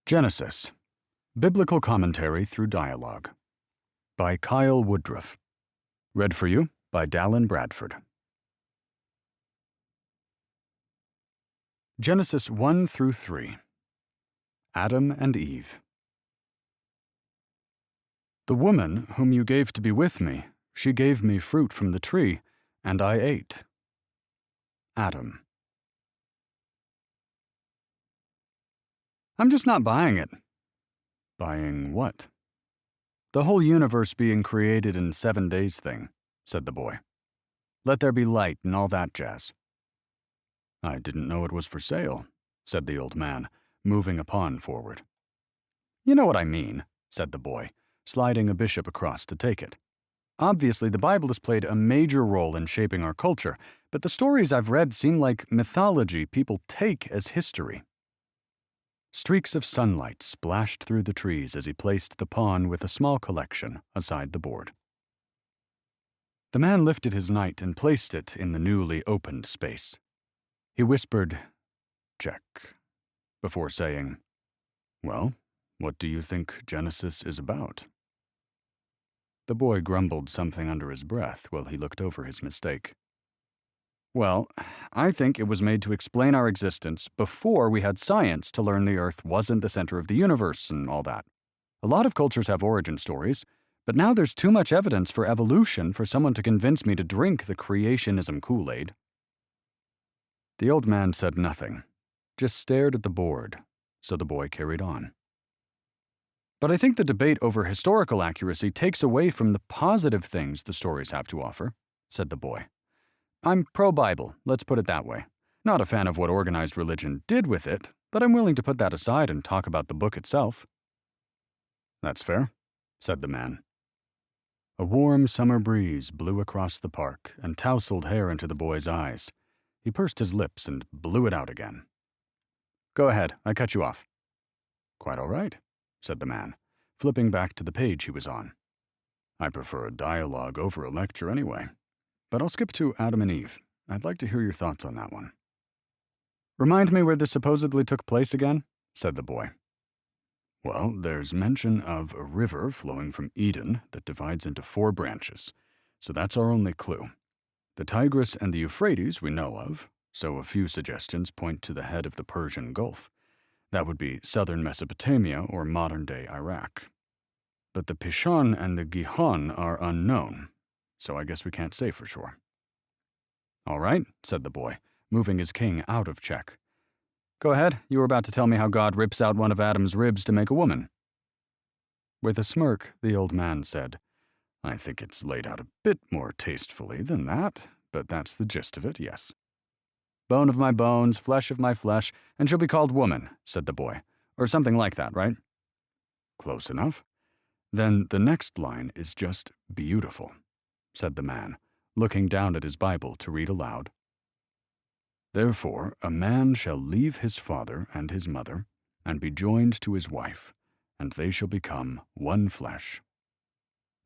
Genesis, Biblical Commentary Through Dialogue, by Kyle Woodruff. Read for you by Dallin Bradford. Genesis 1 through 3. Adam and Eve. The woman whom you gave to be with me, she gave me fruit from the tree, and I ate. Adam. I'm just not buying it. Buying what? The whole universe being created in 7 days thing, said the boy. Let there be light and all that jazz. I didn't know it was for sale, said the old man, moving a pawn forward. You know what I mean, said the boy, sliding a bishop across to take it. Obviously, the Bible has played a major role in shaping our culture, but the stories I've read seem like mythology people take as history. Streaks of sunlight splashed through the trees as he placed the pawn with a small collection aside the board. The man lifted his knight and placed it in the newly opened space. He whispered, "Check," before saying, "Well, what do you think Genesis is about?" The boy grumbled something under his breath while he looked over his mistake. Well, I think it was made to explain our existence before we had science to learn the Earth wasn't the center of the universe and all that. A lot of cultures have origin stories, but now there's too much evidence for evolution for someone to convince me to drink the creationism Kool-Aid. The old man said nothing, just stared at the board, so the boy carried on. But I think the debate over historical accuracy takes away from the positive things the stories have to offer, said the boy. I'm pro-Bible, let's put it that way. Not a fan of what organized religion did with it, but I'm willing to put that aside and talk about the book itself. That's fair, said the man. A warm summer breeze blew across the park and tousled hair into the boy's eyes. He pursed his lips and blew it out again. Go ahead, I cut you off. Quite all right, said the man, flipping back to the page he was on. I prefer a dialogue over a lecture anyway. But I'll skip to Adam and Eve. I'd like to hear your thoughts on that one. Remind me where this supposedly took place again, said the boy. Well, there's mention of a river flowing from Eden that divides into 4 branches, so that's our only clue. The Tigris and the Euphrates we know of, so a few suggestions point to the head of the Persian Gulf. That would be southern Mesopotamia or modern-day Iraq. But the Pishon and the Gihon are unknown, so I guess we can't say for sure. All right, said the boy, moving his king out of check. Go ahead, you were about to tell me how God rips out one of Adam's ribs to make a woman. With a smirk, the old man said, I think it's laid out a bit more tastefully than that, but that's the gist of it, yes. Bone of my bones, flesh of my flesh, and she'll be called woman, said the boy, or something like that, right? Close enough. Then the next line is just beautiful, said the man, looking down at his Bible to read aloud. Therefore a man shall leave his father and his mother, and be joined to his wife, and they shall become one flesh.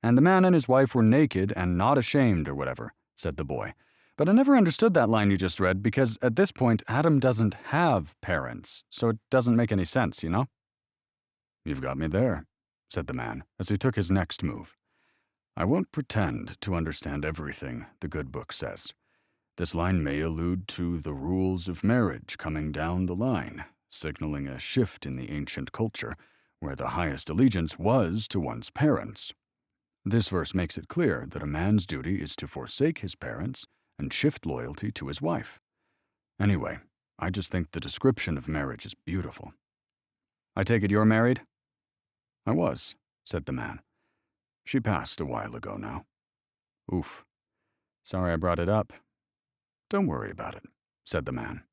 And the man and his wife were naked and not ashamed or whatever, said the boy. But I never understood that line you just read because at this point Adam doesn't have parents, so it doesn't make any sense, you know? You've got me there, said the man as he took his next move. I won't pretend to understand everything the good book says. This line may allude to the rules of marriage coming down the line, signaling a shift in the ancient culture where the highest allegiance was to one's parents. This verse makes it clear that a man's duty is to forsake his parents and shift loyalty to his wife. Anyway, I just think the description of marriage is beautiful. I take it you're married? I was, said the man. She passed a while ago now. Oof. Sorry I brought it up. Don't worry about it, said the man.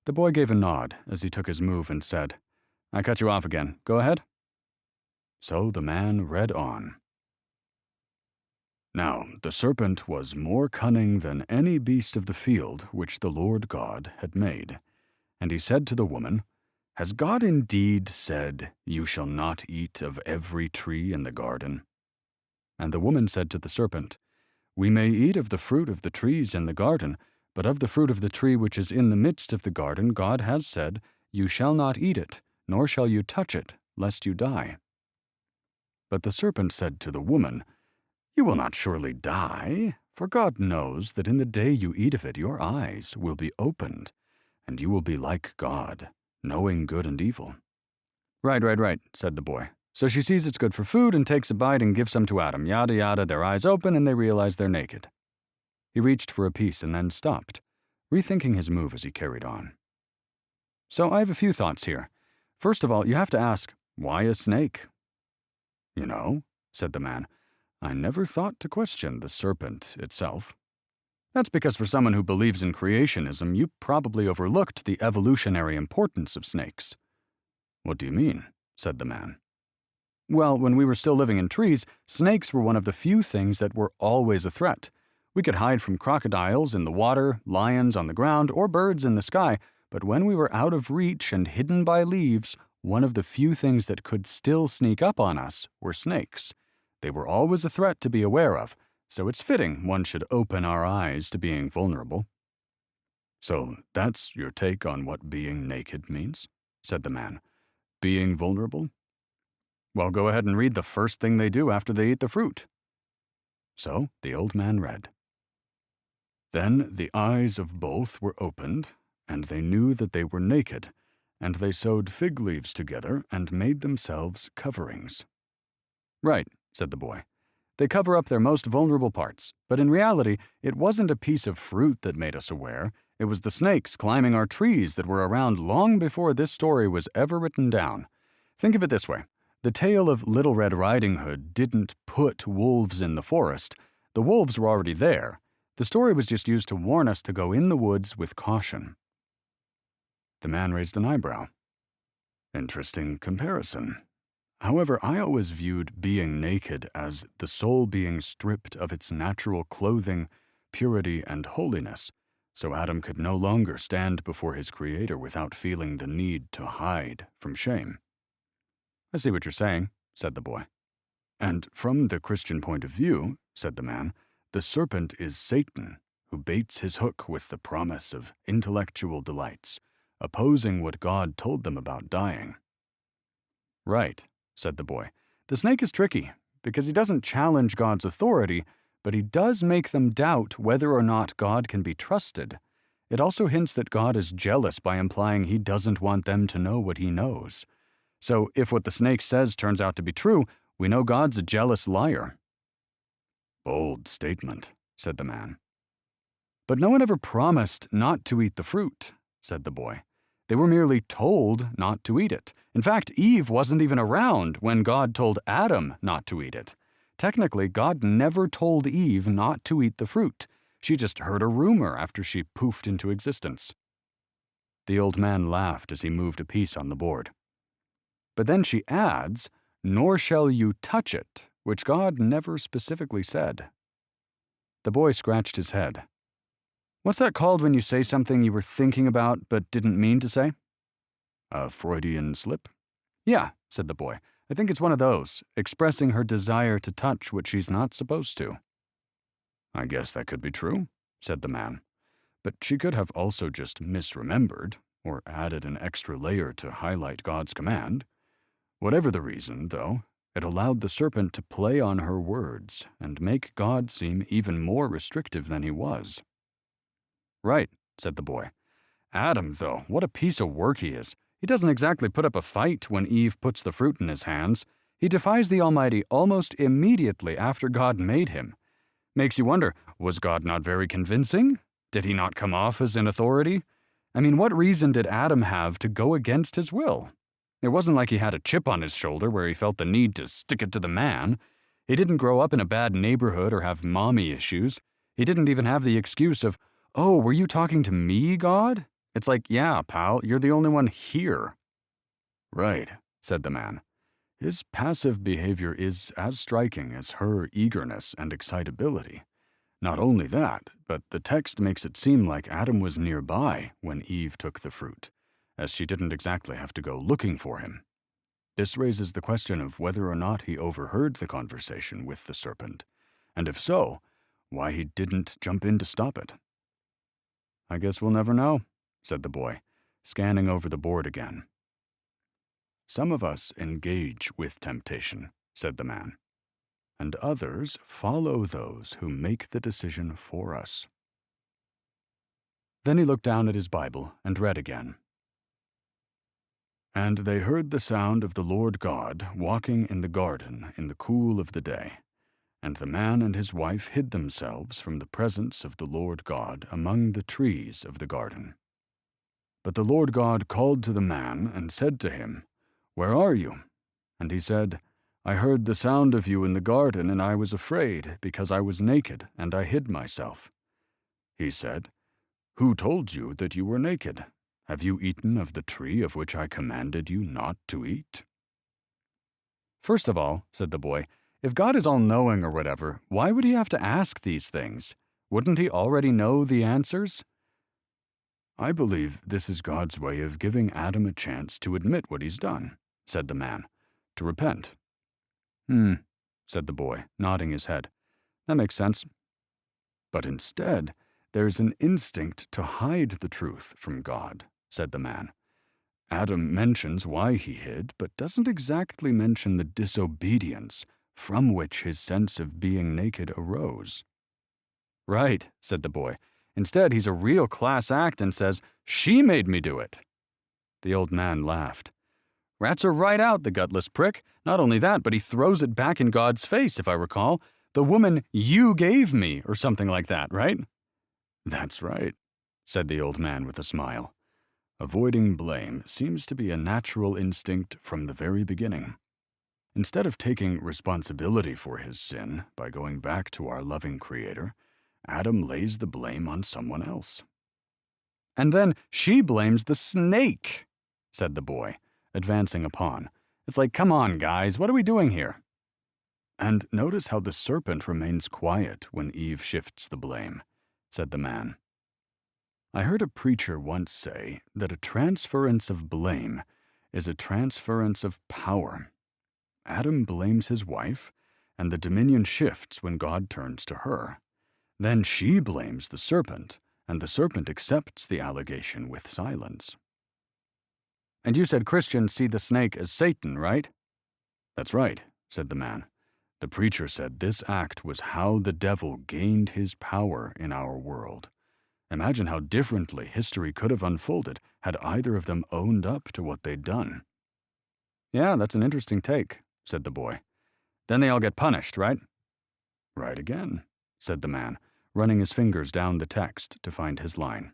The boy gave a nod as he took his move and said, I cut you off again. Go ahead. So the man read on. Now the serpent was more cunning than any beast of the field which the Lord God had made. And he said to the woman, Has God indeed said, You shall not eat of every tree in the garden? And the woman said to the serpent, We may eat of the fruit of the trees in the garden, but of the fruit of the tree which is in the midst of the garden God has said, You shall not eat it, nor shall you touch it, lest you die." But the serpent said to the woman, "You will not surely die, for God knows that in the day you eat of it your eyes will be opened, and you will be like God, knowing good and evil." Right, said the boy. So she sees it's good for food and takes a bite and gives some to Adam. Yada yada, their eyes open and they realize they're naked. He reached for a piece and then stopped, rethinking his move as he carried on. "So I have a few thoughts here. First of all, you have to ask, why a snake?" "You know," said the man, "I never thought to question the serpent itself." "That's because for someone who believes in creationism, you probably overlooked the evolutionary importance of snakes." "What do you mean?" said the man. "Well, when we were still living in trees, snakes were one of the few things that were always a threat. We could hide from crocodiles in the water, lions on the ground, or birds in the sky, but when we were out of reach and hidden by leaves, one of the few things that could still sneak up on us were snakes. They were always a threat to be aware of, so it's fitting one should open our eyes to being vulnerable." "So that's your take on what being naked means?" said the man. "Being vulnerable?" "Well, go ahead and read the first thing they do after they eat the fruit." So the old man read, "Then the eyes of both were opened, and they knew that they were naked, and they sewed fig leaves together and made themselves coverings." "Right," said the boy. "They cover up their most vulnerable parts, but in reality, it wasn't a piece of fruit that made us aware. It was the snakes climbing our trees that were around long before this story was ever written down. Think of it this way. The tale of Little Red Riding Hood didn't put wolves in the forest. The wolves were already there. The story was just used to warn us to go in the woods with caution." The man raised an eyebrow. "Interesting comparison. However, I always viewed being naked as the soul being stripped of its natural clothing, purity, and holiness, so Adam could no longer stand before his Creator without feeling the need to hide from shame." "I see what you're saying," said the boy. "And from the Christian point of view," said the man, "the serpent is Satan, who baits his hook with the promise of intellectual delights, opposing what God told them about dying." "Right," said the boy. "The snake is tricky, because he doesn't challenge God's authority, but he does make them doubt whether or not God can be trusted. It also hints that God is jealous by implying he doesn't want them to know what he knows. So if what the snake says turns out to be true, we know God's a jealous liar." "Bold statement," said the man. "But no one ever promised not to eat the fruit," said the boy. "They were merely told not to eat it. In fact, Eve wasn't even around when God told Adam not to eat it. Technically, God never told Eve not to eat the fruit. She just heard a rumor after she poofed into existence." The old man laughed as he moved a piece on the board. "But then she adds, 'Nor shall you touch it,' which God never specifically said." The boy scratched his head. "What's that called when you say something you were thinking about but didn't mean to say?" "A Freudian slip?" "Yeah," said the boy. "I think it's one of those, expressing her desire to touch what she's not supposed to." "I guess that could be true," said the man. "But she could have also just misremembered, or added an extra layer to highlight God's command. Whatever the reason, though, it allowed the serpent to play on her words and make God seem even more restrictive than he was." "Right," said the boy. "Adam, though, what a piece of work he is. He doesn't exactly put up a fight when Eve puts the fruit in his hands. He defies the Almighty almost immediately after God made him. Makes you wonder, was God not very convincing? Did he not come off as in authority? I mean, what reason did Adam have to go against his will? It wasn't like he had a chip on his shoulder where he felt the need to stick it to the man. He didn't grow up in a bad neighborhood or have mommy issues. He didn't even have the excuse of, 'Oh, were you talking to me, God?' It's like, 'Yeah, pal, you're the only one here.'" "Right," said the man. "His passive behavior is as striking as her eagerness and excitability. Not only that, but the text makes it seem like Adam was nearby when Eve took the fruit, as she didn't exactly have to go looking for him. This raises the question of whether or not he overheard the conversation with the serpent, and if so, why he didn't jump in to stop it." "I guess we'll never know," said the boy, scanning over the board again. Some of us engage with temptation, said the man, and others follow those who make the decision for us. Then he looked down at his Bible and read again. And they heard the sound of the Lord God walking in the garden in the cool of the day. And the man and his wife hid themselves from the presence of the Lord God among the trees of the garden. But the Lord God called to the man and said to him, Where are you? And he said, I heard the sound of you in the garden, and I was afraid, because I was naked, and I hid myself. He said, Who told you that you were naked? Have you eaten of the tree of which I commanded you not to eat? First of all, said the boy, if God is all-knowing or whatever, why would he have to ask these things? Wouldn't he already know the answers? I believe this is God's way of giving Adam a chance to admit what he's done, said the man, to repent. Said the boy, nodding his head. That makes sense. But instead, there's an instinct to hide the truth from God, said the man. Adam mentions why he hid, but doesn't exactly mention the disobedience from which his sense of being naked arose. Right, said the boy. Instead, he's a real class act and says, She made me do it. The old man laughed. Rats are right out, the gutless prick. Not only that, but he throws it back in God's face, if I recall. The woman you gave me, or something like that, right? That's right, said the old man with a smile. Avoiding blame seems to be a natural instinct from the very beginning. Instead of taking responsibility for his sin by going back to our loving Creator, Adam lays the blame on someone else. And then she blames the snake, said the boy, advancing upon. It's like, come on, guys, what are we doing here? And notice how the serpent remains quiet when Eve shifts the blame, said the man. I heard a preacher once say that a transference of blame is a transference of power. Adam blames his wife, and the dominion shifts when God turns to her. Then she blames the serpent, and the serpent accepts the allegation with silence. And you said Christians see the snake as Satan, right? That's right, said the man. The preacher said this act was how the devil gained his power in our world. Imagine how differently history could have unfolded had either of them owned up to what they'd done. Yeah, that's an interesting take, said the boy. Then they all get punished, right? Right again, said the man, running his fingers down the text to find his line.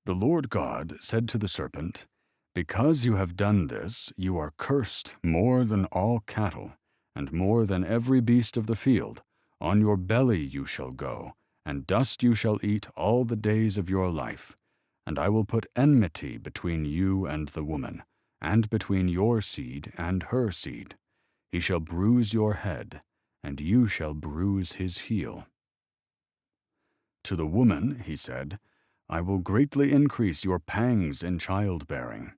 The Lord God said to the serpent, Because you have done this, you are cursed more than all cattle, and more than every beast of the field. On your belly you shall go, and dust you shall eat all the days of your life. And I will put enmity between you and the woman, and between your seed and her seed. He shall bruise your head, and you shall bruise his heel. To the woman, he said, I will greatly increase your pangs in childbearing.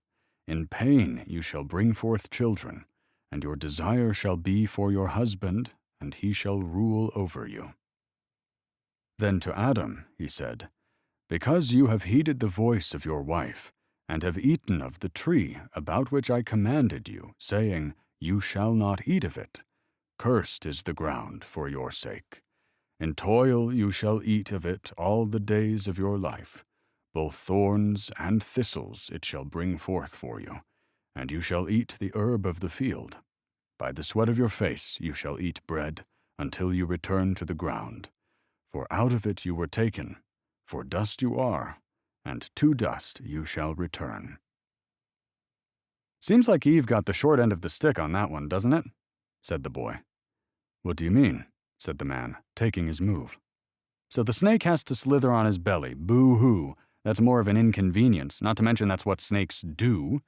In pain you shall bring forth children, and your desire shall be for your husband, and he shall rule over you. Then to Adam, he said, Because you have heeded the voice of your wife, and have eaten of the tree about which I commanded you, saying, You shall not eat of it. Cursed is the ground for your sake. In toil you shall eat of it all the days of your life. Both thorns and thistles it shall bring forth for you, and you shall eat the herb of the field. By the sweat of your face you shall eat bread, until you return to the ground. For out of it you were taken, for dust you are, and to dust you shall return. Seems like Eve got the short end of the stick on that one, doesn't it? Said the boy. What do you mean? Said the man, taking his move. So the snake has to slither on his belly, boo-hoo. That's more of an inconvenience, not to mention that's what snakes do.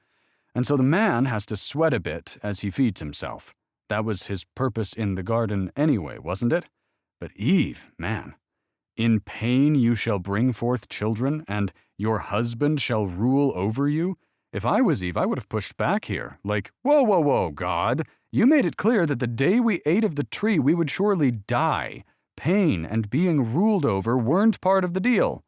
And so the man has to sweat a bit as he feeds himself. That was his purpose in the garden anyway, wasn't it? But Eve, man. In pain you shall bring forth children, and your husband shall rule over you. If I was Eve, I would have pushed back here. Like, whoa, God. You made it clear that the day we ate of the tree we would surely die. Pain and being ruled over weren't part of the deal.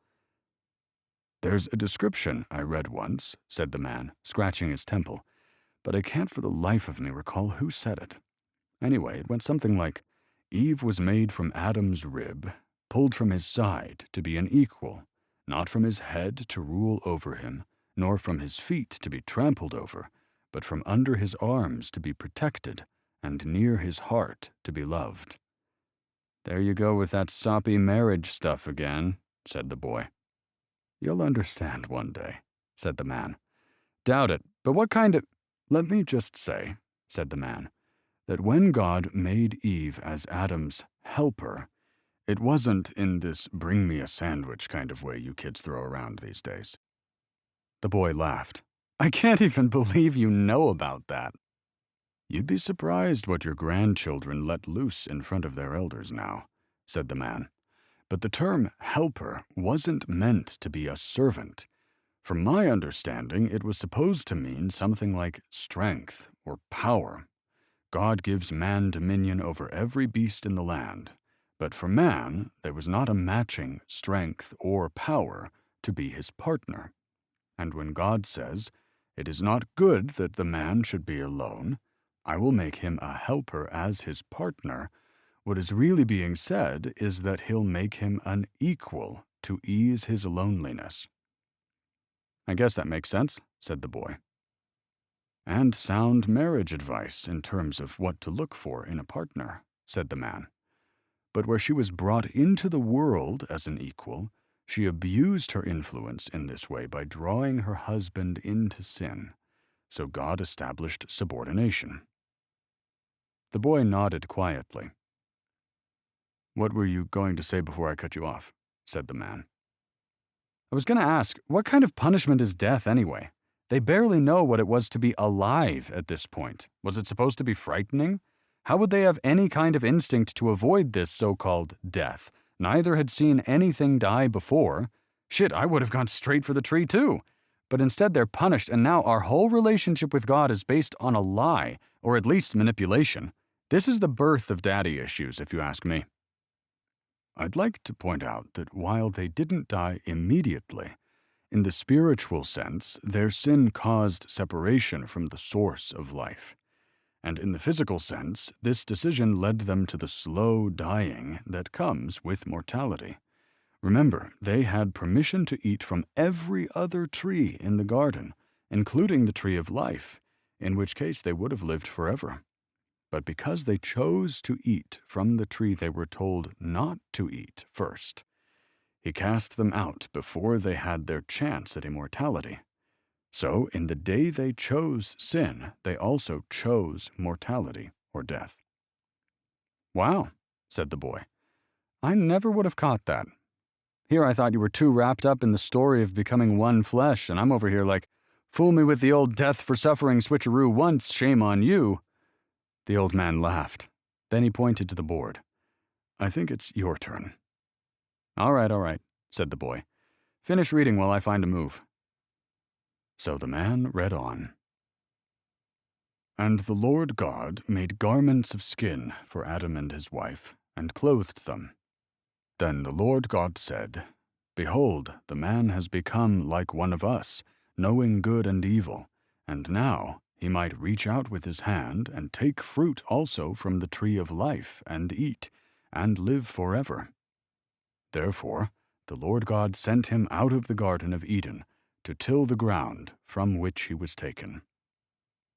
"There's a description I read once," said the man, scratching his temple, "but I can't for the life of me recall who said it. Anyway, it went something like, Eve was made from Adam's rib, pulled from his side to be an equal, not from his head to rule over him, nor from his feet to be trampled over, but from under his arms to be protected, and near his heart to be loved." "There you go with that soppy marriage stuff again," said the boy. "You'll understand one day," said the man. "Doubt it, but what kind of—" "Let me just say," said the man, "that when God made Eve as Adam's helper, it wasn't in this bring-me-a-sandwich kind of way you kids throw around these days." The boy laughed. "I can't even believe you know about that." "You'd be surprised what your grandchildren let loose in front of their elders now," said the man. "But the term helper wasn't meant to be a servant. From my understanding, it was supposed to mean something like strength or power. God gives man dominion over every beast in the land, but for man there was not a matching strength or power to be his partner. And when God says, 'It is not good that the man should be alone, I will make him a helper as his partner,' what is really being said is that he'll make him an equal to ease his loneliness." "I guess that makes sense," said the boy. "And sound marriage advice in terms of what to look for in a partner," said the man. "But where she was brought into the world as an equal, she abused her influence in this way by drawing her husband into sin. So God established subordination." The boy nodded quietly. "What were you going to say before I cut you off?" said the man. "I was going to ask, what kind of punishment is death anyway? They barely know what it was to be alive at this point. Was it supposed to be frightening? How would they have any kind of instinct to avoid this so-called death? Neither had seen anything die before. Shit, I would have gone straight for the tree too. But instead they're punished, and now our whole relationship with God is based on a lie, or at least manipulation. This is the birth of daddy issues, if you ask me." "I'd like to point out that while they didn't die immediately, in the spiritual sense, their sin caused separation from the source of life. And in the physical sense, this decision led them to the slow dying that comes with mortality. Remember, they had permission to eat from every other tree in the garden, including the tree of life, in which case they would have lived forever. But because they chose to eat from the tree they were told not to eat first, he cast them out before they had their chance at immortality. So in the day they chose sin, they also chose mortality or death." "Wow," said the boy. "I never would have caught that. Here I thought you were too wrapped up in the story of becoming one flesh, and I'm over here like, fool me with the old death for suffering switcheroo once, shame on you." The old man laughed. Then he pointed to the board. "I think it's your turn." All right, said the boy. "Finish reading while I find a move." So the man read on. "And the Lord God made garments of skin for Adam and his wife, and clothed them. Then the Lord God said, 'Behold, the man has become like one of us, knowing good and evil, and now he might reach out with his hand and take fruit also from the tree of life and eat, and live forever.' Therefore the Lord God sent him out of the Garden of Eden to till the ground from which he was taken.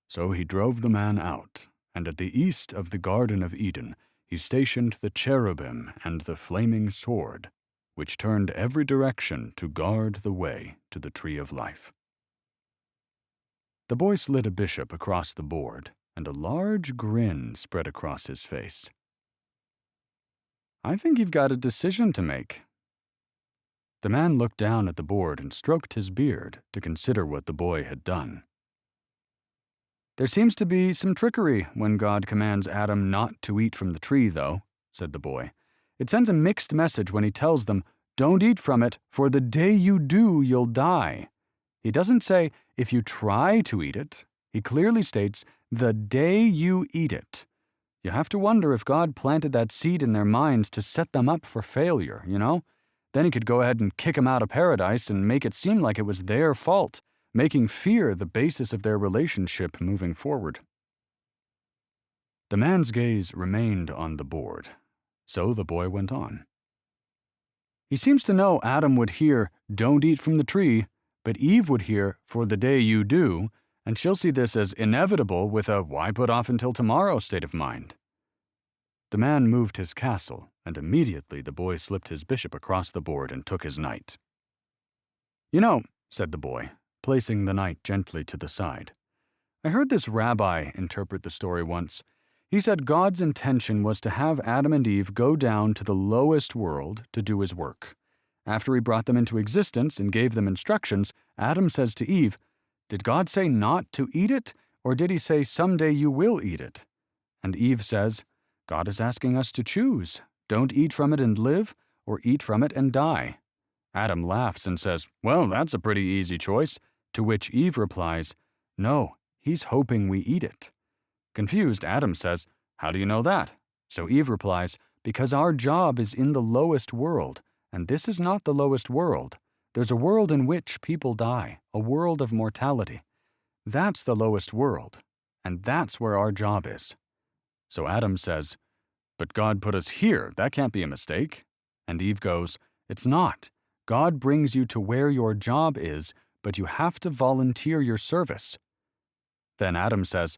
So he drove the man out, and at the east of the Garden of Eden he stationed the cherubim and the flaming sword, which turned every direction to guard the way to the tree of life." The boy slid a bishop across the board, and a large grin spread across his face. "I think you've got a decision to make." The man looked down at the board and stroked his beard to consider what the boy had done. "There seems to be some trickery when God commands Adam not to eat from the tree, though," said the boy. "It sends a mixed message when he tells them, 'Don't eat from it, for the day you do, you'll die.' He doesn't say, 'If you try to eat it.' He clearly states, 'the day you eat it.' You have to wonder if God planted that seed in their minds to set them up for failure, you know? Then he could go ahead and kick them out of paradise and make it seem like it was their fault, making fear the basis of their relationship moving forward. The man's gaze remained on the board, so the boy went on. He seems to know Adam would hear, "Don't eat from the tree," but Eve would hear, "For the day you do," and she'll see this as inevitable with a "why put off until tomorrow" state of mind. The man moved his castle, and immediately the boy slipped his bishop across the board and took his knight. "You know," said the boy, placing the knight gently to the side, "I heard this rabbi interpret the story once. He said God's intention was to have Adam and Eve go down to the lowest world to do his work. After he brought them into existence and gave them instructions, Adam says to Eve, 'Did God say not to eat it, or did he say someday you will eat it?' And Eve says, 'God is asking us to choose. Don't eat from it and live, or eat from it and die.' Adam laughs and says, 'Well, that's a pretty easy choice,' to which Eve replies, 'No, he's hoping we eat it.' Confused, Adam says, 'How do you know that?' So Eve replies, 'Because our job is in the lowest world, and this is not the lowest world. There's a world in which people die, a world of mortality. That's the lowest world, and that's where our job is.' So Adam says, 'But God put us here, that can't be a mistake.' And Eve goes, 'It's not. God brings you to where your job is, but you have to volunteer your service.' Then Adam says,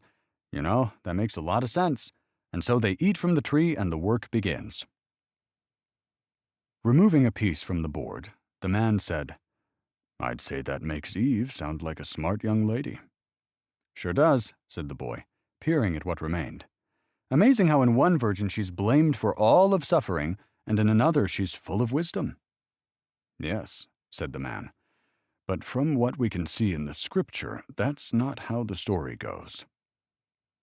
'You know, that makes a lot of sense.' And so they eat from the tree and the work begins." Removing a piece from the board, the man said, "I'd say that makes Eve sound like a smart young lady." "Sure does," said the boy, peering at what remained. "Amazing how in one version she's blamed for all of suffering, and in another she's full of wisdom." "Yes," said the man, "but from what we can see in the scripture, that's not how the story goes."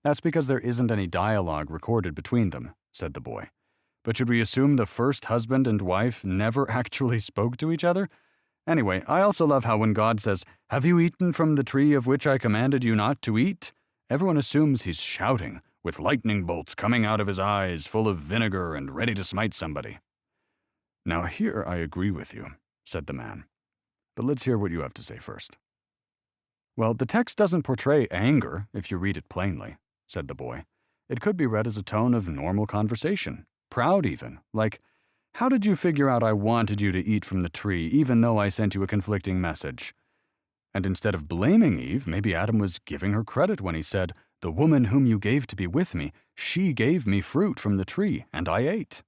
"That's because there isn't any dialogue recorded between them," said the boy. "But should we assume the first husband and wife never actually spoke to each other? Anyway, I also love how when God says, 'Have you eaten from the tree of which I commanded you not to eat?' everyone assumes he's shouting, with lightning bolts coming out of his eyes, full of vinegar and ready to smite somebody." "Now here I agree with you," said the man. "But let's hear what you have to say first." "Well, the text doesn't portray anger if you read it plainly," said the boy. "It could be read as a tone of normal conversation, proud even, like, 'How did you figure out I wanted you to eat from the tree, even though I sent you a conflicting message?' And instead of blaming Eve, maybe Adam was giving her credit when he said, 'The woman whom you gave to be with me, she gave me fruit from the tree, and I ate.'"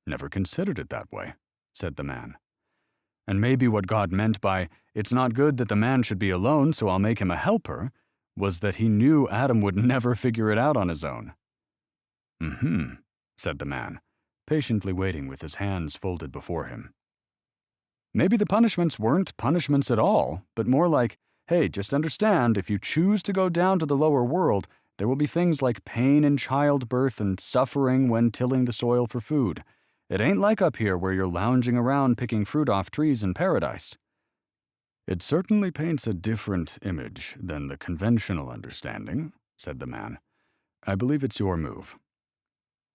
"Never considered it that way," said the man. "And maybe what God meant by, 'It's not good that the man should be alone, so I'll make him a helper,' was that he knew Adam would never figure it out on his own." "Mm-hmm," said the man, patiently waiting with his hands folded before him. "Maybe the punishments weren't punishments at all, but more like, 'Hey, just understand, if you choose to go down to the lower world, there will be things like pain in childbirth and suffering when tilling the soil for food. It ain't like up here where you're lounging around picking fruit off trees in paradise.'" "It certainly paints a different image than the conventional understanding," said the man. "I believe it's your move."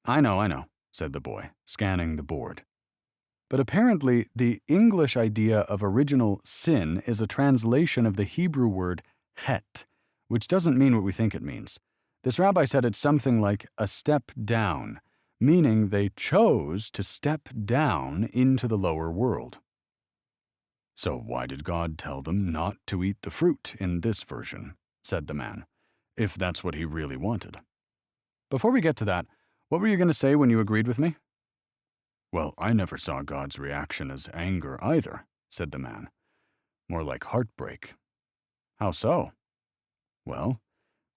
I know," said the boy, scanning the board. "But apparently the English idea of original sin is a translation of the Hebrew word het, which doesn't mean what we think it means. This rabbi said it's something like a step down, meaning they chose to step down into the lower world." "So why did God tell them not to eat the fruit in this version?" said the man, "if that's what he really wanted." "Before we get to that, what were you going to say when you agreed with me?" "Well, I never saw God's reaction as anger either," said the man. "More like heartbreak." "How so?" "Well,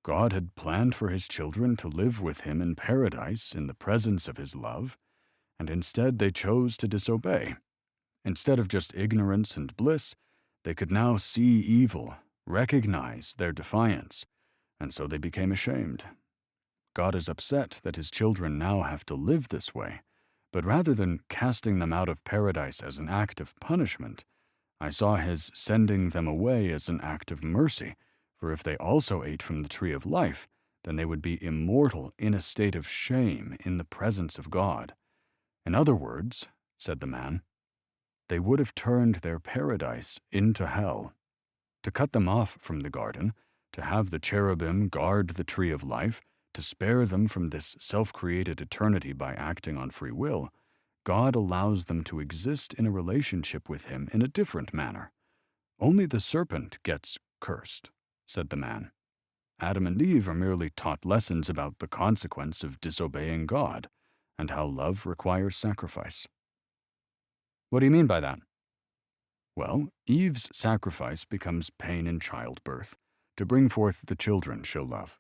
God had planned for his children to live with him in paradise in the presence of his love, and instead they chose to disobey. Instead of just ignorance and bliss, they could now see evil, recognize their defiance, and so they became ashamed. God is upset that his children now have to live this way, but rather than casting them out of paradise as an act of punishment, I saw his sending them away as an act of mercy, for if they also ate from the tree of life, then they would be immortal in a state of shame in the presence of God. In other words," said the man, they would have turned their paradise into hell. To cut them off from the garden, to have the cherubim guard the tree of life, to spare them from this self-created eternity by acting on free will, God allows them to exist in a relationship with him in a different manner. Only the serpent gets cursed, said the man. Adam and Eve are merely taught lessons about the consequence of disobeying God and how love requires sacrifice. What do you mean by that? Well, Eve's sacrifice becomes pain in childbirth, to bring forth the children she'll love,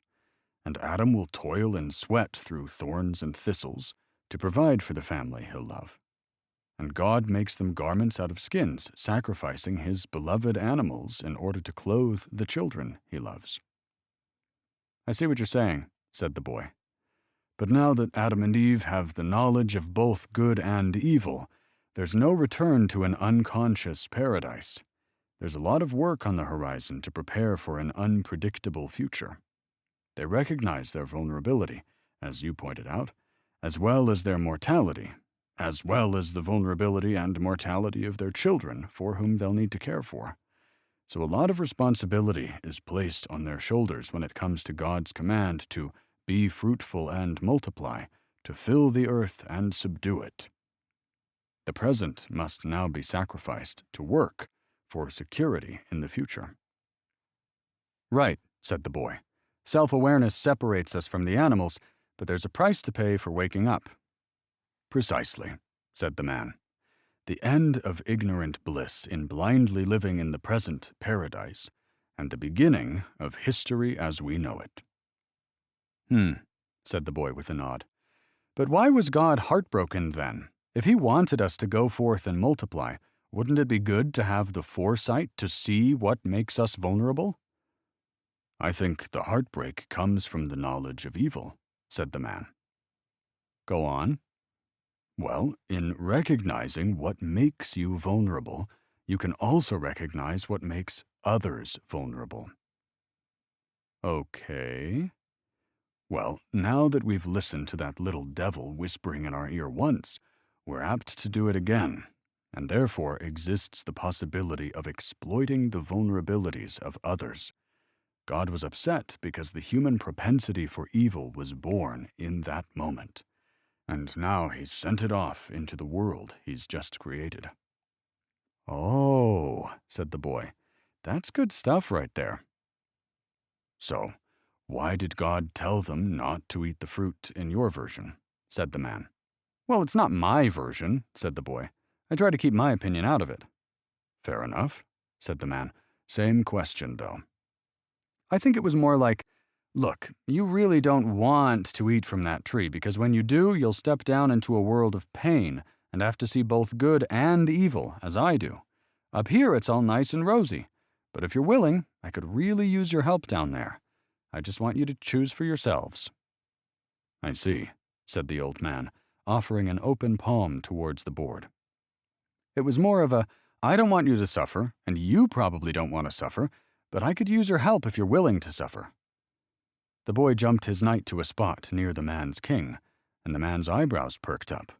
and Adam will toil and sweat through thorns and thistles to provide for the family he'll love. And God makes them garments out of skins, sacrificing his beloved animals in order to clothe the children he loves. I see what you're saying, said the boy. But now that Adam and Eve have the knowledge of both good and evil, there's no return to an unconscious paradise. There's a lot of work on the horizon to prepare for an unpredictable future. They recognize their vulnerability, as you pointed out, as well as their mortality, as well as the vulnerability and mortality of their children for whom they'll need to care for. So a lot of responsibility is placed on their shoulders when it comes to God's command to be fruitful and multiply, to fill the earth and subdue it. The present must now be sacrificed to work for security in the future. Right, said the boy. Self-awareness separates us from the animals, but there's a price to pay for waking up. Precisely, said the man. The end of ignorant bliss in blindly living in the present paradise, and the beginning of history as we know it. Said the boy with a nod. But why was God heartbroken then? If he wanted us to go forth and multiply, wouldn't it be good to have the foresight to see what makes us vulnerable? I think the heartbreak comes from the knowledge of evil, said the man. Go on. Well, in recognizing what makes you vulnerable, you can also recognize what makes others vulnerable. Okay. Well, now that we've listened to that little devil whispering in our ear once, we're apt to do it again, and therefore exists the possibility of exploiting the vulnerabilities of others. God was upset because the human propensity for evil was born in that moment. And now he's sent it off into the world he's just created. Oh, said the boy, that's good stuff right there. So, why did God tell them not to eat the fruit in your version? Said the man. Well, it's not my version, said the boy. I try to keep my opinion out of it. Fair enough, said the man. Same question, though. I think it was more like, look, you really don't want to eat from that tree because when you do, you'll step down into a world of pain and have to see both good and evil, as I do. Up here, it's all nice and rosy. But if you're willing, I could really use your help down there. I just want you to choose for yourselves. I see, said the old man, offering an open palm towards the board. It was more of a, I don't want you to suffer, and you probably don't want to suffer, but I could use your help if you're willing to suffer. The boy jumped his knight to a spot near the man's king, and the man's eyebrows perked up.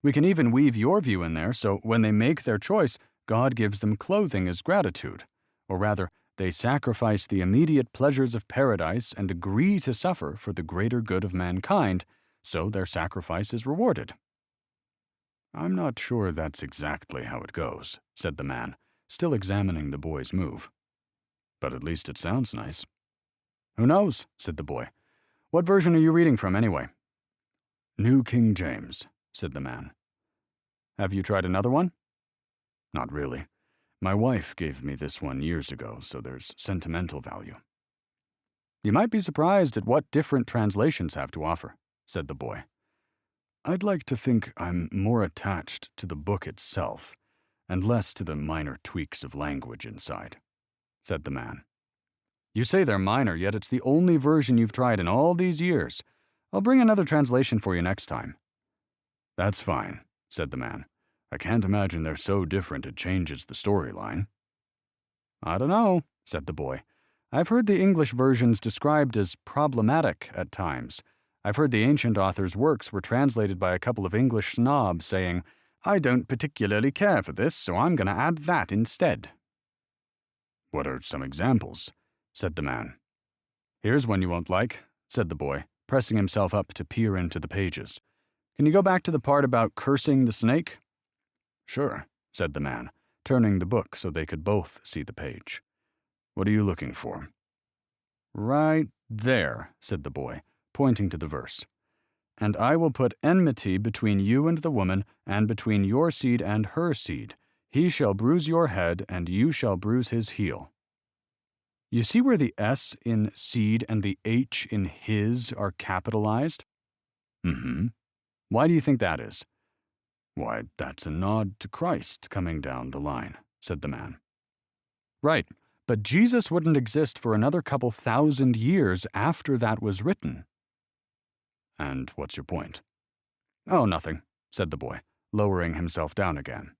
We can even weave your view in there, so when they make their choice, God gives them clothing as gratitude. Or rather, they sacrifice the immediate pleasures of paradise and agree to suffer for the greater good of mankind, so their sacrifice is rewarded. I'm not sure that's exactly how it goes, said the man, still examining the boy's move. But at least it sounds nice. Who knows, said the boy. What version are you reading from, anyway? New King James, said the man. Have you tried another one? Not really. My wife gave me this one years ago, so there's sentimental value. You might be surprised at what different translations have to offer, said the boy. I'd like to think I'm more attached to the book itself, and less to the minor tweaks of language inside, said the man. You say they're minor, yet it's the only version you've tried in all these years. I'll bring another translation for you next time. That's fine, said the man. I can't imagine they're so different it changes the storyline. I don't know, said the boy. I've heard the English versions described as problematic at times. I've heard the ancient author's works were translated by a couple of English snobs saying, I don't particularly care for this, so I'm going to add that instead. What are some examples? Said the man. Here's one you won't like, said the boy, pressing himself up to peer into the pages. Can you go back to the part about cursing the snake? Sure, said the man, turning the book so they could both see the page. What are you looking for? Right there, said the boy, pointing to the verse. And I will put enmity between you and the woman, and between your seed and her seed. He shall bruise your head, and you shall bruise his heel. You see where the S in seed and the H in his are capitalized? Mm-hmm. Why do you think that is? Why, that's a nod to Christ coming down the line, said the man. Right, but Jesus wouldn't exist for another couple thousand years after that was written. And what's your point? Oh, nothing, said the boy, lowering himself down again.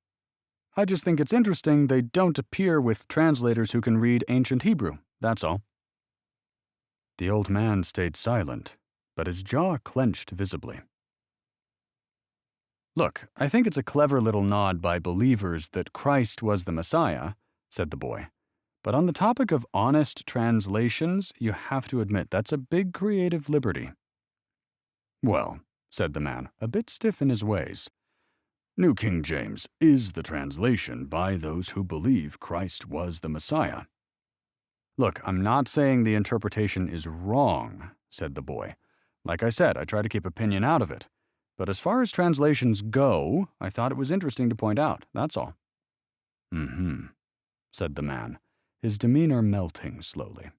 I just think it's interesting they don't appear with translators who can read ancient Hebrew, that's all. The old man stayed silent, but his jaw clenched visibly. Look, I think it's a clever little nod by believers that Christ was the Messiah, said the boy. But on the topic of honest translations, you have to admit that's a big creative liberty. Well, said the man, a bit stiff in his ways, New King James is the translation by those who believe Christ was the Messiah. Look, I'm not saying the interpretation is wrong, said the boy. Like I said, I try to keep opinion out of it. But as far as translations go, I thought it was interesting to point out, that's all. Mm-hmm, said the man, his demeanor melting slowly.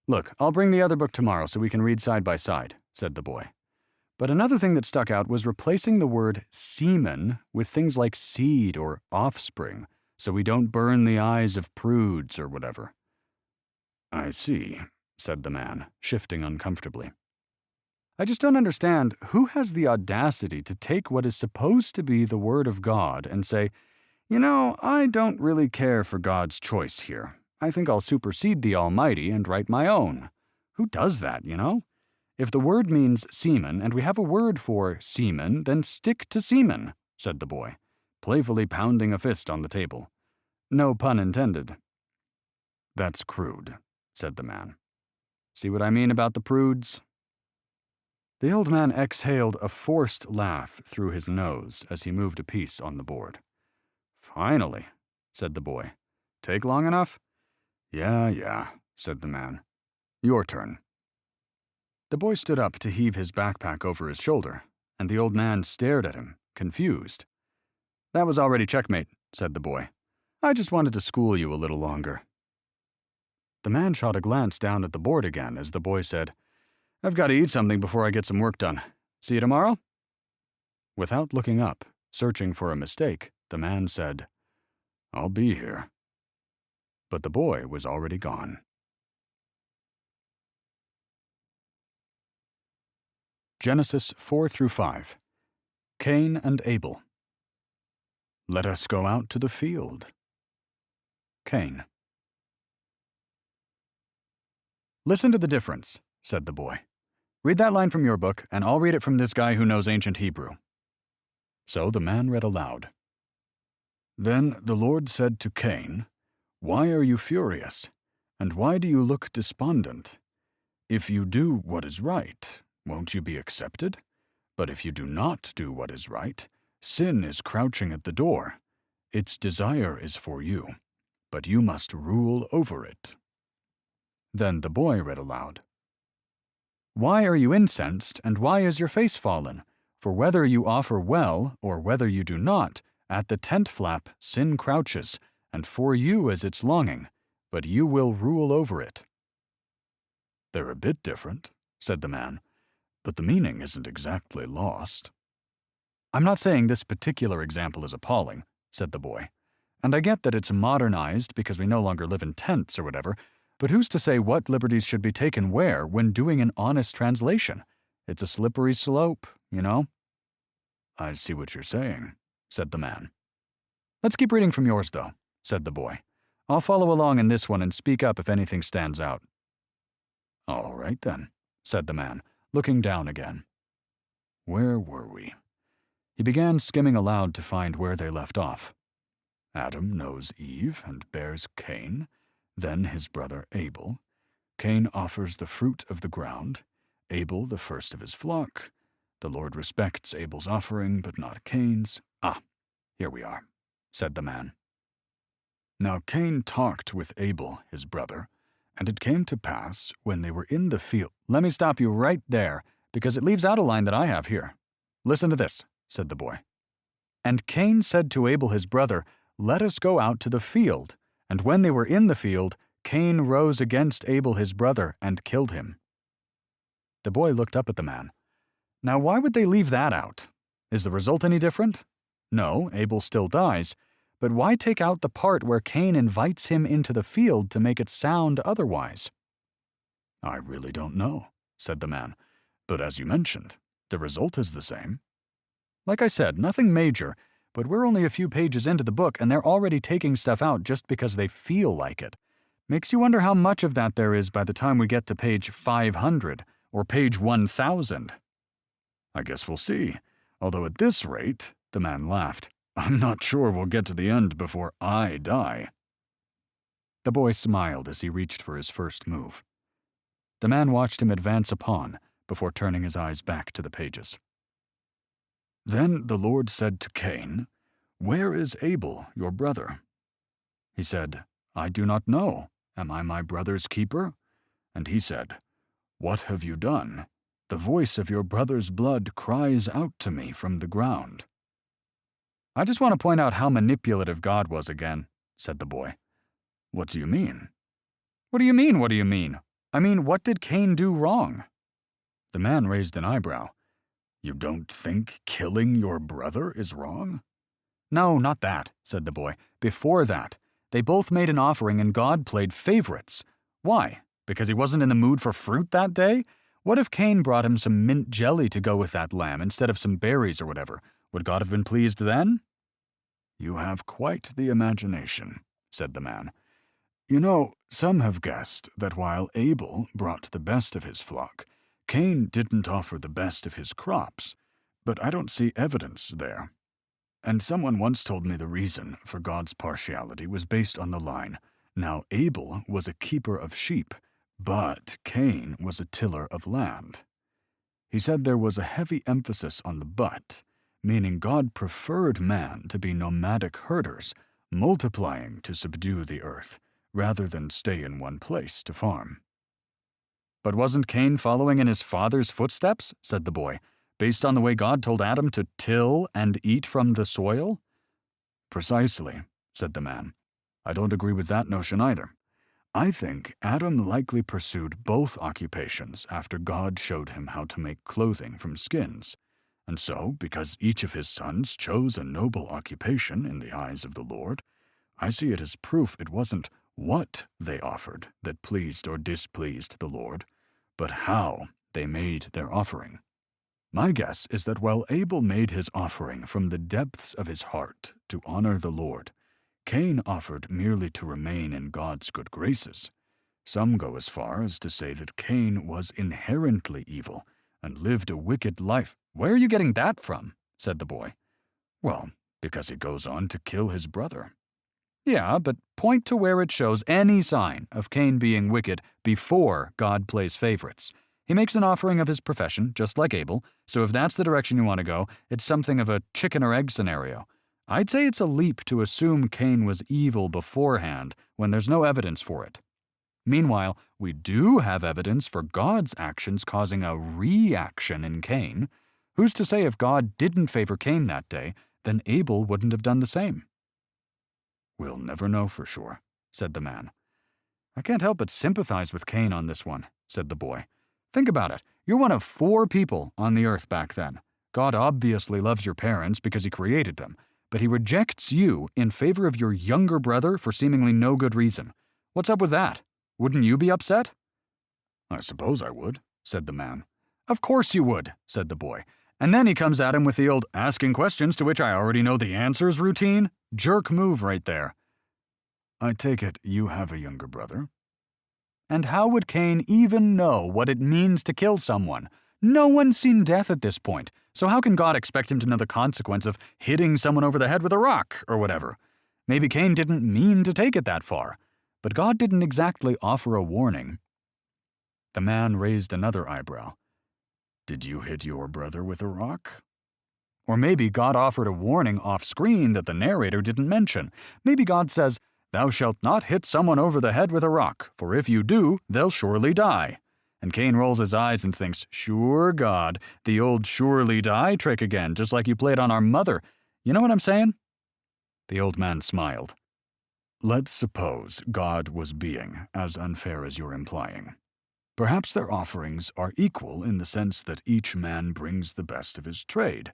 Look, I'll bring the other book tomorrow so we can read side by side, said the boy. But another thing that stuck out was replacing the word semen with things like seed or offspring, so we don't burn the eyes of prudes or whatever. I see, said the man, shifting uncomfortably. I just don't understand who has the audacity to take what is supposed to be the word of God and say, I don't really care for God's choice here. I think I'll supersede the Almighty and write my own. Who does that, If the word means semen, and we have a word for semen, then stick to semen, said the boy, playfully pounding a fist on the table. No pun intended. That's crude, said the man. See what I mean about the prudes? The old man exhaled a forced laugh through his nose as he moved a piece on the board. Finally, said the boy. Take long enough? Yeah, said the man. Your turn. The boy stood up to heave his backpack over his shoulder, and the old man stared at him, confused. That was already checkmate, said the boy. I just wanted to school you a little longer. The man shot a glance down at the board again as the boy said, I've got to eat something before I get some work done. See you tomorrow? Without looking up, searching for a mistake, the man said, I'll be here. But the boy was already gone. Genesis 4-5. Cain and Abel. Let us go out to the field. Cain. Listen to the difference, said the boy. Read that line from your book, and I'll read it from this guy who knows ancient Hebrew. So the man read aloud. Then the Lord said to Cain, Why are you furious? And why do you look despondent? If you do what is right, won't you be accepted? But if you do not do what is right, sin is crouching at the door. Its desire is for you, but you must rule over it. Then the boy read aloud. Why are you incensed, and why is your face fallen? For whether you offer well, or whether you do not, at the tent flap sin crouches, and for you is its longing, but you will rule over it. They're a bit different, said the man, but the meaning isn't exactly lost. I'm not saying this particular example is appalling, said the boy, and I get that it's modernized because we no longer live in tents or whatever, but who's to say what liberties should be taken where when doing an honest translation? It's a slippery slope, I see what you're saying, said the man. Let's keep reading from yours, though, said the boy. I'll follow along in this one and speak up if anything stands out. All right, then, said the man, looking down again. Where were we? He began skimming aloud to find where they left off. Adam knows Eve and bears Cain, then his brother Abel. Cain offers the fruit of the ground, Abel the first of his flock. The Lord respects Abel's offering, but not Cain's. Ah, here we are, said the man. Now Cain talked with Abel, his brother, and it came to pass, when they were in the field— Let me stop you right there, because it leaves out a line that I have here. Listen to this, said the boy. And Cain said to Abel his brother, Let us go out to the field. And when they were in the field, Cain rose against Abel his brother and killed him. The boy looked up at the man. Now why would they leave that out? Is the result any different? No, Abel still dies. But why take out the part where Cain invites him into the field to make it sound otherwise? I really don't know, said the man. But as you mentioned, the result is the same. Like I said, nothing major, but we're only a few pages into the book and they're already taking stuff out just because they feel like it. Makes you wonder how much of that there is by the time we get to page 500 or page 1000. I guess we'll see. Although at this rate, the man laughed, I'm not sure we'll get to the end before I die. The boy smiled as he reached for his first move. The man watched him advance upon before turning his eyes back to the pages. Then the Lord said to Cain, Where is Abel, your brother? He said, I do not know. Am I my brother's keeper? And he said, What have you done? The voice of your brother's blood cries out to me from the ground. I just want to point out how manipulative God was again, said the boy. What do you mean? What do you mean, what do you mean? I mean, what did Cain do wrong? The man raised an eyebrow. You don't think killing your brother is wrong? No, not that, said the boy. Before that, they both made an offering and God played favorites. Why? Because he wasn't in the mood for fruit that day? What if Cain brought him some mint jelly to go with that lamb instead of some berries or whatever? Would God have been pleased then? You have quite the imagination, said the man. You know, some have guessed that while Abel brought the best of his flock, Cain didn't offer the best of his crops, but I don't see evidence there. And someone once told me the reason for God's partiality was based on the line, Now Abel was a keeper of sheep, but Cain was a tiller of land. He said there was a heavy emphasis on the but, meaning God preferred man to be nomadic herders, multiplying to subdue the earth, rather than stay in one place to farm. But wasn't Cain following in his father's footsteps, said the boy, based on the way God told Adam to till and eat from the soil? Precisely, said the man. I don't agree with that notion either. I think Adam likely pursued both occupations after God showed him how to make clothing from skins. And so, because each of his sons chose a noble occupation in the eyes of the Lord, I see it as proof it wasn't what they offered that pleased or displeased the Lord, but how they made their offering. My guess is that while Abel made his offering from the depths of his heart to honor the Lord, Cain offered merely to remain in God's good graces. Some go as far as to say that Cain was inherently evil and lived a wicked life. Where are you getting that from? Said the boy. Well, because he goes on to kill his brother. Yeah, but point to where it shows any sign of Cain being wicked before God plays favorites. He makes an offering of his profession, just like Abel, so if that's the direction you want to go, it's something of a chicken or egg scenario. I'd say it's a leap to assume Cain was evil beforehand when there's no evidence for it. Meanwhile, we do have evidence for God's actions causing a reaction in Cain. Who's to say if God didn't favor Cain that day, then Abel wouldn't have done the same? We'll never know for sure, said the man. I can't help but sympathize with Cain on this one, said the boy. Think about it. You're one of 4 people on the earth back then. God obviously loves your parents because he created them, but he rejects you in favor of your younger brother for seemingly no good reason. What's up with that? Wouldn't you be upset? I suppose I would, said the man. Of course you would, said the boy. And then he comes at him with the old asking questions to which I already know the answers routine. Jerk move right there. I take it you have a younger brother? And how would Cain even know what it means to kill someone? No one's seen death at this point, so how can God expect him to know the consequence of hitting someone over the head with a rock or whatever? Maybe Cain didn't mean to take it that far, but God didn't exactly offer a warning. The man raised another eyebrow. Did you hit your brother with a rock? Or maybe God offered a warning off-screen that the narrator didn't mention. Maybe God says, "Thou shalt not hit someone over the head with a rock, for if you do, they'll surely die." And Cain rolls his eyes and thinks, "Sure, God, the old surely die trick again, just like you played on our mother. You know what I'm saying?" The old man smiled. Let's suppose God was being as unfair as you're implying. Perhaps their offerings are equal in the sense that each man brings the best of his trade.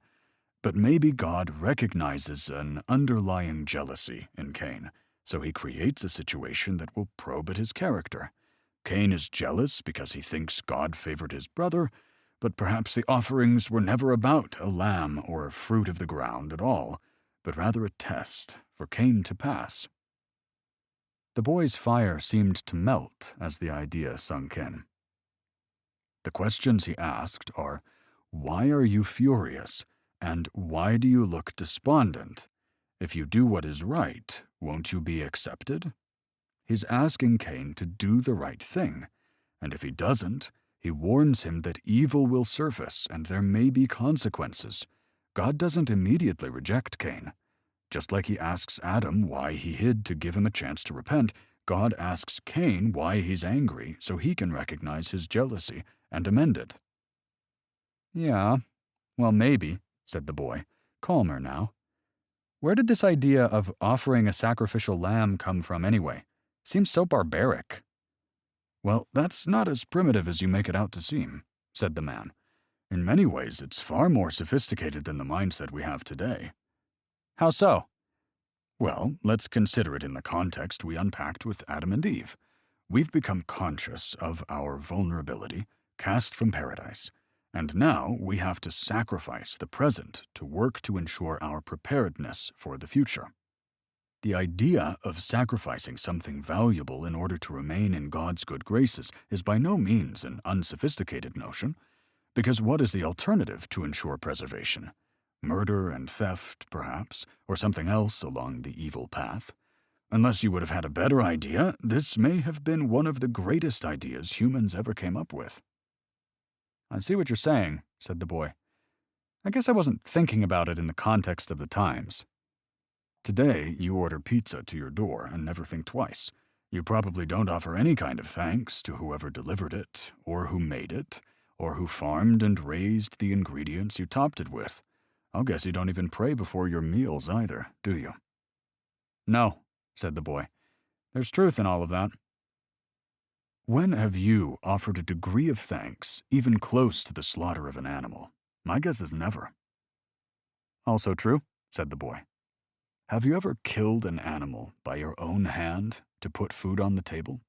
But maybe God recognizes an underlying jealousy in Cain, so he creates a situation that will probe at his character. Cain is jealous because he thinks God favored his brother, but perhaps the offerings were never about a lamb or a fruit of the ground at all, but rather a test for Cain to pass. The boy's fire seemed to melt as the idea sunk in. The questions he asked are, why are you furious? And why do you look despondent? If you do what is right, won't you be accepted? He's asking Cain to do the right thing, and if he doesn't, he warns him that evil will surface and there may be consequences. God doesn't immediately reject Cain. Just like he asks Adam why he hid to give him a chance to repent, God asks Cain why he's angry so he can recognize his jealousy and amend it. Yeah, well, maybe, said the boy, calmer now. Where did this idea of offering a sacrificial lamb come from anyway? Seems so barbaric. Well, that's not as primitive as you make it out to seem, said the man. In many ways, it's far more sophisticated than the mindset we have today. How so? Well, let's consider it in the context we unpacked with Adam and Eve. We've become conscious of our vulnerability, cast from paradise. And now we have to sacrifice the present to work to ensure our preparedness for the future. The idea of sacrificing something valuable in order to remain in God's good graces is by no means an unsophisticated notion, because what is the alternative to ensure preservation? Murder and theft, perhaps, or something else along the evil path? Unless you would have had a better idea, this may have been one of the greatest ideas humans ever came up with. I see what you're saying, said the boy. I guess I wasn't thinking about it in the context of the times. Today, you order pizza to your door and never think twice. You probably don't offer any kind of thanks to whoever delivered it, or who made it, or who farmed and raised the ingredients you topped it with. I'll guess you don't even pray before your meals either, do you? No, said the boy. There's truth in all of that. When have you offered a degree of thanks, even close to the slaughter of an animal? My guess is never. Also true, said the boy. Have you ever killed an animal by your own hand to put food on the table?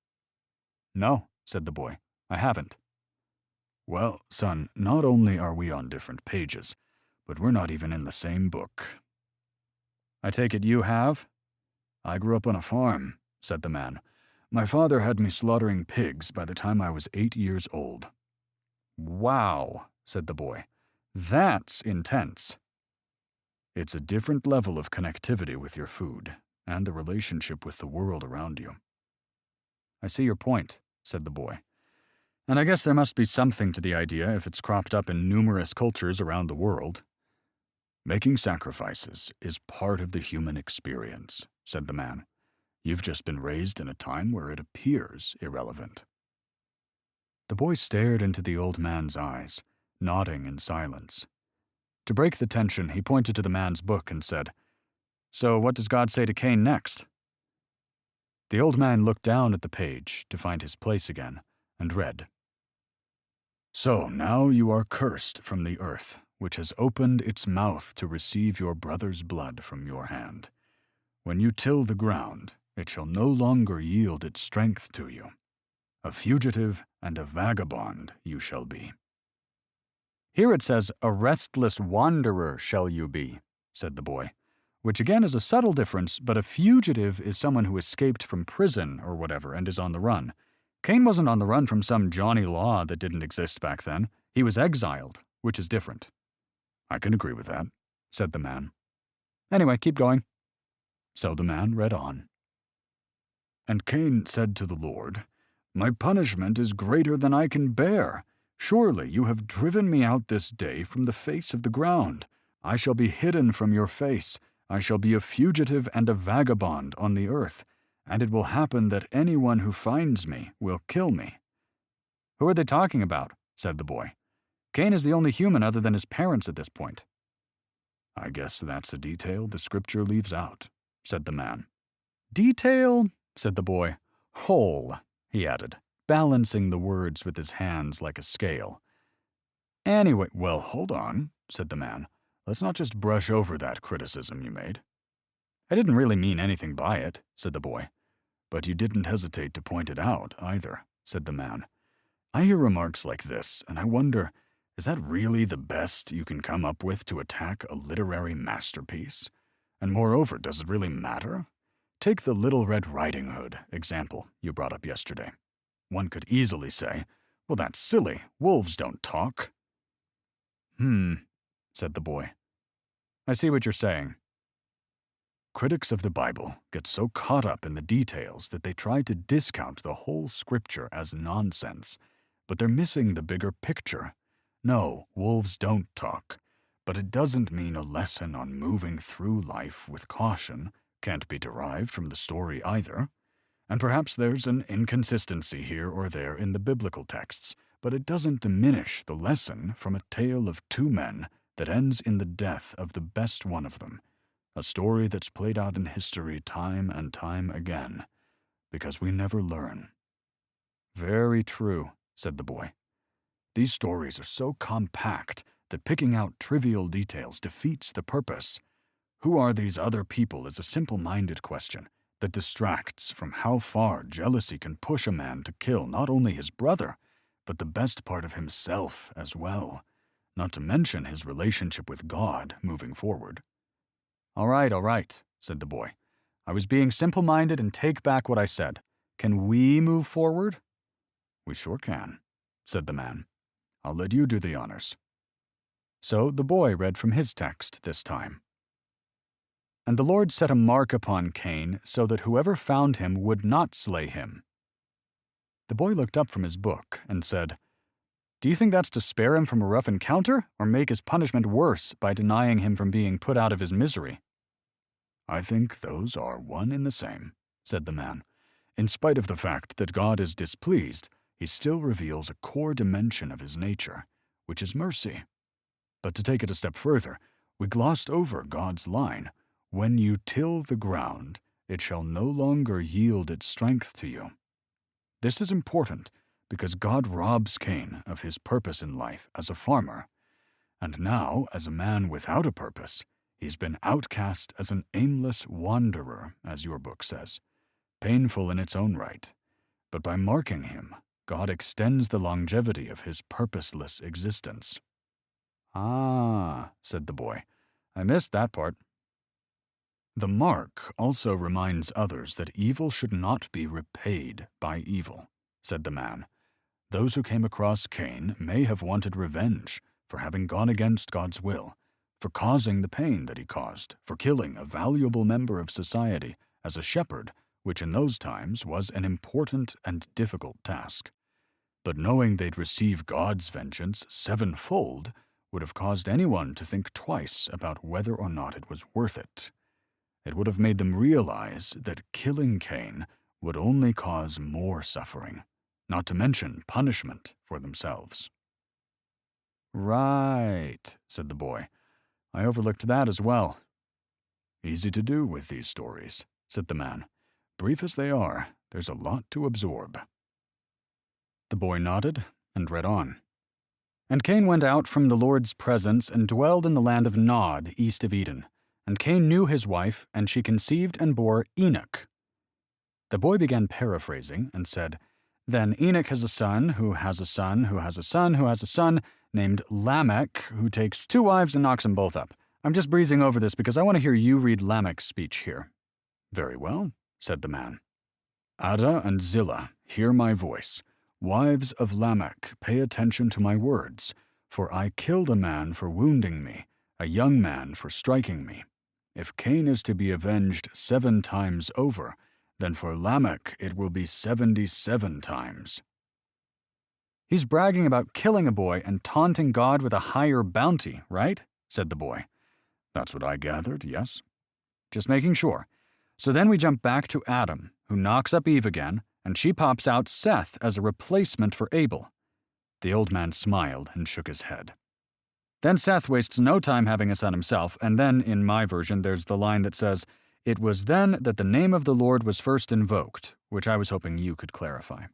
No, said the boy, I haven't. Well, son, not only are we on different pages, but we're not even in the same book. I take it you have? I grew up on a farm, said the man. My father had me slaughtering pigs by the time I was 8 years old. Wow, said the boy. That's intense. It's a different level of connectivity with your food and the relationship with the world around you. I see your point, said the boy. And I guess there must be something to the idea if it's cropped up in numerous cultures around the world. Making sacrifices is part of the human experience, said the man. You've just been raised in a time where it appears irrelevant. The boy stared into the old man's eyes, nodding in silence. To break the tension, he pointed to the man's book and said, So what does God say to Cain next? The old man looked down at the page to find his place again and read, So now you are cursed from the earth, which has opened its mouth to receive your brother's blood from your hand. When you till the ground, it shall no longer yield its strength to you. A fugitive and a vagabond you shall be. Here it says, a restless wanderer shall you be, said the boy, which again is a subtle difference, but a fugitive is someone who escaped from prison or whatever and is on the run. Cain wasn't on the run from some Johnny Law that didn't exist back then. He was exiled, which is different. I can agree with that, said the man. Anyway, keep going. So the man read on. And Cain said to the Lord, My punishment is greater than I can bear. Surely you have driven me out this day from the face of the ground. I shall be hidden from your face. I shall be a fugitive and a vagabond on the earth, and it will happen that anyone who finds me will kill me. Who are they talking about? Said the boy. Cain is the only human other than his parents at this point. I guess that's a detail the scripture leaves out, said the man. Detail? Said the boy. Whole, he added, balancing the words with his hands like a scale. Anyway, well, hold on, said the man. Let's not just brush over that criticism you made. I didn't really mean anything by it, said the boy. But you didn't hesitate to point it out, either, said the man. I hear remarks like this, and I wonder, is that really the best you can come up with to attack a literary masterpiece? And moreover, does it really matter? Take the Little Red Riding Hood example you brought up yesterday. One could easily say, well, that's silly. Wolves don't talk. Said the boy. I see what you're saying. Critics of the Bible get so caught up in the details that they try to discount the whole scripture as nonsense, but they're missing the bigger picture. No, wolves don't talk, but it doesn't mean a lesson on moving through life with caution can't be derived from the story either. And perhaps there's an inconsistency here or there in the biblical texts, but it doesn't diminish the lesson from a tale of two men that ends in the death of the best one of them, a story that's played out in history time and time again, because we never learn. Very true, said the boy. These stories are so compact that picking out trivial details defeats the purpose. Who are these other people is a simple-minded question that distracts from how far jealousy can push a man to kill not only his brother, but the best part of himself as well, not to mention his relationship with God moving forward. All right, said the boy. I was being simple-minded and take back what I said. Can we move forward? We sure can, said the man. I'll let you do the honors. So the boy read from his text this time. And the Lord set a mark upon Cain so that whoever found him would not slay him. The boy looked up from his book and said, Do you think that's to spare him from a rough encounter or make his punishment worse by denying him from being put out of his misery? I think those are one and the same, said the man. In spite of the fact that God is displeased, he still reveals a core dimension of his nature, which is mercy. But to take it a step further, we glossed over God's line, When you till the ground, it shall no longer yield its strength to you. This is important because God robs Cain of his purpose in life as a farmer, and now, as a man without a purpose, he's been outcast as an aimless wanderer, as your book says, painful in its own right. But by marking him, God extends the longevity of his purposeless existence. Ah, said the boy, I missed that part. The mark also reminds others that evil should not be repaid by evil, said the man. Those who came across Cain may have wanted revenge for having gone against God's will, for causing the pain that he caused, for killing a valuable member of society as a shepherd, which in those times was an important and difficult task. But knowing they'd receive God's vengeance sevenfold would have caused anyone to think twice about whether or not it was worth it. It would have made them realize that killing Cain would only cause more suffering, not to mention punishment for themselves. Right, said the boy. I overlooked that as well. Easy to do with these stories, said the man. Brief as they are, there's a lot to absorb. The boy nodded and read on. And Cain went out from the Lord's presence and dwelled in the land of Nod, east of Eden. And Cain knew his wife, and she conceived and bore Enoch. The boy began paraphrasing and said, Then Enoch has a son, who has a son, who has a son, who has a son, named Lamech, who takes 2 wives and knocks them both up. I'm just breezing over this because I want to hear you read Lamech's speech here. Very well, said the man. Ada and Zillah, hear my voice. Wives of Lamech, pay attention to my words. For I killed a man for wounding me, a young man for striking me. If Cain is to be avenged 7 times over, then for Lamech it will be 77 times. He's bragging about killing a boy and taunting God with a higher bounty, right? Said the boy. That's what I gathered, yes. Just making sure. So then we jump back to Adam, who knocks up Eve again, and she pops out Seth as a replacement for Abel. The old man smiled and shook his head. Then Seth wastes no time having a son himself, and then, in my version, there's the line that says, "It was then that the name of the Lord was first invoked," which I was hoping you could clarify.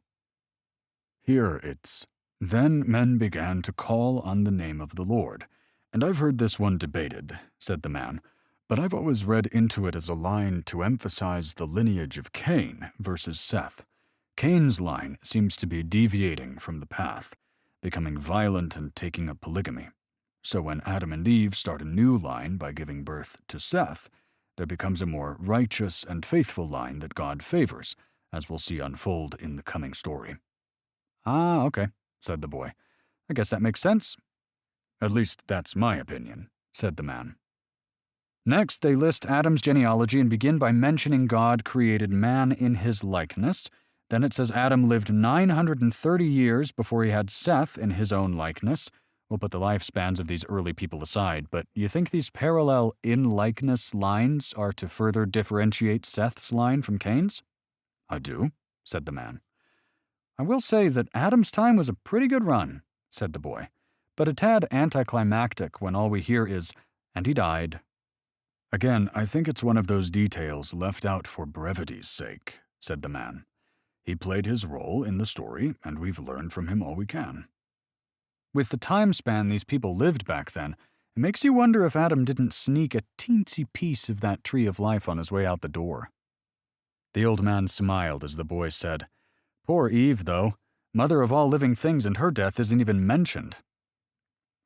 Here it's, "Then men began to call on the name of the Lord." And I've heard this one debated, said the man, but I've always read into it as a line to emphasize the lineage of Cain versus Seth. Cain's line seems to be deviating from the path, becoming violent and taking up polygamy. So when Adam and Eve start a new line by giving birth to Seth, there becomes a more righteous and faithful line that God favors, as we'll see unfold in the coming story. Ah, okay, said the boy. I guess that makes sense. At least that's my opinion, said the man. Next, they list Adam's genealogy and begin by mentioning God created man in his likeness. Then it says Adam lived 930 years before he had Seth in his own likeness. We'll put the lifespans of these early people aside, but you think these parallel in-likeness lines are to further differentiate Seth's line from Cain's? I do, said the man. I will say that Adam's time was a pretty good run, said the boy, but a tad anticlimactic when all we hear is, "and he died." Again, I think it's one of those details left out for brevity's sake, said the man. He played his role in the story, and we've learned from him all we can. With the time span these people lived back then, it makes you wonder if Adam didn't sneak a teensy piece of that tree of life on his way out the door. The old man smiled as the boy said, "Poor Eve, though. Mother of all living things, and her death isn't even mentioned."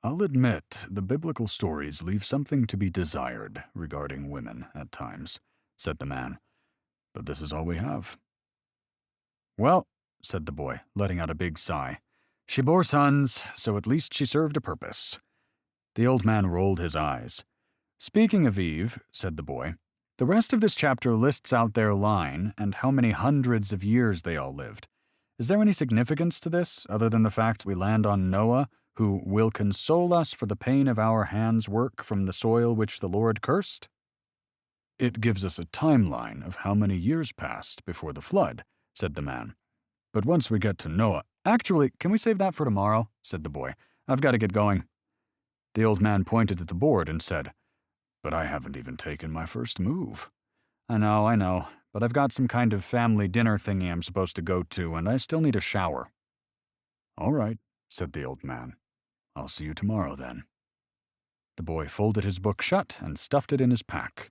I'll admit, the biblical stories leave something to be desired regarding women at times, said the man. But this is all we have. Well, said the boy, letting out a big sigh, she bore sons, so at least she served a purpose. The old man rolled his eyes. Speaking of Eve, said the boy, the rest of this chapter lists out their line and how many hundreds of years they all lived. Is there any significance to this, other than the fact we land on Noah, who will console us for the pain of our hands' work from the soil which the Lord cursed? It gives us a timeline of how many years passed before the flood, said the man. But once we get to Noah, actually, can we save that for tomorrow? Said the boy. I've got to get going. The old man pointed at the board and said, But I haven't even taken my first move. I know, but I've got some kind of family dinner thingy I'm supposed to go to, and I still need a shower. All right, said the old man. I'll see you tomorrow, then. The boy folded his book shut and stuffed it in his pack.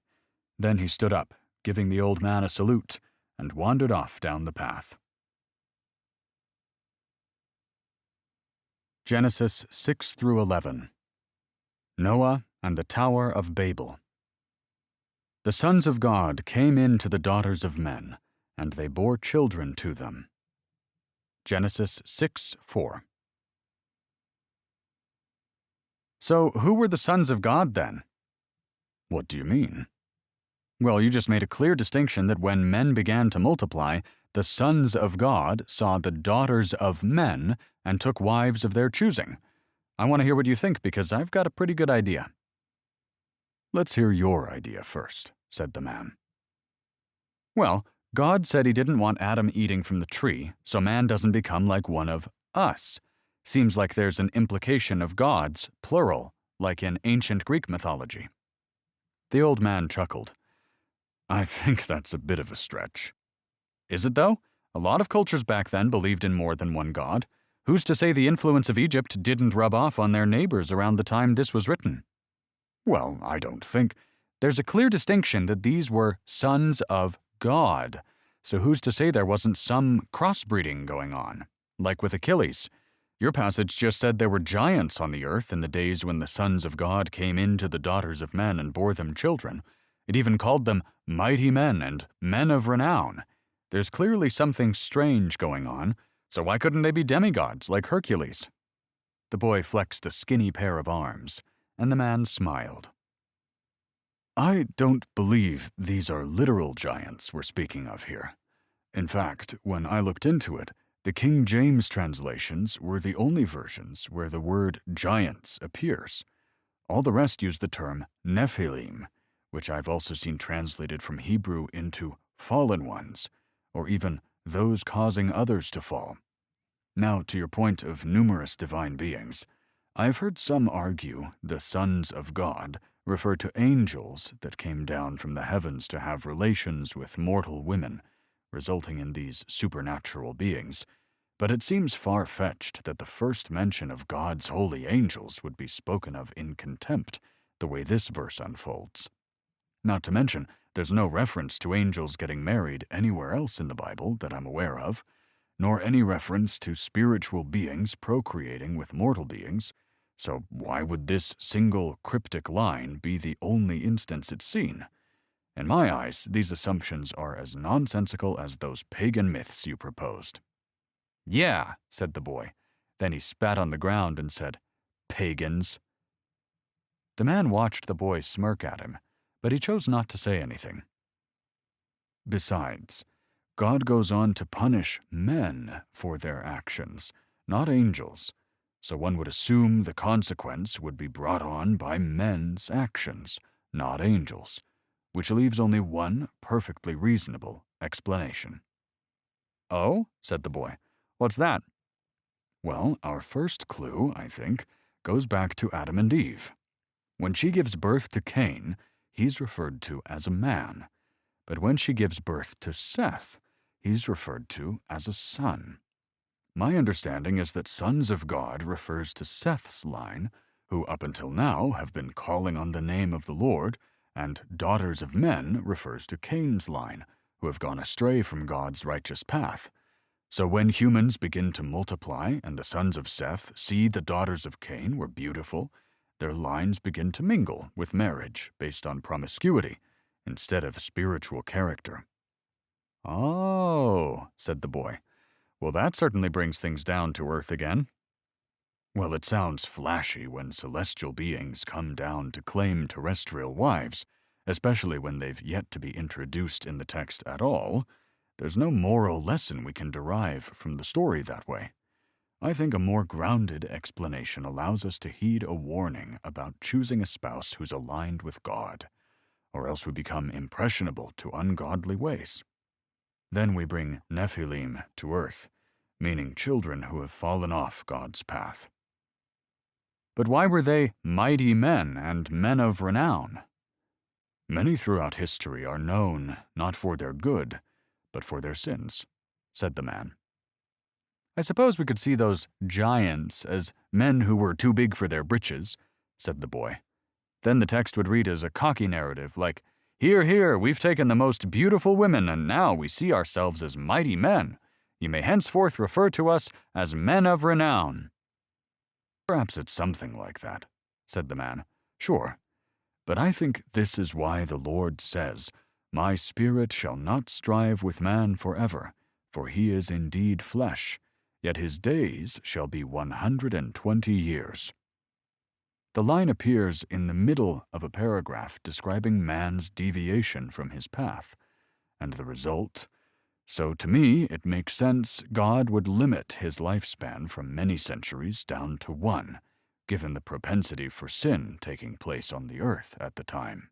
Then he stood up, giving the old man a salute, and wandered off down the path. Genesis 6 through 11. Noah and the Tower of Babel. The sons of God came in to the daughters of men, and they bore children to them. Genesis 6:4. So, who were the sons of God then? What do you mean? Well, you just made a clear distinction that when men began to multiply, the sons of God saw the daughters of men and took wives of their choosing. I want to hear what you think because I've got a pretty good idea. Let's hear your idea first, said the man. Well, God said he didn't want Adam eating from the tree, so man doesn't become like one of us. Seems like there's an implication of gods, plural, like in ancient Greek mythology. The old man chuckled. I think that's a bit of a stretch. Is it, though? A lot of cultures back then believed in more than one god. Who's to say the influence of Egypt didn't rub off on their neighbors around the time this was written? Well, I don't think. There's a clear distinction that these were sons of God. So who's to say there wasn't some crossbreeding going on? Like with Achilles. Your passage just said there were giants on the earth in the days when the sons of God came in to the daughters of men and bore them children. It even called them mighty men and men of renown. There's clearly something strange going on, so why couldn't they be demigods like Hercules? The boy flexed a skinny pair of arms, and the man smiled. I don't believe these are literal giants we're speaking of here. In fact, when I looked into it, the King James translations were the only versions where the word giants appears. All the rest use the term Nephilim, which I've also seen translated from Hebrew into fallen ones, or even those causing others to fall. Now, to your point of numerous divine beings, I've heard some argue the sons of God refer to angels that came down from the heavens to have relations with mortal women, resulting in these supernatural beings, but it seems far-fetched that the first mention of God's holy angels would be spoken of in contempt, the way this verse unfolds. Not to mention, there's no reference to angels getting married anywhere else in the Bible that I'm aware of, nor any reference to spiritual beings procreating with mortal beings, so why would this single cryptic line be the only instance it's seen? In my eyes, these assumptions are as nonsensical as those pagan myths you proposed. Yeah, said the boy. Then he spat on the ground and said, Pagans. The man watched the boy smirk at him, but he chose not to say anything. Besides, God goes on to punish men for their actions, not angels, so one would assume the consequence would be brought on by men's actions, not angels, which leaves only one perfectly reasonable explanation. Oh, said the boy, what's that? Well, our first clue, I think, goes back to Adam and Eve. When she gives birth to Cain, he's referred to as a man, but when she gives birth to Seth, he's referred to as a son. My understanding is that sons of God refers to Seth's line, who up until now have been calling on the name of the Lord, and daughters of men refers to Cain's line, who have gone astray from God's righteous path. So when humans begin to multiply and the sons of Seth see the daughters of Cain were beautiful, their lines begin to mingle with marriage based on promiscuity instead of spiritual character. Oh, said the boy. Well, that certainly brings things down to earth again. Well, it sounds flashy when celestial beings come down to claim terrestrial wives, especially when they've yet to be introduced in the text at all. There's no moral lesson we can derive from the story that way. I think a more grounded explanation allows us to heed a warning about choosing a spouse who's aligned with God, or else we become impressionable to ungodly ways. Then we bring Nephilim to earth, meaning children who have fallen off God's path. But why were they mighty men and men of renown? Many throughout history are known not for their good, but for their sins, said the man. I suppose we could see those giants as men who were too big for their britches, said the boy. Then the text would read as a cocky narrative like, Here, here, we've taken the most beautiful women, and now we see ourselves as mighty men. You may henceforth refer to us as men of renown. Perhaps it's something like that, said the man. Sure. But I think this is why the Lord says, My spirit shall not strive with man forever, for he is indeed flesh, yet his days shall be 120 years. The line appears in the middle of a paragraph describing man's deviation from his path, and the result. So to me, it makes sense God would limit his lifespan from many centuries down to one, given the propensity for sin taking place on the earth at the time.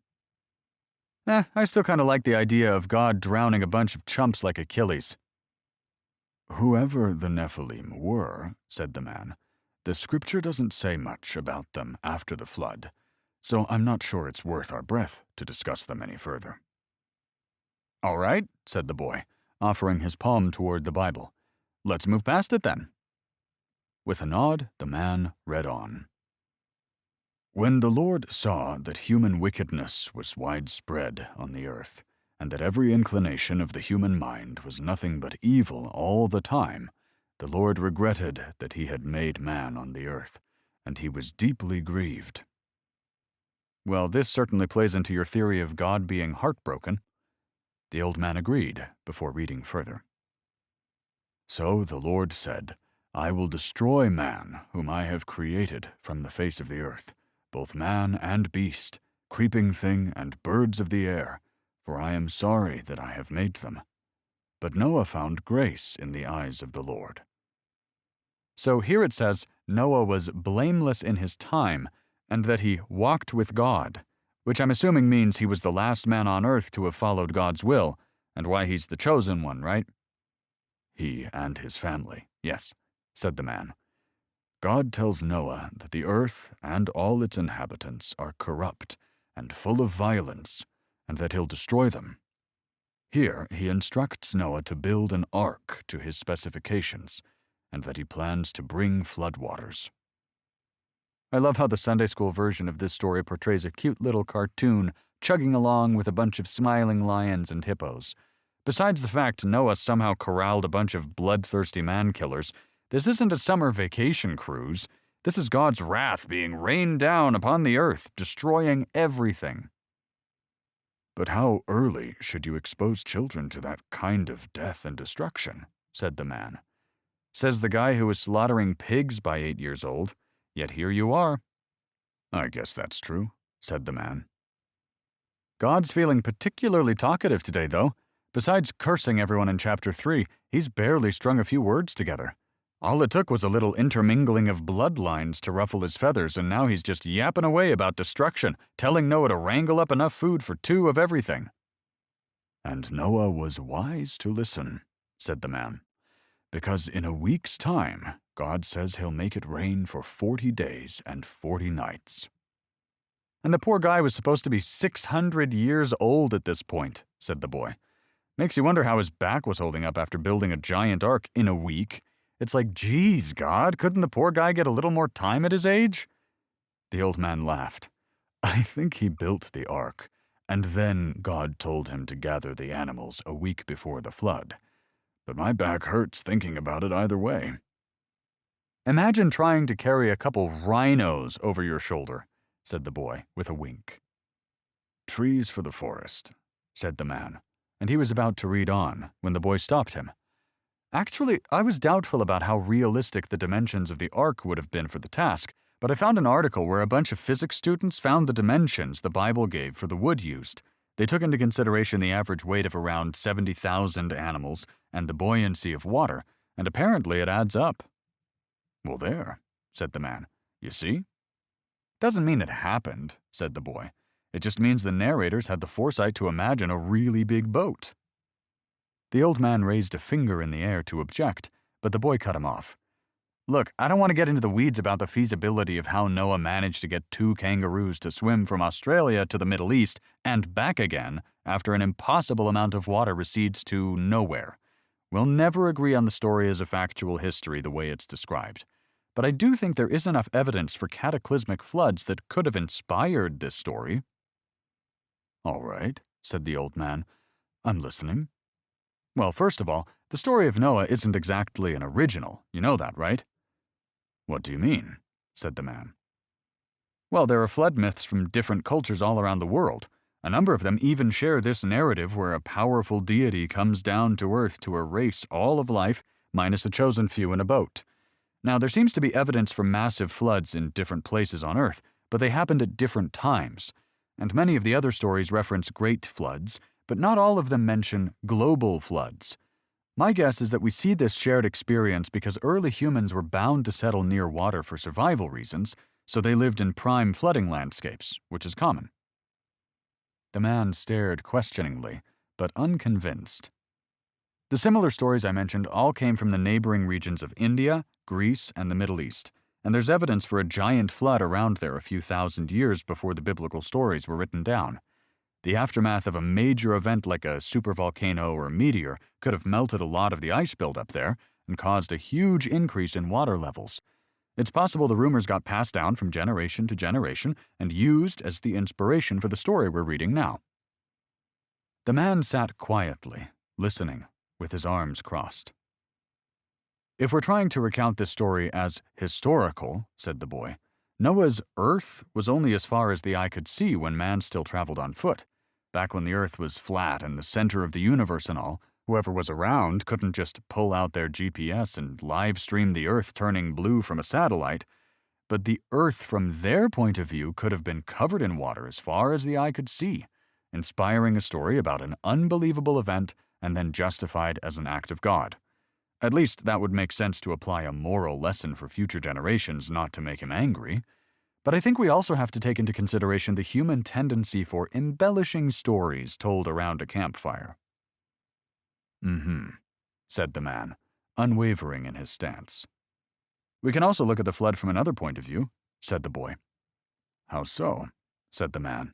I still kind of like the idea of God drowning a bunch of chumps like Achilles. Whoever the Nephilim were, said the man, the scripture doesn't say much about them after the flood, so I'm not sure it's worth our breath to discuss them any further. All right, said the boy, offering his palm toward the Bible. Let's move past it then. With a nod, the man read on. When the Lord saw that human wickedness was widespread on the earth, and that every inclination of the human mind was nothing but evil all the time, the Lord regretted that he had made man on the earth, and he was deeply grieved. Well, this certainly plays into your theory of God being heartbroken. The old man agreed before reading further. So the Lord said, I will destroy man, whom I have created from the face of the earth, both man and beast, creeping thing and birds of the air, for I am sorry that I have made them. But Noah found grace in the eyes of the Lord. So here it says Noah was blameless in his time, and that he walked with God, which I'm assuming means he was the last man on earth to have followed God's will, and why he's the chosen one, right? He and his family, yes, said the man. God tells Noah that the earth and all its inhabitants are corrupt and full of violence, and that he'll destroy them. Here he instructs Noah to build an ark to his specifications, and that he plans to bring floodwaters. I love how the Sunday school version of this story portrays a cute little cartoon chugging along with a bunch of smiling lions and hippos. Besides the fact Noah somehow corralled a bunch of bloodthirsty man-killers, this isn't a summer vacation cruise. This is God's wrath being rained down upon the earth, destroying everything. But how early should you expose children to that kind of death and destruction? Said the man. Says the guy who was slaughtering pigs by 8 years old, yet here you are. I guess that's true, said the man. God's feeling particularly talkative today, though. Besides cursing everyone in chapter 3, he's barely strung a few words together. All it took was a little intermingling of bloodlines to ruffle his feathers, and now he's just yapping away about destruction, telling Noah to wrangle up enough food for 2 of everything. And Noah was wise to listen, said the man, because in a week's time, God says he'll make it rain for 40 days and 40 nights. And the poor guy was supposed to be 600 years old at this point, said the boy. Makes you wonder how his back was holding up after building a giant ark in a week. It's like, geez, God, couldn't the poor guy get a little more time at his age? The old man laughed. I think he built the ark, and then God told him to gather the animals a week before the flood. But my back hurts thinking about it either way. Imagine trying to carry a couple rhinos over your shoulder, said the boy with a wink. Trees for the forest, said the man, and he was about to read on when the boy stopped him. Actually, I was doubtful about how realistic the dimensions of the ark would have been for the task, but I found an article where a bunch of physics students found the dimensions the Bible gave for the wood used. They took into consideration the average weight of around 70,000 animals and the buoyancy of water, and apparently it adds up. Well, there, said the man. You see? Doesn't mean it happened, said the boy. It just means the narrators had the foresight to imagine a really big boat. The old man raised a finger in the air to object, but the boy cut him off. Look, I don't want to get into the weeds about the feasibility of how Noah managed to get 2 kangaroos to swim from Australia to the Middle East and back again after an impossible amount of water recedes to nowhere. We'll never agree on the story as a factual history the way it's described. But I do think there is enough evidence for cataclysmic floods that could have inspired this story. All right, said the old man. I'm listening. Well, first of all, the story of Noah isn't exactly an original. You know that, right? What do you mean? Said the man. Well, there are flood myths from different cultures all around the world. A number of them even share this narrative where a powerful deity comes down to earth to erase all of life, minus a chosen few in a boat. Now, there seems to be evidence for massive floods in different places on Earth, but they happened at different times. And many of the other stories reference great floods, but not all of them mention global floods. My guess is that we see this shared experience because early humans were bound to settle near water for survival reasons, so they lived in prime flooding landscapes, which is common. The man stared questioningly, but unconvinced. The similar stories I mentioned all came from the neighboring regions of India, Greece, and the Middle East, and there's evidence for a giant flood around there a few thousand years before the biblical stories were written down. The aftermath of a major event like a supervolcano or a meteor could have melted a lot of the ice buildup there and caused a huge increase in water levels. It's possible the rumors got passed down from generation to generation and used as the inspiration for the story we're reading now. The man sat quietly, listening, with his arms crossed. If we're trying to recount this story as historical, said the boy, Noah's Earth was only as far as the eye could see when man still traveled on foot. Back when the Earth was flat and the center of the universe and all, Whoever was around couldn't just pull out their GPS and live stream the Earth turning blue from a satellite, but the Earth from their point of view could have been covered in water as far as the eye could see, inspiring a story about an unbelievable event and then justified as an act of God. At least that would make sense to apply a moral lesson for future generations, not to make him angry. But I think we also have to take into consideration the human tendency for embellishing stories told around a campfire. Said the man, unwavering in his stance. We can also look at the flood from another point of view, said the boy. How so? Said the man.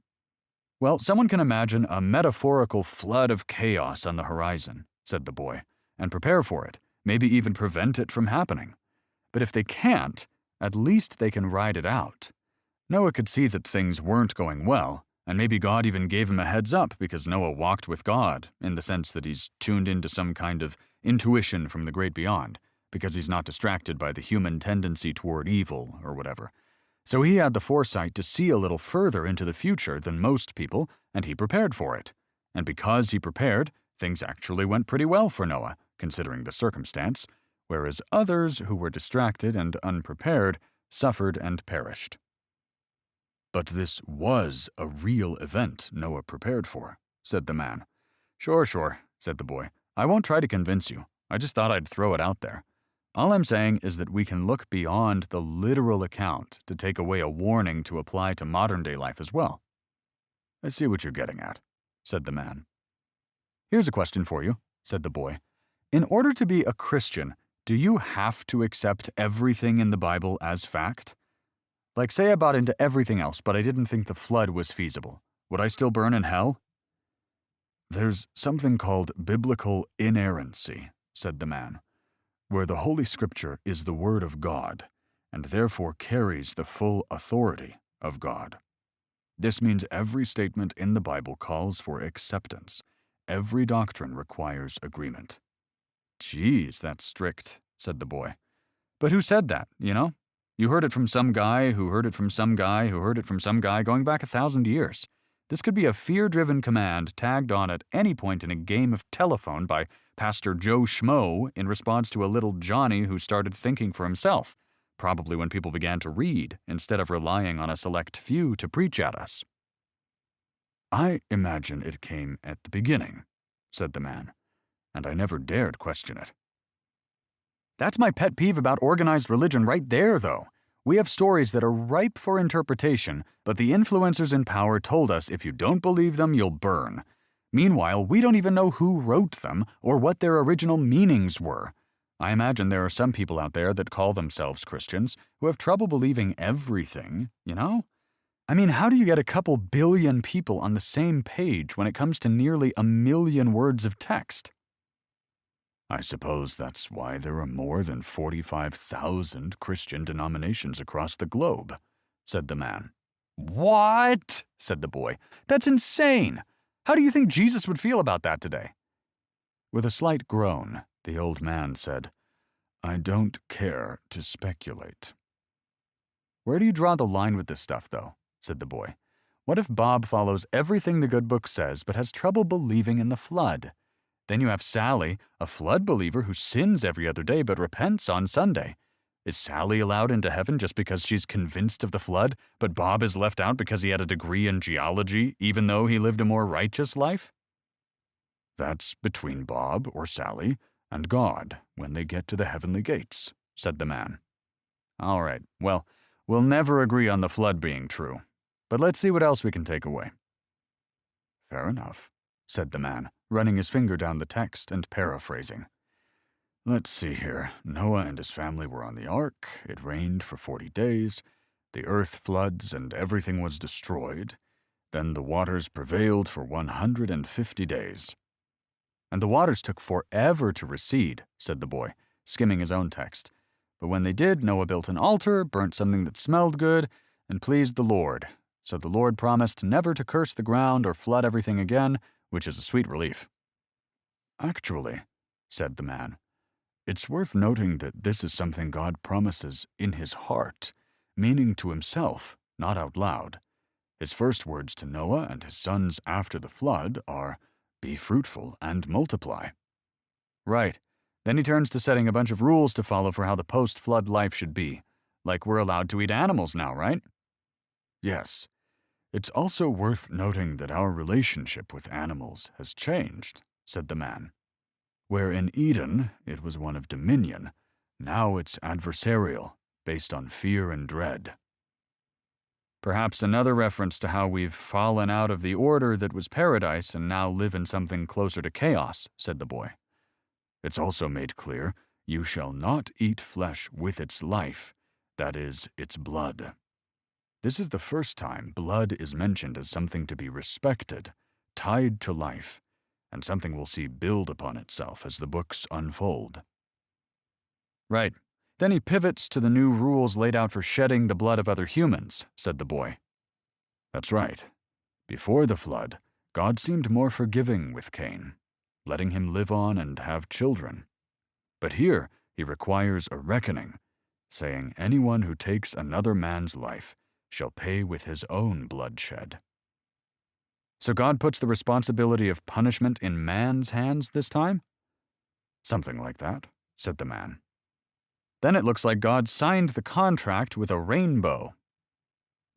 Well, someone can imagine a metaphorical flood of chaos on the horizon, said the boy, and prepare for it, maybe even prevent it from happening. But if they can't, at least they can ride it out. Noah could see that things weren't going well, and maybe God even gave him a heads up because Noah walked with God, in the sense that he's tuned into some kind of intuition from the great beyond, because he's not distracted by the human tendency toward evil or whatever. So he had the foresight to see a little further into the future than most people, and he prepared for it. And because he prepared, things actually went pretty well for Noah, considering the circumstance, whereas others who were distracted and unprepared suffered and perished. But this was a real event Noah prepared for, said the man. Sure, said the boy. I won't try to convince you. I just thought I'd throw it out there. All I'm saying is that we can look beyond the literal account to take away a warning to apply to modern-day life as well. I see what you're getting at, said the man. Here's a question for you, said the boy. In order to be a Christian, do you have to accept everything in the Bible as fact? Like, say I bought into everything else, but I didn't think the flood was feasible. Would I still burn in hell? There's something called biblical inerrancy, said the man, where the Holy Scripture is the Word of God, and therefore carries the full authority of God. This means every statement in the Bible calls for acceptance. Every doctrine requires agreement. Geez, that's strict, said the boy. But who said that, you know? You heard it from some guy who heard it from some guy who heard it from some guy going back 1,000 years. This could be a fear-driven command tagged on at any point in a game of telephone by Pastor Joe Schmo in response to a little Johnny who started thinking for himself, probably when people began to read instead of relying on a select few to preach at us. I imagine it came at the beginning, said the man, and I never dared question it. That's my pet peeve about organized religion right there, though. We have stories that are ripe for interpretation, but the influencers in power told us if you don't believe them, you'll burn. Meanwhile, we don't even know who wrote them or what their original meanings were. I imagine there are some people out there that call themselves Christians who have trouble believing everything, you know? I mean, how do you get a couple billion people on the same page when it comes to nearly 1 million words of text? I suppose that's why there are more than 45,000 Christian denominations across the globe, said the man. What? Said the boy. That's insane. How do you think Jesus would feel about that today? With a slight groan, the old man said, I don't care to speculate. Where do you draw the line with this stuff, though? Said the boy. What if Bob follows everything the good book says but has trouble believing in the flood? Then you have Sally, a flood believer who sins every other day but repents on Sunday. Is Sally allowed into heaven just because she's convinced of the flood, but Bob is left out because he had a degree in geology, even though he lived a more righteous life? That's between Bob or Sally and God when they get to the heavenly gates, said the man. All right, well, we'll never agree on the flood being true, but let's see what else we can take away. Fair enough, said the man, running his finger down the text and paraphrasing. Let's see here. Noah and his family were on the ark. It rained for 40 days. The earth floods and everything was destroyed. Then the waters prevailed for 150 days. And the waters took forever to recede, said the boy, skimming his own text. But when they did, Noah built an altar, burnt something that smelled good, and pleased the Lord. So the Lord promised never to curse the ground or flood everything again, which is a sweet relief. Actually, said the man, it's worth noting that this is something God promises in his heart, meaning to himself, not out loud. His first words to Noah and his sons after the flood are, be fruitful and multiply. Right. Then he turns to setting a bunch of rules to follow for how the post-flood life should be. Like we're allowed to eat animals now, right? Yes. It's also worth noting that our relationship with animals has changed, said the man. Where in Eden it was one of dominion, now it's adversarial, based on fear and dread. Perhaps another reference to how we've fallen out of the order that was paradise and now live in something closer to chaos, said the boy. It's also made clear, you shall not eat flesh with its life, that is, its blood. This is the first time blood is mentioned as something to be respected, tied to life, and something we'll see build upon itself as the books unfold. Right. Then he pivots to the new rules laid out for shedding the blood of other humans, said the boy. That's right. Before the flood, God seemed more forgiving with Cain, letting him live on and have children. But here, he requires a reckoning, saying anyone who takes another man's life shall pay with his own bloodshed. So God puts the responsibility of punishment in man's hands this time? Something like that, said the man. Then it looks like God signed the contract with a rainbow.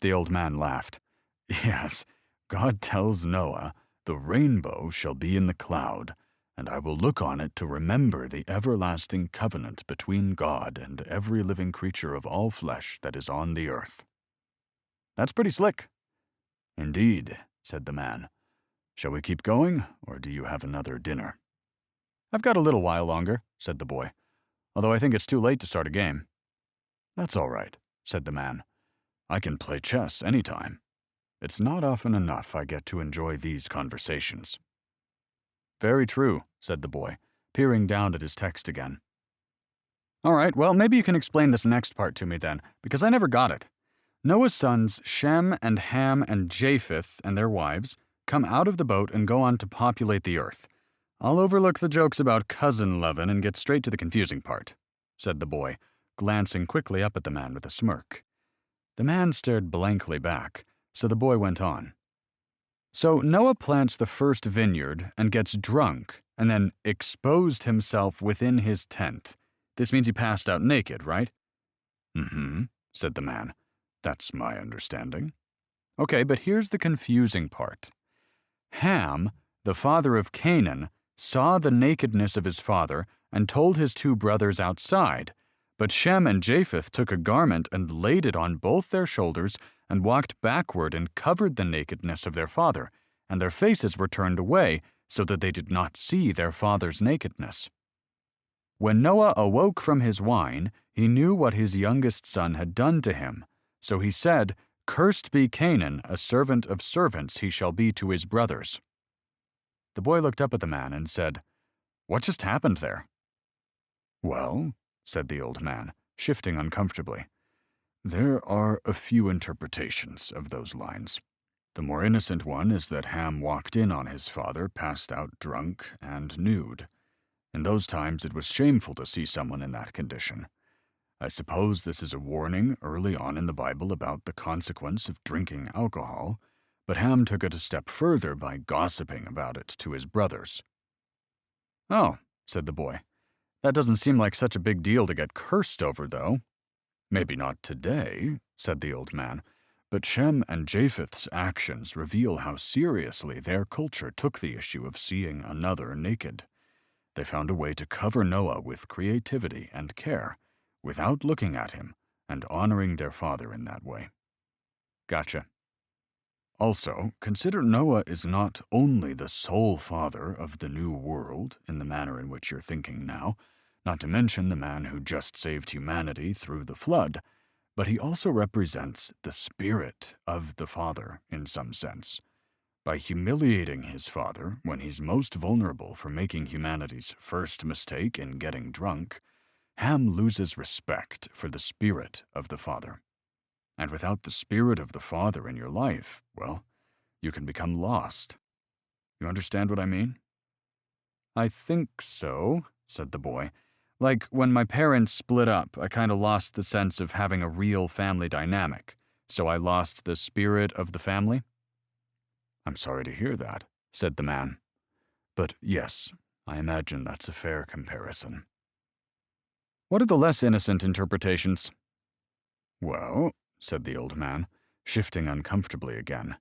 The old man laughed. Yes, God tells Noah, the rainbow shall be in the cloud, and I will look on it to remember the everlasting covenant between God and every living creature of all flesh that is on the earth. That's pretty slick. Indeed, said the man. Shall we keep going, or do you have another dinner? I've got a little while longer, said the boy, although I think it's too late to start a game. That's all right, said the man. I can play chess any time. It's not often enough I get to enjoy these conversations. Very true, said the boy, peering down at his text again. All right, well, maybe you can explain this next part to me then, because I never got it. Noah's sons Shem and Ham and Japheth and their wives come out of the boat and go on to populate the earth. I'll overlook the jokes about cousin lovin' and get straight to the confusing part, said the boy, glancing quickly up at the man with a smirk. The man stared blankly back, so the boy went on. So Noah plants the first vineyard and gets drunk and then exposed himself within his tent. This means he passed out naked, right? Mm-hmm, said the man. That's my understanding. Okay, but here's the confusing part. Ham, the father of Canaan, saw the nakedness of his father and told his two brothers outside, but Shem and Japheth took a garment and laid it on both their shoulders and walked backward and covered the nakedness of their father, and their faces were turned away so that they did not see their father's nakedness. When Noah awoke from his wine, he knew what his youngest son had done to him. So he said, Cursed be Canaan, a servant of servants he shall be to his brothers. The boy looked up at the man and said, What just happened there? Well, said the old man, shifting uncomfortably, there are a few interpretations of those lines. The more innocent one is that Ham walked in on his father passed out drunk and nude. In those times it was shameful to see someone in that condition. I suppose this is a warning early on in the Bible about the consequence of drinking alcohol, but Ham took it a step further by gossiping about it to his brothers. Oh, said the boy, that doesn't seem like such a big deal to get cursed over, though. Maybe not today, said the old man, but Shem and Japheth's actions reveal how seriously their culture took the issue of seeing another naked. They found a way to cover Noah with creativity and care, without looking at him, and honoring their father in that way. Gotcha. Also, consider Noah is not only the sole father of the new world in the manner in which you're thinking now, not to mention the man who just saved humanity through the flood, but he also represents the spirit of the father in some sense. By humiliating his father when he's most vulnerable for making humanity's first mistake in getting drunk, Ham loses respect for the spirit of the father. And without the spirit of the father in your life, well, you can become lost. You understand what I mean? I think so, said the boy. Like when my parents split up, I kind of lost the sense of having a real family dynamic, so I lost the spirit of the family. I'm sorry to hear that, said the man. But yes, I imagine that's a fair comparison. What are the less innocent interpretations? Well, said the old man, shifting uncomfortably again.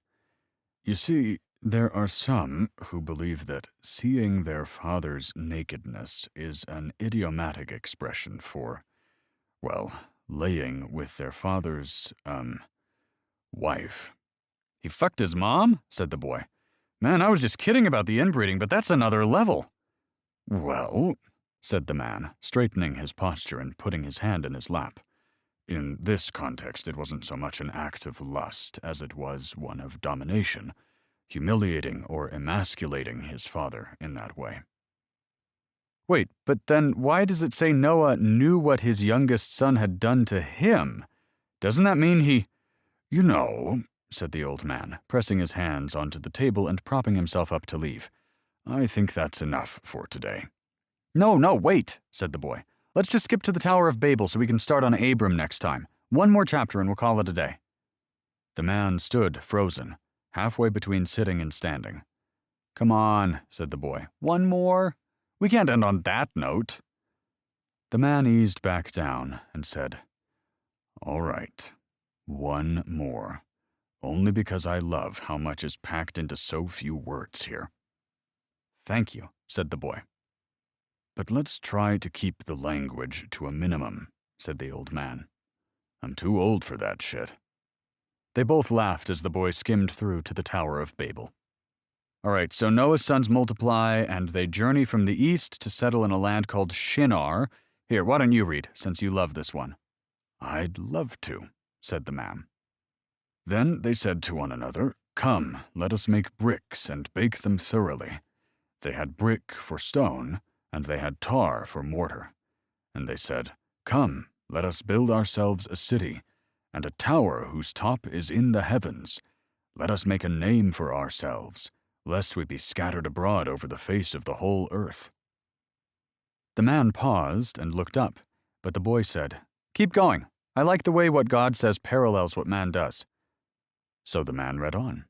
You see, there are some who believe that seeing their father's nakedness is an idiomatic expression for, well, laying with their father's, wife. He fucked his mom? Said the boy. Man, I was just kidding about the inbreeding, but that's another level. Well, said the man, straightening his posture and putting his hand in his lap. In this context, it wasn't so much an act of lust as it was one of domination, humiliating or emasculating his father in that way. Wait, but then why does it say Noah knew what his youngest son had done to him? Doesn't that mean he— You know, said the old man, pressing his hands onto the table and propping himself up to leave. I think that's enough for today. No, wait, said the boy. Let's just skip to the Tower of Babel so we can start on Abram next time. One more chapter and we'll call it a day. The man stood frozen, halfway between sitting and standing. Come on, said the boy. One more? We can't end on that note. The man eased back down and said, All right, one more. Only because I love how much is packed into so few words here. Thank you, said the boy. But let's try to keep the language to a minimum, said the old man. I'm too old for that shit. They both laughed as the boy skimmed through to the Tower of Babel. All right, so Noah's sons multiply, and they journey from the east to settle in a land called Shinar. Here, why don't you read, since you love this one? I'd love to, said the man. Then they said to one another, Come, let us make bricks and bake them thoroughly. They had brick for stone, and they had tar for mortar. And they said, Come, let us build ourselves a city, and a tower whose top is in the heavens. Let us make a name for ourselves, lest we be scattered abroad over the face of the whole earth. The man paused and looked up, but the boy said, Keep going. I like the way what God says parallels what man does. So the man read on.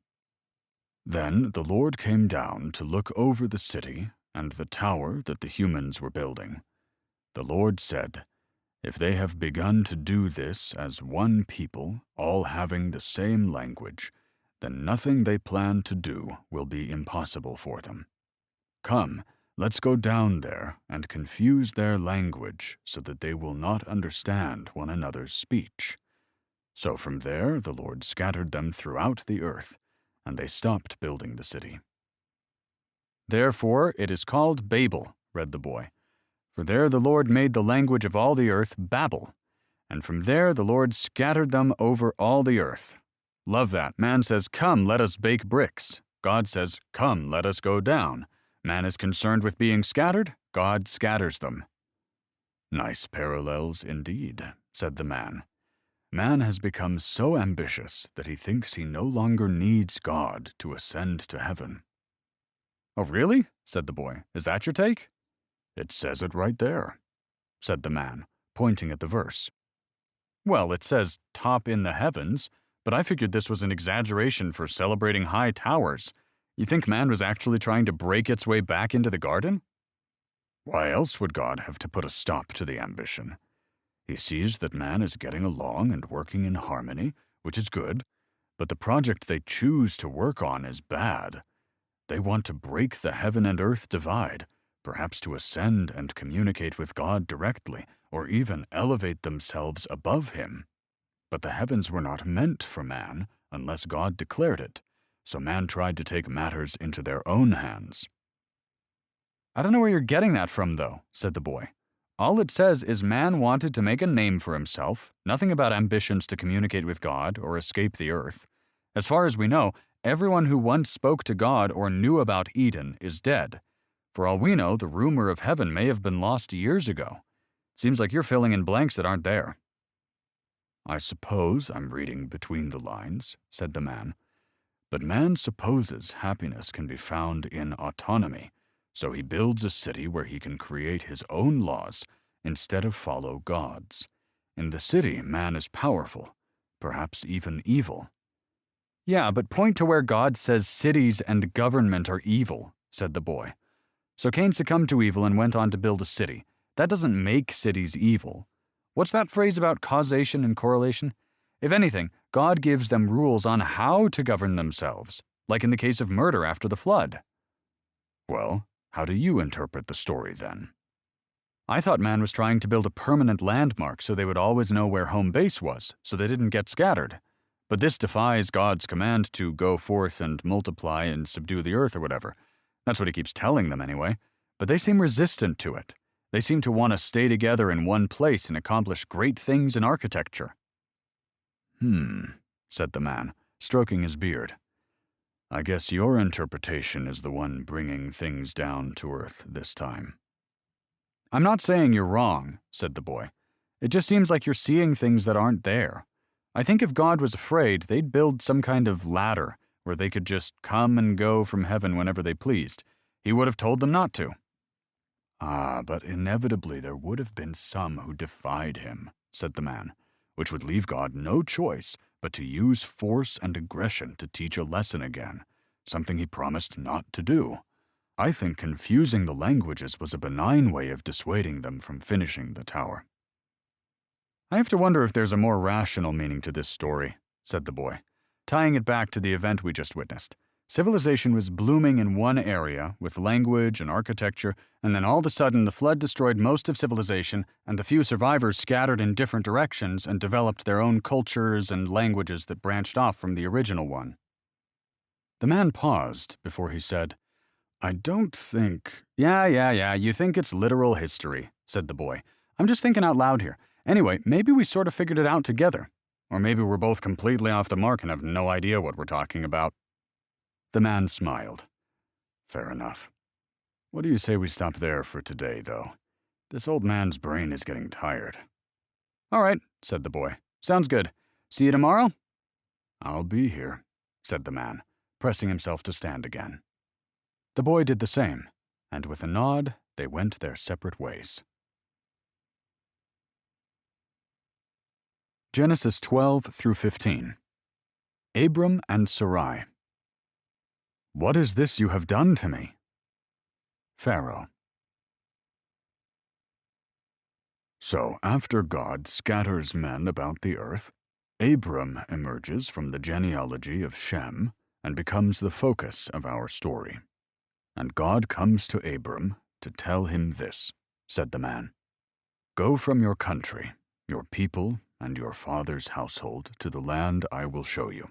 Then the Lord came down to look over the city and the tower that the humans were building. The Lord said, If they have begun to do this as one people, all having the same language, then nothing they plan to do will be impossible for them. Come, let's go down there and confuse their language so that they will not understand one another's speech. So from there the Lord scattered them throughout the earth, and they stopped building the city. Therefore it is called Babel, read the boy, for there the Lord made the language of all the earth Babel, and from there the Lord scattered them over all the earth. Love that. Man says, Come, let us bake bricks. God says, Come, let us go down. Man is concerned with being scattered. God scatters them. Nice parallels indeed, said the man. Man has become so ambitious that he thinks he no longer needs God to ascend to heaven. Oh, really? Said the boy. Is that your take? It says it right there, said the man, pointing at the verse. Well, it says top in the heavens, but I figured this was an exaggeration for celebrating high towers. You think man was actually trying to break its way back into the garden? Why else would God have to put a stop to the ambition? He sees that man is getting along and working in harmony, which is good, but the project they choose to work on is bad. They want to break the heaven and earth divide, perhaps to ascend and communicate with God directly, or even elevate themselves above him. But the heavens were not meant for man unless God declared it, so man tried to take matters into their own hands. I don't know where you're getting that from, though, said the boy. All it says is man wanted to make a name for himself, nothing about ambitions to communicate with God or escape the earth. As far as we know, everyone who once spoke to God or knew about Eden is dead. For all we know, the rumor of heaven may have been lost years ago. Seems like you're filling in blanks that aren't there. I suppose I'm reading between the lines, said the man. But man supposes happiness can be found in autonomy, so he builds a city where he can create his own laws instead of follow God's. In the city, man is powerful, perhaps even evil. Yeah, but point to where God says cities and government are evil, said the boy. So Cain succumbed to evil and went on to build a city. That doesn't make cities evil. What's that phrase about causation and correlation? If anything, God gives them rules on how to govern themselves, like in the case of murder after the flood. Well, how do you interpret the story then? I thought man was trying to build a permanent landmark so they would always know where home base was, so they didn't get scattered. But this defies God's command to go forth and multiply and subdue the earth or whatever. That's what he keeps telling them anyway. But they seem resistant to it. They seem to want to stay together in one place and accomplish great things in architecture. Said the man, stroking his beard. I guess your interpretation is the one bringing things down to earth this time. I'm not saying you're wrong, said the boy. It just seems like you're seeing things that aren't there. I think if God was afraid, they'd build some kind of ladder where they could just come and go from heaven whenever they pleased. He would have told them not to. But inevitably there would have been some who defied him, said the man, which would leave God no choice but to use force and aggression to teach a lesson again, something he promised not to do. I think confusing the languages was a benign way of dissuading them from finishing the tower. I have to wonder if there's a more rational meaning to this story, said the boy, tying it back to the event we just witnessed. Civilization was blooming in one area with language and architecture, and then all of a sudden the flood destroyed most of civilization, and the few survivors scattered in different directions and developed their own cultures and languages that branched off from the original one. The man paused before he said, I don't think— Yeah, you think it's literal history, said the boy. I'm just thinking out loud here. Anyway, maybe we sort of figured it out together. Or maybe we're both completely off the mark and have no idea what we're talking about. The man smiled. Fair enough. What do you say we stop there for today, though? This old man's brain is getting tired. All right, said the boy. Sounds good. See you tomorrow? I'll be here, said the man, pressing himself to stand again. The boy did the same, and with a nod, they went their separate ways. Genesis 12 through 15. Abram and Sarai. What is this you have done to me? Pharaoh. So after God scatters men about the earth, Abram emerges from the genealogy of Shem and becomes the focus of our story. And God comes to Abram to tell him this, said the man. Go from your country, your people, and your father's household to the land I will show you.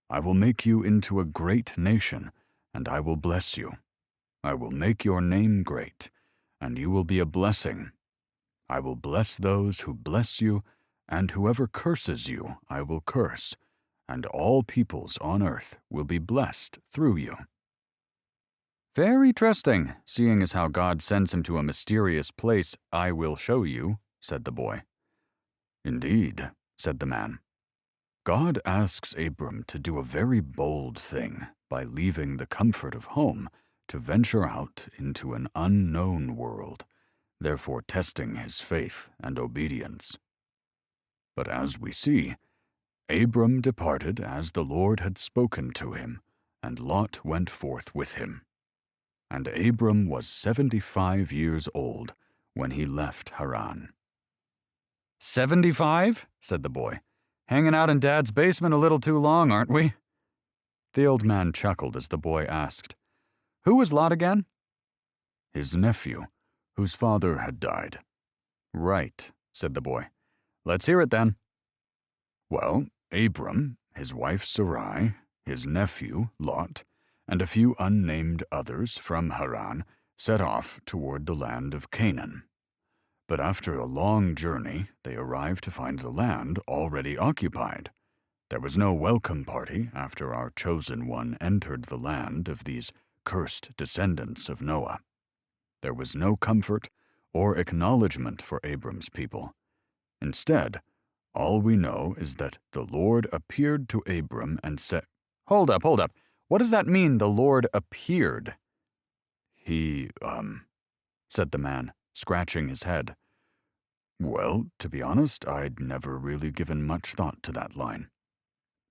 I will make you into a great nation, and I will bless you. I will make your name great, and you will be a blessing. I will bless those who bless you, and whoever curses you I will curse, and all peoples on earth will be blessed through you. Very trusting, seeing as how God sends him to a mysterious place I will show you, said the boy. Indeed, said the man. God asks Abram to do a very bold thing by leaving the comfort of home to venture out into an unknown world, therefore testing his faith and obedience. But as we see, Abram departed as the Lord had spoken to him, and Lot went forth with him. And Abram was 75 years old when he left Haran. 75? Said the boy. Hanging out in Dad's basement a little too long, aren't we? The old man chuckled as the boy asked, Who was Lot again? His nephew, whose father had died. Right, said the boy. Let's hear it then. Well, Abram, his wife Sarai, his nephew Lot, and a few unnamed others from Haran set off toward the land of Canaan. But after a long journey, they arrived to find the land already occupied. There was no welcome party after our chosen one entered the land of these cursed descendants of Noah. There was no comfort or acknowledgement for Abram's people. Instead, all we know is that the Lord appeared to Abram and said, Hold up. What does that mean, the Lord appeared? He, said the man, scratching his head. Well, to be honest, I'd never really given much thought to that line.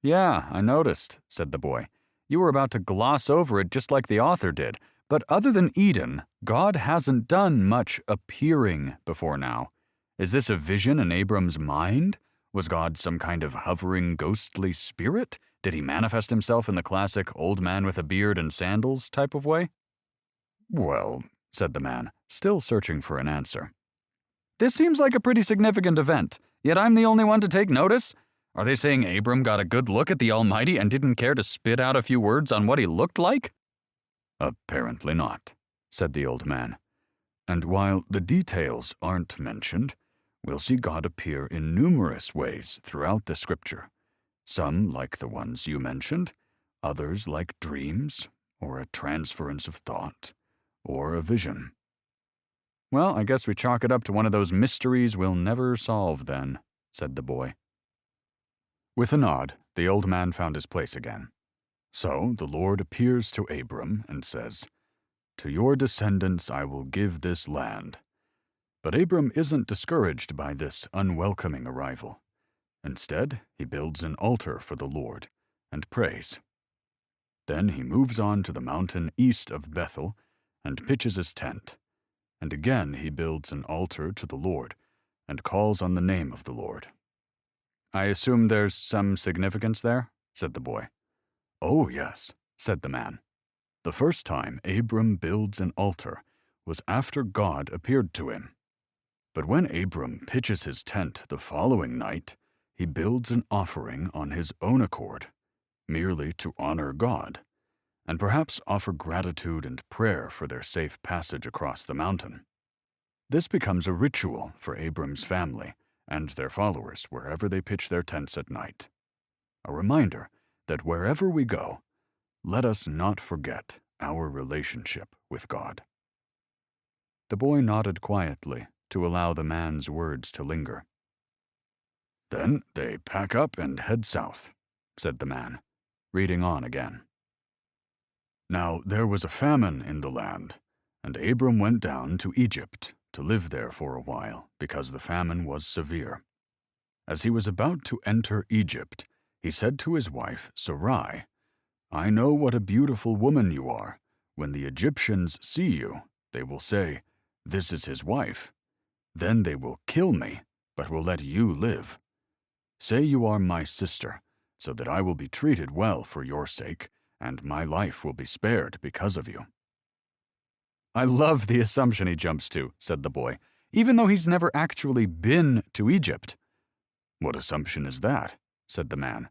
Yeah, I noticed, said the boy. You were about to gloss over it just like the author did, But other than Eden, God hasn't done much appearing before now. Is this a vision in Abram's mind? Was God some kind of hovering, ghostly spirit? Did he manifest himself in the classic old man with a beard and sandals type of way? Well, said the man, still searching for an answer. This seems like a pretty significant event, yet I'm the only one to take notice. Are they saying Abram got a good look at the Almighty and didn't care to spit out a few words on what he looked like? Apparently not, said the old man. And while the details aren't mentioned, we'll see God appear in numerous ways throughout the Scripture. Some like the ones you mentioned, others like dreams, or a transference of thought, or a vision. Well, I guess we chalk it up to one of those mysteries we'll never solve then, said the boy. With a nod, the old man found his place again. So the Lord appears to Abram and says, "To your descendants I will give this land." But Abram isn't discouraged by this unwelcoming arrival. Instead, he builds an altar for the Lord and prays. Then he moves on to the mountain east of Bethel and pitches his tent. And again he builds an altar to the Lord and calls on the name of the Lord. I assume there's some significance there, said the boy. Oh, yes, said the man. The first time Abram builds an altar was after God appeared to him. But when Abram pitches his tent the following night, he builds an offering on his own accord, merely to honor God, and perhaps offer gratitude and prayer for their safe passage across the mountain. This becomes a ritual for Abram's family and their followers wherever they pitch their tents at night. A reminder that wherever we go, let us not forget our relationship with God. The boy nodded quietly to allow the man's words to linger. Then they pack up and head south, said the man, reading on again. Now there was a famine in the land, and Abram went down to Egypt to live there for a while, because the famine was severe. As he was about to enter Egypt, he said to his wife Sarai, "I know what a beautiful woman you are. When the Egyptians see you, they will say, 'This is his wife.' Then they will kill me, but will let you live. Say you are my sister, so that I will be treated well for your sake, and my life will be spared because of you." I love the assumption he jumps to, said the boy, even though he's never actually been to Egypt. What assumption is that? Said the man.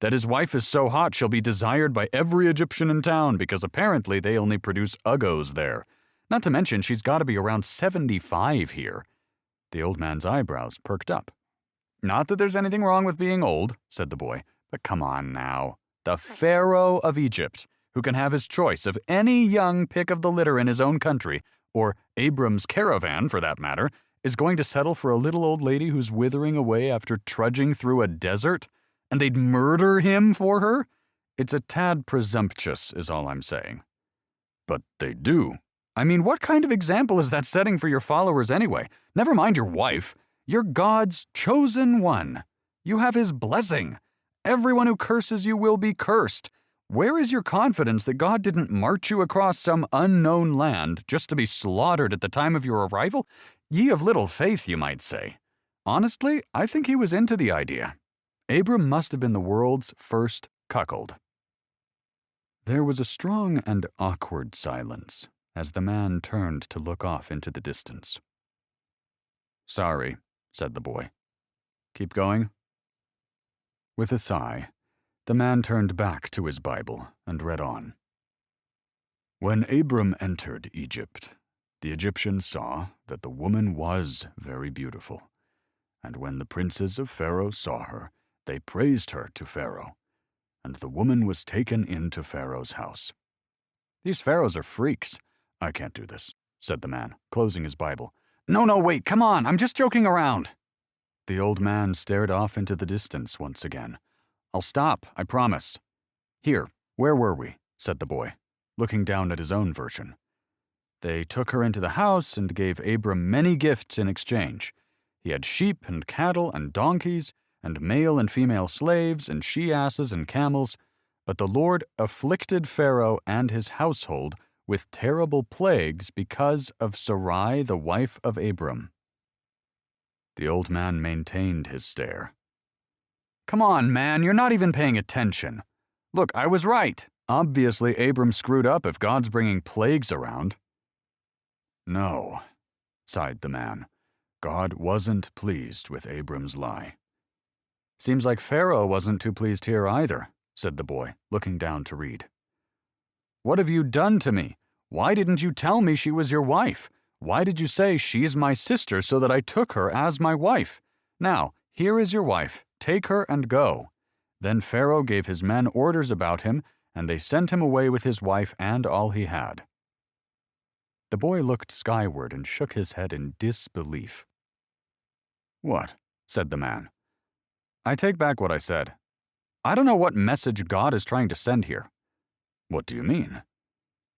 That his wife is so hot she'll be desired by every Egyptian in town, because apparently they only produce uggos there. Not to mention she's got to be around 75 here. The old man's eyebrows perked up. Not that there's anything wrong with being old, said the boy, but come on now. The Pharaoh of Egypt, who can have his choice of any young pick of the litter in his own country, or Abram's caravan for that matter, is going to settle for a little old lady who's withering away after trudging through a desert, and they'd murder him for her? It's a tad presumptuous, is all I'm saying. But they do. I mean, what kind of example is that setting for your followers anyway? Never mind your wife. You're God's chosen one. You have his blessing. Everyone who curses you will be cursed. Where is your confidence that God didn't march you across some unknown land just to be slaughtered at the time of your arrival? Ye of little faith, you might say. Honestly, I think he was into the idea. Abram must have been the world's first cuckold. There was a strong and awkward silence as the man turned to look off into the distance. Sorry, said the boy. Keep going? With a sigh, the man turned back to his Bible and read on. When Abram entered Egypt, the Egyptians saw that the woman was very beautiful, and when the princes of Pharaoh saw her, they praised her to Pharaoh, and the woman was taken into Pharaoh's house. These pharaohs are freaks. I can't do this, said the man, closing his Bible. No, wait, come on, I'm just joking around. The old man stared off into the distance once again. I'll stop, I promise. Here, where were we? Said the boy, looking down at his own version. They took her into the house and gave Abram many gifts in exchange. He had sheep and cattle and donkeys, and male and female slaves and she-asses and camels, but the Lord afflicted Pharaoh and his household with terrible plagues because of Sarai, the wife of Abram. The old man maintained his stare. Come on, man, you're not even paying attention. Look, I was right. Obviously, Abram screwed up if God's bringing plagues around. No, sighed the man. God wasn't pleased with Abram's lie. Seems like Pharaoh wasn't too pleased here either, said the boy, looking down to read. What have you done to me? Why didn't you tell me she was your wife? Why did you say she's my sister so that I took her as my wife? Now, here is your wife. Take her and go. Then Pharaoh gave his men orders about him, and they sent him away with his wife and all he had. The boy looked skyward and shook his head in disbelief. What? Said the man. I take back what I said. I don't know what message God is trying to send here. What do you mean?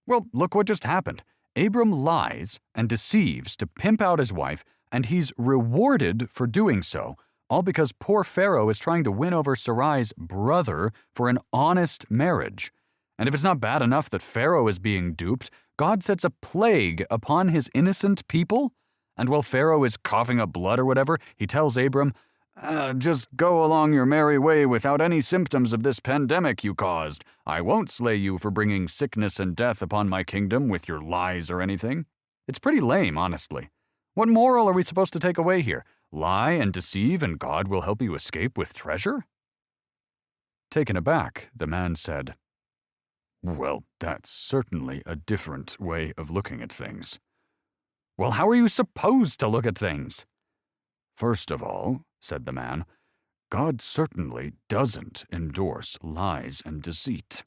Well, look what just happened. Abram lies and deceives to pimp out his wife, and he's rewarded for doing so, all because poor Pharaoh is trying to win over Sarai's brother for an honest marriage. And if it's not bad enough that Pharaoh is being duped, God sets a plague upon his innocent people? And while Pharaoh is coughing up blood or whatever, he tells Abram, just go along your merry way without any symptoms of this pandemic you caused. I won't slay you for bringing sickness and death upon my kingdom with your lies or anything. It's pretty lame, honestly. What moral are we supposed to take away here? Lie and deceive and God will help you escape with treasure? Taken aback, the man said, Well, that's certainly a different way of looking at things. Well, how are you supposed to look at things? First of all, said the man, God certainly doesn't endorse lies and deceit.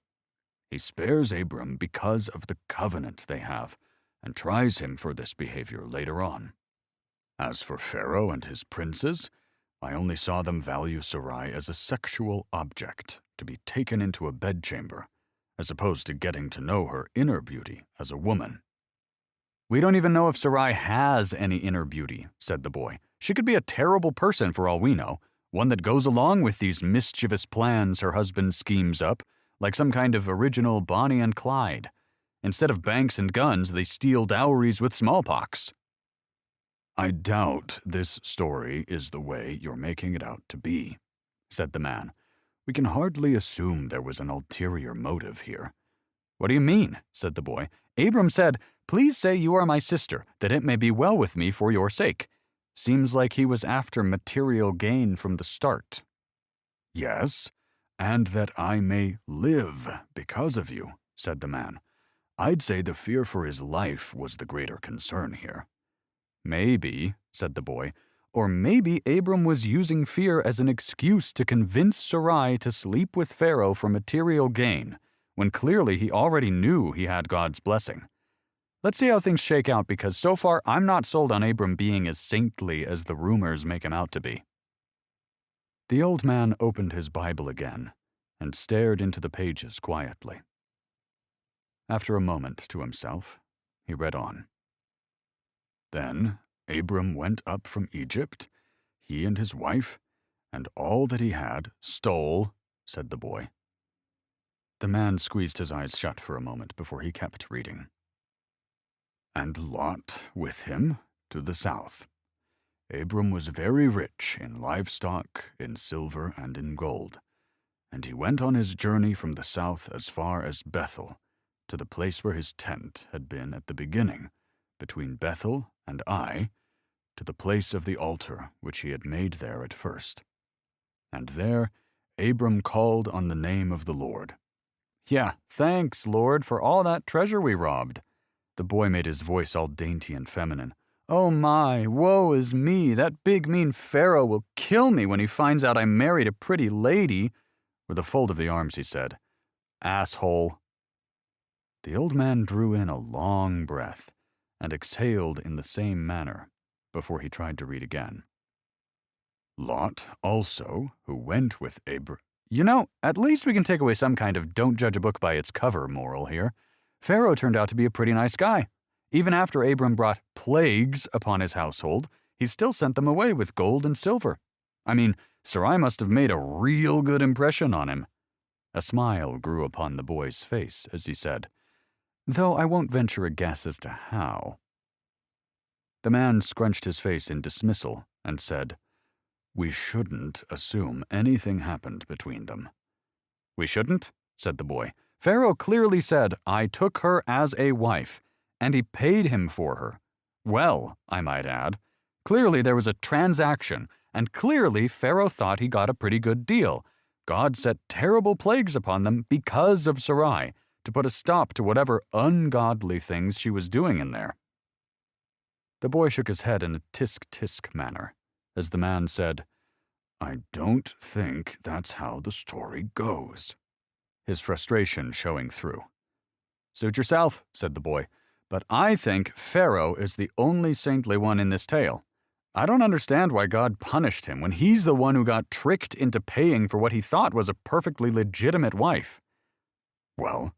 He spares Abram because of the covenant they have, and tries him for this behavior later on. As for Pharaoh and his princes, I only saw them value Sarai as a sexual object to be taken into a bedchamber, as opposed to getting to know her inner beauty as a woman. We don't even know if Sarai has any inner beauty, said the boy. She could be a terrible person for all we know, one that goes along with these mischievous plans her husband schemes up, like some kind of original Bonnie and Clyde. Instead of banks and guns, they steal dowries with smallpox. I doubt this story is the way you're making it out to be, said the man. We can hardly assume there was an ulterior motive here. What do you mean? Said the boy. Abram said, Please say you are my sister, that it may be well with me for your sake. Seems like he was after material gain from the start. Yes, and that I may live because of you, said the man. I'd say the fear for his life was the greater concern here. Maybe, said the boy, or maybe Abram was using fear as an excuse to convince Sarai to sleep with Pharaoh for material gain, when clearly he already knew he had God's blessing. Let's see how things shake out, because so far I'm not sold on Abram being as saintly as the rumors make him out to be. The old man opened his Bible again and stared into the pages quietly. After a moment to himself, he read on. Then Abram went up from Egypt, he and his wife, and all that he had stole, said the boy. The man squeezed his eyes shut for a moment before he kept reading. And Lot with him to the south. Abram was very rich in livestock, in silver, and in gold. And he went on his journey from the south as far as Bethel, to the place where his tent had been at the beginning, between Bethel and Ai, to the place of the altar which he had made there at first. And there Abram called on the name of the Lord. Yeah, thanks, Lord, for all that treasure we robbed. The boy made his voice all dainty and feminine. Oh my, woe is me, that big mean Pharaoh will kill me when he finds out I married a pretty lady. With a fold of the arms he said, Asshole. The old man drew in a long breath and exhaled in the same manner before he tried to read again. Lot also, who went with Abram. You know, at least we can take away some kind of don't judge a book by its cover moral here. Pharaoh turned out to be a pretty nice guy. Even after Abram brought plagues upon his household, he still sent them away with gold and silver. I mean, Sarai must have made a real good impression on him. A smile grew upon the boy's face as he said, though I won't venture a guess as to how." The man scrunched his face in dismissal and said, "We shouldn't assume anything happened between them." "We shouldn't?" said the boy. "Pharaoh clearly said, 'I took her as a wife,' and he paid him for her. Well, I might add. Clearly there was a transaction, and clearly Pharaoh thought he got a pretty good deal. God set terrible plagues upon them because of Sarai, to put a stop to whatever ungodly things she was doing in there." The boy shook his head in a tisk-tisk manner, as the man said, "I don't think that's how the story goes," his frustration showing through. "Suit yourself," said the boy, "but I think Pharaoh is the only saintly one in this tale. I don't understand why God punished him when he's the one who got tricked into paying for what he thought was a perfectly legitimate wife." "Well,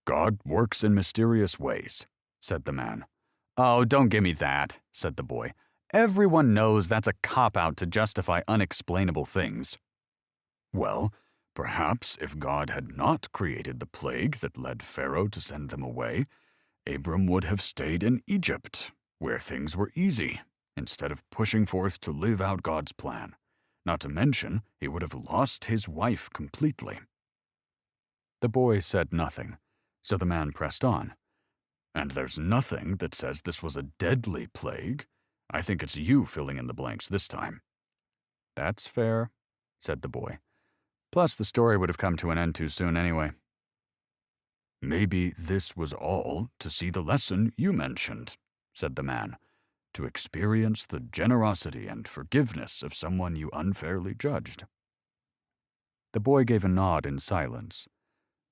God works in mysterious ways," said the man. "Oh, don't give me that," said the boy. "Everyone knows that's a cop-out to justify unexplainable things." "Well, perhaps if God had not created the plague that led Pharaoh to send them away, Abram would have stayed in Egypt, where things were easy, instead of pushing forth to live out God's plan. Not to mention, he would have lost his wife completely." The boy said nothing, so the man pressed on. "And there's nothing that says this was a deadly plague. I think it's you filling in the blanks this time." "That's fair," said the boy. "Plus, the story would have come to an end too soon anyway." "Maybe this was all to see the lesson you mentioned," said the man, "to experience the generosity and forgiveness of someone you unfairly judged." The boy gave a nod in silence.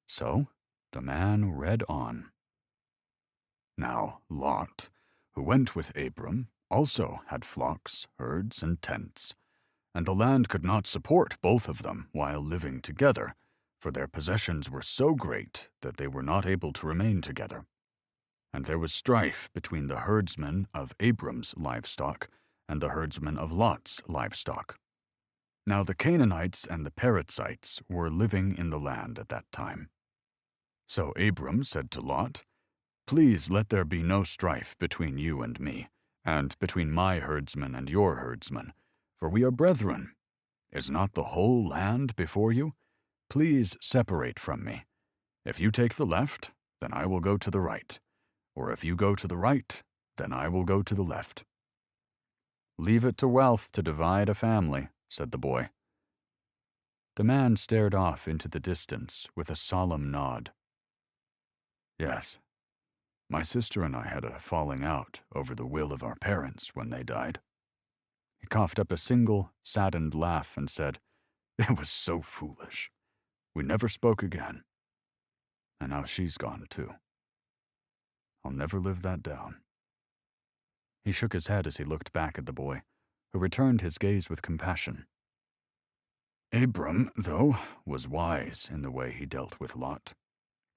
So the man read on. "Now Lot, who went with Abram, also had flocks, herds, and tents, and the land could not support both of them while living together, for their possessions were so great that they were not able to remain together. And there was strife between the herdsmen of Abram's livestock and the herdsmen of Lot's livestock. Now the Canaanites and the Perizzites were living in the land at that time. So Abram said to Lot, 'Please let there be no strife between you and me, and between my herdsmen and your herdsmen, for we are brethren. Is not the whole land before you? Please separate from me. If you take the left, then I will go to the right, or if you go to the right, then I will go to the left.' 'Leave it to wealth to divide a family,' said the boy. The man stared off into the distance with a solemn nod. 'Yes. My sister and I had a falling out over the will of our parents when they died.' He coughed up a single, saddened laugh and said, 'It was so foolish. We never spoke again. And now she's gone, too. I'll never live that down.' He shook his head as he looked back at the boy, who returned his gaze with compassion. Abram, though, was wise in the way he dealt with Lot.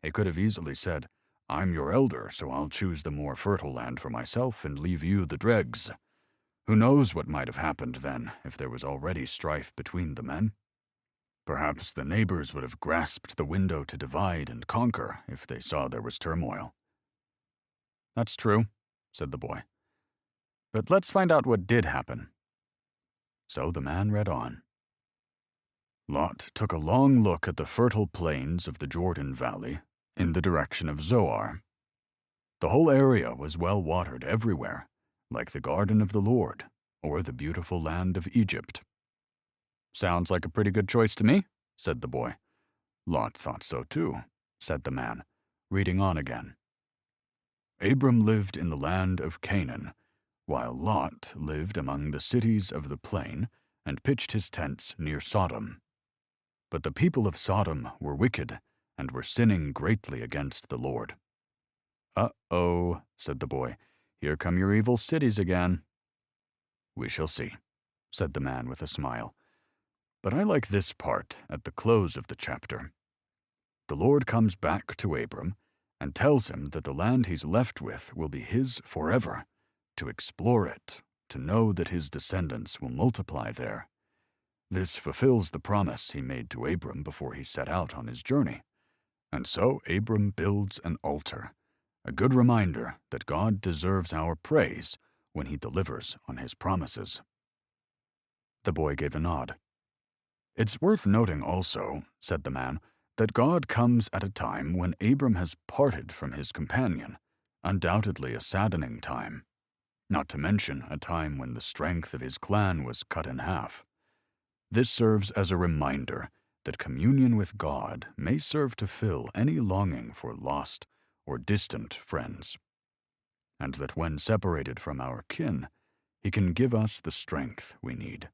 He could have easily said, 'I'm your elder, so I'll choose the more fertile land for myself and leave you the dregs.' Who knows what might have happened then if there was already strife between the men? Perhaps the neighbors would have grasped the window to divide and conquer if they saw there was turmoil." "That's true," said the boy. "But let's find out what did happen." So the man read on. Lot took a long look at the fertile plains of the Jordan Valley in the direction of Zoar. The whole area was well watered everywhere, like the garden of the Lord, or the beautiful land of Egypt. "Sounds like a pretty good choice to me," said the boy. "Lot thought so too," said the man, reading on again. "Abram lived in the land of Canaan, while Lot lived among the cities of the plain and pitched his tents near Sodom. But the people of Sodom were wicked and were sinning greatly against the Lord." "Uh-oh," said the boy. "Here come your evil cities again." "We shall see," said the man with a smile. "But I like this part at the close of the chapter. The Lord comes back to Abram and tells him that the land he's left with will be his forever, to explore it, to know that his descendants will multiply there. This fulfills the promise he made to Abram before he set out on his journey. And so Abram builds an altar, A good reminder that God deserves our praise when he delivers on his promises." The boy gave a nod. "It's worth noting also," said the man, "that God comes at a time when Abram has parted from his companion, undoubtedly a saddening time, not to mention a time when the strength of his clan was cut in half. This serves as a reminder that communion with God may serve to fill any longing for lost or distant friends, and that when separated from our kin, he can give us the strength we need."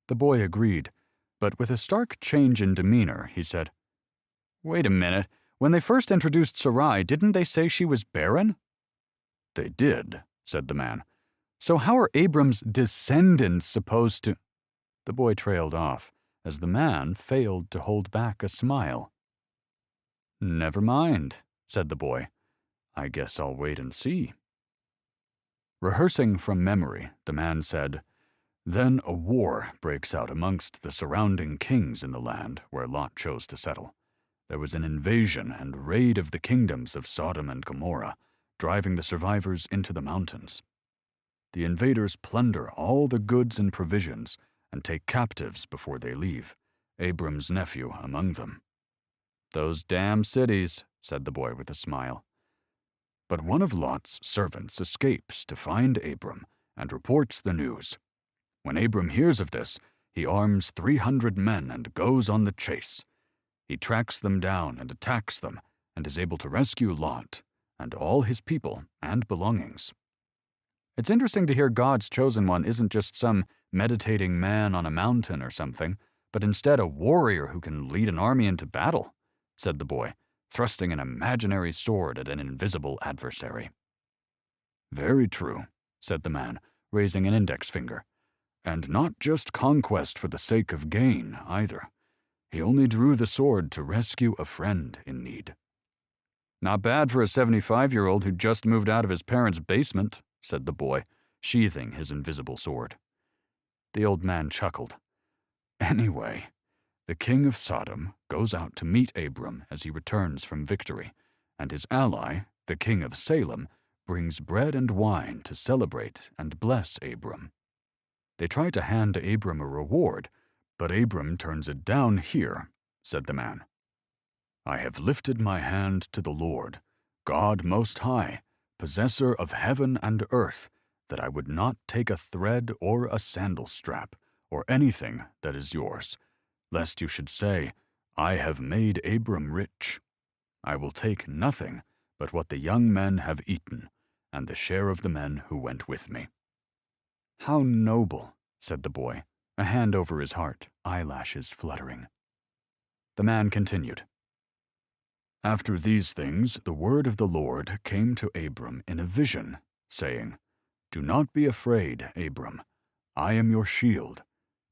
The boy agreed, but with a stark change in demeanor, he said, "Wait a minute. When they first introduced Sarai, didn't they say she was barren?" "They did," said the man. "So how are Abram's descendants supposed to—" The boy trailed off, as the man failed to hold back a smile. "Never mind," said the boy. "I guess I'll wait and see." Rehearsing from memory, the man said, "Then a war breaks out amongst the surrounding kings in the land where Lot chose to settle. There was an invasion and raid of the kingdoms of Sodom and Gomorrah, driving the survivors into the mountains. The invaders plunder all the goods and provisions and take captives before they leave, Abram's nephew among them." "Those damn cities," said the boy with a smile. "But one of Lot's servants escapes to find Abram and reports the news. When Abram hears of this, he arms 300 men and goes on the chase. He tracks them down and attacks them and is able to rescue Lot and all his people and belongings." It's interesting to hear God's chosen one isn't just some meditating man on a mountain or something, but instead a warrior who can lead an army into battle, said the boy, thrusting an imaginary sword at an invisible adversary. "Very true," said the man, raising an index finger. "And not just conquest for the sake of gain, either. He only drew the sword to rescue a friend in need." "Not bad for a 75-year-old who just moved out of his parents' basement," said the boy, sheathing his invisible sword. The old man chuckled. "Anyway, the king of Sodom goes out to meet Abram as he returns from victory, and his ally, the king of Salem, brings bread and wine to celebrate and bless Abram. They try to hand Abram a reward, but Abram turns it down here," said the man. "I have lifted my hand to the Lord, God Most High, possessor of heaven and earth, that I would not take a thread or a sandal strap, or anything that is yours, lest you should say, 'I have made Abram rich.' I will take nothing but what the young men have eaten, and the share of the men who went with me." "How noble," said the boy, a hand over his heart, eyelashes fluttering. The man continued. "After these things, the word of the Lord came to Abram in a vision, saying, 'Do not be afraid, Abram. I am your shield,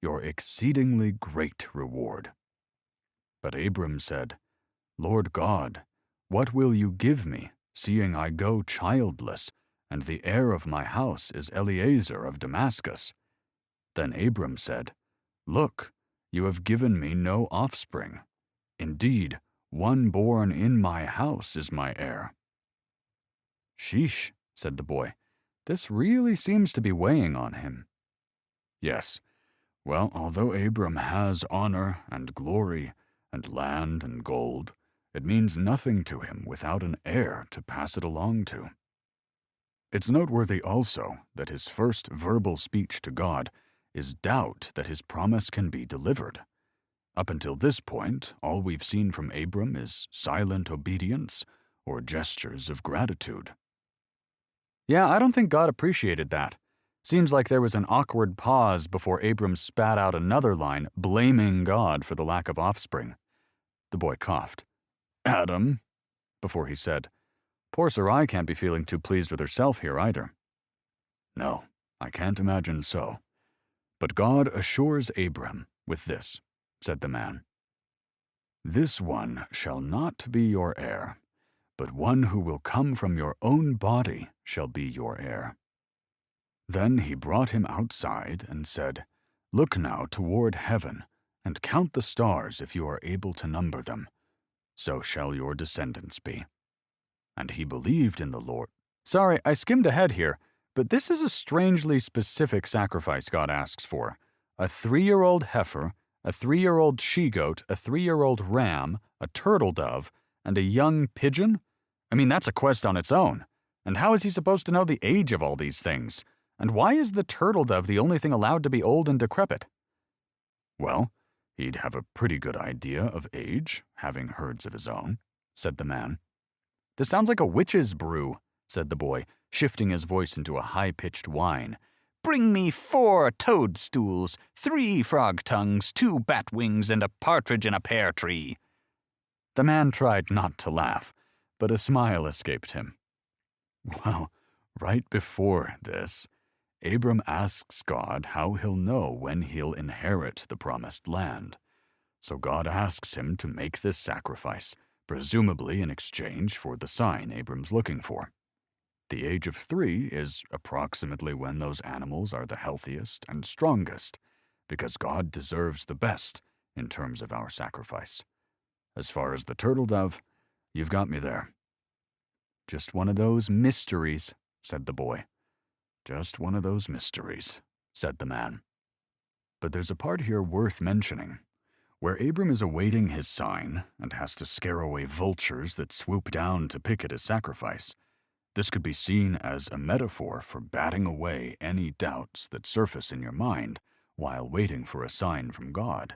your exceedingly great reward.' But Abram said, 'Lord God, what will you give me, seeing I go childless, and the heir of my house is Eliezer of Damascus?' Then Abram said, 'Look, you have given me no offspring. Indeed, one born in my house is my heir.'" "Sheesh," said the boy. "This really seems to be weighing on him." "Yes. Well, although Abram has honor and glory and land and gold, it means nothing to him without an heir to pass it along to." It's noteworthy also that his first verbal speech to God is doubt that his promise can be delivered. Up until this point, all we've seen from Abram is silent obedience or gestures of gratitude. "Yeah, I don't think God appreciated that. Seems like there was an awkward pause before Abram spat out another line blaming God for the lack of offspring." The boy coughed. "Adam," before he said, "Poor Sarai can't be feeling too pleased with herself here either." "No, I can't imagine so. But God assures Abram with this," said the man. "This one shall not be your heir, but one who will come from your own body shall be your heir." Then he brought him outside and said, "Look now toward heaven, and count the stars if you are able to number them. So shall your descendants be." and he believed in the Lord. Sorry, I skimmed ahead here, but this is a strangely specific sacrifice God asks for. A 3-year-old heifer, a 3-year-old she-goat, a 3-year-old ram, a turtle dove, and a young pigeon? I mean, that's a quest on its own. And how is he supposed to know the age of all these things? And why is the turtle dove the only thing allowed to be old and decrepit? Well, he'd have a pretty good idea of age, having herds of his own, said the man. This sounds like a witch's brew, said the boy, shifting his voice into a high-pitched whine. Bring me 4 toadstools, 3 frog tongues, 2 bat wings, and a partridge in a pear tree. The man tried not to laugh, but a smile escaped him. Well, right before this, Abram asks God how he'll know when he'll inherit the promised land. So God asks him to make this sacrifice, presumably in exchange for the sign Abram's looking for. The age of 3 is approximately when those animals are the healthiest and strongest, because God deserves the best in terms of our sacrifice. As far as the turtle dove, you've got me there. Just one of those mysteries, said the boy. Just one of those mysteries, said the man. But there's a part here worth mentioning, where Abram is awaiting his sign and has to scare away vultures that swoop down to pick at his sacrifice. This could be seen as a metaphor for batting away any doubts that surface in your mind while waiting for a sign from God.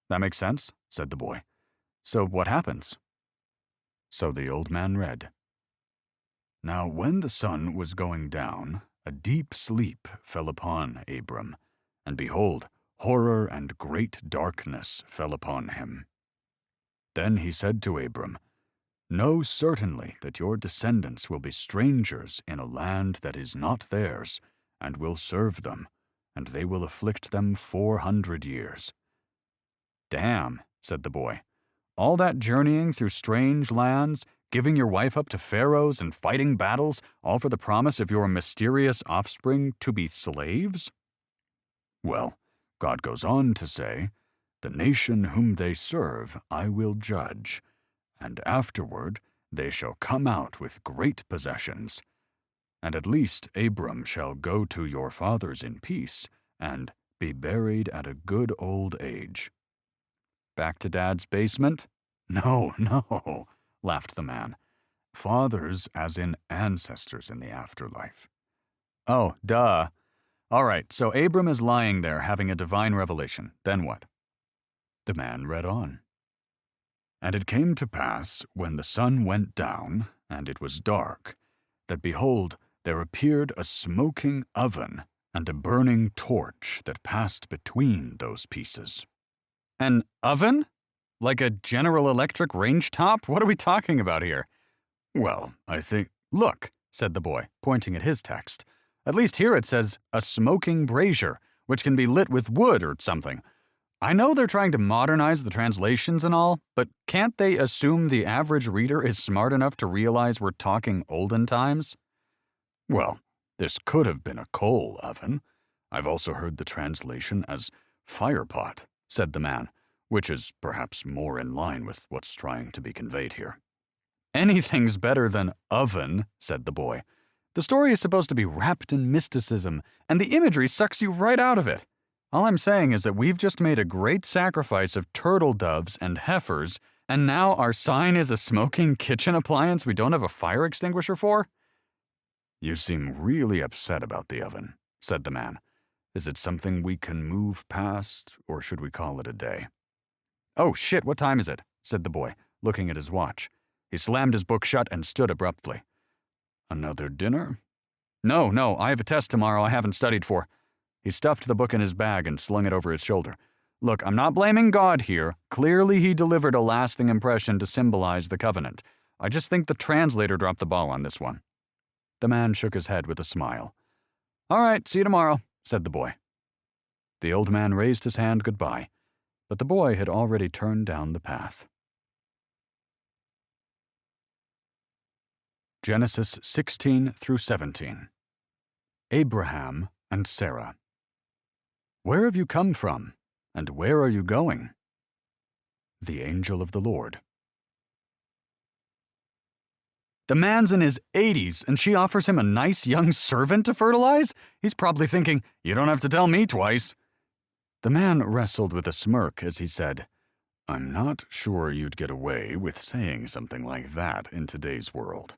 That makes sense, said the boy. So what happens? So the old man read. Now when the sun was going down, a deep sleep fell upon Abram, and behold, horror and great darkness fell upon him. Then he said to Abram, Know certainly that your descendants will be strangers in a land that is not theirs, and will serve them, and they will afflict them 400 years. Damn, said the boy. All that journeying through strange lands, giving your wife up to pharaohs and fighting battles, all for the promise of your mysterious offspring to be slaves? Well, God goes on to say, The nation whom they serve I will judge, and afterward they shall come out with great possessions. And at least Abram shall go to your fathers in peace, and be buried at a good old age. Back to Dad's basement? No, no, laughed the man. Fathers as in ancestors in the afterlife. Oh, duh. All right, so Abram is lying there having a divine revelation. Then what? The man read on. And it came to pass, when the sun went down, and it was dark, that behold, there appeared a smoking oven, and a burning torch that passed between those pieces. An oven? Like a General Electric range top? What are we talking about here? Well, I think— Look, said the boy, pointing at his text. At least here it says, a smoking brazier, which can be lit with wood or something. I know they're trying to modernize the translations and all, but can't they assume the average reader is smart enough to realize we're talking olden times? Well, this could have been a coal oven. I've also heard the translation as firepot, said the man, which is perhaps more in line with what's trying to be conveyed here. Anything's better than oven, said the boy. The story is supposed to be wrapped in mysticism, and the imagery sucks you right out of it. All I'm saying is that we've just made a great sacrifice of turtle doves and heifers, and now our sign is a smoking kitchen appliance we don't have a fire extinguisher for? You seem really upset about the oven, said the man. Is it something we can move past, or should we call it a day? Oh shit, what time is it? Said the boy, looking at his watch. He slammed his book shut and stood abruptly. Another dinner? No, I have a test tomorrow I haven't studied for. He stuffed the book in his bag and slung it over his shoulder. Look, I'm not blaming God here. Clearly he delivered a lasting impression to symbolize the covenant. I just think the translator dropped the ball on this one. The man shook his head with a smile. All right, see you tomorrow, said the boy. The old man raised his hand goodbye, but the boy had already turned down the path. Genesis 16 through 17. Abraham and Sarah. Where have you come from, and where are you going? The angel of the Lord. The man's in his 80s, and she offers him a nice young servant to fertilize? He's probably thinking, you don't have to tell me twice. The man wrestled with a smirk as he said, I'm not sure you'd get away with saying something like that in today's world.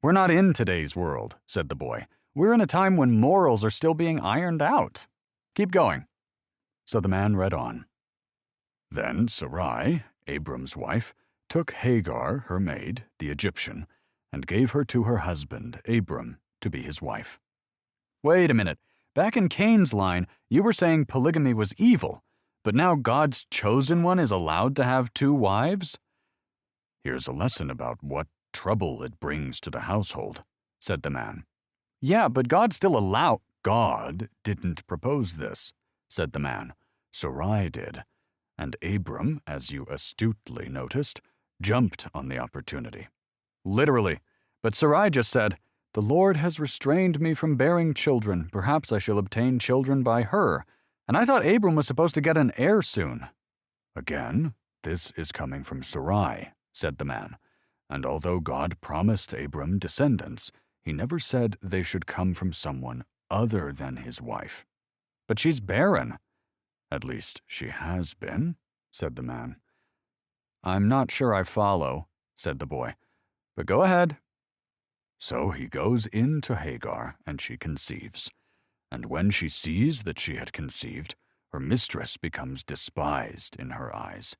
We're not in today's world, said the boy. We're in a time when morals are still being ironed out. Keep going. So the man read on. Then Sarai, Abram's wife, took Hagar, her maid, the Egyptian, and gave her to her husband, Abram, to be his wife. Wait a minute. Back in Cain's line, you were saying polygamy was evil, but now God's chosen one is allowed to have 2 wives? Here's a lesson about what trouble it brings to the household, said the man. Yeah, but God still allowed. God didn't propose this, said the man. Sarai did, and Abram, as you astutely noticed, jumped on the opportunity. Literally, but Sarai just said, the Lord has restrained me from bearing children. Perhaps I shall obtain children by her. And I thought Abram was supposed to get an heir soon. Again, this is coming from Sarai, said the man. And although God promised Abram descendants, he never said they should come from someone other than his wife. But she's barren. At least she has been, said the man. I'm not sure I follow, said the boy. But go ahead. So he goes in to Hagar, and she conceives. And when she sees that she had conceived, her mistress becomes despised in her eyes.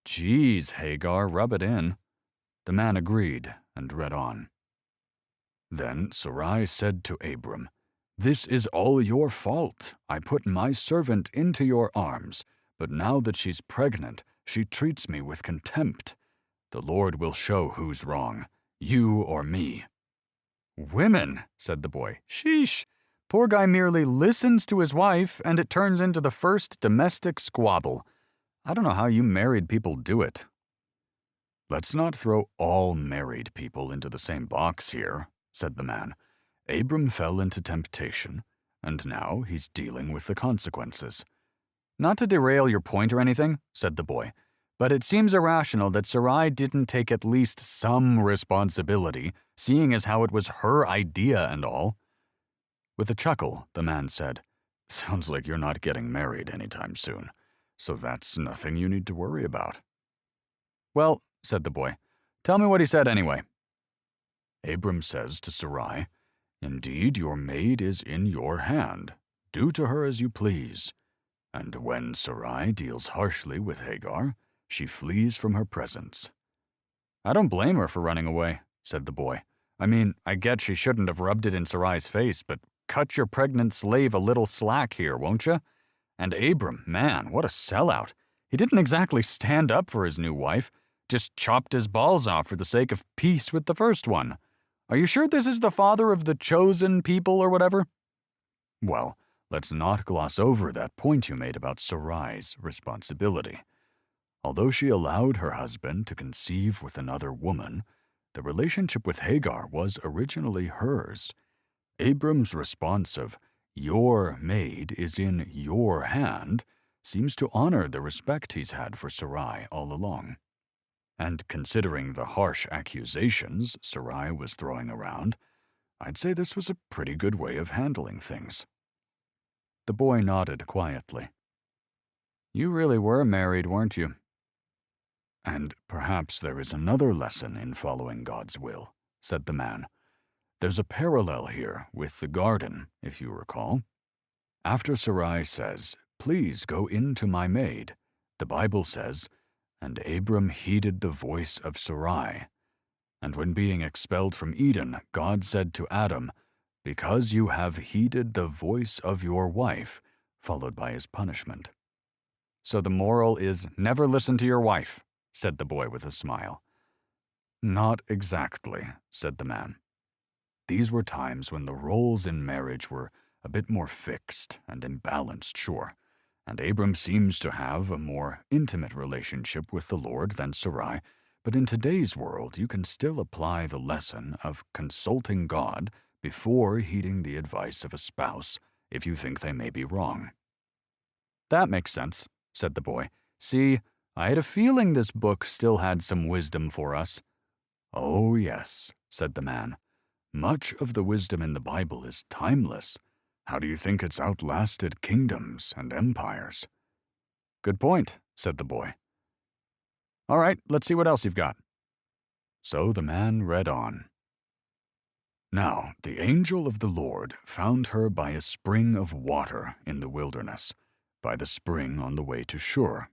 Geez, Hagar, rub it in. The man agreed and read on. Then Sarai said to Abram, This is all your fault. I put my servant into your arms, but now that she's pregnant, she treats me with contempt. The Lord will show who's wrong, you or me. Women, said the boy. Sheesh. Poor guy merely listens to his wife, and it turns into the first domestic squabble. I don't know how you married people do it. Let's not throw all married people into the same box here, said the man. Abram fell into temptation, and now he's dealing with the consequences. Not to derail your point or anything, said the boy, but it seems irrational that Sarai didn't take at least some responsibility, seeing as how it was her idea and all. With a chuckle, the man said, Sounds like you're not getting married anytime soon, so that's nothing you need to worry about. Well, said the boy, tell me what he said anyway. Abram says to Sarai, Indeed, your maid is in your hand. Do to her as you please. And when Sarai deals harshly with Hagar, she flees from her presence. I don't blame her for running away, said the boy. I mean, I get she shouldn't have rubbed it in Sarai's face, but cut your pregnant slave a little slack here, won't you? And Abram, man, what a sellout. He didn't exactly stand up for his new wife, just chopped his balls off for the sake of peace with the first one. Are you sure this is the father of the chosen people or whatever? Well, let's not gloss over that point you made about Sarai's responsibility. Although she allowed her husband to conceive with another woman, the relationship with Hagar was originally hers. Abram's response of, Your maid is in your hand, seems to honor the respect he's had for Sarai all along. And considering the harsh accusations Sarai was throwing around, I'd say this was a pretty good way of handling things. The boy nodded quietly. You really were married, weren't you? And perhaps there is another lesson in following God's will, said the man. There's a parallel here with the garden, if you recall. After Sarai says, Please go in to my maid, the Bible says, And Abram heeded the voice of Sarai. And when being expelled from Eden, God said to Adam, Because you have heeded the voice of your wife, followed by his punishment. So the moral is never listen to your wife, said the boy with a smile. Not exactly, said the man. These were times when the roles in marriage were a bit more fixed and imbalanced, sure, and Abram seems to have a more intimate relationship with the Lord than Sarai, but in today's world you can still apply the lesson of consulting God before heeding the advice of a spouse if you think they may be wrong. That makes sense, said the boy. See, I had a feeling this book still had some wisdom for us. "Oh, yes," said the man. "Much of the wisdom in the Bible is timeless. How do you think it's outlasted kingdoms and empires?" "Good point," said the boy. "All right, let's see what else you've got." So the man read on. "Now the angel of the Lord found her by a spring of water in the wilderness, by the spring on the way to Shur.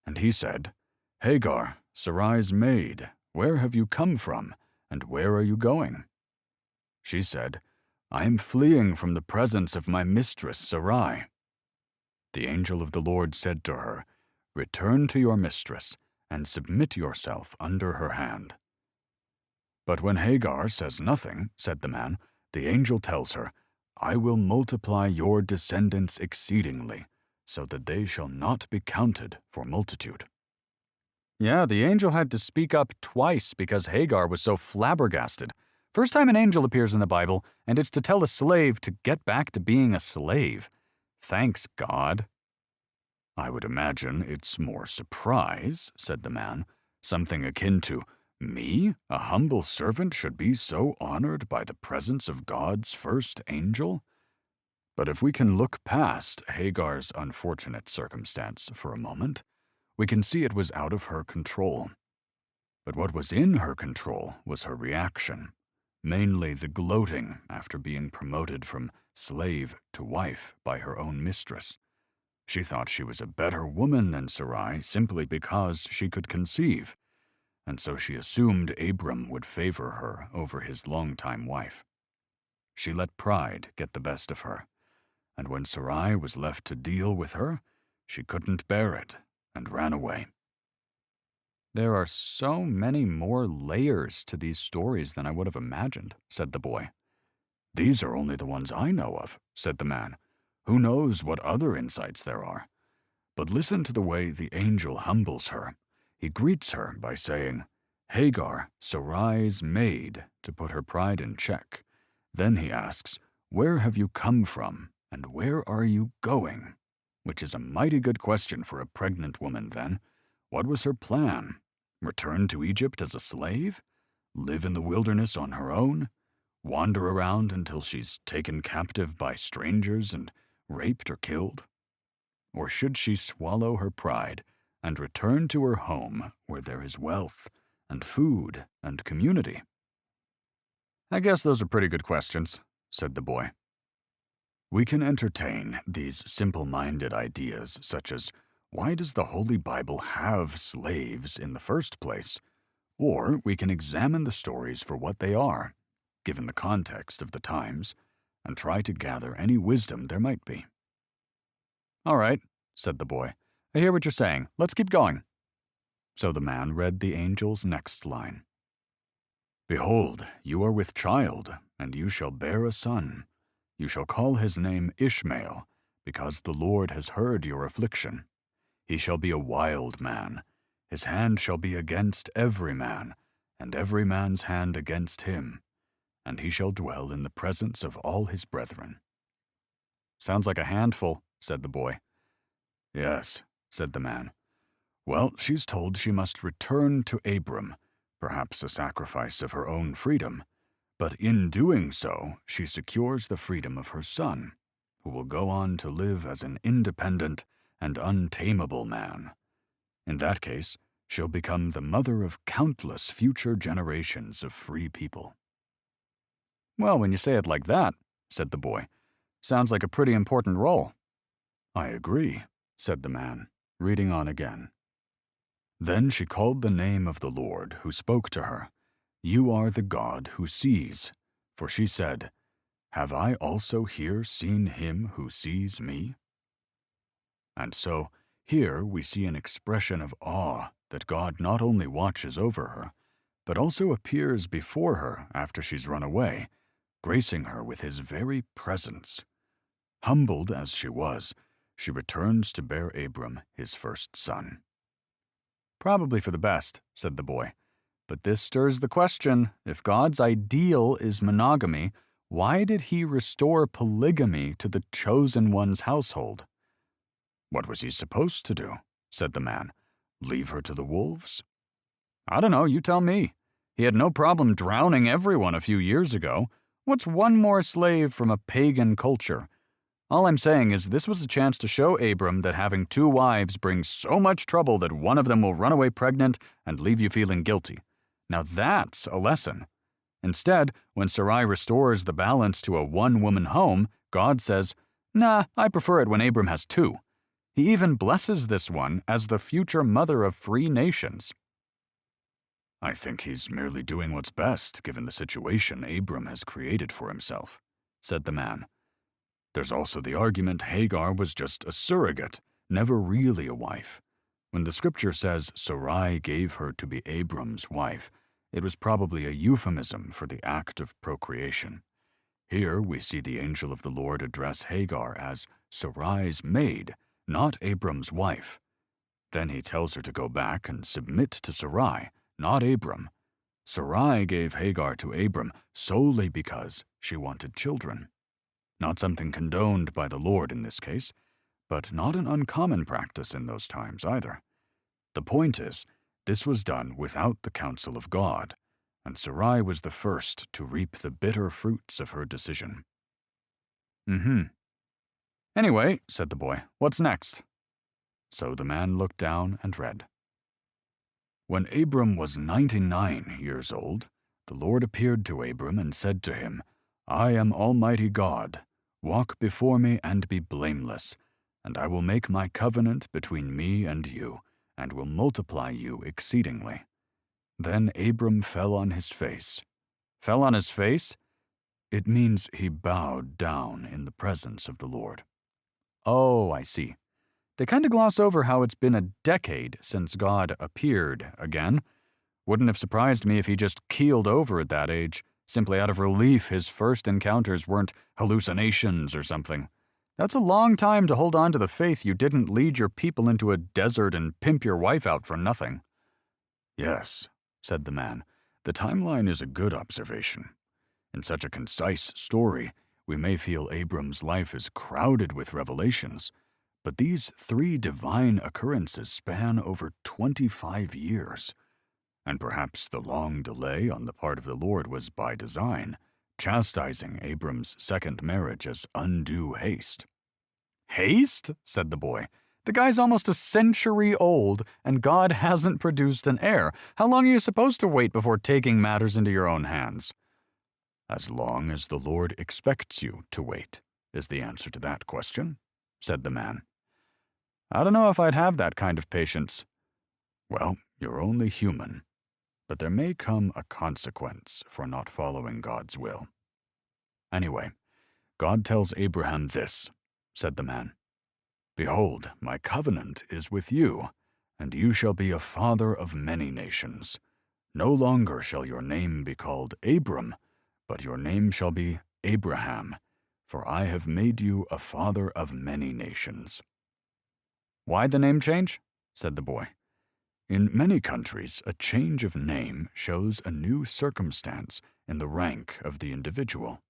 And he said, 'Hagar, Sarai's maid, where have you come from, and where are you going?' She said, 'I am fleeing from the presence of my mistress Sarai.' The angel of the Lord said to her, 'Return to your mistress, and submit yourself under her hand.' But when Hagar says nothing, said the man, the angel tells her, 'I will multiply your descendants exceedingly, so that they shall not be counted for multitude.'" Yeah, the angel had to speak up twice because Hagar was so flabbergasted. First time an angel appears in the Bible, and it's to tell a slave to get back to being a slave. Thanks, God. "I would imagine it's more surprise," said the man. "Something akin to, 'Me, a humble servant, should be so honored by the presence of God's first angel?' But if we can look past Hagar's unfortunate circumstance for a moment, we can see it was out of her control. But what was in her control was her reaction, mainly the gloating after being promoted from slave to wife by her own mistress. She thought she was a better woman than Sarai simply because she could conceive, and so she assumed Abram would favor her over his longtime wife. She let pride get the best of her, and when Sarai was left to deal with her, she couldn't bear it and ran away." "There are so many more layers to these stories than I would have imagined," said the boy. "These are only the ones I know of," said the man. "Who knows what other insights there are? But listen to the way the angel humbles her. He greets her by saying, 'Hagar, Sarai's maid,' to put her pride in check. Then he asks, 'Where have you come from, and where are you going?' Which is a mighty good question for a pregnant woman then. What was her plan? Return to Egypt as a slave? Live in the wilderness on her own? Wander around until she's taken captive by strangers and raped or killed? Or should she swallow her pride and return to her home where there is wealth and food and community?" "I guess those are pretty good questions," said the boy. "We can entertain these simple-minded ideas such as, why does the Holy Bible have slaves in the first place? Or we can examine the stories for what they are, given the context of the times, and try to gather any wisdom there might be." "All right," said the boy. "I hear what you're saying. Let's keep going." So the man read the angel's next line. "Behold, you are with child, and you shall bear a son. You shall call his name Ishmael, because the Lord has heard your affliction. He shall be a wild man. His hand shall be against every man, and every man's hand against him. And he shall dwell in the presence of all his brethren." "Sounds like a handful," said the boy. "Yes," said the man. "Well, she's told she must return to Abram, perhaps a sacrifice of her own freedom. But in doing so, she secures the freedom of her son, who will go on to live as an independent and untamable man. In that case, she'll become the mother of countless future generations of free people." "Well, when you say it like that," said the boy, "sounds like a pretty important role." "I agree," said the man, reading on again. "Then she called the name of the Lord who spoke to her. 'You are the God who sees.' For she said, 'Have I also here seen him who sees me?'" And so, here we see an expression of awe that God not only watches over her, but also appears before her after she's run away, gracing her with his very presence. Humbled as she was, she returns to bear Abram his first son. "Probably for the best," said the boy. "But this stirs the question, if God's ideal is monogamy, why did he restore polygamy to the chosen one's household?" "What was he supposed to do?" said the man. "Leave her to the wolves?" "I don't know, you tell me. He had no problem drowning everyone a few years ago. What's one more slave from a pagan culture? All I'm saying is this was a chance to show Abram that having 2 wives brings so much trouble that one of them will run away pregnant and leave you feeling guilty. Now that's a lesson. Instead, when Sarai restores the balance to a 1-woman home, God says, "Nah, I prefer it when Abram has 2. He even blesses this one as the future mother of free nations." "I think he's merely doing what's best given the situation Abram has created for himself," said the man. "There's also the argument Hagar was just a surrogate, never really a wife. When the scripture says Sarai gave her to be Abram's wife, it was probably a euphemism for the act of procreation. Here we see the angel of the Lord address Hagar as Sarai's maid, not Abram's wife. Then he tells her to go back and submit to Sarai, not Abram. Sarai gave Hagar to Abram solely because she wanted children. Not something condoned by the Lord in this case, but not an uncommon practice in those times either. The point is, this was done without the counsel of God, and Sarai was the first to reap the bitter fruits of her decision." "Anyway," said the boy, "what's next?" So the man looked down and read. "When Abram was 99 years old, the Lord appeared to Abram and said to him, 'I am Almighty God. Walk before me and be blameless, and I will make my covenant between me and you, and will multiply you exceedingly.' Then Abram fell on his face." Fell on his face? It means he bowed down in the presence of the Lord. Oh, I see. They kind of gloss over how it's been a decade since God appeared again. Wouldn't have surprised me if he just keeled over at that age, simply out of relief his first encounters weren't hallucinations or something. That's a long time to hold on to the faith you didn't lead your people into a desert and pimp your wife out for nothing. "Yes," said the man, "the timeline is a good observation. In such a concise story, we may feel Abram's life is crowded with revelations, but these 3 divine occurrences span over 25 years. And perhaps the long delay on the part of the Lord was by design, chastising Abram's second marriage as undue haste." "Haste?" said the boy. "The guy's almost a century old, and God hasn't produced an heir. How long are you supposed to wait before taking matters into your own hands?" "As long as the Lord expects you to wait, is the answer to that question," said the man. "I don't know if I'd have that kind of patience." "Well, you're only human. But there may come a consequence for not following God's will. Anyway, God tells Abraham this," said the man. "Behold, my covenant is with you, and you shall be a father of many nations. No longer shall your name be called Abram, but your name shall be Abraham, for I have made you a father of many nations." "Why the name change?" said the boy. "In many countries, a change of name shows a new circumstance in the rank of the individual.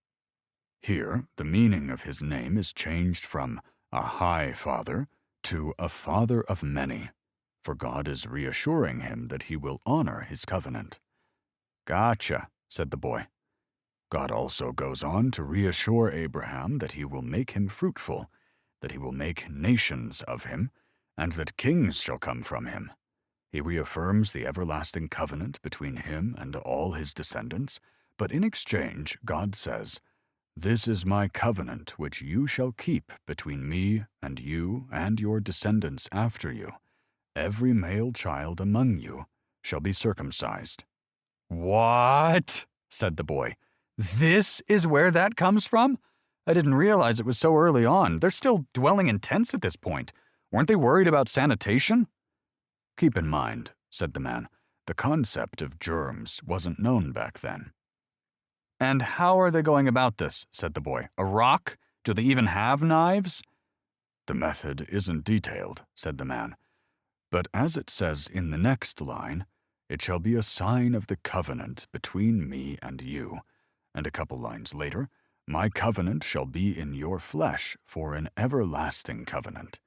Here, the meaning of his name is changed from a high father to a father of many, for God is reassuring him that he will honor his covenant." "Gotcha," said the boy. God also goes on to reassure Abraham that he will make him fruitful, that he will make nations of him, and that kings shall come from him. He reaffirms the everlasting covenant between him and all his descendants, but in exchange, God says, "This is my covenant which you shall keep between me and you and your descendants after you. Every male child among you shall be circumcised." "What?" said the boy. "This is where that comes from? I didn't realize it was so early on. They're still dwelling in tents at this point. Weren't they worried about sanitation?" "Keep in mind," said the man, "the concept of germs wasn't known back then." "And how are they going about this?" said the boy. "A rock? Do they even have knives?" "The method isn't detailed," said the man. "But as it says in the next line, it shall be a sign of the covenant between me and you. And a couple lines later, my covenant shall be in your flesh for an everlasting covenant,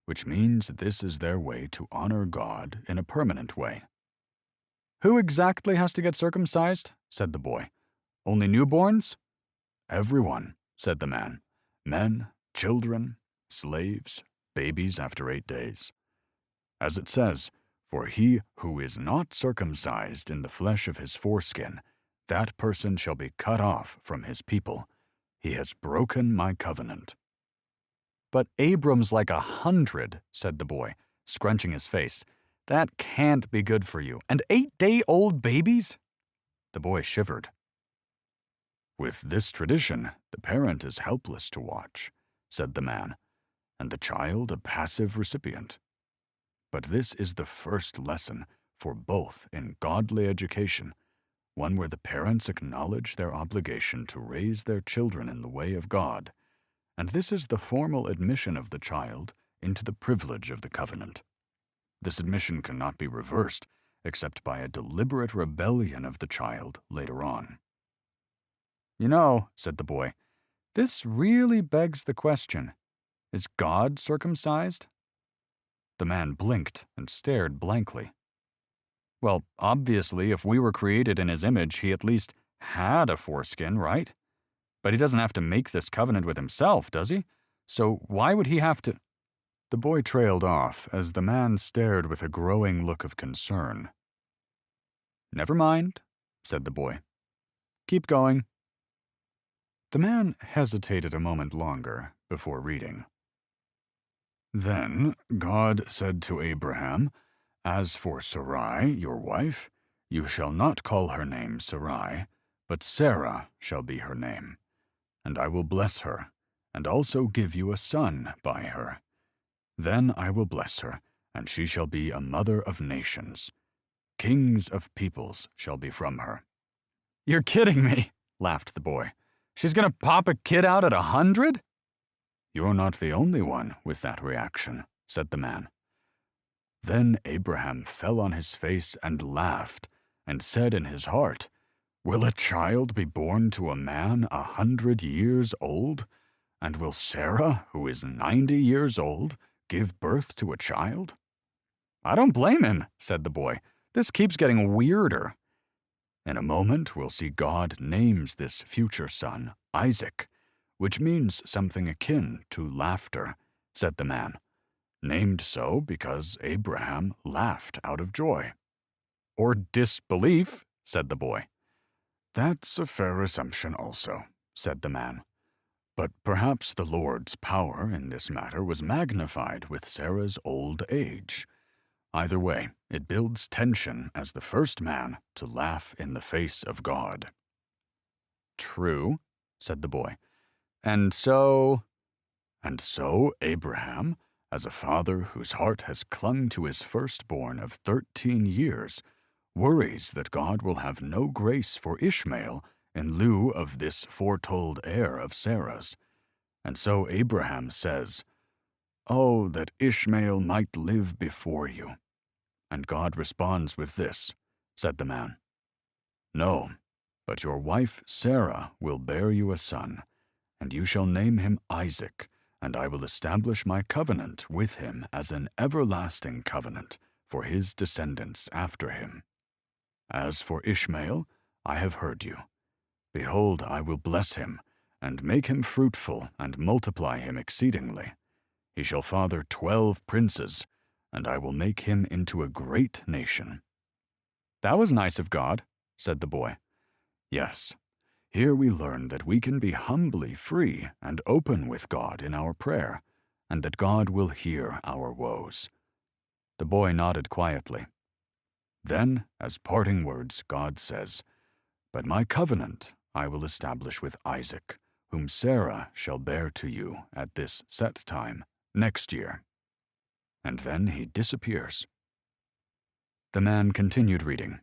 which means this is their way to honor God in a permanent way." Who exactly has to get circumcised? Said the boy. Only newborns? Everyone, said the man. Men, children, slaves, babies after 8 days. As it says, for he who is not circumcised in the flesh of his foreskin, that person shall be cut off from his people. He has broken my covenant. But Abram's like 100, said the boy, scrunching his face. That can't be good for you. And 8-day-old babies? The boy shivered. With this tradition, the parent is helpless to watch, said the man, and the child a passive recipient. But this is the first lesson for both in godly education, one where the parents acknowledge their obligation to raise their children in the way of God, and this is the formal admission of the child into the privilege of the covenant. This admission cannot be reversed except by a deliberate rebellion of the child later on. You know, said the boy, this really begs the question, is God circumcised? The man blinked and stared blankly. Well, obviously, if we were created in his image, he at least had a foreskin, right? But he doesn't have to make this covenant with himself, does he? So why would he have to? The boy trailed off as the man stared with a growing look of concern. Never mind, said the boy. Keep going. The man hesitated a moment longer before reading. Then God said to Abraham, As for Sarai, your wife, you shall not call her name Sarai, but Sarah shall be her name. And I will bless her, and also give you a son by her. Then I will bless her, and she shall be a mother of nations. Kings of peoples shall be from her. You're kidding me, laughed the boy. She's gonna pop a kid out at 100? You're not the only one with that reaction, said the man. Then Abraham fell on his face and laughed, and said in his heart, Will a child be born to a man 100 years old? And will Sarah, who is 90 years old, give birth to a child? I don't blame him, said the boy. This keeps getting weirder. In a moment, we'll see God names this future son Isaac, which means something akin to laughter, said the man. Named so because Abraham laughed out of joy. Or disbelief, said the boy. That's a fair assumption also, said the man. But perhaps the Lord's power in this matter was magnified with Sarah's old age. Either way, it builds tension as the first man to laugh in the face of God. True, said the boy. And so Abraham, as a father whose heart has clung to his firstborn of 13 years, worries that God will have no grace for Ishmael in lieu of this foretold heir of Sarah's. And so Abraham says, Oh, that Ishmael might live before you. And God responds with this, said the man. No, but your wife Sarah will bear you a son, and you shall name him Isaac, and I will establish my covenant with him as an everlasting covenant for his descendants after him. As for Ishmael, I have heard you. Behold, I will bless him, and make him fruitful, and multiply him exceedingly. He shall father 12 princes, and I will make him into a great nation. That was nice of God, said the boy. Yes, here we learn that we can be humbly free and open with God in our prayer, and that God will hear our woes. The boy nodded quietly. Then, as parting words, God says, But my covenant I will establish with Isaac, whom Sarah shall bear to you at this set time next year. And then he disappears. The man continued reading.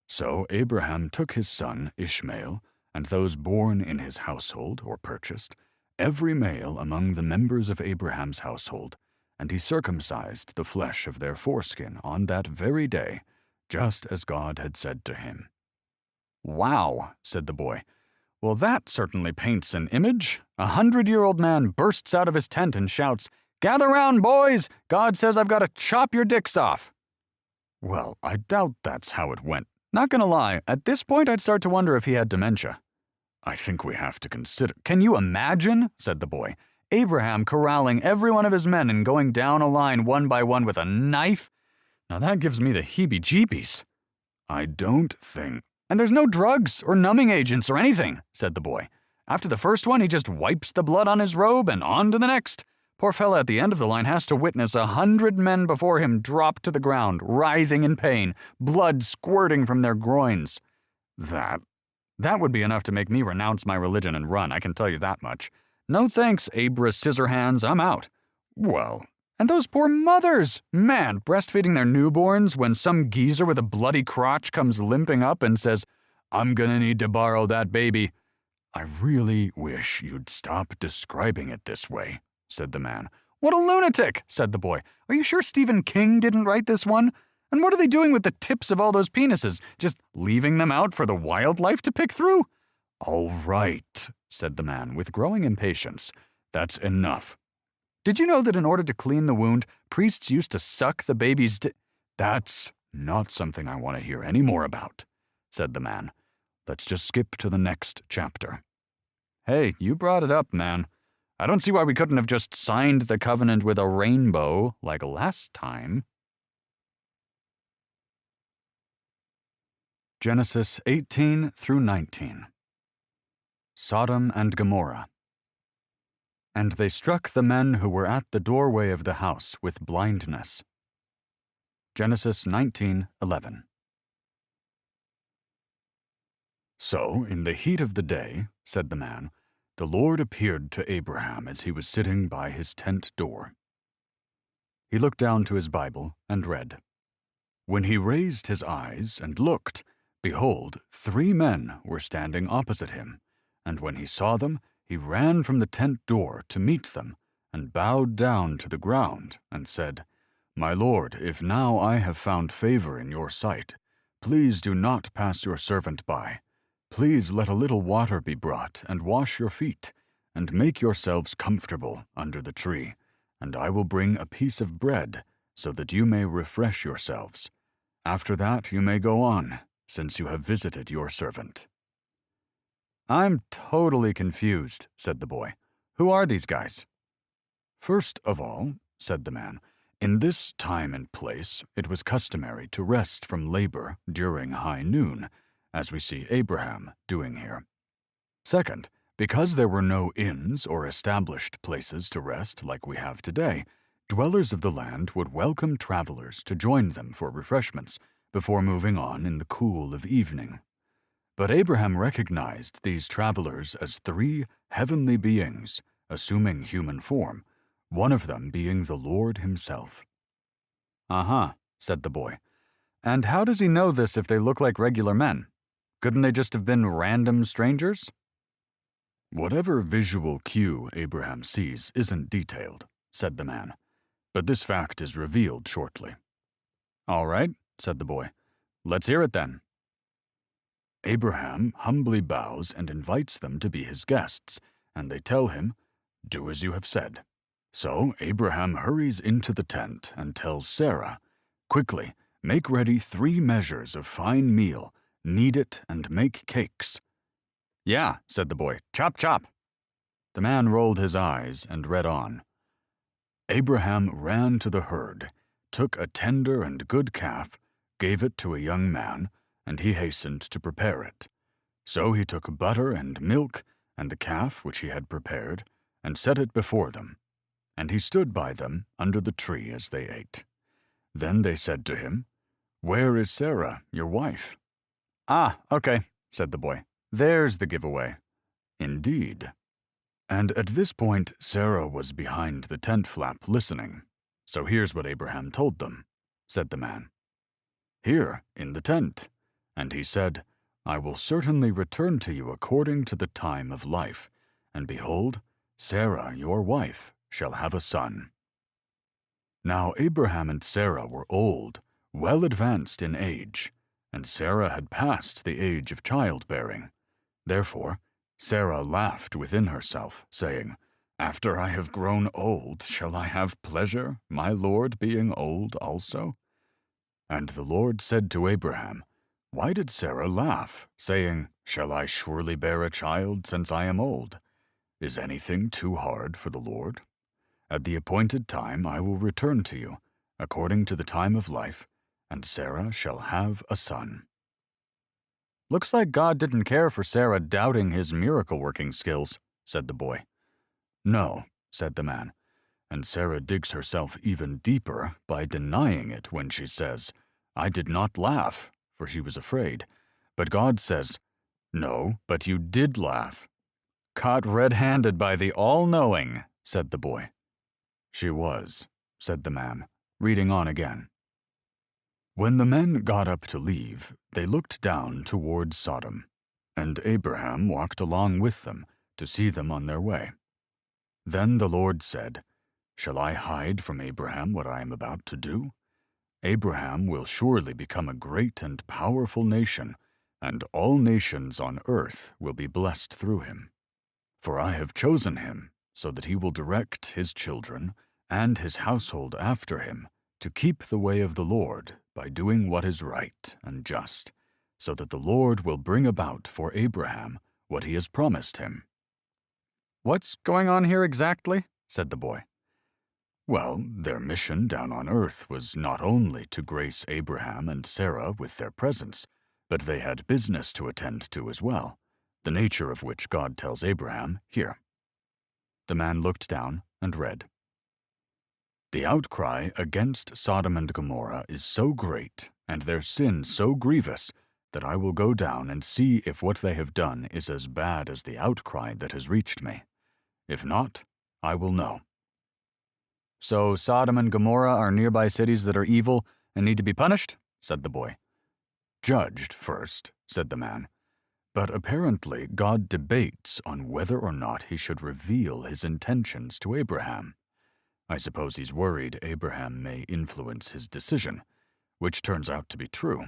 So Abraham took his son Ishmael, and those born in his household or purchased, every male among the members of Abraham's household, and he circumcised the flesh of their foreskin on that very day, just as God had said to him. Wow, said the boy. Well, that certainly paints an image. 100-year-old man bursts out of his tent and shouts, Gather round, boys! God says I've got to chop your dicks off. Well, I doubt that's how it went. Not gonna lie, at this point I'd start to wonder if he had dementia. I think we have to consider— Can you imagine? Said the boy. Abraham corralling every one of his men and going down a line one by one with a knife? Now that gives me the heebie-jeebies. I don't think— And there's no drugs or numbing agents or anything, said the boy. After the first one, he just wipes the blood on his robe and on to the next. Poor fella at the end of the line has to witness 100 men before him drop to the ground, writhing in pain, blood squirting from their groins. That would be enough to make me renounce my religion and run, I can tell you that much. No thanks, Abra Scissorhands, I'm out. Well, and those poor mothers! Man, breastfeeding their newborns when some geezer with a bloody crotch comes limping up and says, "I'm gonna need to borrow that baby." I really wish you'd stop describing it this way, said the man. What a lunatic, said the boy. Are you sure Stephen King didn't write this one? And what are they doing with the tips of all those penises? Just leaving them out for the wildlife to pick through? All right, said the man with growing impatience. That's enough. Did you know that in order to clean the wound, priests used to suck the baby's That's not something I want to hear any more about, said the man. Let's just skip to the next chapter. Hey, you brought it up, man. I don't see why we couldn't have just signed the covenant with a rainbow like last time. Genesis 18 through 19. Sodom and Gomorrah. And they struck the men who were at the doorway of the house with blindness. Genesis 19:11. So, in the heat of the day, said the man, the Lord appeared to Abraham as he was sitting by his tent door. He looked down to his Bible and read. When he raised his eyes and looked, behold, 3 men were standing opposite him, and when he saw them, he ran from the tent door to meet them, and bowed down to the ground, and said, My Lord, if now I have found favor in your sight, please do not pass your servant by. Please let a little water be brought, and wash your feet, and make yourselves comfortable under the tree, and I will bring a piece of bread, so that you may refresh yourselves. After that you may go on, since you have visited your servant. I'm totally confused, said the boy. Who are these guys? First of all, said the man, in this time and place it was customary to rest from labor during high noon, as we see Abraham doing here. Second, because there were no inns or established places to rest like we have today, dwellers of the land would welcome travelers to join them for refreshments before moving on in the cool of evening. But Abraham recognized these travelers as 3 heavenly beings, assuming human form, one of them being the Lord himself. Uh-huh, said the boy. And how does he know this if they look like regular men? Couldn't they just have been random strangers? Whatever visual cue Abraham sees isn't detailed, said the man, but this fact is revealed shortly. All right, said the boy. Let's hear it then. Abraham humbly bows and invites them to be his guests, and they tell him, Do as you have said. So Abraham hurries into the tent and tells Sarah, Quickly, make ready 3 measures of fine meal, knead it and make cakes. Yeah, said the boy, chop chop. The man rolled his eyes and read on. Abraham ran to the herd, took a tender and good calf, gave it to a young man, and he hastened to prepare it. So he took butter and milk and the calf which he had prepared, and set it before them. And he stood by them under the tree as they ate. Then they said to him, Where is Sarah, your wife? Ah, okay, said the boy. There's the giveaway. Indeed. And at this point, Sarah was behind the tent flap listening. So here's what Abraham told them, said the man. Here, in the tent. And he said, I will certainly return to you according to the time of life. And behold, Sarah, your wife, shall have a son. Now Abraham and Sarah were old, well advanced in age, and Sarah had passed the age of childbearing. Therefore, Sarah laughed within herself, saying, After I have grown old, shall I have pleasure, my Lord being old also? And the Lord said to Abraham, Why did Sarah laugh, saying, Shall I surely bear a child since I am old? Is anything too hard for the Lord? At the appointed time I will return to you, according to the time of life, and Sarah shall have a son. Looks like God didn't care for Sarah doubting his miracle-working skills, said the boy. No, said the man, and Sarah digs herself even deeper by denying it when she says, I did not laugh, for she was afraid. But God says, No, but you did laugh. Caught red-handed by the all-knowing, said the boy. She was, said the man, reading on again. When the men got up to leave, they looked down towards Sodom, and Abraham walked along with them to see them on their way. Then the Lord said, Shall I hide from Abraham what I am about to do? Abraham will surely become a great and powerful nation, and all nations on earth will be blessed through him. For I have chosen him, so that he will direct his children and his household after him to keep the way of the Lord by doing what is right and just, so that the Lord will bring about for Abraham what he has promised him. What's going on here exactly? Said the boy. Well, their mission down on earth was not only to grace Abraham and Sarah with their presence, but they had business to attend to as well, the nature of which God tells Abraham here. The man looked down and read. The outcry against Sodom and Gomorrah is so great, and their sin so grievous, that I will go down and see if what they have done is as bad as the outcry that has reached me. If not, I will know. So Sodom and Gomorrah are nearby cities that are evil and need to be punished? Said the boy. Judged first, said the man. But apparently God debates on whether or not he should reveal his intentions to Abraham. I suppose he's worried Abraham may influence his decision, which turns out to be true.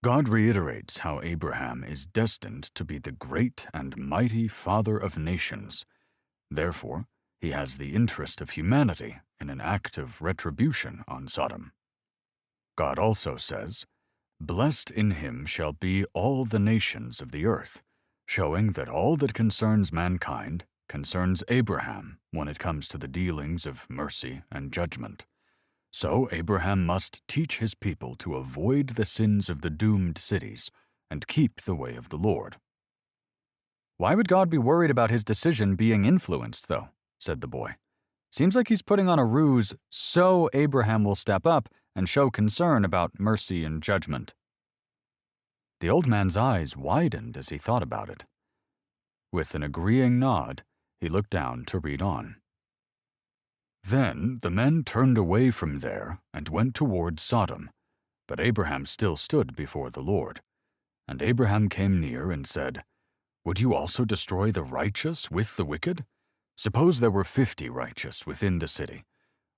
God reiterates how Abraham is destined to be the great and mighty father of nations. Therefore, he has the interest of humanity in an act of retribution on Sodom. God also says, Blessed in him shall be all the nations of the earth, showing that all that concerns mankind concerns Abraham when it comes to the dealings of mercy and judgment. So Abraham must teach his people to avoid the sins of the doomed cities and keep the way of the Lord. Why would God be worried about his decision being influenced, though? Said the boy. Seems like he's putting on a ruse so Abraham will step up and show concern about mercy and judgment. The old man's eyes widened as he thought about it. With an agreeing nod, he looked down to read on. Then the men turned away from there and went toward Sodom, but Abraham still stood before the Lord. And Abraham came near and said, Would you also destroy the righteous with the wicked? Suppose there were 50 righteous within the city.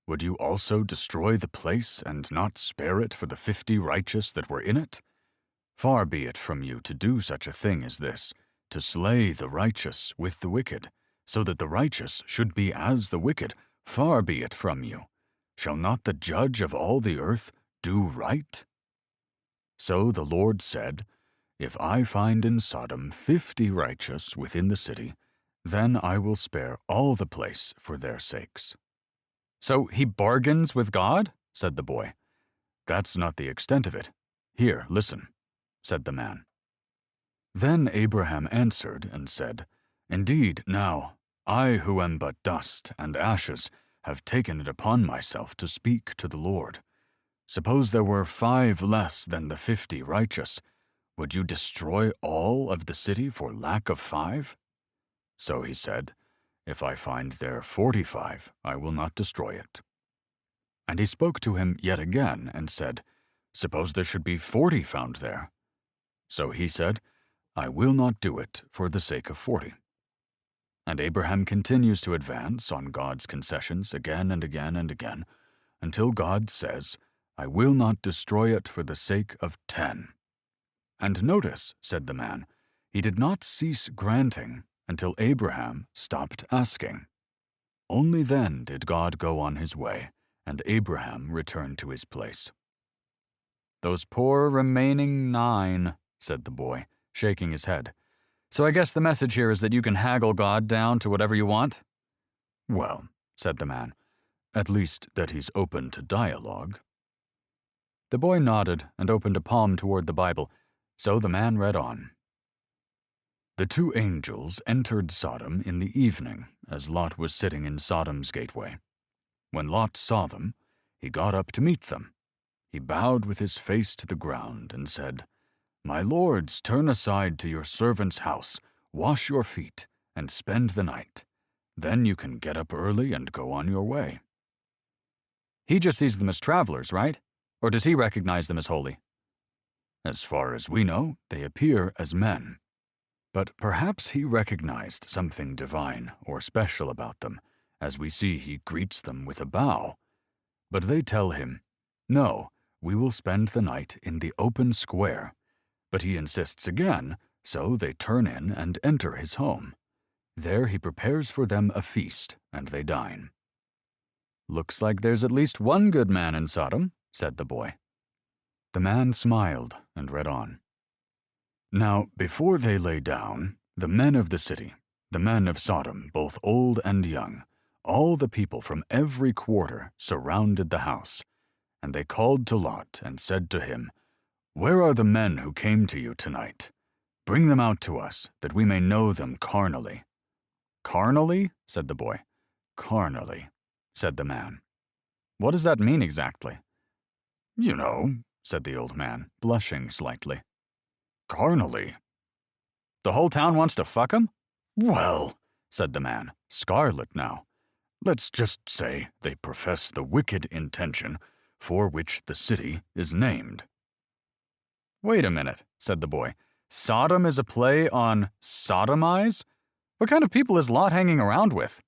Would you also destroy the place and not spare it for the 50 righteous that were in it? Far be it from you to do such a thing as this, to slay the righteous with the wicked, so that the righteous should be as the wicked. Far be it from you. Shall not the judge of all the earth do right? So the Lord said, If I find in Sodom 50 righteous within the city, then I will spare all the place for their sakes. So he bargains with God? Said the boy. That's not the extent of it. Here, listen, said the man. Then Abraham answered and said, Indeed, now, I who am but dust and ashes have taken it upon myself to speak to the Lord. Suppose there were 5 less than the 50 righteous. Would you destroy all of the city for lack of 5? So he said, If I find there 45, I will not destroy it. And he spoke to him yet again and said, Suppose there should be 40 found there. So he said, I will not do it for the sake of 40. And Abraham continues to advance on God's concessions again and again and again, until God says, I will not destroy it for the sake of 10. And notice, said the man, he did not cease granting until Abraham stopped asking. Only then did God go on his way, and Abraham returned to his place. Those poor remaining 9, said the boy, shaking his head. So I guess the message here is that you can haggle God down to whatever you want? Well, said the man, at least that he's open to dialogue. The boy nodded and opened a palm toward the Bible, so the man read on. The 2 angels entered Sodom in the evening, as Lot was sitting in Sodom's gateway. When Lot saw them, he got up to meet them. He bowed with his face to the ground and said, My lords, turn aside to your servant's house, wash your feet, and spend the night. Then you can get up early and go on your way. He just sees them as travelers, right? Or does he recognize them as holy? As far as we know, they appear as men. But perhaps he recognized something divine or special about them, as we see he greets them with a bow. But they tell him, No, we will spend the night in the open square. But he insists again, so they turn in and enter his home. There he prepares for them a feast, and they dine. Looks like there's at least one good man in Sodom, said the boy. The man smiled and read on. Now, before they lay down, the men of the city, the men of Sodom, both old and young, all the people from every quarter surrounded the house, and they called to Lot and said to him, Where are the men who came to you tonight? Bring them out to us, that we may know them carnally. Carnally? Said the boy. Carnally, said the man. What does that mean exactly? You know, said the old man, blushing slightly. Carnally. The whole town wants to fuck him? Well, said the man, scarlet now. Let's just say they profess the wicked intention for which the city is named. Wait a minute, said the boy. Sodom is a play on sodomize? What kind of people is Lot hanging around with?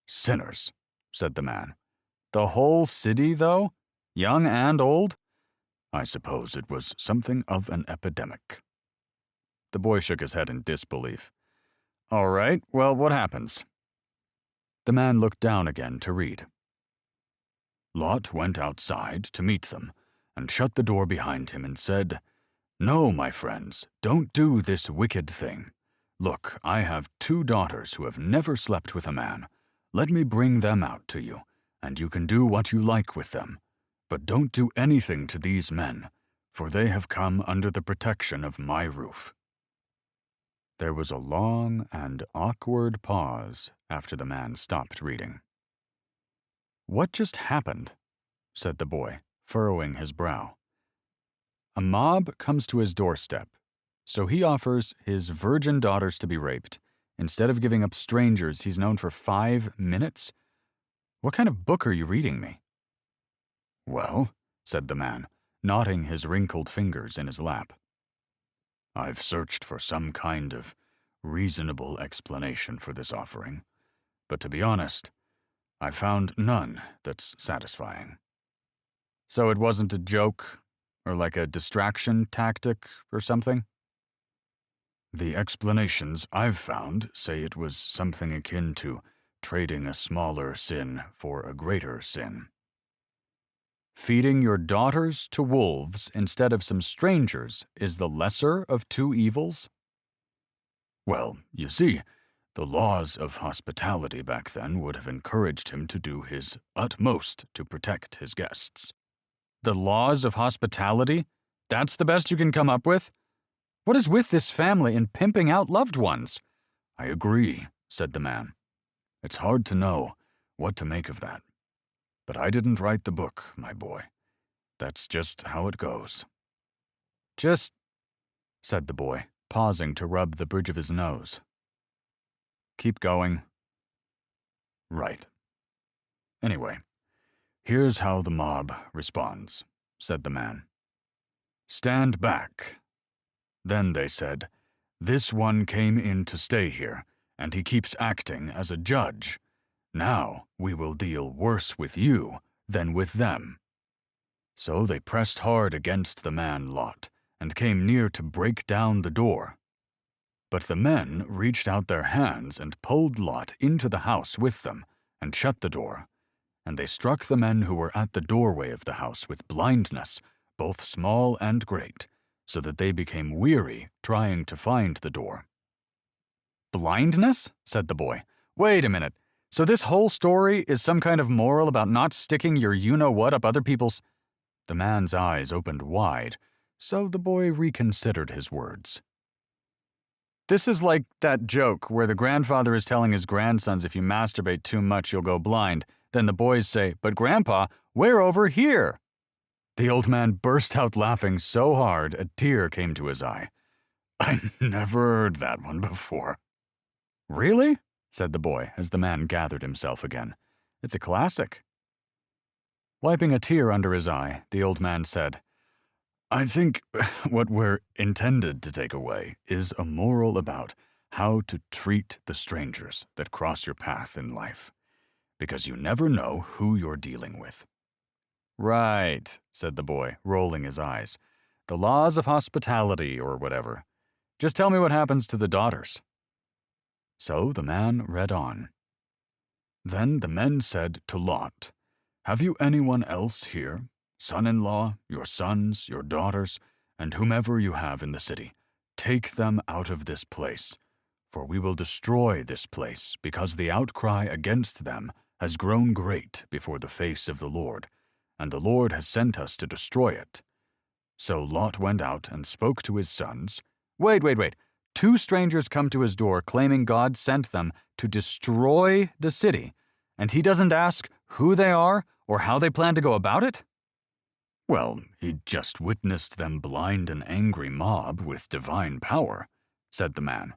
Sinners, said the man. The whole city, though? Young and old? I suppose it was something of an epidemic. The boy shook his head in disbelief. All right, well, what happens? The man looked down again to read. Lot went outside to meet them and shut the door behind him and said, No, my friends, don't do this wicked thing. Look, I have 2 daughters who have never slept with a man. Let me bring them out to you, and you can do what you like with them. But don't do anything to these men, for they have come under the protection of my roof. There was a long and awkward pause after the man stopped reading. What just happened? Said the boy, furrowing his brow. A mob comes to his doorstep, so he offers his virgin daughters to be raped, instead of giving up strangers he's known for 5 minutes? What kind of book are you reading me? Well, said the man, knotting his wrinkled fingers in his lap. I've searched for some kind of reasonable explanation for this offering, but to be honest, I found none that's satisfying. So it wasn't a joke, or like a distraction tactic or something? The explanations I've found say it was something akin to trading a smaller sin for a greater sin. Feeding your daughters to wolves instead of some strangers is the lesser of 2 evils? Well, you see, the laws of hospitality back then would have encouraged him to do his utmost to protect his guests. The laws of hospitality? That's the best you can come up with? What is with this family in pimping out loved ones? I agree, said the man. It's hard to know what to make of that. But I didn't write the book, my boy. That's just how it goes. Just, said the boy, pausing to rub the bridge of his nose. Keep going. Right. Anyway, here's how the mob responds, said the man. Stand back. Then they said, This one came in to stay here, and he keeps acting as a judge. Now we will deal worse with you than with them. So they pressed hard against the man Lot, and came near to break down the door. But the men reached out their hands and pulled Lot into the house with them, and shut the door. And they struck the men who were at the doorway of the house with blindness, both small and great, so that they became weary trying to find the door. Blindness? Said the boy. Wait a minute. So this whole story is some kind of moral about not sticking your you-know-what up other people's— The man's eyes opened wide, so the boy reconsidered his words. This is like that joke where the grandfather is telling his grandsons if you masturbate too much you'll go blind. Then the boys say, "But Grandpa, we're over here." The old man burst out laughing so hard a tear came to his eye. I never heard that one before. Really? Said the boy as the man gathered himself again. It's a classic. Wiping a tear under his eye, the old man said, I think what we're intended to take away is a moral about how to treat the strangers that cross your path in life, because you never know who you're dealing with. Right, said the boy, rolling his eyes. The laws of hospitality or whatever. Just tell me what happens to the daughters. So the man read on. Then the men said to Lot, Have you anyone else here? Son-in-law, your sons, your daughters, and whomever you have in the city. Take them out of this place, for we will destroy this place, because the outcry against them has grown great before the face of the Lord, and the Lord has sent us to destroy it. So Lot went out and spoke to his sons. Wait. 2 strangers come to his door claiming God sent them to destroy the city, and he doesn't ask who they are or how they plan to go about it? Well, he just witnessed them blind an angry mob with divine power, said the man.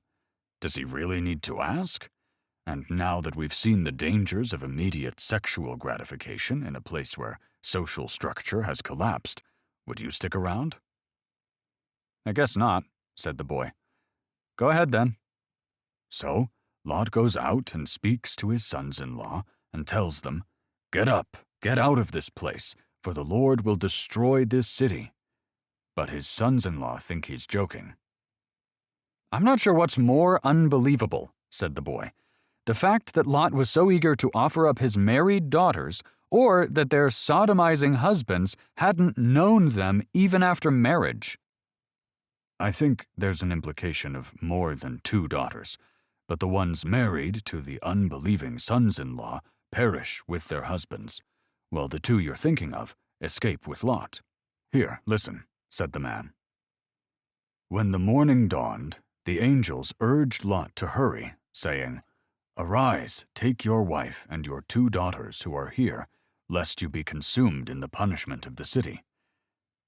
Does he really need to ask? And now that we've seen the dangers of immediate sexual gratification in a place where social structure has collapsed, would you stick around? I guess not, said the boy. Go ahead then. So Lot goes out and speaks to his sons-in-law and tells them, Get up, get out of this place, for the Lord will destroy this city. But his sons-in-law think he's joking. I'm not sure what's more unbelievable, said the boy. The fact that Lot was so eager to offer up his married daughters, or that their sodomizing husbands hadn't known them even after marriage. I think there's an implication of more than 2 daughters, but the ones married to the unbelieving sons-in-law perish with their husbands, while the 2 you're thinking of escape with Lot. Here, listen, said the man. When the morning dawned, the angels urged Lot to hurry, saying, Arise, take your wife and your 2 daughters who are here, lest you be consumed in the punishment of the city.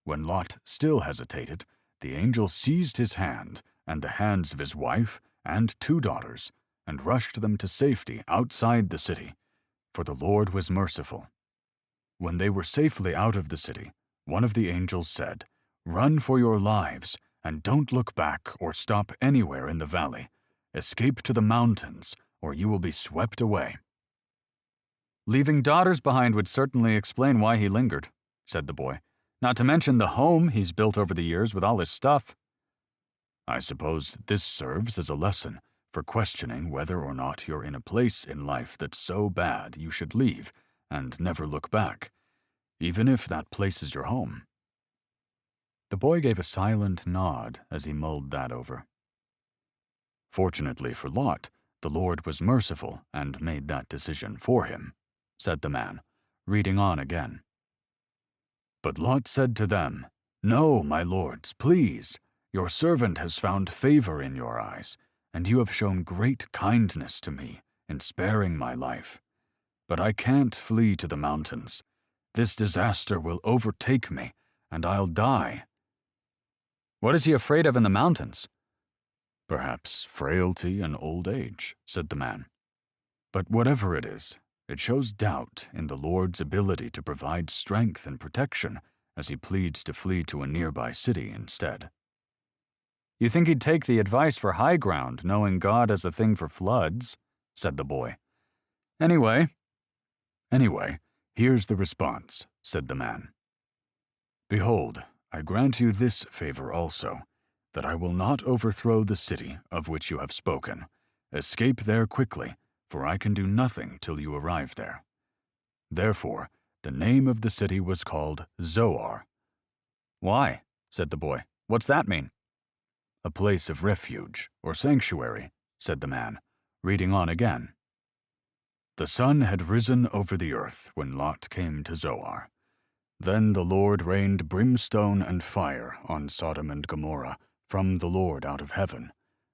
When Lot still hesitated, the angel seized his hand and the hands of his wife and 2 daughters, and rushed them to safety outside the city, for the Lord was merciful. When they were safely out of the city, one of the angels said, Run for your lives, and don't look back or stop anywhere in the valley. Escape to the mountains, or you will be swept away. Leaving daughters behind would certainly explain why he lingered, said the boy. Not to mention the home he's built over the years with all his stuff. I suppose this serves as a lesson for questioning whether or not you're in a place in life that's so bad you should leave and never look back, even if that place is your home. The boy gave a silent nod as he mulled that over. Fortunately for Lot, the Lord was merciful and made that decision for him, said the man, reading on again. But Lot said to them, No, my lords, please. Your servant has found favor in your eyes, and you have shown great kindness to me in sparing my life. But I can't flee to the mountains. This disaster will overtake me, and I'll die. What is he afraid of in the mountains? Perhaps frailty and old age, said the man. But whatever it is, it shows doubt in the Lord's ability to provide strength and protection as he pleads to flee to a nearby city instead. You think he'd take the advice for high ground, knowing God has a thing for floods, said the boy. Anyway, here's the response, said the man. Behold, I grant you this favor also, that I will not overthrow the city of which you have spoken. Escape there quickly, for I can do nothing till you arrive there. Therefore, the name of the city was called Zoar. Why? Said the boy. What's that mean? A place of refuge, or sanctuary, said the man, reading on again. The sun had risen over the earth when Lot came to Zoar. Then the Lord rained brimstone and fire on Sodom and Gomorrah from the Lord out of heaven,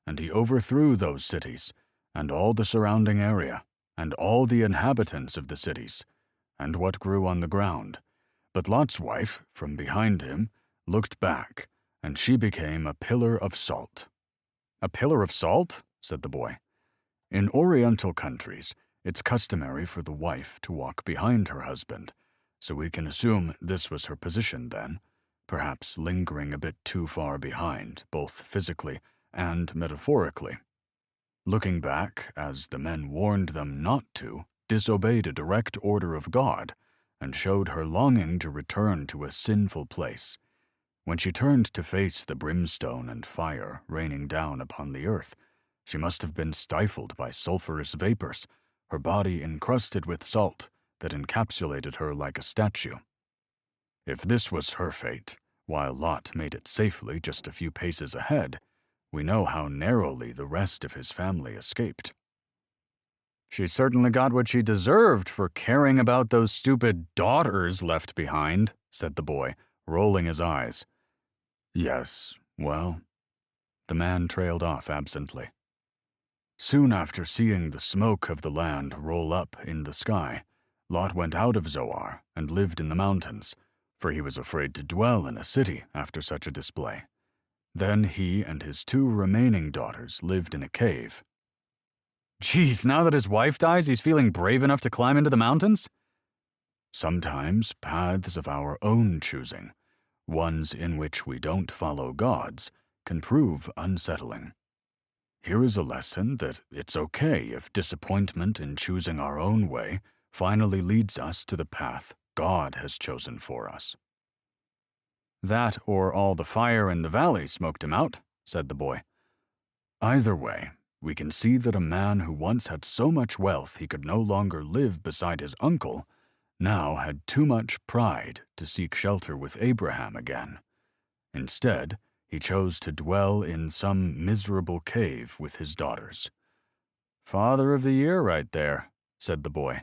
and he overthrew those cities, and all the surrounding area, and all the inhabitants of the cities, and what grew on the ground. But Lot's wife, from behind him, looked back, and she became a pillar of salt. A pillar of salt? Said the boy. In Oriental countries, it's customary for the wife to walk behind her husband, so we can assume this was her position then, perhaps lingering a bit too far behind, both physically and metaphorically. Looking back, as the men warned them not to, disobeyed a direct order of God, and showed her longing to return to a sinful place. When she turned to face the brimstone and fire raining down upon the earth, she must have been stifled by sulphurous vapors, her body encrusted with salt that encapsulated her like a statue. If this was her fate, while Lot made it safely just a few paces ahead, we know how narrowly the rest of his family escaped. She certainly got what she deserved for caring about those stupid daughters left behind, said the boy, rolling his eyes. Yes, well, the man trailed off absently. Soon after seeing the smoke of the land roll up in the sky, Lot went out of Zoar and lived in the mountains, for he was afraid to dwell in a city after such a display. Then he and his 2 remaining daughters lived in a cave. Geez, now that his wife dies, he's feeling brave enough to climb into the mountains? Sometimes paths of our own choosing, ones in which we don't follow God's, can prove unsettling. Here is a lesson that it's okay if disappointment in choosing our own way finally leads us to the path God has chosen for us. That or all the fire in the valley smoked him out, said the boy. Either way, we can see that a man who once had so much wealth he could no longer live beside his uncle now had too much pride to seek shelter with Abraham again. Instead, he chose to dwell in some miserable cave with his daughters. Father of the year right there, said the boy.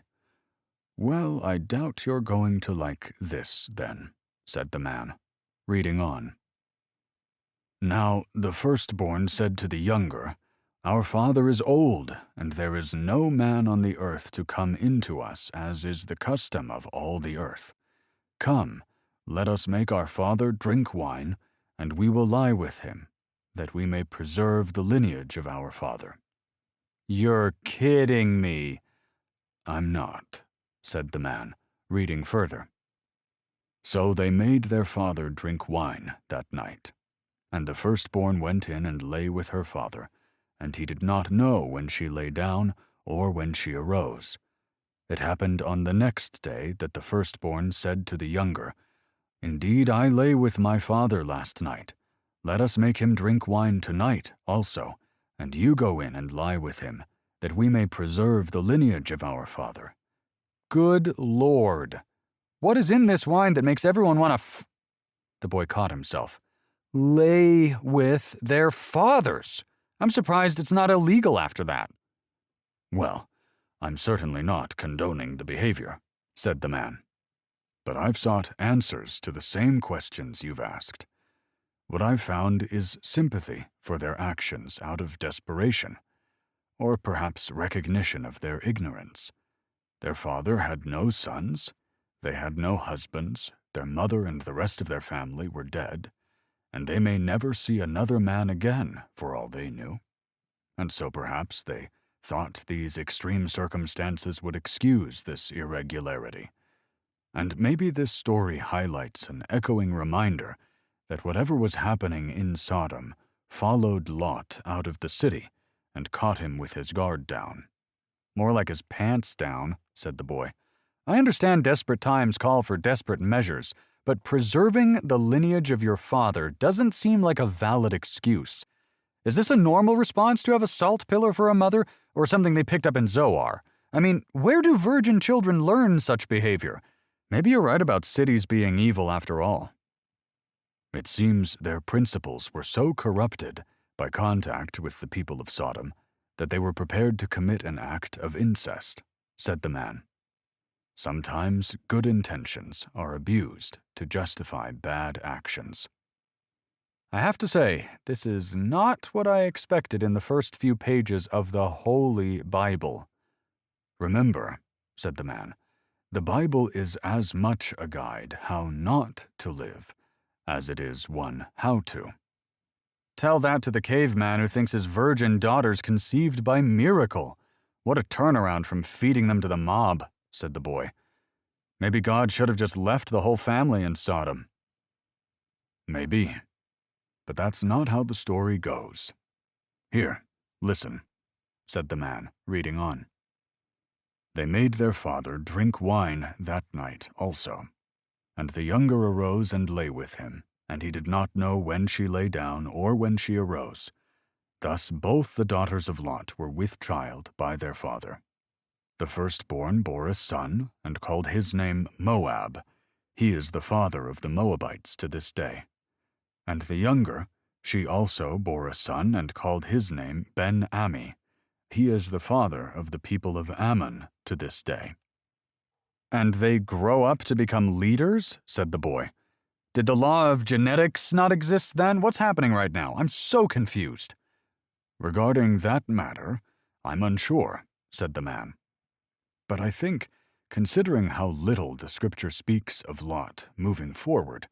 Well, I doubt you're going to like this, then, said the man, reading on. Now the firstborn said to the younger, Our father is old, and there is no man on the earth to come into us, as is the custom of all the earth. Come, let us make our father drink wine, and we will lie with him, that we may preserve the lineage of our father. You're kidding me. I'm not, said the man, reading further. So they made their father drink wine that night. And the firstborn went in and lay with her father, and he did not know when she lay down or when she arose. It happened on the next day that the firstborn said to the younger, Indeed, I lay with my father last night. Let us make him drink wine tonight also, and you go in and lie with him, that we may preserve the lineage of our father. Good Lord! What is in this wine that makes everyone want to The boy caught himself. Lay with their fathers. I'm surprised it's not illegal after that. Well, I'm certainly not condoning the behavior, said the man. But I've sought answers to the same questions you've asked. What I've found is sympathy for their actions out of desperation, or perhaps recognition of their ignorance. Their father had no sons, they had no husbands, their mother and the rest of their family were dead, and they may never see another man again, for all they knew. And so perhaps they thought these extreme circumstances would excuse this irregularity. And maybe this story highlights an echoing reminder that whatever was happening in Sodom followed Lot out of the city and caught him with his guard down. More like his pants down, said the boy. I understand desperate times call for desperate measures, but preserving the lineage of your father doesn't seem like a valid excuse. Is this a normal response to have a salt pillar for a mother, or something they picked up in Zoar? I mean, where do virgin children learn such behavior? Maybe you're right about cities being evil after all. It seems their principles were so corrupted by contact with the people of Sodom that they were prepared to commit an act of incest, said the man. Sometimes good intentions are abused to justify bad actions. I have to say, this is not what I expected in the first few pages of the Holy Bible. Remember, said the man, the Bible is as much a guide how not to live as it is one how to. Tell that to the caveman who thinks his virgin daughter's conceived by miracle. What a turnaround from feeding them to the mob, said the boy. Maybe God should have just left the whole family in Sodom. Maybe. But that's not how the story goes. Here, listen, said the man, reading on. They made their father drink wine that night also. And the younger arose and lay with him, and he did not know when she lay down or when she arose. Thus both the daughters of Lot were with child by their father. The firstborn bore a son, and called his name Moab. He is the father of the Moabites to this day. And the younger, she also bore a son, and called his name Ben-Ammi. He is the father of the people of Ammon to this day. And they grow up to become leaders? Said the boy. Did the law of genetics not exist then? What's happening right now? I'm so confused. Regarding that matter, I'm unsure, said the man. But I think, considering how little the scripture speaks of Lot moving forward,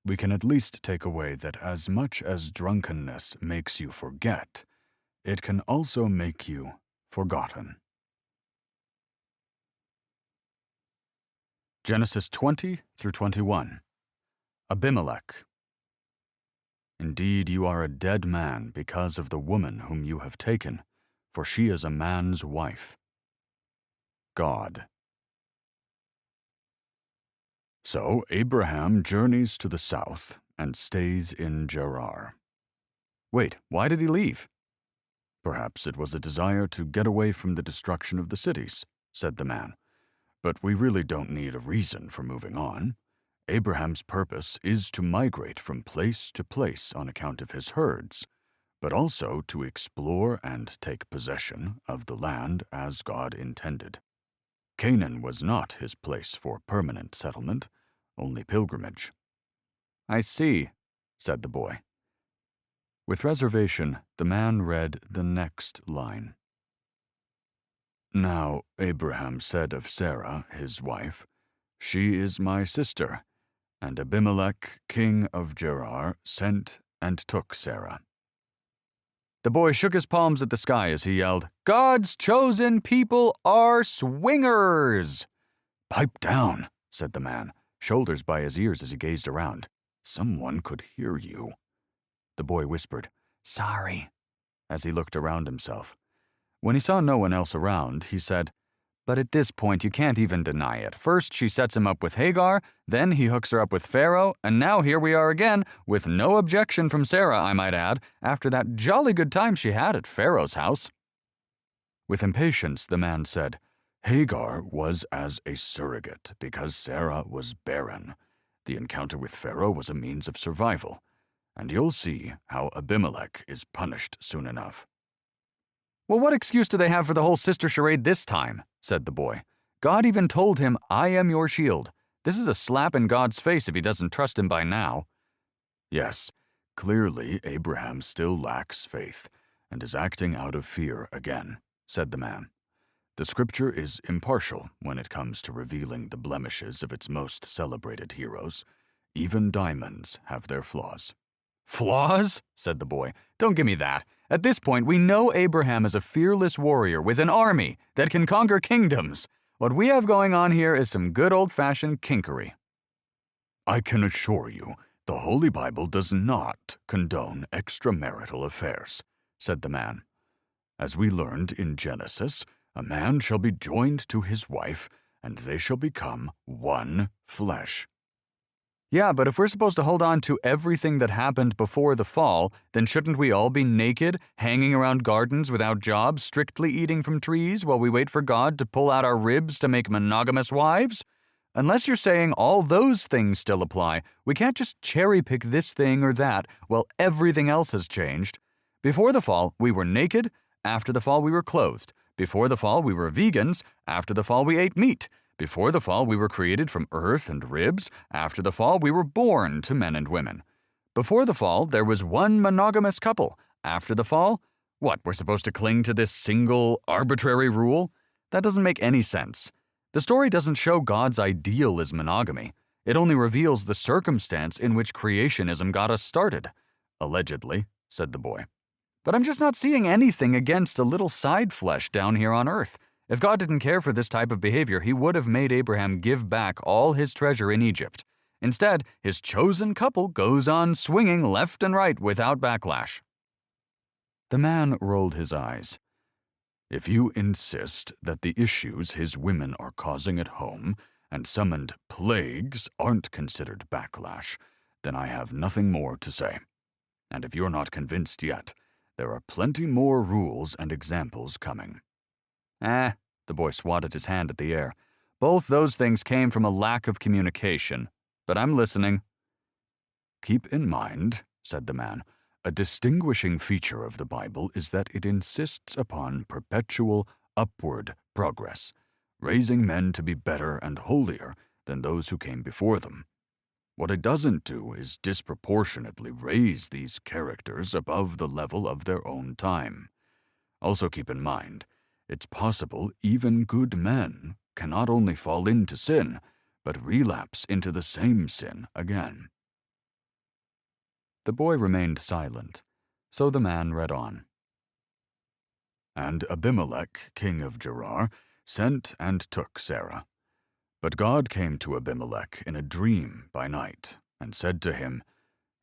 we can at least take away that as much as drunkenness makes you forget, it can also make you forgotten. Genesis 20 through 21. Abimelech. Indeed, you are a dead man because of the woman whom you have taken, for she is a man's wife. God. So Abraham journeys to the south and stays in Gerar. Wait, why did he leave? Perhaps it was a desire to get away from the destruction of the cities, said the man. But we really don't need a reason for moving on. Abraham's purpose is to migrate from place to place on account of his herds, but also to explore and take possession of the land as God intended. Canaan was not his place for permanent settlement, only pilgrimage. I see, said the boy. With reservation, the man read the next line. Now Abraham said of Sarah, his wife, She is my sister. And Abimelech, king of Gerar, sent and took Sarah. The boy shook his palms at the sky as he yelled, God's chosen people are swingers! Pipe down, said the man, shoulders by his ears as he gazed around. Someone could hear you. The boy whispered, Sorry, as he looked around himself. When he saw no one else around, he said, But at this point you can't even deny it. First she sets him up with Hagar, then he hooks her up with Pharaoh, and now here we are again, with no objection from Sarah, I might add, after that jolly good time she had at Pharaoh's house. With impatience the man said, Hagar was as a surrogate because Sarah was barren. The encounter with Pharaoh was a means of survival, and you'll see how Abimelech is punished soon enough. Well, what excuse do they have for the whole sister charade this time? Said the boy. God even told him, I am your shield. This is a slap in God's face if he doesn't trust him by now. Yes, clearly Abraham still lacks faith and is acting out of fear again, said the man. The scripture is impartial when it comes to revealing the blemishes of its most celebrated heroes. Even diamonds have their flaws. Flaws? Said the boy. Don't give me that. At this point, we know Abraham is a fearless warrior with an army that can conquer kingdoms. What we have going on here is some good old-fashioned kinkery. I can assure you, the Holy Bible does not condone extramarital affairs, said the man. As we learned in Genesis, a man shall be joined to his wife, and they shall become one flesh. Yeah, but if we're supposed to hold on to everything that happened before the fall, then shouldn't we all be naked, hanging around gardens without jobs, strictly eating from trees while we wait for God to pull out our ribs to make monogamous wives? Unless you're saying all those things still apply, we can't just cherry-pick this thing or that while everything else has changed. Before the fall, we were naked. After the fall, we were clothed. Before the fall, we were vegans. After the fall, we ate meat. Before the fall, we were created from earth and ribs. After the fall, we were born to men and women. Before the fall, there was one monogamous couple. After the fall, what, we're supposed to cling to this single, arbitrary rule? That doesn't make any sense. The story doesn't show God's ideal as monogamy. It only reveals the circumstance in which creationism got us started. Allegedly, said the boy. But I'm just not seeing anything against a little side flesh down here on earth. If God didn't care for this type of behavior, he would have made Abraham give back all his treasure in Egypt. Instead, his chosen couple goes on swinging left and right without backlash. The man rolled his eyes. If you insist that the issues his women are causing at home and summoned plagues aren't considered backlash, then I have nothing more to say. And if you're not convinced yet, there are plenty more rules and examples coming. The boy swatted his hand at the air. Both those things came from a lack of communication, but I'm listening. Keep in mind, said the man, a distinguishing feature of the Bible is that it insists upon perpetual upward progress, raising men to be better and holier than those who came before them. What it doesn't do is disproportionately raise these characters above the level of their own time. Also keep in mind, it's possible even good men can not only fall into sin, but relapse into the same sin again. The boy remained silent, so the man read on. And Abimelech, king of Gerar, sent and took Sarah. But God came to Abimelech in a dream by night, and said to him,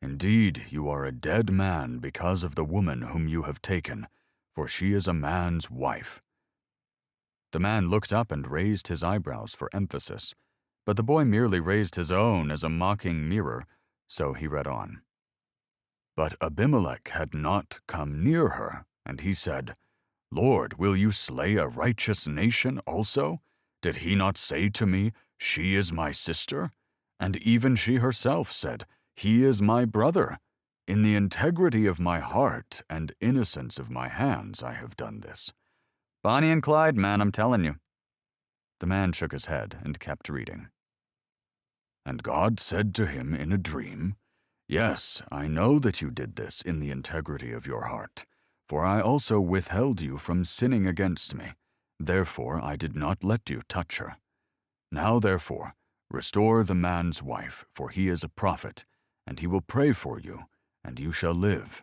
Indeed, you are a dead man because of the woman whom you have taken, for she is a man's wife. The man looked up and raised his eyebrows for emphasis, but the boy merely raised his own as a mocking mirror, so he read on. But Abimelech had not come near her, and he said, Lord, will you slay a righteous nation also? Did he not say to me, She is my sister? And even she herself said, He is my brother. In the integrity of my heart and innocence of my hands I have done this. Bonnie and Clyde, man, I'm telling you. The man shook his head and kept reading. And God said to him in a dream, Yes, I know that you did this in the integrity of your heart, for I also withheld you from sinning against me. Therefore I did not let you touch her. Now therefore, restore the man's wife, for he is a prophet, and he will pray for you, and you shall live.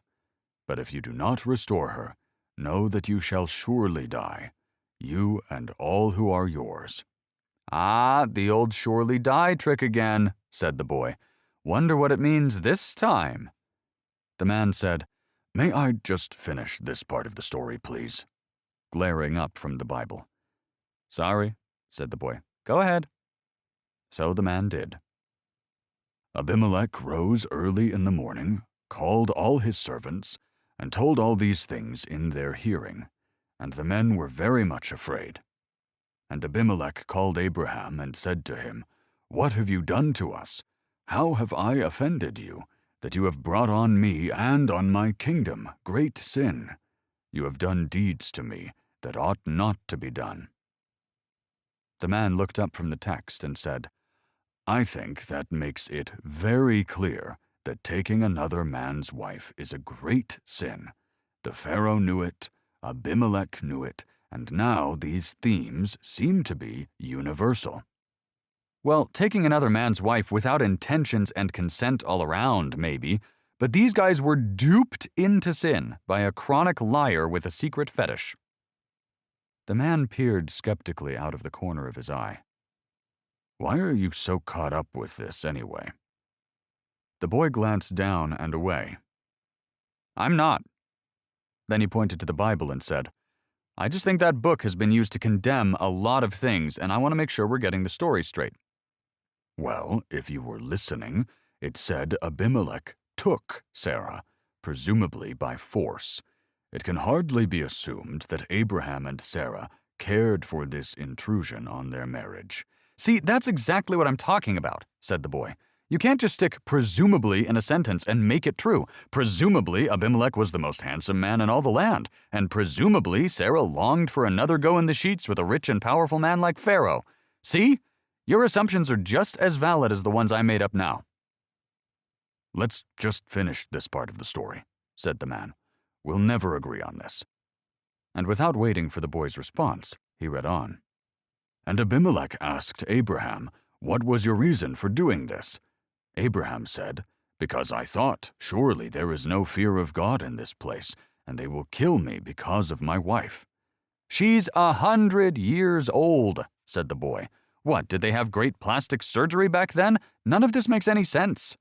But if you do not restore her, know that you shall surely die, you and all who are yours. The old surely die trick again, said the boy. Wonder what it means this time. The man said, May I just finish this part of the story, please? Glaring up from the Bible. Sorry, said the boy. Go ahead. So the man did. Abimelech rose early in the morning, called all his servants, and told all these things in their hearing, and the men were very much afraid. And Abimelech called Abraham and said to him, What have you done to us? How have I offended you, that you have brought on me and on my kingdom great sin? You have done deeds to me that ought not to be done. The man looked up from the text and said, I think that makes it very clear that taking another man's wife is a great sin. The Pharaoh knew it, Abimelech knew it, and now these themes seem to be universal. Well, taking another man's wife without intentions and consent all around, maybe, but these guys were duped into sin by a chronic liar with a secret fetish. The man peered skeptically out of the corner of his eye. Why are you so caught up with this anyway? The boy glanced down and away. I'm not. Then he pointed to the Bible and said, I just think that book has been used to condemn a lot of things, and I want to make sure we're getting the story straight. Well, if you were listening, it said Abimelech took Sarah, presumably by force. It can hardly be assumed that Abraham and Sarah cared for this intrusion on their marriage. See, that's exactly what I'm talking about, said the boy. You can't just stick presumably in a sentence and make it true. Presumably, Abimelech was the most handsome man in all the land, and presumably Sarah longed for another go in the sheets with a rich and powerful man like Pharaoh. See? Your assumptions are just as valid as the ones I made up now. Let's just finish this part of the story, said the man. We'll never agree on this. And without waiting for the boy's response, he read on. And Abimelech asked Abraham, "What was your reason for doing this?" Abraham said, "Because I thought, surely there is no fear of God in this place, and they will kill me because of my wife." "She's 100 years old," said the boy. "What, did they have great plastic surgery back then? None of this makes any sense."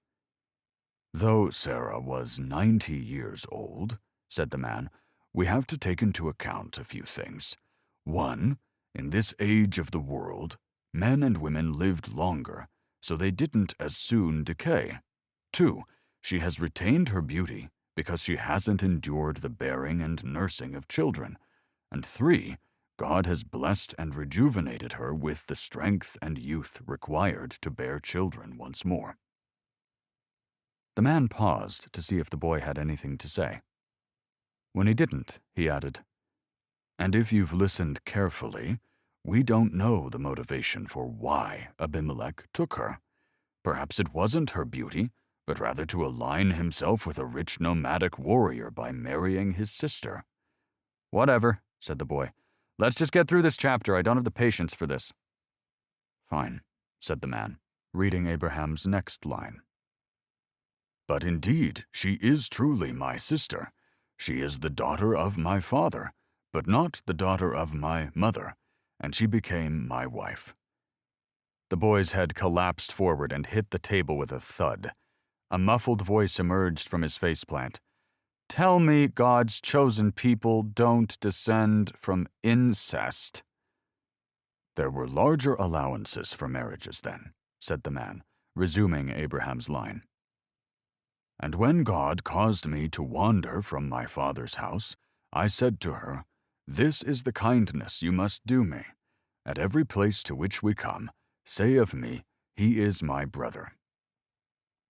"Though Sarah was 90 years old," said the man, "we have to take into account a few things. One, in this age of the world, men and women lived longer, so they didn't as soon decay. 2, she has retained her beauty because she hasn't endured the bearing and nursing of children. And 3, God has blessed and rejuvenated her with the strength and youth required to bear children once more." The man paused to see if the boy had anything to say. When he didn't, he added, "And if you've listened carefully, we don't know the motivation for why Abimelech took her. Perhaps it wasn't her beauty, but rather to align himself with a rich nomadic warrior by marrying his sister." "Whatever," said the boy. "Let's just get through this chapter. I don't have the patience for this." "Fine," said the man, reading Abraham's next line. "But indeed, she is truly my sister. She is the daughter of my father, but not the daughter of my mother, and she became my wife." The boy's head collapsed forward and hit the table with a thud. A muffled voice emerged from his faceplant. "Tell me God's chosen people don't descend from incest." "There were larger allowances for marriages then," said the man, resuming Abraham's line. "And when God caused me to wander from my father's house, I said to her, 'This is the kindness you must do me. At every place to which we come, say of me, he is my brother.'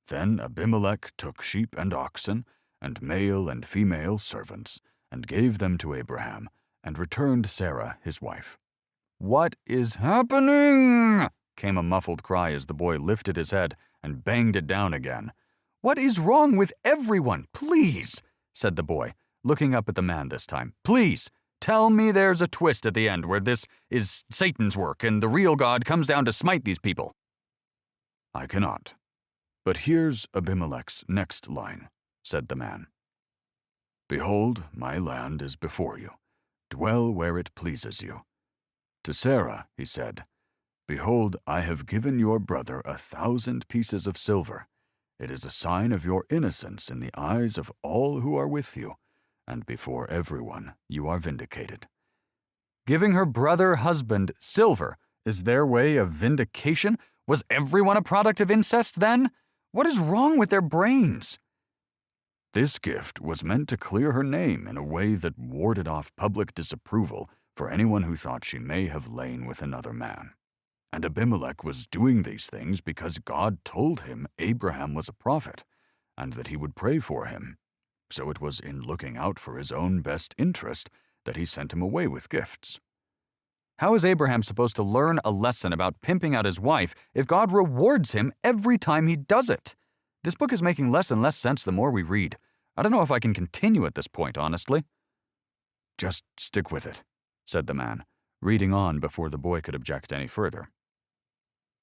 Then Abimelech took sheep and oxen, and male and female servants, and gave them to Abraham, and returned Sarah his wife." "What is happening?" came a muffled cry as the boy lifted his head and banged it down again. "What is wrong with everyone? Please," said the boy, looking up at the man this time. "Please, tell me there's a twist at the end where this is Satan's work and the real God comes down to smite these people." "I cannot. But here's Abimelech's next line," said the man. "Behold, my land is before you. Dwell where it pleases you." To Sarah he said, "Behold, I have given your brother 1,000 pieces of silver. It is a sign of your innocence in the eyes of all who are with you, and before everyone you are vindicated." Giving her brother husband silver is their way of vindication? Was everyone a product of incest then? What is wrong with their brains? This gift was meant to clear her name in a way that warded off public disapproval for anyone who thought she may have lain with another man. And Abimelech was doing these things because God told him Abraham was a prophet, and that he would pray for him. So it was in looking out for his own best interest that he sent him away with gifts. How is Abraham supposed to learn a lesson about pimping out his wife if God rewards him every time he does it? This book is making less and less sense the more we read. I don't know if I can continue at this point, honestly. "Just stick with it," said the man, reading on before the boy could object any further.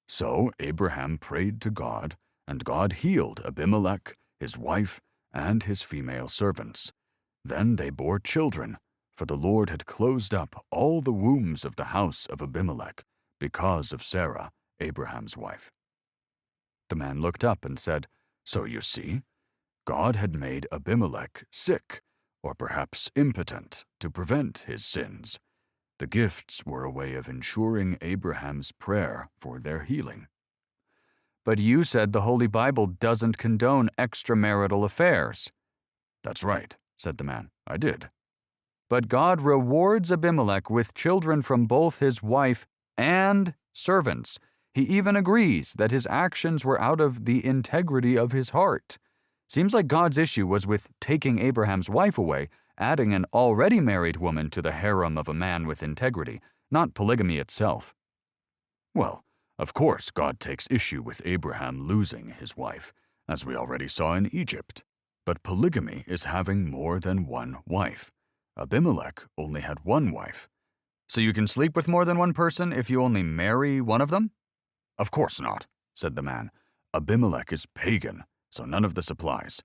"So Abraham prayed to God, and God healed Abimelech, his wife, and his female servants. Then they bore children, for the Lord had closed up all the wombs of the house of Abimelech because of Sarah, Abraham's wife." The man looked up and said, "So you see, God had made Abimelech sick, or perhaps impotent, to prevent his sins. The gifts were a way of ensuring Abraham's prayer for their healing." "But you said the Holy Bible doesn't condone extramarital affairs." "That's right," said the man. "I did." "But God rewards Abimelech with children from both his wife and servants. He even agrees that his actions were out of the integrity of his heart. Seems like God's issue was with taking Abraham's wife away, adding an already married woman to the harem of a man with integrity, not polygamy itself. Well, of course God takes issue with Abraham losing his wife, as we already saw in Egypt. But polygamy is having more than one wife. Abimelech only had one wife. So you can sleep with more than one person if you only marry one of them? Of course not, said the man. Abimelech is pagan, so none of this applies.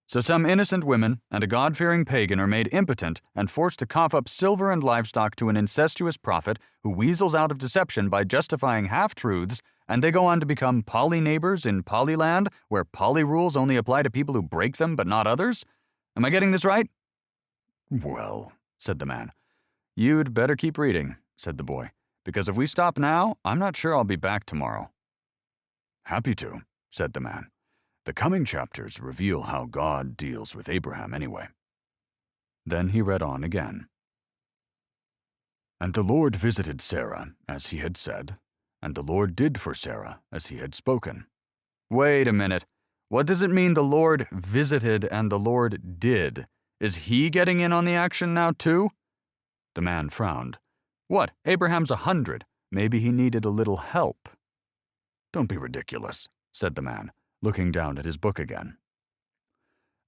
So some innocent women and a God-fearing pagan are made impotent and forced to cough up silver and livestock to an incestuous prophet who weasels out of deception by justifying half-truths, and they go on to become poly-neighbors in polyland, where poly-rules only apply to people who break them but not others? Am I getting this right? Well, said the man. You'd better keep reading, said the boy, because if we stop now, I'm not sure I'll be back tomorrow. Happy to, said the man. The coming chapters reveal how God deals with Abraham anyway. Then he read on again. And the Lord visited Sarah, as he had said, and the Lord did for Sarah as he had spoken. Wait a minute. What does it mean the Lord visited and the Lord did? Is he getting in on the action now too? The man frowned. What, Abraham's 100. Maybe he needed a little help. Don't be ridiculous, said the man, looking down at his book again.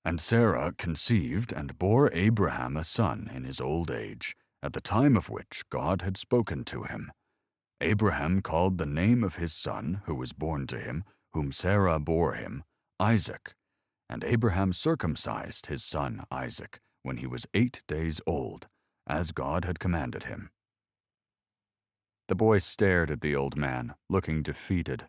And Sarah conceived and bore Abraham a son in his old age, at the time of which God had spoken to him. Abraham called the name of his son, who was born to him, whom Sarah bore him, Isaac. And Abraham circumcised his son Isaac when he was 8 days old, as God had commanded him. The boy stared at the old man, looking defeated.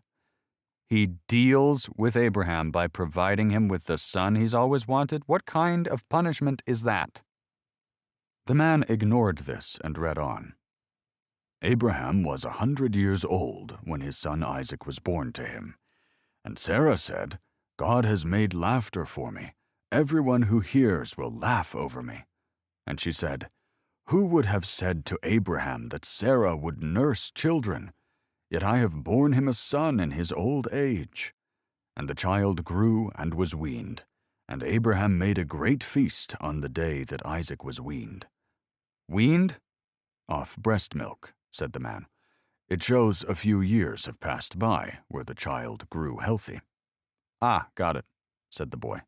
He deals with Abraham by providing him with the son he's always wanted? What kind of punishment is that? The man ignored this and read on. Abraham was 100 years old when his son Isaac was born to him. And Sarah said, God has made laughter for me. Everyone who hears will laugh over me. And she said, Who would have said to Abraham that Sarah would nurse children? Yet I have borne him a son in his old age. And the child grew and was weaned, and Abraham made a great feast on the day that Isaac was weaned. Weaned? Off breast milk, said the man. It shows a few years have passed by where the child grew healthy. Ah, got it, said the boy.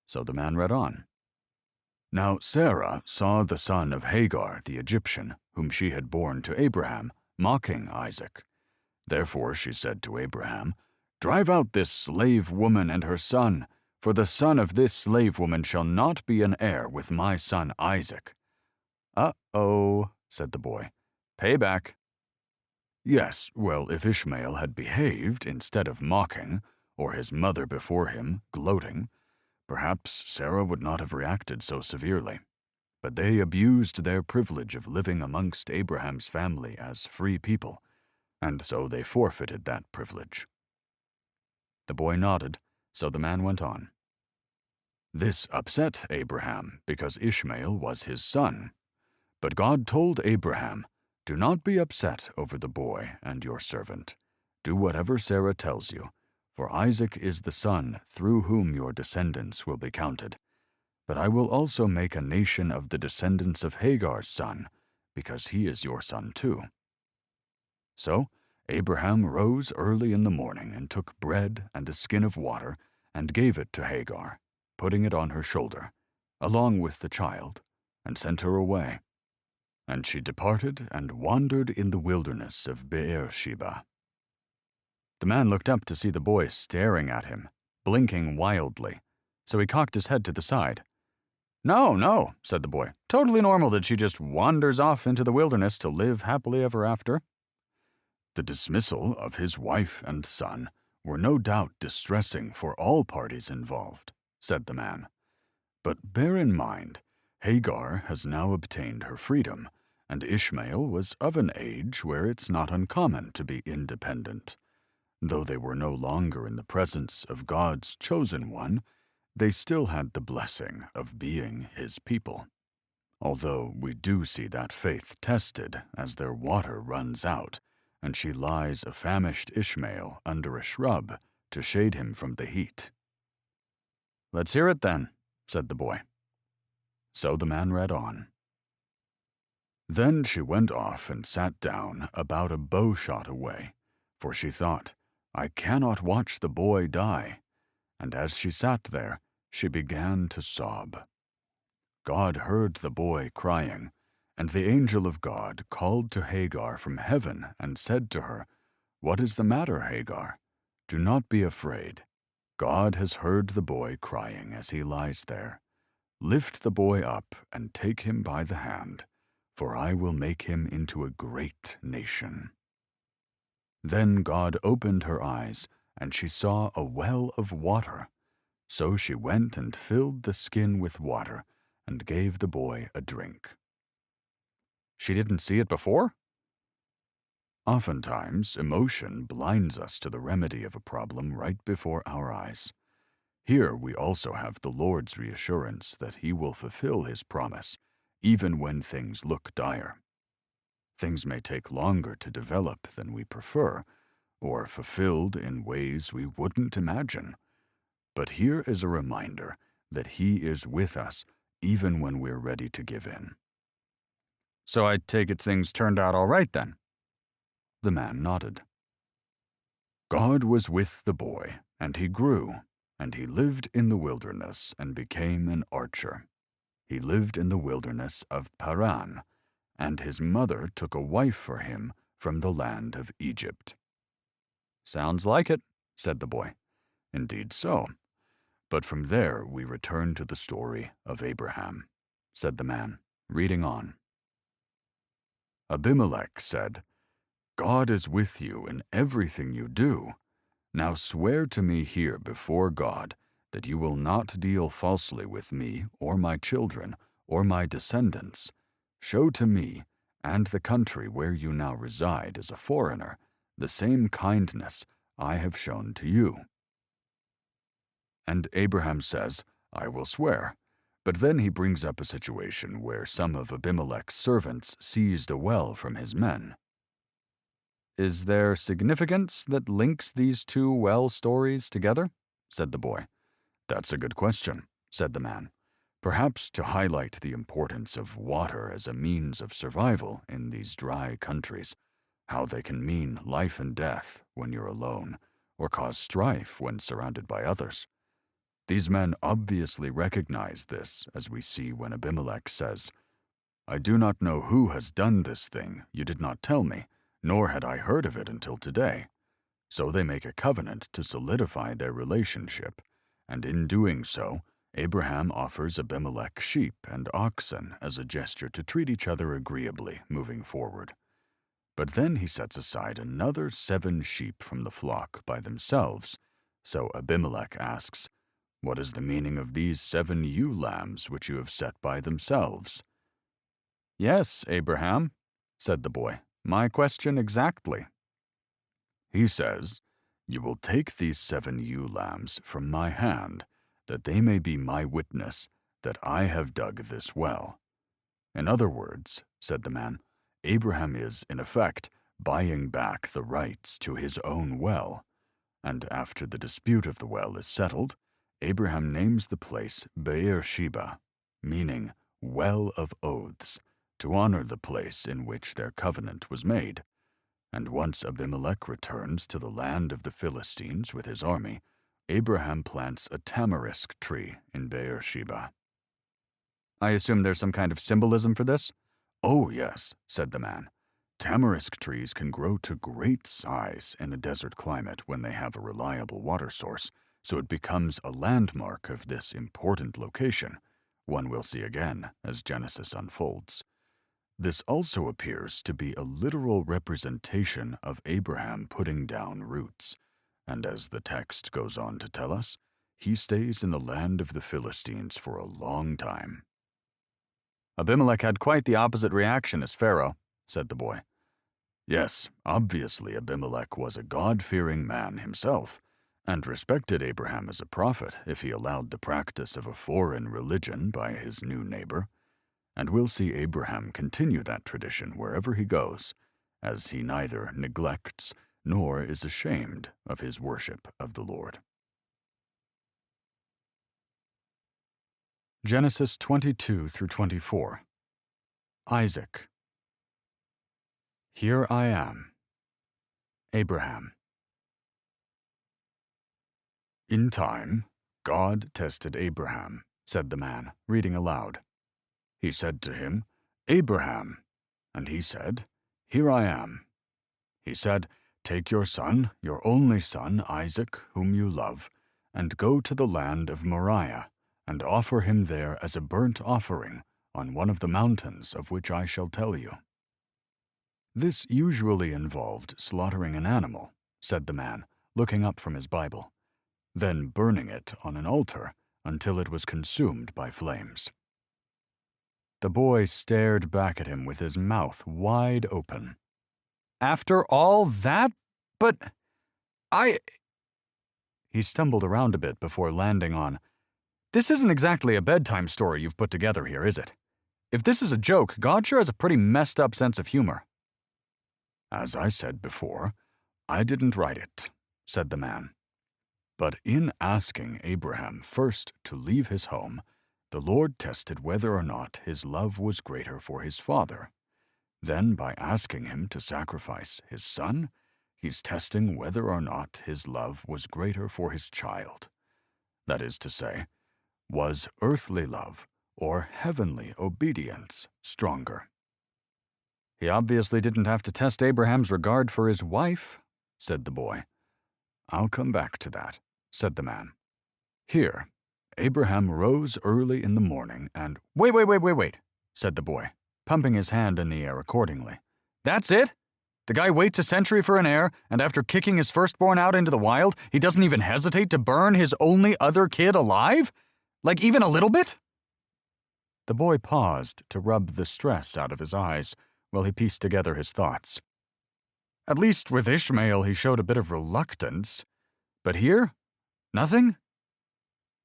So the man read on. Now Sarah saw the son of Hagar the Egyptian, whom she had borne to Abraham, mocking Isaac. Therefore she said to Abraham, Drive out this slave woman and her son, for the son of this slave woman shall not be an heir with my son Isaac. Uh-oh, said the boy. Payback. Yes, well, if Ishmael had behaved instead of mocking, or his mother before him gloating, perhaps Sarah would not have reacted so severely. But they abused their privilege of living amongst Abraham's family as free people, and so they forfeited that privilege. The boy nodded, so the man went on. This upset Abraham because Ishmael was his son. But God told Abraham, Do not be upset over the boy and your servant. Do whatever Sarah tells you, for Isaac is the son through whom your descendants will be counted. But I will also make a nation of the descendants of Hagar's son, because he is your son too. So Abraham rose early in the morning and took bread and a skin of water and gave it to Hagar, putting it on her shoulder, along with the child, and sent her away. And she departed and wandered in the wilderness of Beersheba. The man looked up to see the boy staring at him, blinking wildly, so he cocked his head to the side. No, said the boy. Totally normal that she just wanders off into the wilderness to live happily ever after. The dismissal of his wife and son were no doubt distressing for all parties involved, said the man. But bear in mind, Hagar has now obtained her freedom, and Ishmael was of an age where it's not uncommon to be independent. Though they were no longer in the presence of God's chosen one, they still had the blessing of being his people. Although we do see that faith tested as their water runs out, and she lies a famished Ishmael under a shrub to shade him from the heat." "Let's hear it then," said the boy. So the man read on. "Then she went off and sat down about a bow-shot away, for she thought, 'I cannot watch the boy die.' And as she sat there, she began to sob. God heard the boy crying, and the angel of God called to Hagar from heaven and said to her, 'What is the matter, Hagar? Do not be afraid. God has heard the boy crying as he lies there. Lift the boy up and take him by the hand, for I will make him into a great nation.' Then God opened her eyes, and she saw a well of water. So she went and filled the skin with water and gave the boy a drink." She didn't see it before? Oftentimes, emotion blinds us to the remedy of a problem right before our eyes. Here we also have the Lord's reassurance that He will fulfill His promise, even when things look dire. Things may take longer to develop than we prefer, or fulfilled in ways we wouldn't imagine. But here is a reminder that He is with us even when we're ready to give in. "So I take it things turned out all right then?" The man nodded. "God was with the boy, and he grew, and he lived in the wilderness and became an archer. He lived in the wilderness of Paran, and his mother took a wife for him from the land of Egypt." "Sounds like it," said the boy. "Indeed so. But from there we return to the story of Abraham," said the man, reading on. "Abimelech said, 'God is with you in everything you do. Now swear to me here before God that you will not deal falsely with me or my children or my descendants. Show to me and the country where you now reside as a foreigner the same kindness I have shown to you.' And Abraham says, 'I will swear.' But then he brings up a situation where some of Abimelech's servants seized a well from his men." "Is there significance that links these two well stories together?" said the boy. "That's a good question," said the man. "Perhaps to highlight the importance of water as a means of survival in these dry countries, how they can mean life and death when you're alone, or cause strife when surrounded by others. These men obviously recognize this, as we see when Abimelech says, 'I do not know who has done this thing you did not tell me, nor had I heard of it until today.' So they make a covenant to solidify their relationship, and in doing so, Abraham offers Abimelech sheep and oxen as a gesture to treat each other agreeably moving forward. But then he sets aside another 7 sheep from the flock by themselves, so Abimelech asks, 'What is the meaning of these 7 ewe lambs which you have set by themselves?' 'Yes, Abraham,' said the boy, 'my question exactly.' He says, 'You will take these 7 ewe lambs from my hand, that they may be my witness that I have dug this well.' In other words, said the man, Abraham is, in effect, buying back the rights to his own well. And after the dispute of the well is settled, Abraham names the place Beer-sheba, meaning well of oaths, to honor the place in which their covenant was made. And once Abimelech returns to the land of the Philistines with his army, Abraham plants a tamarisk tree in Beer-sheba." "I assume there's some kind of symbolism for this?" "Oh, yes," said the man. "Tamarisk trees can grow to great size in a desert climate when they have a reliable water source, so it becomes a landmark of this important location, one we'll see again as Genesis unfolds. This also appears to be a literal representation of Abraham putting down roots, and as the text goes on to tell us, he stays in the land of the Philistines for a long time." "Abimelech had quite the opposite reaction as Pharaoh," said the boy. "Yes, obviously Abimelech was a God-fearing man himself, and respected Abraham as a prophet if he allowed the practice of a foreign religion by his new neighbor. And we'll see Abraham continue that tradition wherever he goes, as he neither neglects nor is ashamed of his worship of the Lord. Genesis 22 through 24. Isaac. Here I am. Abraham. In time, God tested Abraham, said the man, reading aloud. He said to him, Abraham. And he said, Here I am. He said, Take your son, your only son, Isaac, whom you love, and go to the land of Moriah, and offer him there as a burnt offering on one of the mountains of which I shall tell you. This usually involved slaughtering an animal, said the man, looking up from his Bible, then burning it on an altar until it was consumed by flames. The boy stared back at him with his mouth wide open. After all that? But He stumbled around a bit before landing on, This isn't exactly a bedtime story you've put together here, is it? If this is a joke, God sure has a pretty messed up sense of humor. As I said before, I didn't write it, said the man. But in asking Abraham first to leave his home, the Lord tested whether or not his love was greater for his father. Then, by asking him to sacrifice his son, he's testing whether or not his love was greater for his child. That is to say, was earthly love or heavenly obedience stronger? He obviously didn't have to test Abraham's regard for his wife, said the boy. I'll come back to that, said the man. Here, Abraham rose early in the morning and— Wait, said the boy, pumping his hand in the air accordingly. That's it? The guy waits a century for an heir, and after kicking his firstborn out into the wild, he doesn't even hesitate to burn his only other kid alive? Like even a little bit? The boy paused to rub the stress out of his eyes while he pieced together his thoughts. At least with Ishmael he showed a bit of reluctance. But here? Nothing?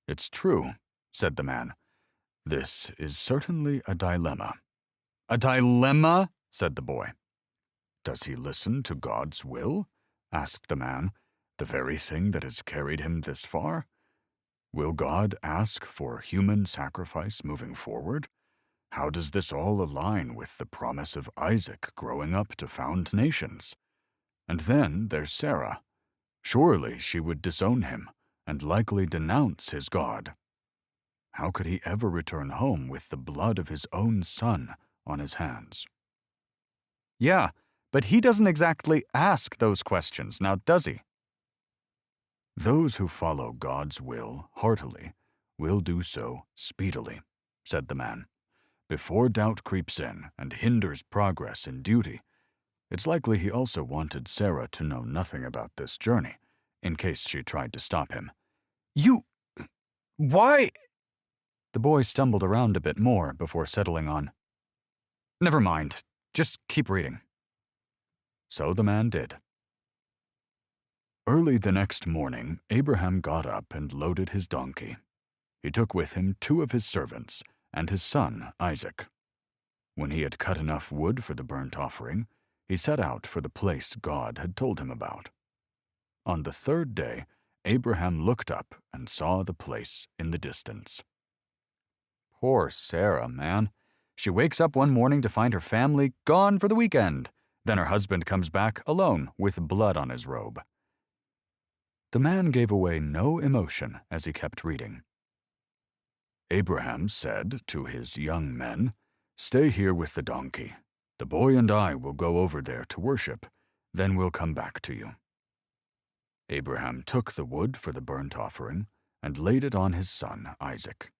It's true, said the man. This is certainly a dilemma. A dilemma? Said the boy. Does he listen to God's will? Asked the man, the very thing that has carried him this far? Will God ask for human sacrifice moving forward? How does this all align with the promise of Isaac growing up to found nations? And then there's Sarah. Surely she would disown him and likely denounce his God. How could he ever return home with the blood of his own son on his hands? Yeah, but he doesn't exactly ask those questions, now does he? Those who follow God's will heartily will do so speedily, said the man. Before doubt creeps in and hinders progress in duty, it's likely he also wanted Sarah to know nothing about this journey, in case she tried to stop him. Why? The boy stumbled around a bit more before settling on, Never mind, just keep reading. So the man did. Early the next morning, Abraham got up and loaded his donkey. He took with him 2 of his servants and his son Isaac. When he had cut enough wood for the burnt offering, he set out for the place God had told him about. On the 3rd day, Abraham looked up and saw the place in the distance. Poor Sarah, man. She wakes up one morning to find her family gone for the weekend. Then her husband comes back alone with blood on his robe. The man gave away no emotion as he kept reading. Abraham said to his young men, Stay here with the donkey. The boy and I will go over there to worship, then we'll come back to you. Abraham took the wood for the burnt offering and laid it on his son Isaac.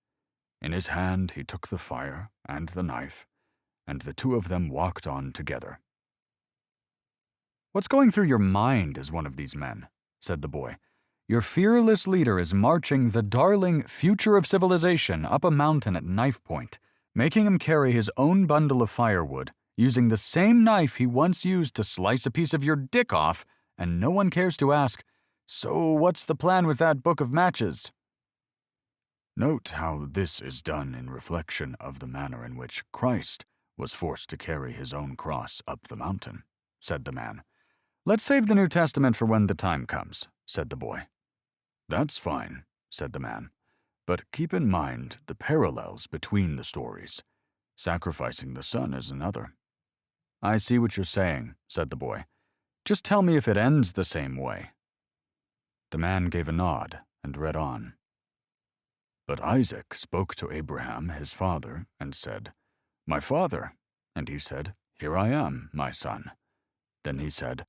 In his hand he took the fire and the knife, and the 2 of them walked on together. What's going through your mind as one of these men? Said the boy. Your fearless leader is marching the darling future of civilization up a mountain at knife point, making him carry his own bundle of firewood, using the same knife he once used to slice a piece of your dick off, and no one cares to ask, So what's the plan with that book of matches? Note how this is done in reflection of the manner in which Christ was forced to carry his own cross up the mountain, said the man. Let's save the New Testament for when the time comes, said the boy. That's fine, said the man. But keep in mind the parallels between the stories. Sacrificing the son is another. I see what you're saying, said the boy. Just tell me if it ends the same way. The man gave a nod and read on. But Isaac spoke to Abraham, his father, and said, My father. And he said, Here I am, my son. Then he said,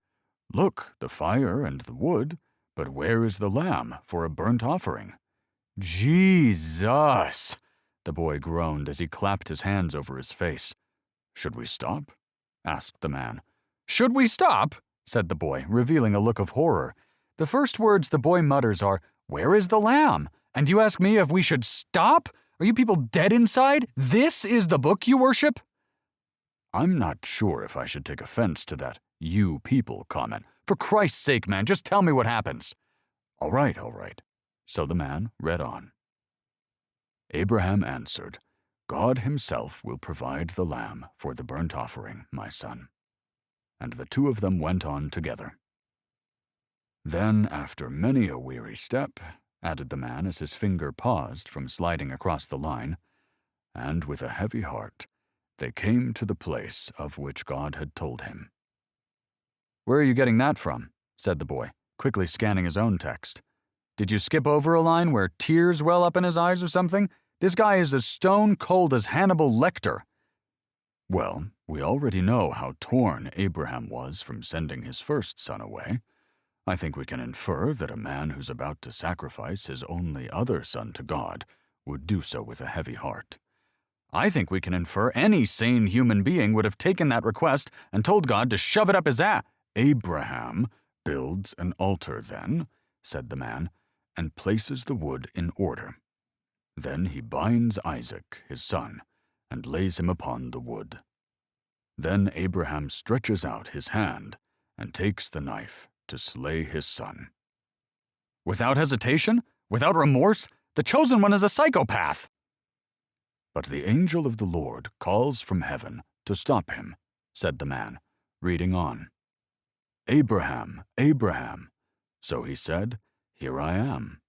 Look, the fire and the wood, but where is the lamb for a burnt offering? Jesus! The boy groaned as he clapped his hands over his face. Should we stop? Asked the man. Should we stop? Said the boy, revealing a look of horror. The first words the boy mutters are, Where is the lamb? And you ask me if we should stop? Are you people dead inside? This is the book you worship? I'm not sure if I should take offense to that you people comment. For Christ's sake, man, just tell me what happens. All right. So the man read on. Abraham answered, God himself will provide the lamb for the burnt offering, my son. And the two of them went on together. Then, after many a weary step, added the man as his finger paused from sliding across the line, and with a heavy heart, they came to the place of which God had told him. Where are you getting that from? Said the boy, quickly scanning his own text. Did you skip over a line where tears well up in his eyes or something? This guy is as stone cold as Hannibal Lecter. Well, we already know how torn Abraham was from sending his first son away. I think we can infer that a man who's about to sacrifice his only other son to God would do so with a heavy heart. I think we can infer any sane human being would have taken that request and told God to shove it up his ass. Abraham builds an altar then, said the man, and places the wood in order. Then he binds Isaac, his son, and lays him upon the wood. Then Abraham stretches out his hand and takes the knife to slay his son. Without hesitation? Without remorse? The chosen one is a psychopath! But the angel of the Lord calls from heaven to stop him, said the man, reading on. Abraham, Abraham. So he said, Here I am.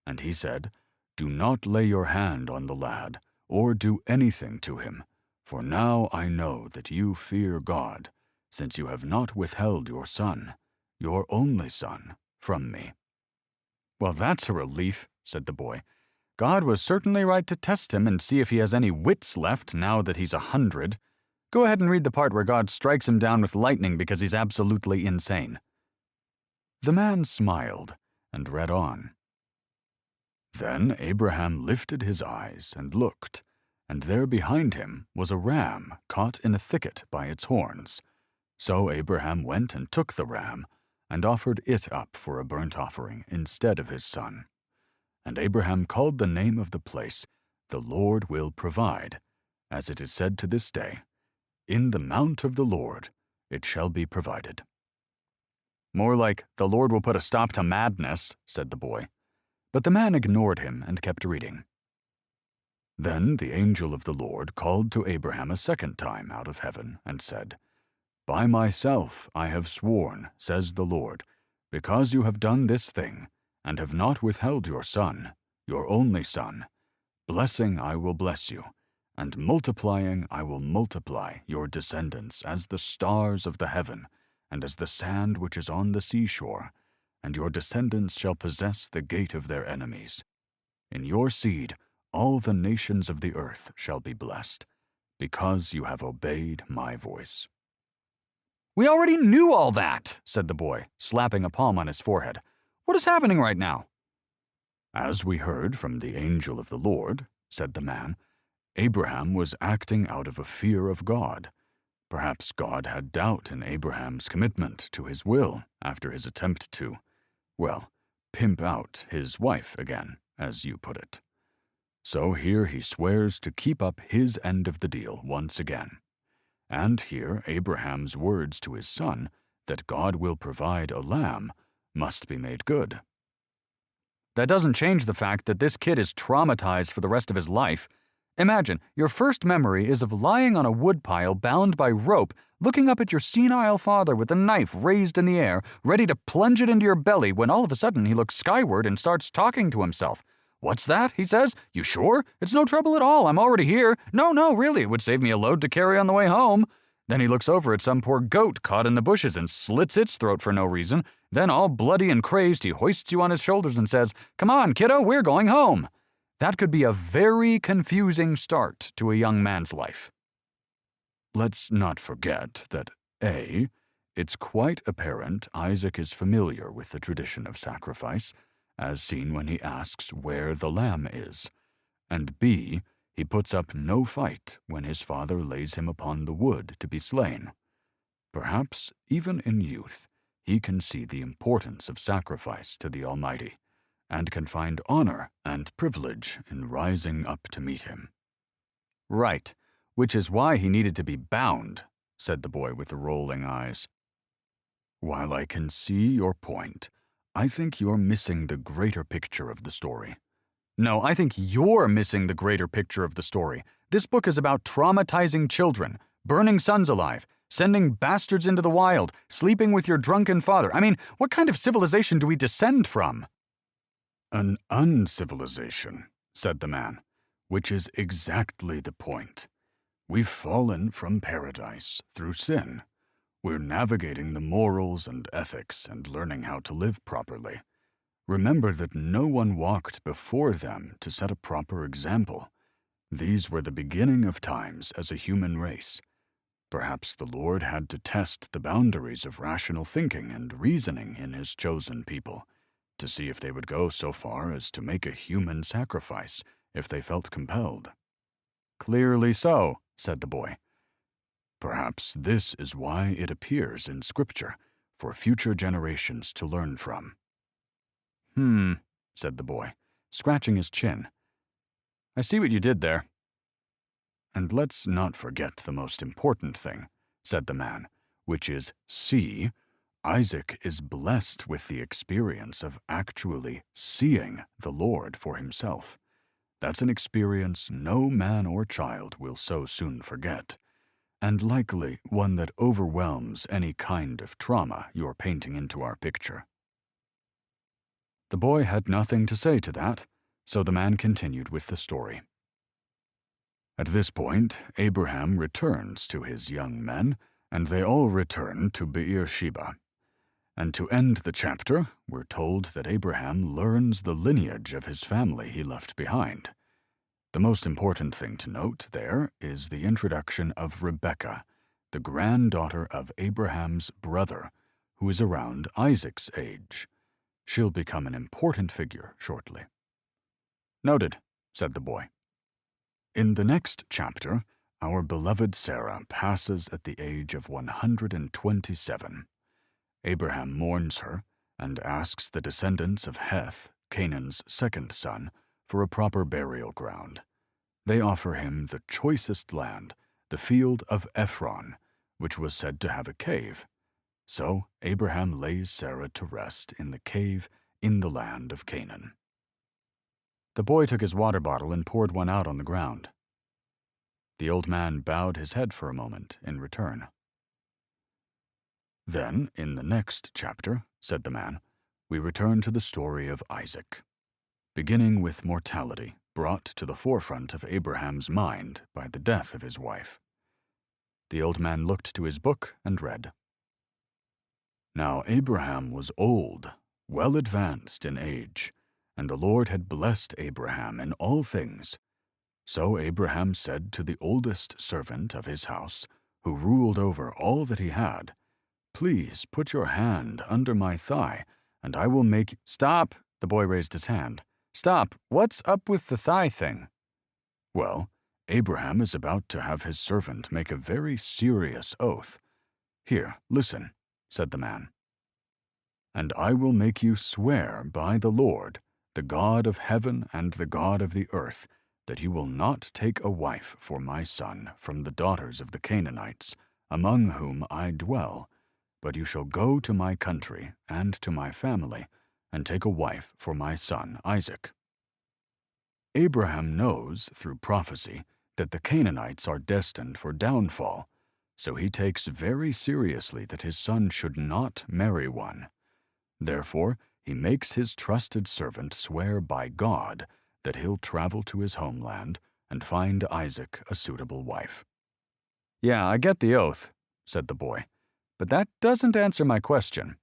And he said, Do not lay your hand on the lad, or do anything to him, for now I know that you fear God, since you have not withheld your son, your only son, from me. Well, that's a relief, said the boy. God was certainly right to test him and see if he has any wits left now that he's 100. Go ahead and read the part where God strikes him down with lightning because he's absolutely insane. The man smiled and read on. Then Abraham lifted his eyes and looked, and there behind him was a ram caught in a thicket by its horns. So Abraham went and took the ram, and offered it up for a burnt offering instead of his son. And Abraham called the name of the place, The Lord Will Provide, as it is said to this day, In the mount of the Lord it shall be provided. More like, The Lord will put a stop to madness, said the boy. But the man ignored him and kept reading. Then the angel of the Lord called to Abraham a second time out of heaven and said, By myself I have sworn, says the Lord, because you have done this thing, and have not withheld your son, your only son. Blessing I will bless you, and multiplying I will multiply your descendants as the stars of the heaven, and as the sand which is on the seashore, and your descendants shall possess the gate of their enemies. In your seed all the nations of the earth shall be blessed, because you have obeyed my voice. We already knew all that, said the boy, slapping a palm on his forehead. What is happening right now? As we heard from the angel of the Lord, said the man, Abraham was acting out of a fear of God. Perhaps God had doubt in Abraham's commitment to his will after his attempt to, pimp out his wife again, as you put it. So here he swears to keep up his end of the deal once again. And here Abraham's words to his son that God will provide a lamb must be made good. That doesn't change the fact that this kid is traumatized for the rest of his life. Imagine, your first memory is of lying on a woodpile bound by rope, looking up at your senile father with a knife raised in the air, ready to plunge it into your belly when all of a sudden he looks skyward and starts talking to himself. "What's that?" he says. "You sure? It's no trouble at all. I'm already here. No, really, it would save me a load to carry on the way home." Then he looks over at some poor goat caught in the bushes and slits its throat for no reason. Then, all bloody and crazed, he hoists you on his shoulders and says, "Come on, kiddo, we're going home." That could be a very confusing start to a young man's life. Let's not forget that A, it's quite apparent Isaac is familiar with the tradition of sacrifice, as seen when he asks where the lamb is, and B, he puts up no fight when his father lays him upon the wood to be slain. Perhaps, even in youth, he can see the importance of sacrifice to the Almighty, and can find honor and privilege in rising up to meet him. "Right, which is why he needed to be bound," said the boy with the rolling eyes. "While I can see your point, I think you're missing the greater picture of the story." "No, I think you're missing the greater picture of the story. This book is about traumatizing children, burning sons alive, sending bastards into the wild, sleeping with your drunken father. I mean, what kind of civilization do we descend from?" "An uncivilization," said the man, "which is exactly the point. We've fallen from paradise through sin. We're navigating the morals and ethics and learning how to live properly. Remember that no one walked before them to set a proper example. These were the beginning of times as a human race. Perhaps the Lord had to test the boundaries of rational thinking and reasoning in his chosen people, to see if they would go so far as to make a human sacrifice if they felt compelled." "Clearly so," said the boy. "Perhaps this is why it appears in Scripture, for future generations to learn from." Said the boy, scratching his chin. "I see what you did there." "And let's not forget the most important thing," said the man, "which is C. Isaac is blessed with the experience of actually seeing the Lord for himself. That's an experience no man or child will so soon forget, and likely one that overwhelms any kind of trauma you're painting into our picture." The boy had nothing to say to that, so the man continued with the story. At this point, Abraham returns to his young men, and they all return to Beersheba. And to end the chapter, we're told that Abraham learns the lineage of his family he left behind. The most important thing to note there is the introduction of Rebekah, the granddaughter of Abraham's brother, who is around Isaac's age. She'll become an important figure shortly. "Noted," said the boy. In the next chapter, our beloved Sarah passes at the age of 127. Abraham mourns her and asks the descendants of Heth, Canaan's second son, for a proper burial ground. They offer him the choicest land, the field of Ephron, which was said to have a cave. So Abraham lays Sarah to rest in the cave in the land of Canaan. The boy took his water bottle and poured one out on the ground. The old man bowed his head for a moment in return. "Then, in the next chapter," said the man, "we return to the story of Isaac, beginning with mortality brought to the forefront of Abraham's mind by the death of his wife." The old man looked to his book and read, "Now Abraham was old, well advanced in age, and the Lord had blessed Abraham in all things. So Abraham said to the oldest servant of his house, who ruled over all that he had, 'Please put your hand under my thigh, and I will make—'" "Stop!" The boy raised his hand. "Stop! What's up with the thigh thing?" "Well, Abraham is about to have his servant make a very serious oath. Here, listen," said the man. "And I will make you swear by the Lord, the God of heaven and the God of the earth, that you will not take a wife for my son from the daughters of the Canaanites, among whom I dwell, but you shall go to my country and to my family, and take a wife for my son Isaac." Abraham knows, through prophecy, that the Canaanites are destined for downfall, so he takes very seriously that his son should not marry one. Therefore, he makes his trusted servant swear by God that he'll travel to his homeland and find Isaac a suitable wife. Yeah, I get the oath, said the boy, but that doesn't answer my question.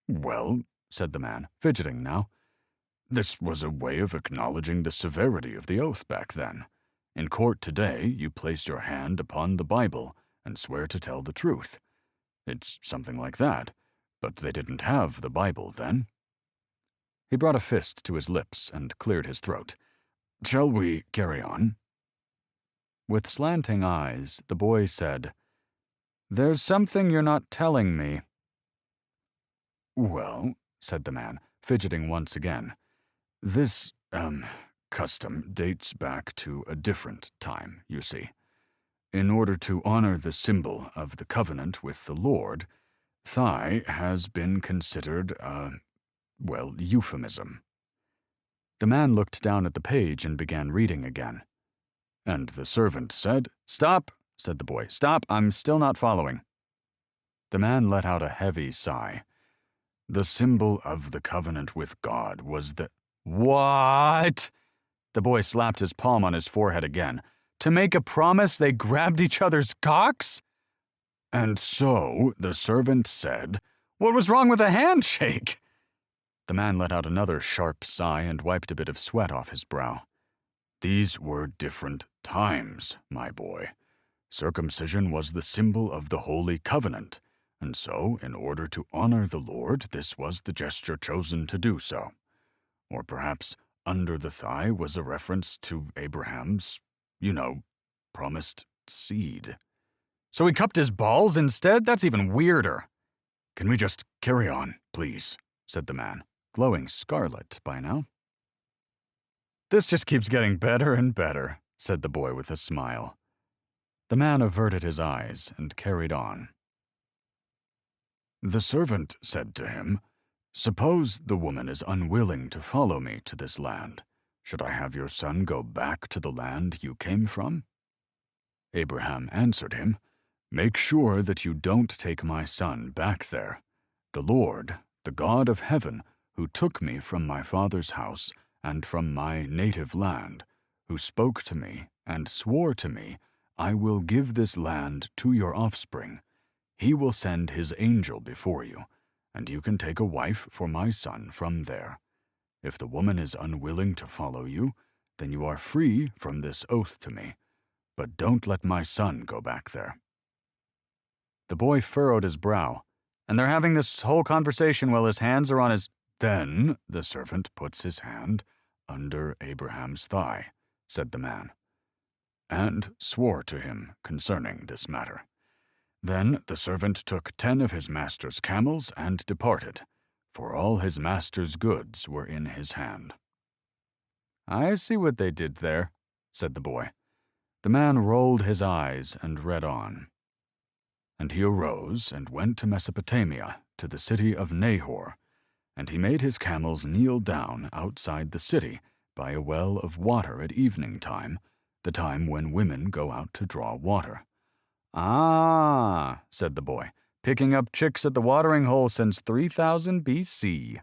Well, said the man, fidgeting now, this was a way of acknowledging the severity of the oath back then. In court today, you place your hand upon the Bible and swear to tell the truth. It's something like that, but they didn't have the Bible then. He brought a fist to his lips and cleared his throat. Shall we carry on? With slanting eyes, the boy said, There's something you're not telling me. Well, said the man, fidgeting once again, this, custom dates back to a different time, you see. In order to honor the symbol of the covenant with the Lord, thigh has been considered euphemism. The man looked down at the page and began reading again. And the servant said, Stop, said the boy. Stop, I'm still not following. The man let out a heavy sigh. The symbol of the covenant with God was the— What? The boy slapped his palm on his forehead again. To make a promise, they grabbed each other's cocks? And so the servant said, What was wrong with a handshake? The man let out another sharp sigh and wiped a bit of sweat off his brow. These were different times, my boy. Circumcision was the symbol of the Holy Covenant, and so, in order to honor the Lord, this was the gesture chosen to do so. Or perhaps under the thigh was a reference to Abraham's, promised seed. So he cupped his balls instead? That's even weirder. Can we just carry on, please? Said the man, glowing scarlet by now. This just keeps getting better and better, said the boy with a smile. The man averted his eyes and carried on. The servant said to him, Suppose the woman is unwilling to follow me to this land. Should I have your son go back to the land you came from? Abraham answered him, Make sure that you don't take my son back there. The Lord, the God of heaven, who took me from my father's house and from my native land, who spoke to me and swore to me, I will give this land to your offspring. He will send his angel before you, and you can take a wife for my son from there. If the woman is unwilling to follow you, then you are free from this oath to me, but don't let my son go back there. The boy furrowed his brow, and they're having this whole conversation while his hands are on his— Then the servant puts his hand under Abraham's thigh, said the man, and swore to him concerning this matter. Then the servant took 10 of his master's camels and departed, for all his master's goods were in his hand. I see what they did there, said the boy. The man rolled his eyes and read on. And he arose and went to Mesopotamia, to the city of Nahor, and he made his camels kneel down outside the city by a well of water at evening time, the time when women go out to draw water. Ah, said the boy, picking up chicks at the watering hole since 3000 BC.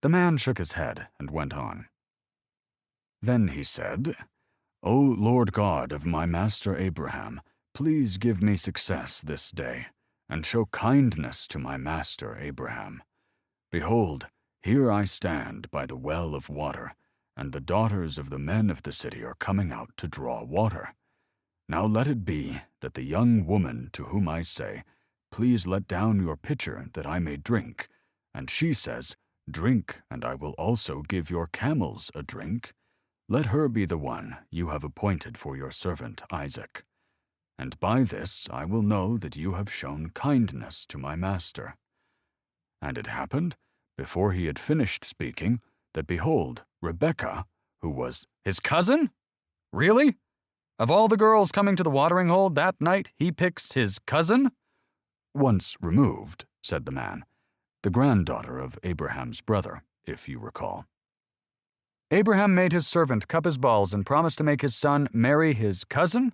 The man shook his head and went on. Then he said, O Lord God of my master Abraham, please give me success this day, and show kindness to my master Abraham. Behold, here I stand by the well of water, and the daughters of the men of the city are coming out to draw water. Now let it be that the young woman to whom I say, Please let down your pitcher that I may drink, and she says, Drink, and I will also give your camels a drink. Let her be the one you have appointed for your servant Isaac. And by this I will know that you have shown kindness to my master. And it happened, before he had finished speaking, that behold, Rebekah, who was his cousin? Really? Of all the girls coming to the watering hole that night, he picks his cousin? Once removed, said the man, the granddaughter of Abraham's brother, if you recall. Abraham made his servant cup his balls and promised to make his son marry his cousin?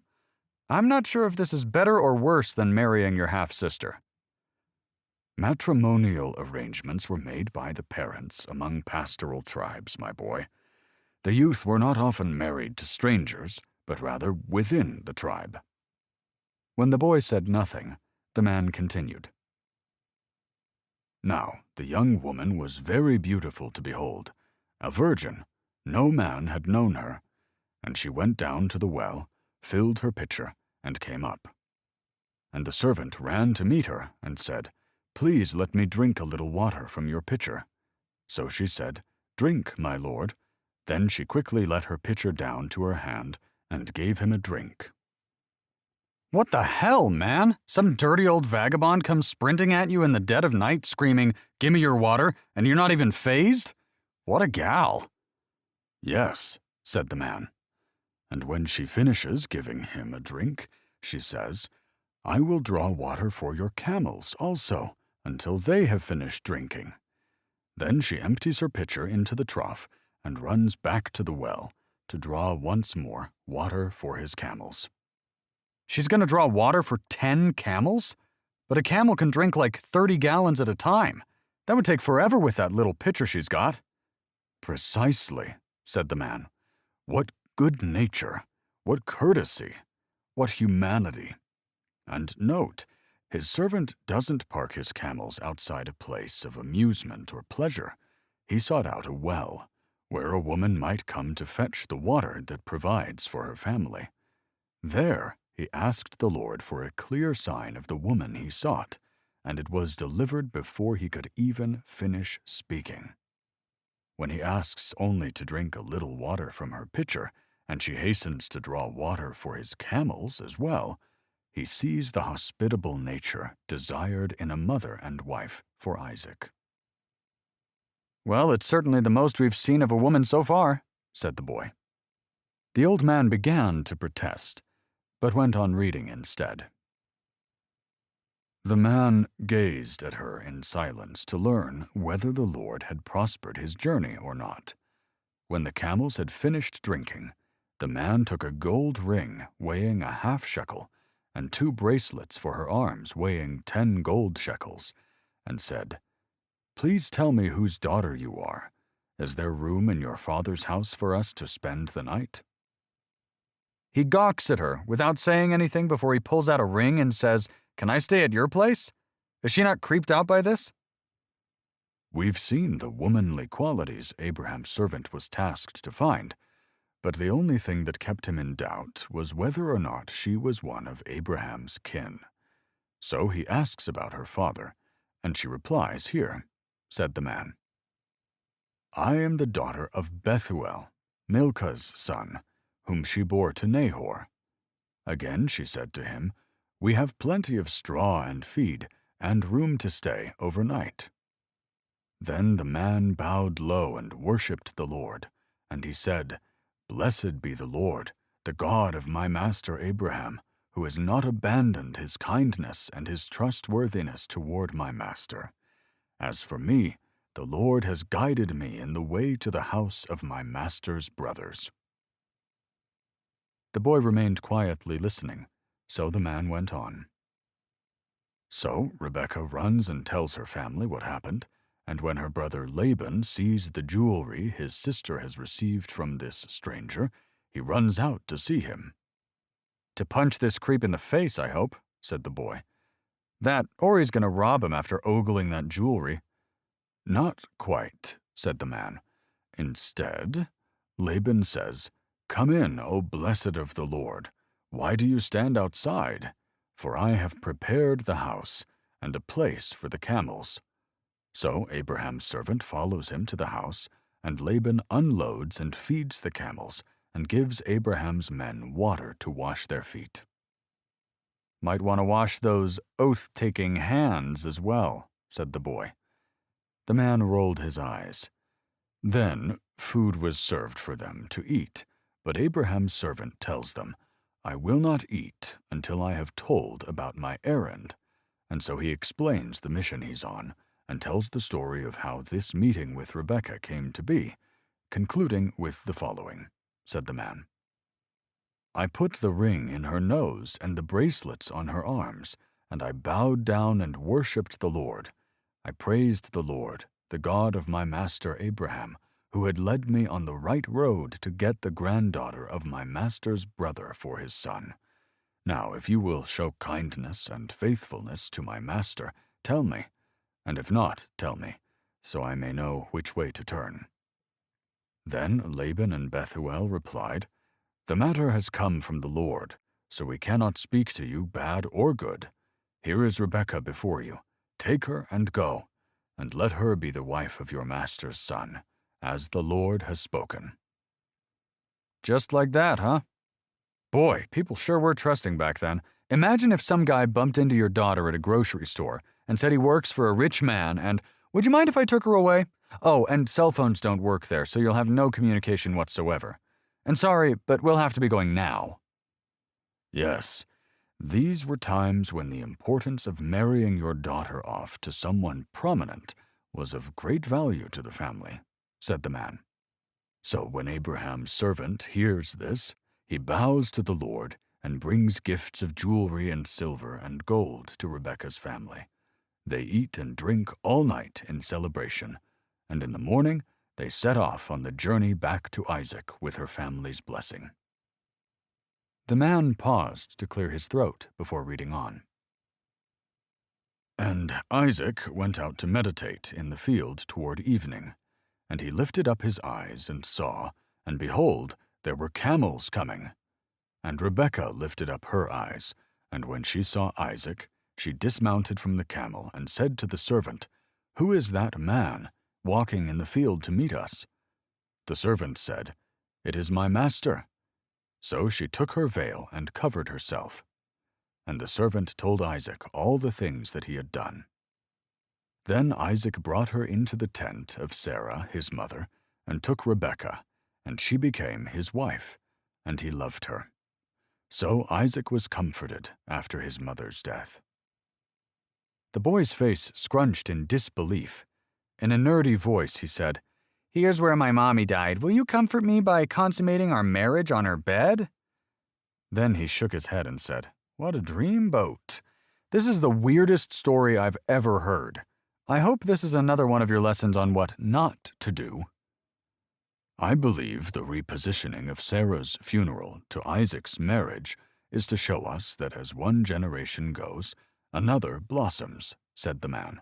I'm not sure if this is better or worse than marrying your half-sister. Matrimonial arrangements were made by the parents among pastoral tribes, my boy. The youth were not often married to strangers, but rather within the tribe. When the boy said nothing, the man continued. Now, the young woman was very beautiful to behold, a virgin. No man had known her, and she went down to the well, filled her pitcher, and came up. And the servant ran to meet her and said, "Please let me drink a little water from your pitcher." So she said, "Drink, my lord." Then she quickly let her pitcher down to her hand and gave him a drink. What the hell, man? Some dirty old vagabond comes sprinting at you in the dead of night screaming, "Gimme your water," and you're not even fazed? What a gal. Yes, said the man. And when she finishes giving him a drink, she says, "I will draw water for your camels also, until they have finished drinking." Then she empties her pitcher into the trough and runs back to the well to draw once more water for his camels. She's going to draw water for 10 camels? But a camel can drink like 30 gallons at a time. That would take forever with that little pitcher she's got. Precisely, said the man. What good nature, what courtesy, what humanity. And note, his servant doesn't park his camels outside a place of amusement or pleasure. He sought out a well, where a woman might come to fetch the water that provides for her family. There, he asked the Lord for a clear sign of the woman he sought, and it was delivered before he could even finish speaking. When he asks only to drink a little water from her pitcher, and she hastens to draw water for his camels as well, he sees the hospitable nature desired in a mother and wife for Isaac. Well, it's certainly the most we've seen of a woman so far, said the boy. The old man began to protest, but went on reading instead. The man gazed at her in silence to learn whether the Lord had prospered his journey or not. When the camels had finished drinking, the man took a gold ring weighing a half shekel and 2 bracelets for her arms weighing 10 gold shekels, and said, "Please tell me whose daughter you are. Is there room in your father's house for us to spend the night?" He gawks at her without saying anything before he pulls out a ring and says, "Can I stay at your place?" Is she not creeped out by this? We've seen the womanly qualities Abraham's servant was tasked to find, but the only thing that kept him in doubt was whether or not she was one of Abraham's kin. So he asks about her father, and she replies here, said the man. "I am the daughter of Bethuel, Milcah's son, whom she bore to Nahor." Again she said to him, "We have plenty of straw and feed, and room to stay overnight." Then the man bowed low and worshipped the Lord, and he said, "Blessed be the Lord, the God of my master Abraham, who has not abandoned his kindness and his trustworthiness toward my master. As for me, the Lord has guided me in the way to the house of my master's brothers." The boy remained quietly listening, so the man went on. So Rebekah runs and tells her family what happened, and when her brother Laban sees the jewelry his sister has received from this stranger, he runs out to see him. "To punch this creep in the face, I hope," said the boy. Or he's going to rob him after ogling that jewelry." "Not quite," said the man. "Instead, Laban says, 'Come in, O blessed of the Lord. Why do you stand outside? For I have prepared the house and a place for the camels.' So Abraham's servant follows him to the house, and Laban unloads and feeds the camels and gives Abraham's men water to wash their feet." "Might want to wash those oath-taking hands as well," said the boy. The man rolled his eyes. Then food was served for them to eat, but Abraham's servant tells them, "I will not eat until I have told about my errand." And so he explains the mission he's on, and tells the story of how this meeting with Rebekah came to be, concluding with the following, said the man. I put the ring in her nose and the bracelets on her arms, and I bowed down and worshipped the Lord. I praised the Lord, the God of my master Abraham, who had led me on the right road to get the granddaughter of my master's brother for his son. Now, if you will show kindness and faithfulness to my master, tell me, and if not, tell me, so I may know which way to turn. Then Laban and Bethuel replied, The matter has come from the Lord, so we cannot speak to you bad or good. Here is Rebekah before you. Take her and go, and let her be the wife of your master's son, as the Lord has spoken. Just like that, huh? Boy, people sure were trusting back then. Imagine if some guy bumped into your daughter at a grocery store and said he works for a rich man and, would you mind if I took her away? Oh, and cell phones don't work there, so you'll have no communication whatsoever. And sorry, but we'll have to be going now. Yes, these were times when the importance of marrying your daughter off to someone prominent was of great value to the family, said the man. So when Abraham's servant hears this, he bows to the Lord and brings gifts of jewelry and silver and gold to Rebekah's family. They eat and drink all night in celebration, and in the morning they set off on the journey back to Isaac with her family's blessing. The man paused to clear his throat before reading on. And Isaac went out to meditate in the field toward evening, and he lifted up his eyes and saw, and behold, there were camels coming. And Rebekah lifted up her eyes, and when she saw Isaac, she dismounted from the camel and said to the servant, Who is that man walking in the field to meet us? The servant said, It is my master. So she took her veil and covered herself. And the servant told Isaac all the things that he had done. Then Isaac brought her into the tent of Sarah, his mother, and took Rebekah, and she became his wife, and he loved her. So Isaac was comforted after his mother's death. The boy's face scrunched in disbelief. In a nerdy voice, he said, Here's where my mommy died. Will you comfort me by consummating our marriage on her bed? Then he shook his head and said, What a dreamboat. This is the weirdest story I've ever heard. I hope this is another one of your lessons on what not to do. I believe the repositioning of Sarah's funeral to Isaac's marriage is to show us that as one generation goes, another blossoms, said the man.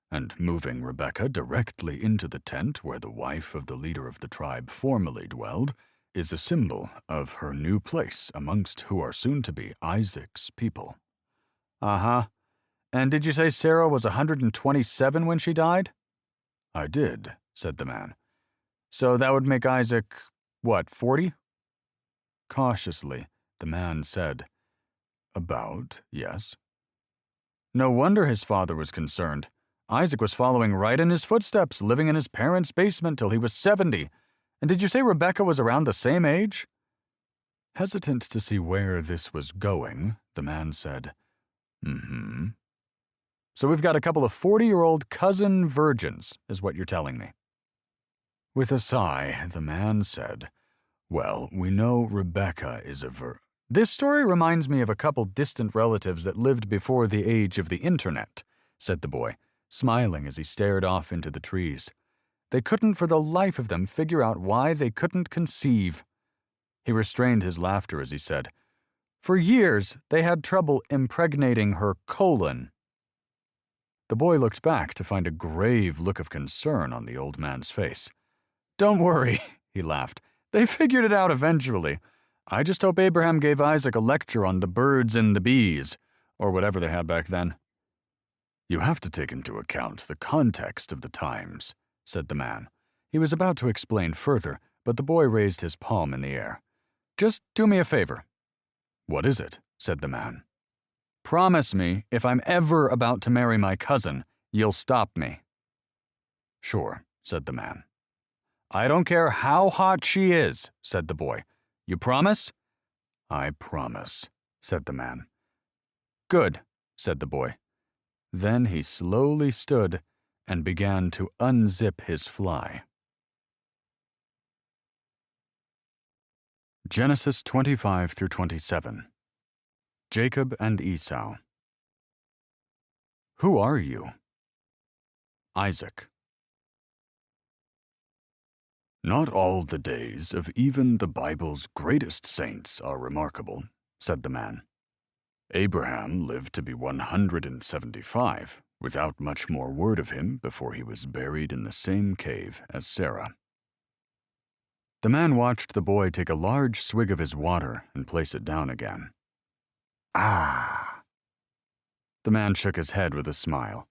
And moving Rebekah directly into the tent where the wife of the leader of the tribe formerly dwelled is a symbol of her new place amongst who are soon to be Isaac's people. Uh-huh. And did you say Sarah was 127 when she died? I did, said the man. So that would make Isaac, 40? Cautiously, the man said, About, yes. No wonder his father was concerned. Isaac was following right in his footsteps, living in his parents' basement till he was 70. And did you say Rebekah was around the same age? Hesitant to see where this was going, the man said, Mm-hmm. So we've got a couple of 40-year-old cousin virgins, is what you're telling me. With a sigh, the man said, Well, we know Rebekah is a This story reminds me of a couple distant relatives that lived before the age of the internet, said the boy, smiling as he stared off into the trees. They couldn't for the life of them figure out why they couldn't conceive. He restrained his laughter as he said, For years, they had trouble impregnating her colon. The boy looked back to find a grave look of concern on the old man's face. Don't worry, he laughed. They figured it out eventually. I just hope Abraham gave Isaac a lecture on the birds and the bees, or whatever they had back then. You have to take into account the context of the times, said the man. He was about to explain further, but the boy raised his palm in the air. Just do me a favor. What is it? Said the man. Promise me, if I'm ever about to marry my cousin, you'll stop me. Sure, said the man. I don't care how hot she is, said the boy. You promise? I promise, said the man. Good, said the boy. Then he slowly stood and began to unzip his fly. Genesis 25 through 27. Jacob and Esau. Who are you? Isaac. Not all the days of even the Bible's greatest saints are remarkable, said the man. Abraham lived to be 175, without much more word of him before he was buried in the same cave as Sarah. The man watched the boy take a large swig of his water and place it down again. Ah! The man shook his head with a smile.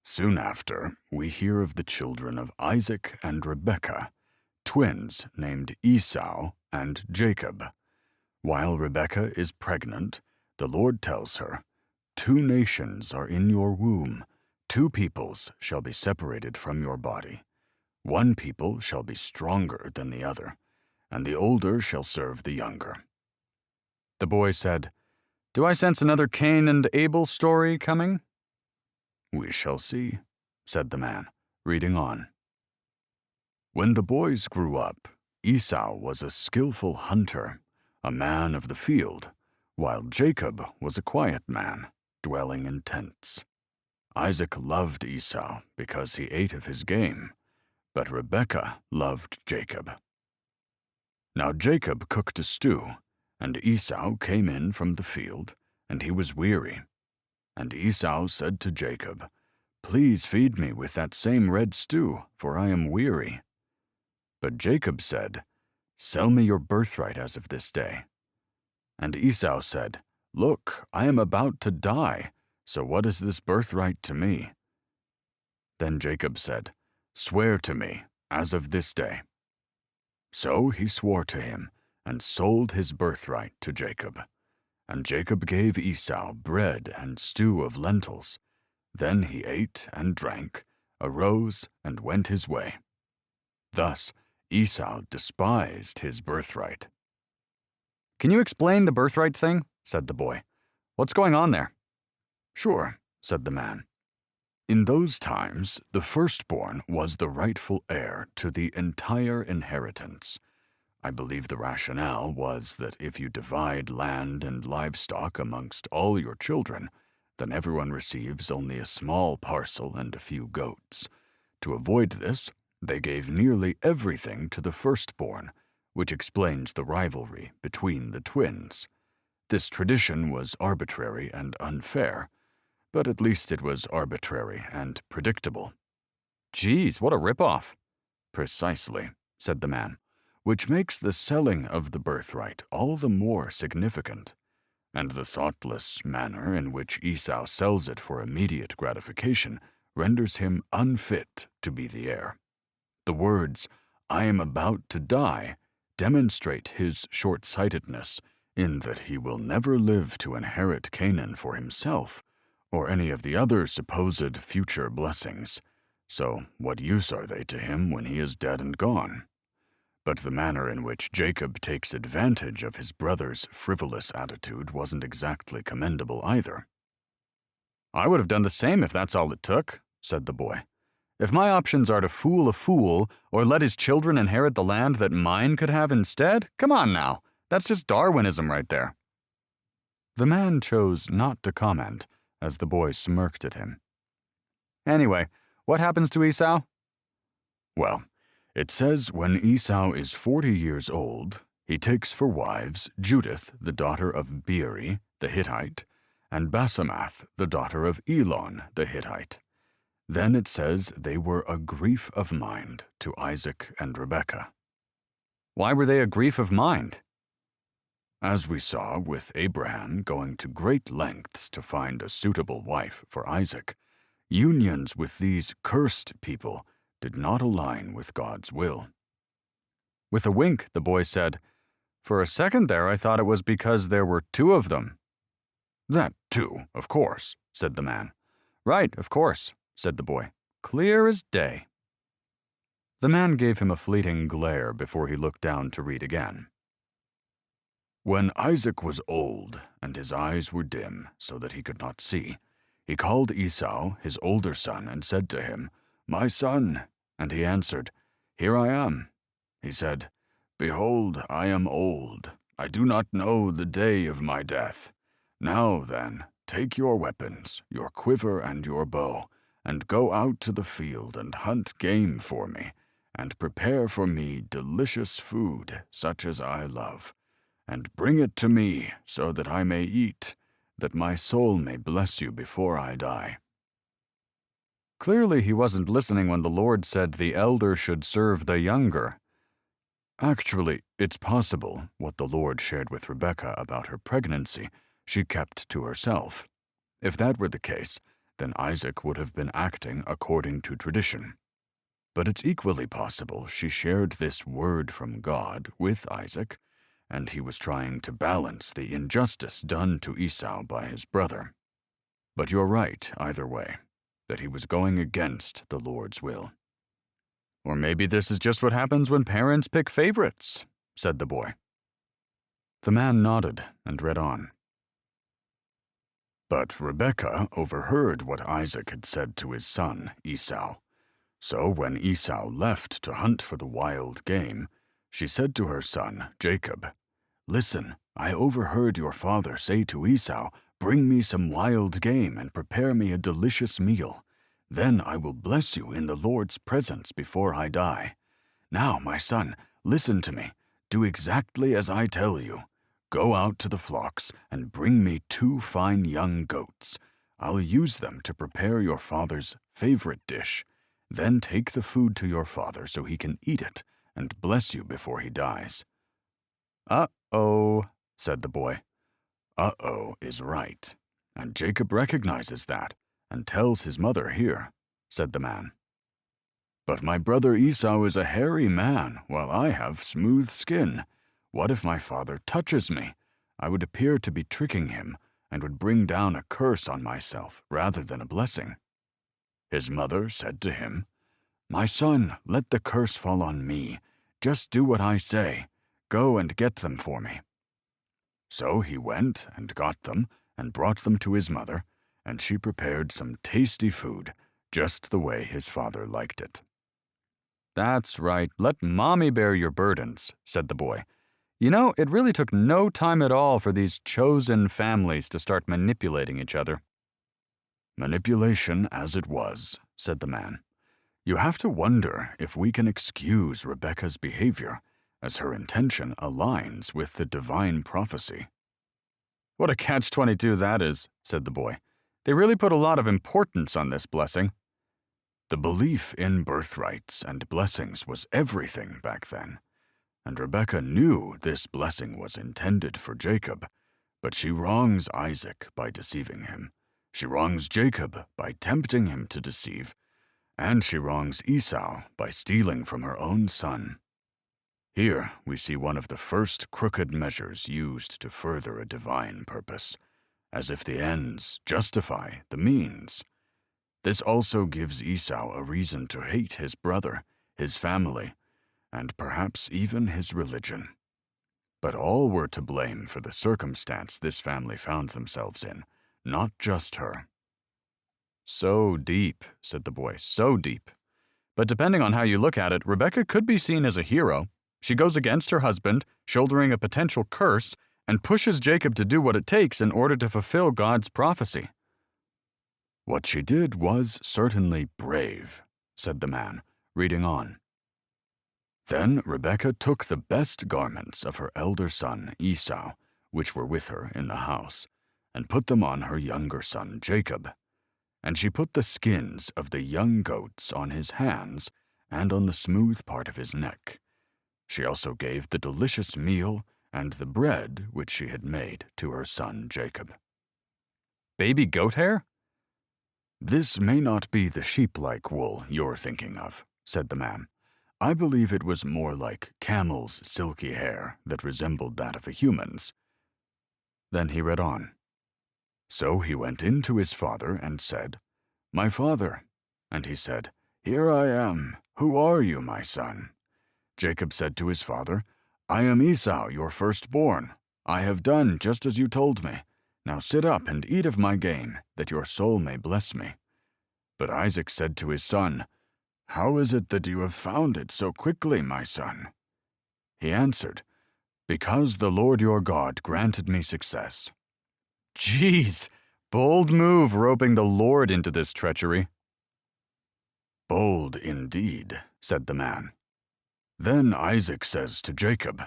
Soon after, we hear of the children of Isaac and Rebekah, twins named Esau and Jacob. While Rebekah is pregnant, the Lord tells her, 2 nations are in your womb, 2 peoples shall be separated from your body. 1 people shall be stronger than the other, and the older shall serve the younger. The boy said, Do I sense another Cain and Abel story coming? We shall see, said the man, reading on. When the boys grew up, Esau was a skillful hunter, a man of the field, while Jacob was a quiet man, dwelling in tents. Isaac loved Esau because he ate of his game, but Rebekah loved Jacob. Now Jacob cooked a stew, and Esau came in from the field, and he was weary. And Esau said to Jacob, Please feed me with that same red stew, for I am weary. But Jacob said, Sell me your birthright as of this day. And Esau said, Look, I am about to die, so what is this birthright to me? Then Jacob said, Swear to me, as of this day. So he swore to him, and sold his birthright to Jacob. And Jacob gave Esau bread and stew of lentils. Then he ate and drank, arose and went his way. Thus Esau despised his birthright. Can you explain the birthright thing? Said the boy. What's going on there? Sure, said the man. In those times, the firstborn was the rightful heir to the entire inheritance. I believe the rationale was that if you divide land and livestock amongst all your children, then everyone receives only a small parcel and a few goats. To avoid this, they gave nearly everything to the firstborn, which explains the rivalry between the twins. This tradition was arbitrary and unfair, but at least it was arbitrary and predictable. Geez, what a ripoff. Precisely, said the man, which makes the selling of the birthright all the more significant, and the thoughtless manner in which Esau sells it for immediate gratification renders him unfit to be the heir. The words, I am about to die, demonstrate his short-sightedness in that he will never live to inherit Canaan for himself, or any of the other supposed future blessings. So what use are they to him when he is dead and gone? But the manner in which Jacob takes advantage of his brother's frivolous attitude wasn't exactly commendable either. I would have done the same if that's all it took, said the boy. If my options are to fool a fool or let his children inherit the land that mine could have instead, come on now, that's just Darwinism right there. The man chose not to comment as the boy smirked at him. Anyway, what happens to Esau? Well, it says when Esau is 40 years old, he takes for wives Judith, the daughter of Beeri, the Hittite, and Basemath, the daughter of Elon, the Hittite. Then it says they were a grief of mind to Isaac and Rebekah. Why were they a grief of mind? As we saw with Abraham going to great lengths to find a suitable wife for Isaac, unions with these cursed people did not align with God's will. With a wink, the boy said, For a second there I thought it was because there were 2 of them. That too, of course, said the man. Right, of course, said the boy. Clear as day. The man gave him a fleeting glare before he looked down to read again. When Isaac was old, and his eyes were dim, so that he could not see, he called Esau, his older son, and said to him, My son. And he answered, Here I am. He said, Behold, I am old. I do not know the day of my death. Now then, take your weapons, your quiver and your bow, and go out to the field and hunt game for me, and prepare for me delicious food such as I love, and bring it to me so that I may eat, that my soul may bless you before I die." Clearly he wasn't listening when the Lord said the elder should serve the younger. Actually, it's possible what the Lord shared with Rebekah about her pregnancy she kept to herself. If that were the case, then Isaac would have been acting according to tradition. But it's equally possible she shared this word from God with Isaac, and he was trying to balance the injustice done to Esau by his brother. But you're right, either way, that he was going against the Lord's will. "Or maybe this is just what happens when parents pick favorites," said the boy. The man nodded and read on. But Rebekah overheard what Isaac had said to his son, Esau. So when Esau left to hunt for the wild game, she said to her son, Jacob, "Listen, I overheard your father say to Esau, 'Bring me some wild game and prepare me a delicious meal. Then I will bless you in the Lord's presence before I die. Now, my son, listen to me. Do exactly as I tell you. Go out to the flocks and bring me 2 fine young goats. I'll use them to prepare your father's favorite dish. Then take the food to your father so he can eat it and bless you before he dies.'" "Uh-oh," said the boy. "Uh-oh" is right, and Jacob recognizes that and tells his mother here, said the man. "But my brother Esau is a hairy man, while I have smooth skin. What if my father touches me? I would appear to be tricking him and would bring down a curse on myself rather than a blessing." His mother said to him, "My son, let the curse fall on me. Just do what I say. Go and get them for me." So he went and got them and brought them to his mother, and she prepared some tasty food, just the way his father liked it. "That's right, let Mommy bear your burdens," said the boy. "You know, it really took no time at all for these chosen families to start manipulating each other." "Manipulation as it was," said the man. "You have to wonder if we can excuse Rebekah's behavior, as her intention aligns with the divine prophecy." "What a catch-22 that is," said the boy. "They really put a lot of importance on this blessing." The belief in birthrights and blessings was everything back then, and Rebekah knew this blessing was intended for Jacob, but she wrongs Isaac by deceiving him. She wrongs Jacob by tempting him to deceive, and she wrongs Esau by stealing from her own son. Here we see one of the first crooked measures used to further a divine purpose, as if the ends justify the means. This also gives Esau a reason to hate his brother, his family, and perhaps even his religion. But all were to blame for the circumstance this family found themselves in, not just her. "So deep," said the boy, "so deep. But depending on how you look at it, Rebekah could be seen as a hero. She goes against her husband, shouldering a potential curse, and pushes Jacob to do what it takes in order to fulfill God's prophecy." "What she did was certainly brave," said the man, reading on. "Then Rebekah took the best garments of her elder son Esau, which were with her in the house, and put them on her younger son Jacob. And she put the skins of the young goats on his hands and on the smooth part of his neck. She also gave the delicious meal and the bread which she had made to her son Jacob." "Baby goat hair?" "This may not be the sheep-like wool you're thinking of," said the man. "I believe it was more like camel's silky hair that resembled that of a human's." Then he read on. "So he went in to his father and said, 'My father.' And he said, 'Here I am. Who are you, my son?' Jacob said to his father, 'I am Esau, your firstborn. I have done just as you told me. Now sit up and eat of my game, that your soul may bless me.' But Isaac said to his son, 'How is it that you have found it so quickly, my son?' He answered, "Because the Lord your God granted me success." Jeez, bold move roping the Lord into this treachery. "Bold indeed," said the man. Then Isaac says to Jacob,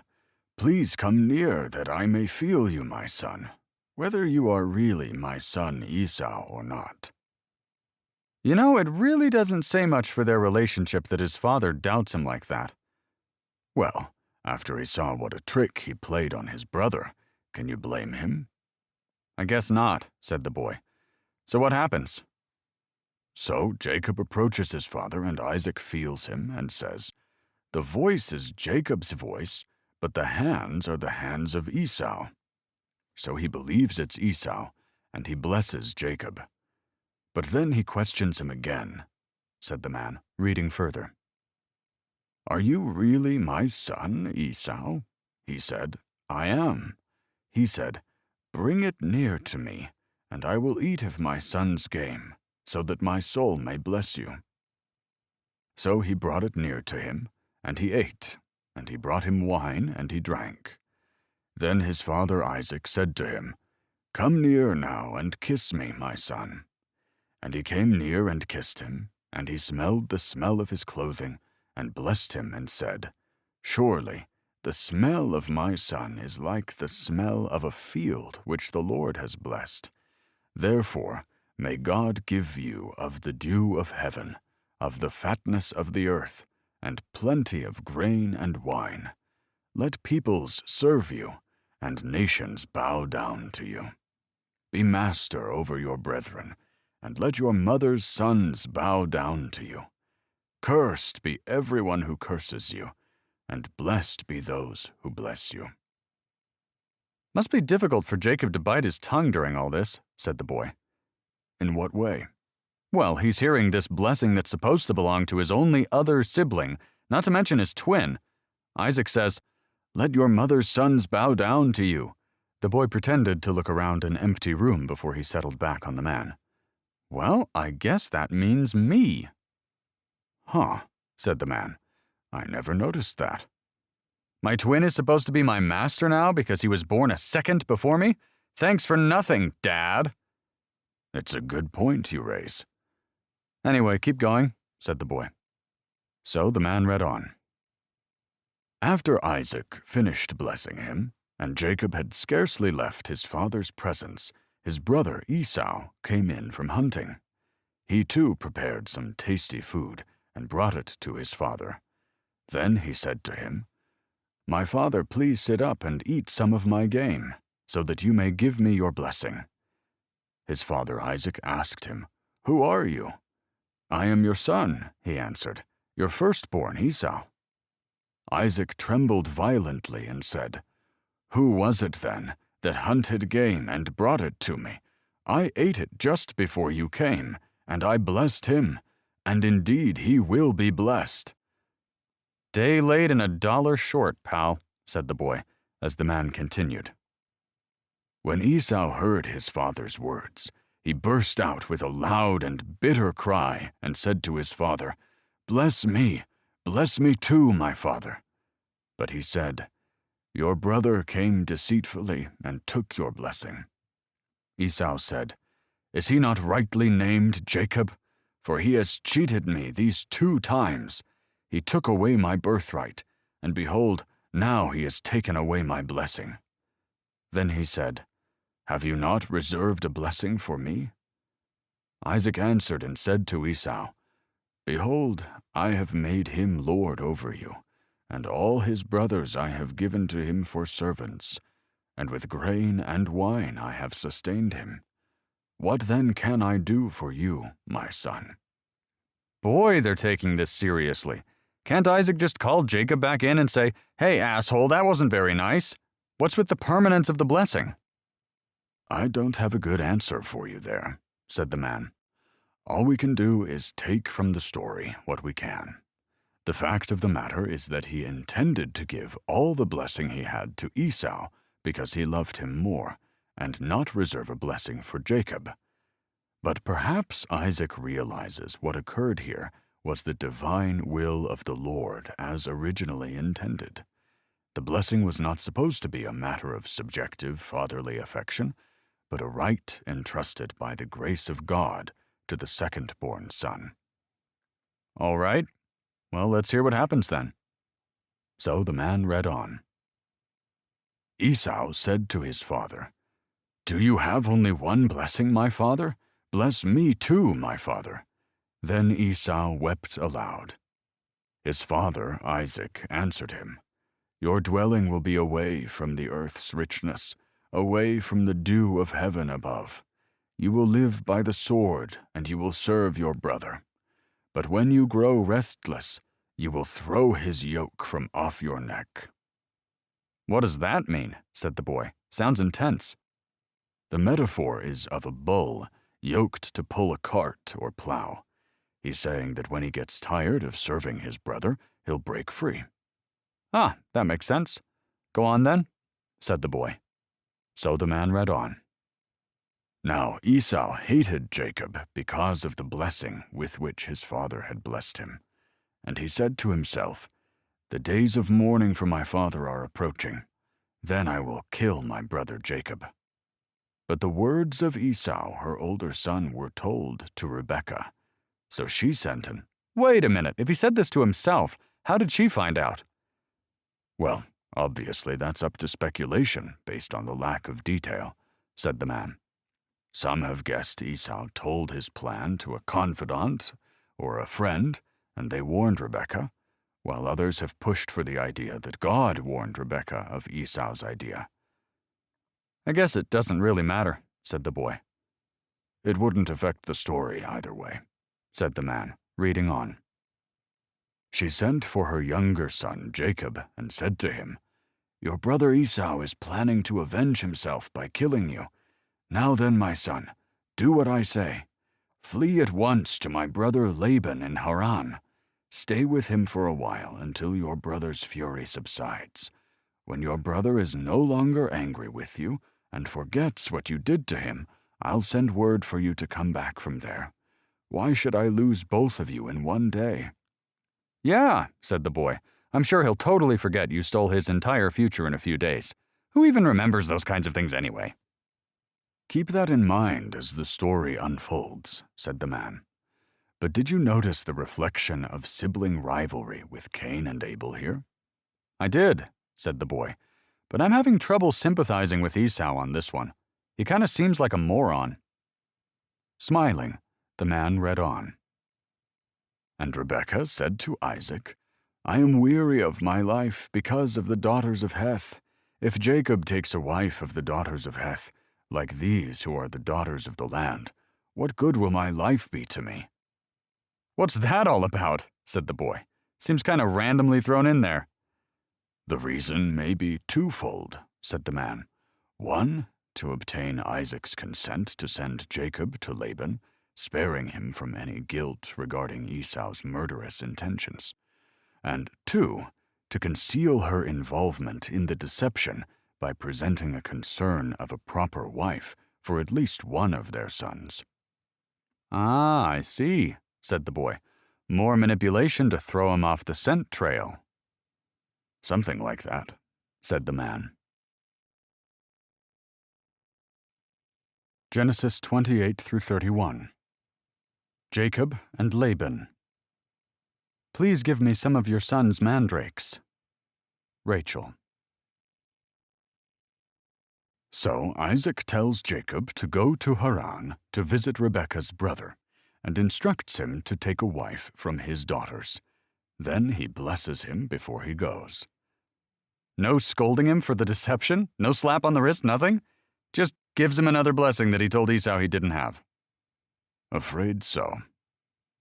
"Please come near that I may feel you, my son, whether you are really my son Esau or not." You know, it really doesn't say much for their relationship that his father doubts him like that. Well, after he saw what a trick he played on his brother, can you blame him? I guess not, said the boy. So what happens? So Jacob approaches his father, and Isaac feels him and says, "The voice is Jacob's voice, but the hands are the hands of Esau." So he believes it's Esau, and he blesses Jacob. But then he questions him again, said the man, reading further. "Are you really my son, Esau?" He said, "I am." He said, "Bring it near to me, and I will eat of my son's game, so that my soul may bless you." So he brought it near to him, and he ate, and he brought him wine, and he drank. Then his father Isaac said to him, "Come near now and kiss me, my son." And he came near and kissed him, and he smelled the smell of his clothing, and blessed him and said, "Surely the smell of my son is like the smell of a field which the Lord has blessed. Therefore may God give you of the dew of heaven, of the fatness of the earth, and plenty of grain and wine. Let peoples serve you, and nations bow down to you. Be master over your brethren, and let your mother's sons bow down to you. Cursed be everyone who curses you, and blessed be those who bless you." Must be difficult for Jacob to bite his tongue during all this, said the boy. In what way? Well, he's hearing this blessing that's supposed to belong to his only other sibling, not to mention his twin. Isaac says, "Let your mother's sons bow down to you." The boy pretended to look around an empty room before he settled back on the man. "Well, I guess that means me." "Huh," said the man. "I never noticed that." My twin is supposed to be my master now because he was born a second before me? Thanks for nothing, Dad. It's a good point you raise. Anyway, keep going, said the boy. So the man read on. After Isaac finished blessing him, and Jacob had scarcely left his father's presence, his brother Esau came in from hunting. He too prepared some tasty food and brought it to his father. Then he said to him, "My father, please sit up and eat some of my game, so that you may give me your blessing." His father Isaac asked him, "Who are you?" "I am your son," he answered, "your firstborn Esau." Isaac trembled violently and said, "Who was it then that hunted game and brought it to me? I ate it just before you came, and I blessed him, and indeed he will be blessed." "Day late and $1 short, pal," said the boy, as the man continued. When Esau heard his father's words, he burst out with a loud and bitter cry and said to his father, bless me too, my father." But he said, "Your brother came deceitfully and took your blessing." Esau said, "Is he not rightly named Jacob? For he has cheated me these 2 times. He took away my birthright, and behold, now he has taken away my blessing." Then he said, "Have you not reserved a blessing for me?" Isaac answered and said to Esau, "Behold, I have made him lord over you, and all his brothers I have given to him for servants, and with grain and wine I have sustained him. What then can I do for you, my son?" Boy, they're taking this seriously. Can't Isaac just call Jacob back in and say, "Hey, asshole, that wasn't very nice. What's with the permanence of the blessing?" "I don't have a good answer for you there," said the man. "All we can do is take from the story what we can. The fact of the matter is that he intended to give all the blessing he had to Esau because he loved him more, and not reserve a blessing for Jacob. But perhaps Isaac realizes what occurred here was the divine will of the Lord as originally intended. The blessing was not supposed to be a matter of subjective fatherly affection, but a right entrusted by the grace of God to the second-born son. All right. Well, let's hear what happens then. So the man read on. Esau said to his father, "Do you have only one blessing, my father? Bless me too, my father." Then Esau wept aloud. His father, Isaac, answered him, "Your dwelling will be away from the earth's richness, away from the dew of heaven above. You will live by the sword, and you will serve your brother. But when you grow restless, you will throw his yoke from off your neck." What does that mean? Said the boy. Sounds intense. The metaphor is of a bull yoked to pull a cart or plow. He's saying that when he gets tired of serving his brother, he'll break free. Ah, that makes sense. Go on then, said the boy. So the man read on. Now Esau hated Jacob because of the blessing with which his father had blessed him. And he said to himself, "The days of mourning for my father are approaching. Then I will kill my brother Jacob." But the words of Esau, her older son, were told to Rebekah. So she sent an, "Wait a minute, if he said this to himself, how did she find out?" "Well, obviously that's up to speculation based on the lack of detail," said the man. "Some have guessed Esau told his plan to a confidant or a friend, and they warned Rebekah, while others have pushed for the idea that God warned Rebekah of Esau's idea." "I guess it doesn't really matter," said the boy. "It wouldn't affect the story either way," said the man, reading on. She sent for her younger son Jacob and said to him, "Your brother Esau is planning to avenge himself by killing you. Now then, my son, do what I say. Flee at once to my brother Laban in Haran. Stay with him for a while until your brother's fury subsides. When your brother is no longer angry with you and forgets what you did to him, I'll send word for you to come back from there. Why should I lose both of you in one day?" "Yeah," said the boy. "I'm sure he'll totally forget you stole his entire future in a few days. Who even remembers those kinds of things anyway?" "Keep that in mind as the story unfolds," said the man. "But did you notice the reflection of sibling rivalry with Cain and Abel here?" "I did," said the boy, "but I'm having trouble sympathizing with Esau on this one. He kind of seems like a moron." Smiling, the man read on. And Rebekah said to Isaac, "I am weary of my life because of the daughters of Heth. If Jacob takes a wife of the daughters of Heth, like these who are the daughters of the land, what good will my life be to me?" "What's that all about?" said the boy. "Seems kind of randomly thrown in there." "The reason may be twofold," said the man. "One, to obtain Isaac's consent to send Jacob to Laban, sparing him from any guilt regarding Esau's murderous intentions. And two, to conceal her involvement in the deception by presenting a concern of a proper wife for at least one of their sons." "Ah, I see," said the boy. "More manipulation to throw him off the scent trail." "Something like that," said the man. Genesis 28 through 31. Jacob and Laban. "Please give me some of your son's mandrakes." Rachel. So Isaac tells Jacob to go to Haran to visit Rebekah's brother, and instructs him to take a wife from his daughters. Then he blesses him before he goes. No scolding him for the deception? No slap on the wrist, nothing? Just gives him another blessing that he told Esau he didn't have. "Afraid so,"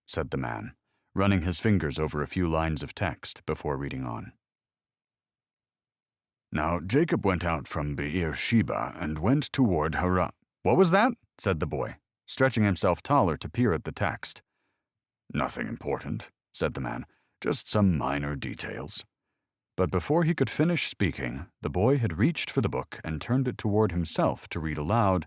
said the man, running his fingers over a few lines of text before reading on. Now Jacob went out from Beer-sheba and went toward Haran. "What was that?" said the boy, stretching himself taller to peer at the text. "Nothing important," said the man, "just some minor details." But before he could finish speaking, the boy had reached for the book and turned it toward himself to read aloud.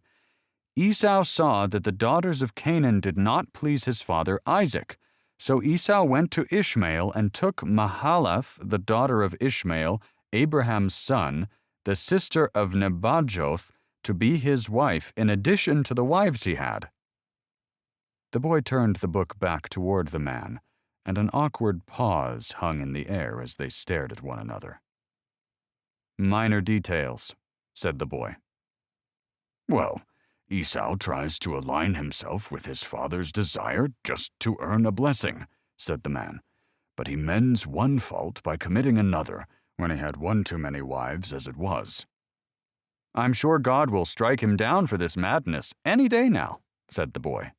"Esau saw that the daughters of Canaan did not please his father Isaac. So Esau went to Ishmael and took Mahalath, the daughter of Ishmael, Abraham's son, the sister of Nebajoth, to be his wife in addition to the wives he had. The boy turned the book back toward the man, and an awkward pause hung in the air as they stared at one another. "Minor details," said the boy. "Well, Esau tries to align himself with his father's desire just to earn a blessing," said the man. "But he mends one fault by committing another when he had one too many wives as it was." "I'm sure God will strike him down for this madness any day now," said the boy.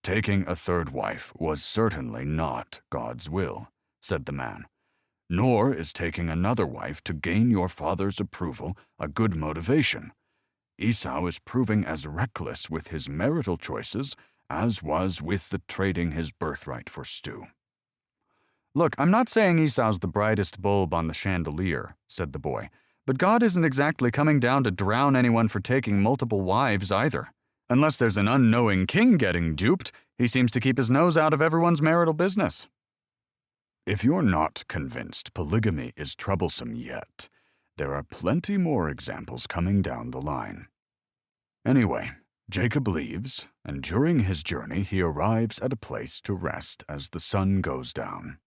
"Taking a third wife was certainly not God's will," said the man. "Nor is taking another wife to gain your father's approval a good motivation. Esau is proving as reckless with his marital choices as was with the trading his birthright for stew." "Look, I'm not saying Esau's the brightest bulb on the chandelier," said the boy, "but God isn't exactly coming down to drown anyone for taking multiple wives either. Unless there's an unknowing king getting duped, he seems to keep his nose out of everyone's marital business." If you're not convinced polygamy is troublesome yet, there are plenty more examples coming down the line. Anyway, Jacob leaves, and during his journey he arrives at a place to rest as the sun goes down.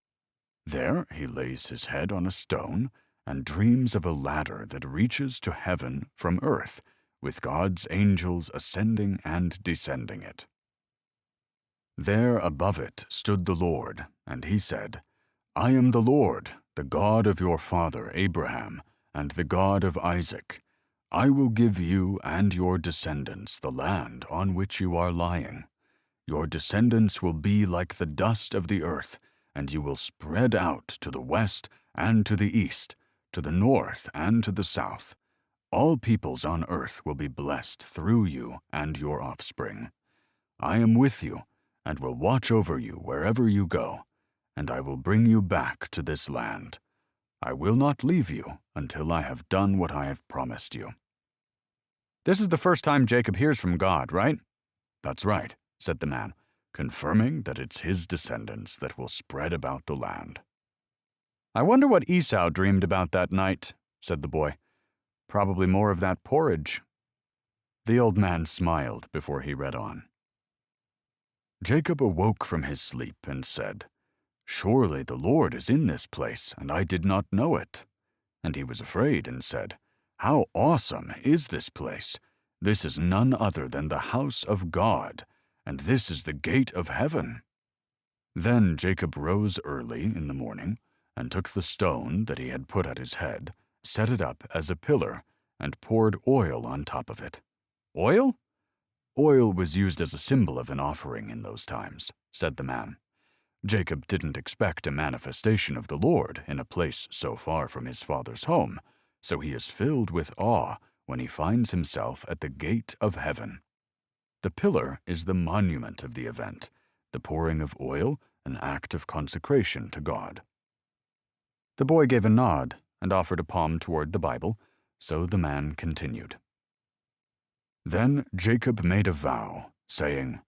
There he lays his head on a stone and dreams of a ladder that reaches to heaven from earth, with God's angels ascending and descending it. There above it stood the Lord, and he said, "I am the Lord, the God of your father Abraham, and the God of Isaac. I will give you and your descendants the land on which you are lying. Your descendants will be like the dust of the earth, and you will spread out to the west and to the east, to the north and to the south. All peoples on earth will be blessed through you and your offspring. I am with you, and will watch over you wherever you go, and I will bring you back to this land. I will not leave you until I have done what I have promised you." "This is the first time Jacob hears from God, right?" "That's right," said the man, confirming that it's his descendants that will spread about the land. "I wonder what Esau dreamed about that night," said the boy. "Probably more of that porridge." The old man smiled before he read on. Jacob awoke from his sleep and said, "Surely the Lord is in this place, and I did not know it." And he was afraid and said, "How awesome is this place! This is none other than the house of God, and this is the gate of heaven." Then Jacob rose early in the morning, and took the stone that he had put at his head, set it up as a pillar, and poured oil on top of it. "Oil?" "Oil was used as a symbol of an offering in those times," said the man. Jacob didn't expect a manifestation of the Lord in a place so far from his father's home, so he is filled with awe when he finds himself at the gate of heaven. The pillar is the monument of the event, the pouring of oil, an act of consecration to God. The boy gave a nod and offered a palm toward the Bible, so the man continued. Then Jacob made a vow, saying,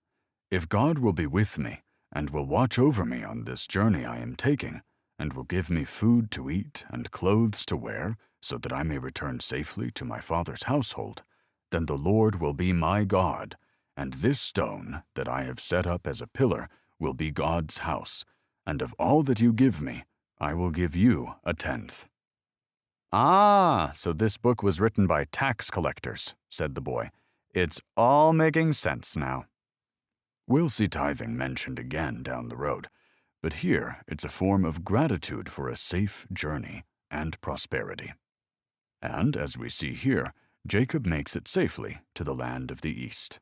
"If God will be with me, and will watch over me on this journey I am taking, and will give me food to eat and clothes to wear, so that I may return safely to my father's household, then the Lord will be my God, and this stone that I have set up as a pillar will be God's house, and of all that you give me, I will give you a tenth." "Ah, so this book was written by tax collectors," said the boy. "It's all making sense now." We'll see tithing mentioned again down the road, but here it's a form of gratitude for a safe journey and prosperity. And as we see here, Jacob makes it safely to the land of the east.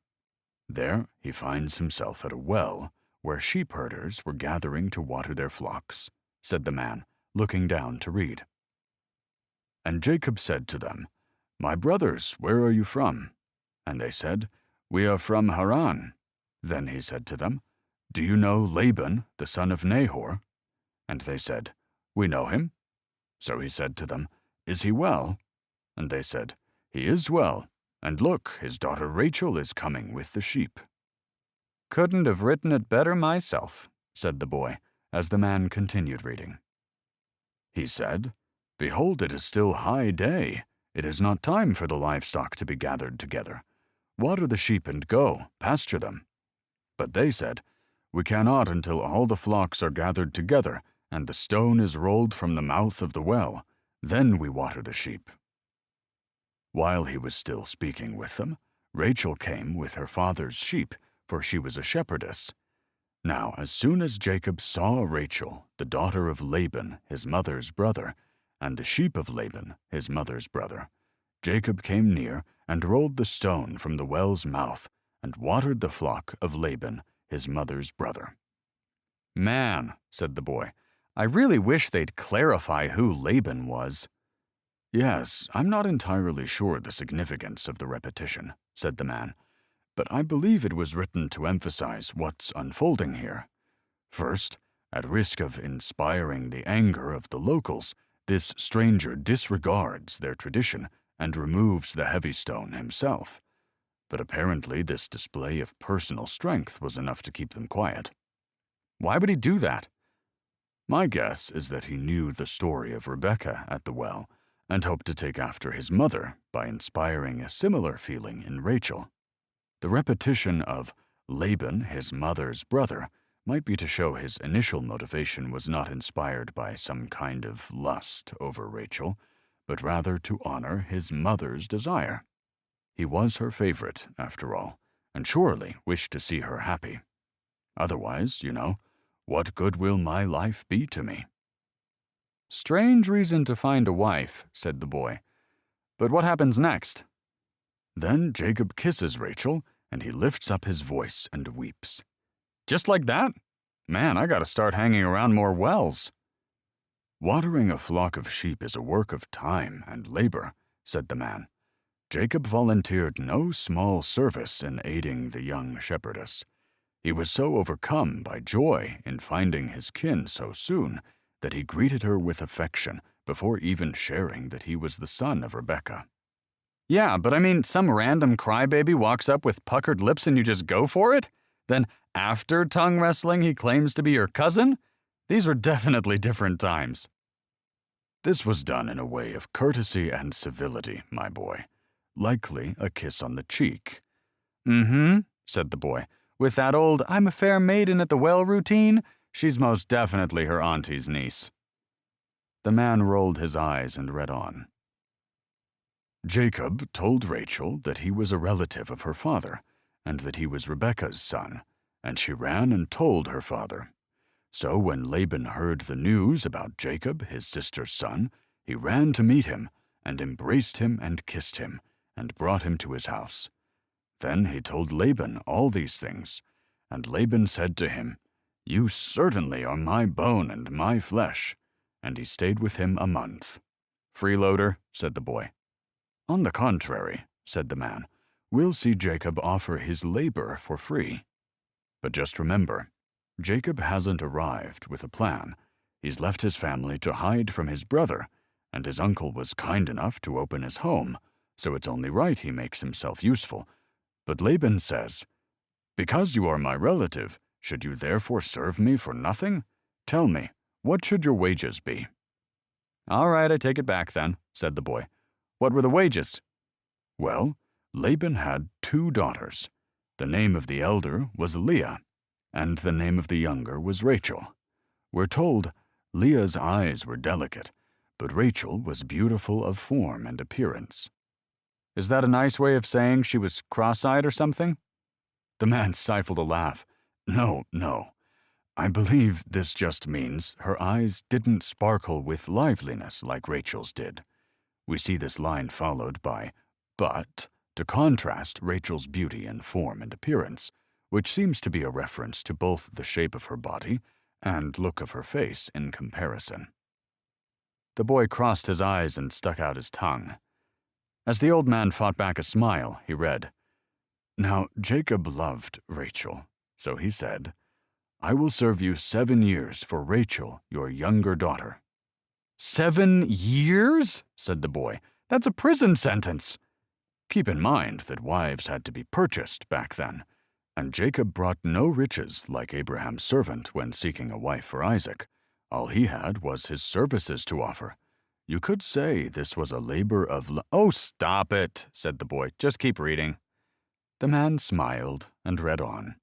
There he finds himself at a well where sheep herders were gathering to water their flocks, said the man, looking down to read. And Jacob said to them, "My brothers, where are you from?" And they said, "We are from Haran." Then he said to them, "Do you know Laban, the son of Nahor?" And they said, "We know him." So he said to them, "Is he well?" And they said, "He is well, and look, his daughter Rachel is coming with the sheep." "Couldn't have written it better myself," said the boy, as the man continued reading. He said, Behold, it is still high day. It is not time for the livestock to be gathered together. Water the sheep and go, pasture them. But they said, We cannot until all the flocks are gathered together, and the stone is rolled from the mouth of the well. Then we water the sheep. While he was still speaking with them, Rachel came with her father's sheep, for she was a shepherdess. Now, as soon as Jacob saw Rachel, the daughter of Laban, his mother's brother, and the sheep of Laban, his mother's brother, Jacob came near and rolled the stone from the well's mouth and watered the flock of Laban, his mother's brother. Man, said the boy, I really wish they'd clarify who Laban was. Yes, I'm not entirely sure the significance of the repetition, said the man, but I believe it was written to emphasize what's unfolding here. First, at risk of inspiring the anger of the locals, this stranger disregards their tradition and removes the heavy stone himself. But apparently this display of personal strength was enough to keep them quiet. Why would he do that? My guess is that he knew the story of Rebekah at the well and hoped to take after his mother by inspiring a similar feeling in Rachel. The repetition of Laban, his mother's brother, might be to show his initial motivation was not inspired by some kind of lust over Rachel, but rather to honor his mother's desire. He was her favorite, after all, and surely wished to see her happy. Otherwise, what good will my life be to me? Strange reason to find a wife, said the boy. But what happens next? Then Jacob kisses Rachel, and he lifts up his voice and weeps. Just like that? Man, I gotta start hanging around more wells. Watering a flock of sheep is a work of time and labor, said the man. Jacob volunteered no small service in aiding the young shepherdess. He was so overcome by joy in finding his kin so soon that he greeted her with affection before even sharing that he was the son of Rebekah. Yeah, but I mean, some random crybaby walks up with puckered lips and you just go for it? Then after tongue wrestling he claims to be your cousin? These were definitely different times. This was done in a way of courtesy and civility, my boy. Likely a kiss on the cheek. Mm-hmm, said the boy. With that old I'm a fair maiden at the well routine, she's most definitely her auntie's niece. The man rolled his eyes and read on. Jacob told Rachel that he was a relative of her father, and that he was Rebekah's son, and she ran and told her father. So when Laban heard the news about Jacob, his sister's son, he ran to meet him, and embraced him and kissed him, and brought him to his house. Then he told Laban all these things, and Laban said to him, You certainly are my bone and my flesh. And he stayed with him a month. Freeloader, said the boy. On the contrary, said the man, we'll see Jacob offer his labor for free. But just remember, Jacob hasn't arrived with a plan. He's left his family to hide from his brother, and his uncle was kind enough to open his home, so it's only right he makes himself useful. But Laban says, Because you are my relative, should you therefore serve me for nothing? Tell me, what should your wages be? All right, I take it back then, said the boy. What were the wages? Well, Laban had 2 daughters. The name of the elder was Leah, and the name of the younger was Rachel. We're told Leah's eyes were delicate, but Rachel was beautiful of form and appearance. Is that a nice way of saying she was cross-eyed or something? The man stifled a laugh. No. I believe this just means her eyes didn't sparkle with liveliness like Rachel's did. We see this line followed by but to contrast Rachel's beauty in form and appearance, which seems to be a reference to both the shape of her body and look of her face in comparison. The boy crossed his eyes and stuck out his tongue. As the old man fought back a smile, he read, Now Jacob loved Rachel, so he said, I will serve you 7 years for Rachel, your younger daughter. 7 years? Said the boy. That's a prison sentence. Keep in mind that wives had to be purchased back then, and Jacob brought no riches like Abraham's servant when seeking a wife for Isaac. All he had was his services to offer. You could say this was a labor of Oh, stop it, said the boy. Just keep reading. The man smiled and read on.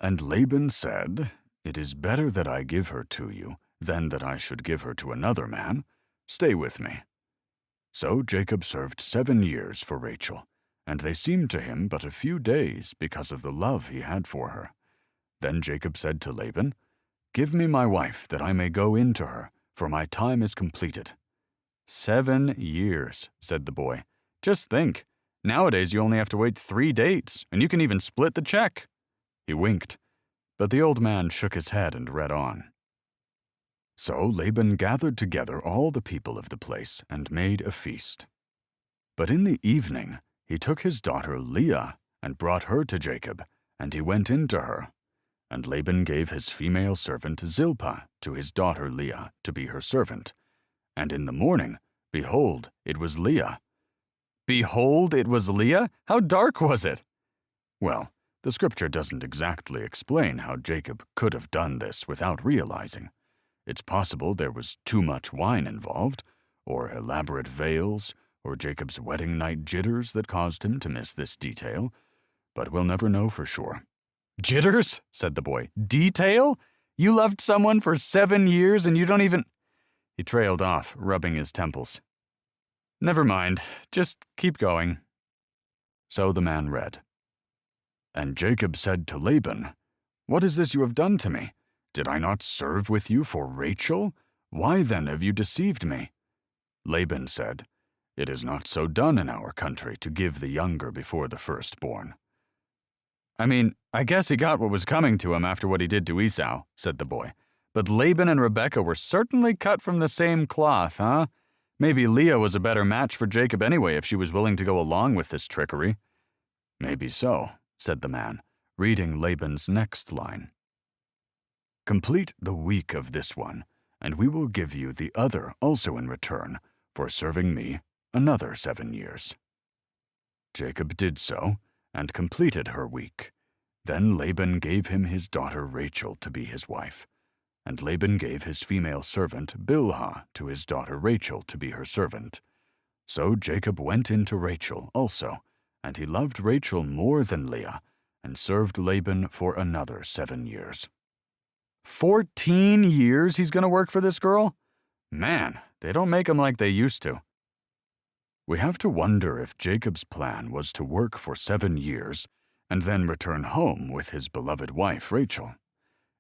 And Laban said, It is better that I give her to you than that I should give her to another man. Stay with me. So Jacob served 7 years for Rachel, and they seemed to him but a few days because of the love he had for her. Then Jacob said to Laban, Give me my wife, that I may go in to her, for my time is completed. 7 years, said the boy. Just think, nowadays you only have to wait 3 dates, and you can even split the check. He winked, but the old man shook his head and read on. So Laban gathered together all the people of the place and made a feast. But in the evening he took his daughter Leah and brought her to Jacob, and he went in to her. And Laban gave his female servant Zilpah to his daughter Leah to be her servant. And in the morning, behold, it was Leah. Behold, it was Leah? How dark was it? Well, the scripture doesn't exactly explain how Jacob could have done this without realizing. It's possible there was too much wine involved, or elaborate veils, or Jacob's wedding night jitters that caused him to miss this detail, but we'll never know for sure. Jitters? Said the boy. Detail? You loved someone for 7 years and you don't even... He trailed off, rubbing his temples. Never mind. Just keep going. So the man read. And Jacob said to Laban, What is this you have done to me? Did I not serve with you for Rachel? Why then have you deceived me? Laban said, It is not so done in our country to give the younger before the firstborn. I mean, I guess he got what was coming to him after what he did to Esau, said the boy. But Laban and Rebekah were certainly cut from the same cloth, huh? Maybe Leah was a better match for Jacob anyway if she was willing to go along with this trickery. Maybe so, said the man, reading Laban's next line. Complete the week of this one, and we will give you the other also in return for serving me another 7 years. Jacob did so, and completed her week. Then Laban gave him his daughter Rachel to be his wife, and Laban gave his female servant Bilhah to his daughter Rachel to be her servant. So Jacob went in to Rachel also, and he loved Rachel more than Leah, and served Laban for another 7 years. 14 years he's going to work for this girl? Man, they don't make him like they used to. We have to wonder if Jacob's plan was to work for 7 years and then return home with his beloved wife Rachel.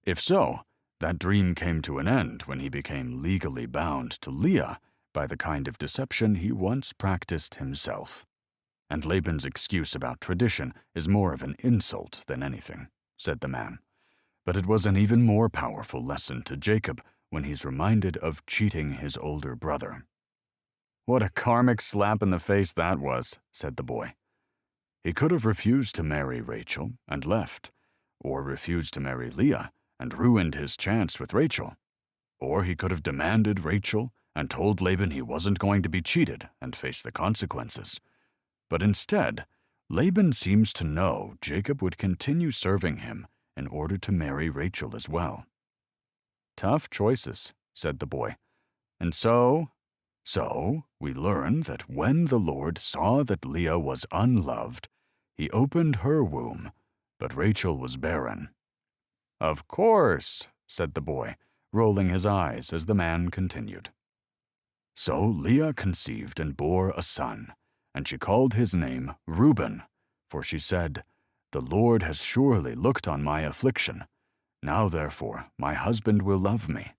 If so, that dream came to an end when he became legally bound to Leah by the kind of deception he once practiced himself. And Laban's excuse about tradition is more of an insult than anything, said the man. But it was an even more powerful lesson to Jacob when he's reminded of cheating his older brother. What a karmic slap in the face that was, said the boy. He could have refused to marry Rachel and left, or refused to marry Leah and ruined his chance with Rachel. Or he could have demanded Rachel and told Laban he wasn't going to be cheated and face the consequences. But instead, Laban seems to know Jacob would continue serving him in order to marry Rachel as well. Tough choices, said the boy. And so we learn that when the Lord saw that Leah was unloved, he opened her womb, but Rachel was barren. Of course, said the boy, rolling his eyes as the man continued. So Leah conceived and bore a son, and she called his name Reuben, for she said, The Lord has surely looked on my affliction. Now therefore my husband will love me.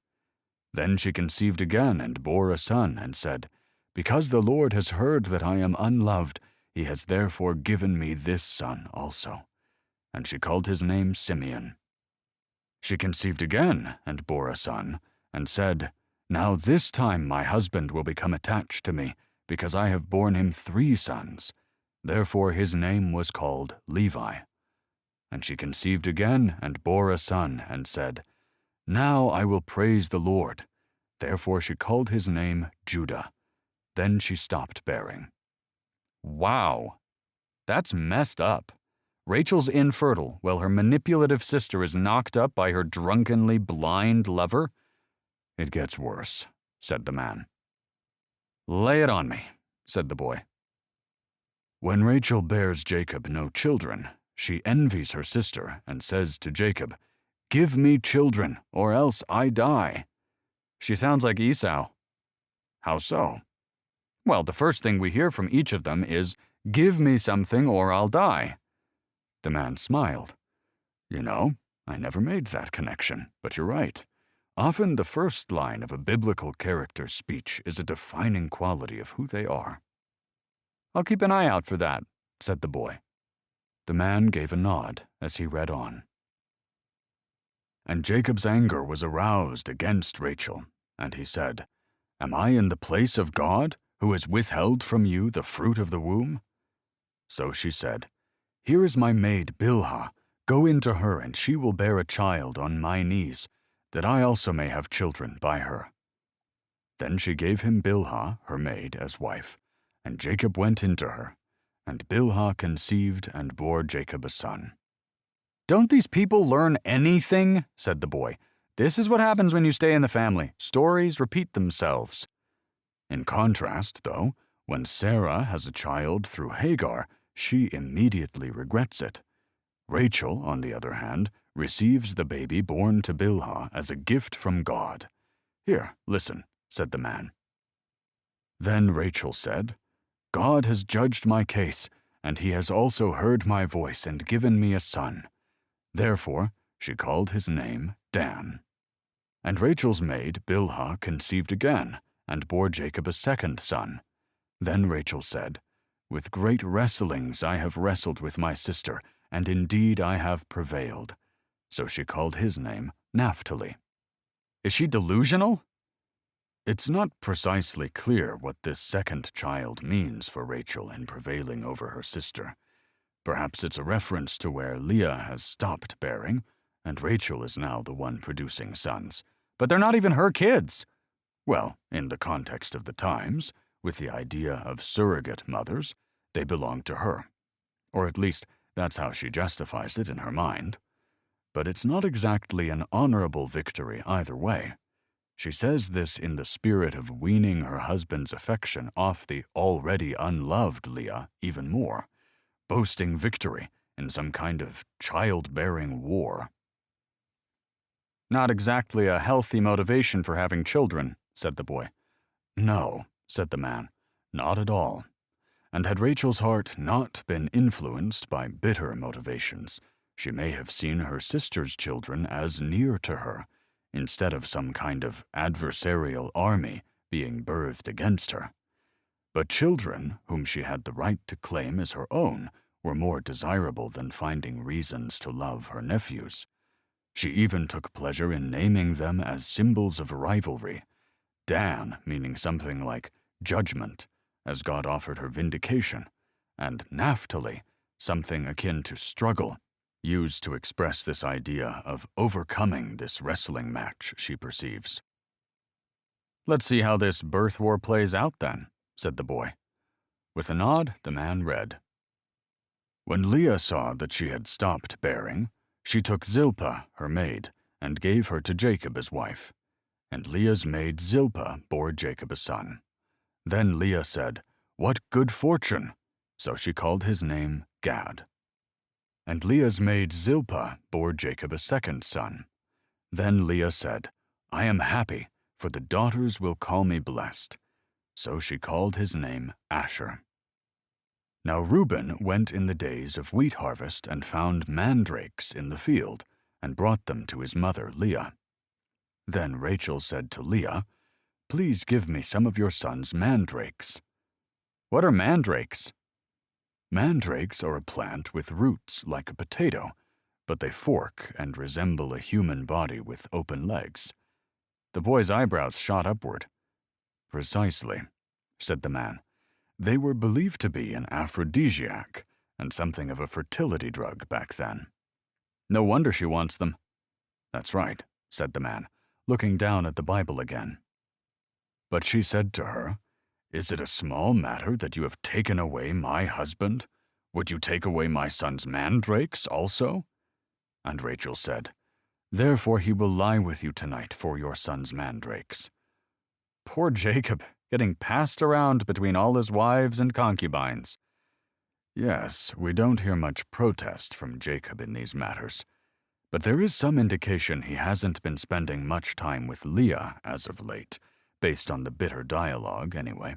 Then she conceived again and bore a son, and said, Because the Lord has heard that I am unloved, he has therefore given me this son also. And she called his name Simeon. She conceived again and bore a son, and said, Now this time my husband will become attached to me, because I have borne him 3 sons. Therefore his name was called Levi. And she conceived again and bore a son, and said, Now I will praise the Lord. Therefore she called his name Judah. Then she stopped bearing. Wow, that's messed up. Rachel's infertile, while her manipulative sister is knocked up by her drunkenly blind lover? It gets worse, said the man. Lay it on me, said the boy. When Rachel bears Jacob no children, she envies her sister and says to Jacob, "Give me children, or else I die." She sounds like Esau. How so? Well, the first thing we hear from each of them is, "Give me something or I'll die." The man smiled. You know, I never made that connection, but you're right. Often the first line of a biblical character's speech is a defining quality of who they are. I'll keep an eye out for that, said the boy. The man gave a nod as he read on. And Jacob's anger was aroused against Rachel, and he said, "Am I in the place of God, who has withheld from you the fruit of the womb?" So she said, "Here is my maid Bilhah. Go in to her, and she will bear a child on my knees, that I also may have children by her." Then she gave him Bilhah, her maid, as wife, and Jacob went in to her, and Bilhah conceived and bore Jacob a son. "Don't these people learn anything?" said the boy. "This is what happens when you stay in the family. Stories repeat themselves." In contrast, though, when Sarah has a child through Hagar, she immediately regrets it. Rachel, on the other hand, receives the baby born to Bilhah as a gift from God. "Here, listen," said the man. Then Rachel said, "God has judged my case, and he has also heard my voice and given me a son." Therefore she called his name Dan. And Rachel's maid Bilhah conceived again, and bore Jacob a second son. Then Rachel said, "With great wrestlings I have wrestled with my sister, and indeed I have prevailed." So she called his name Naphtali. Is she delusional? It's not precisely clear what this second child means for Rachel in prevailing over her sister. Perhaps it's a reference to where Leah has stopped bearing, and Rachel is now the one producing sons. But they're not even her kids. Well, in the context of the times, with the idea of surrogate mothers, they belong to her. Or at least, that's how she justifies it in her mind. But it's not exactly an honorable victory either way. She says this in the spirit of weaning her husband's affection off the already unloved Leah even more, boasting victory in some kind of childbearing war. Not exactly a healthy motivation for having children, said the boy. No, said the man, not at all. And had Rachel's heart not been influenced by bitter motivations, she may have seen her sister's children as near to her, instead of some kind of adversarial army being birthed against her. But children, whom she had the right to claim as her own, were more desirable than finding reasons to love her nephews. She even took pleasure in naming them as symbols of rivalry, Dan meaning something like judgment, as God offered her vindication, and Naphtali, something akin to struggle, used to express this idea of overcoming this wrestling match she perceives. "Let's see how this birth war plays out then," said the boy. With a nod, the man read. When Leah saw that she had stopped bearing, she took Zilpah, her maid, and gave her to Jacob as wife. And Leah's maid Zilpah bore Jacob a son. Then Leah said, "What good fortune!" So she called his name Gad. And Leah's maid Zilpah bore Jacob a second son. Then Leah said, "I am happy, for the daughters will call me blessed." So she called his name Asher. Now Reuben went in the days of wheat harvest and found mandrakes in the field, and brought them to his mother Leah. Then Rachel said to Leah, "Please give me some of your son's mandrakes." "What are mandrakes?" Mandrakes are a plant with roots like a potato, but they fork and resemble a human body with open legs. The boy's eyebrows shot upward. "Precisely," said the man. "They were believed to be an aphrodisiac and something of a fertility drug back then." "No wonder she wants them." "That's right," said the man, looking down at the Bible again. But she said to her, "Is it a small matter that you have taken away my husband? Would you take away my son's mandrakes also?" And Rachel said, "Therefore he will lie with you tonight for your son's mandrakes." Poor Jacob, getting passed around between all his wives and concubines. Yes, we don't hear much protest from Jacob in these matters, but there is some indication he hasn't been spending much time with Leah as of late, based on the bitter dialogue anyway.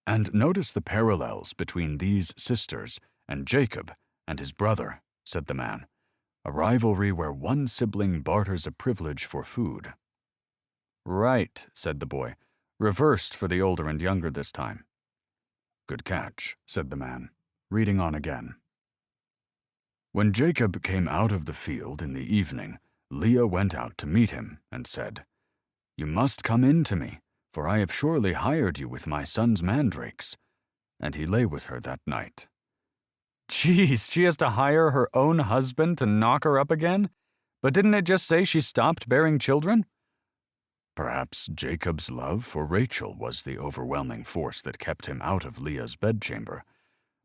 And notice the parallels between these sisters and Jacob and his brother, said the man, a rivalry where one sibling barters a privilege for food. Right, said the boy, reversed for the older and younger this time. Good catch, said the man, reading on again. When Jacob came out of the field in the evening, Leah went out to meet him and said, "You must come in to me, for I have surely hired you with my son's mandrakes." And he lay with her that night. Geez, she has to hire her own husband to knock her up again? But didn't it just say she stopped bearing children? Perhaps Jacob's love for Rachel was the overwhelming force that kept him out of Leah's bedchamber.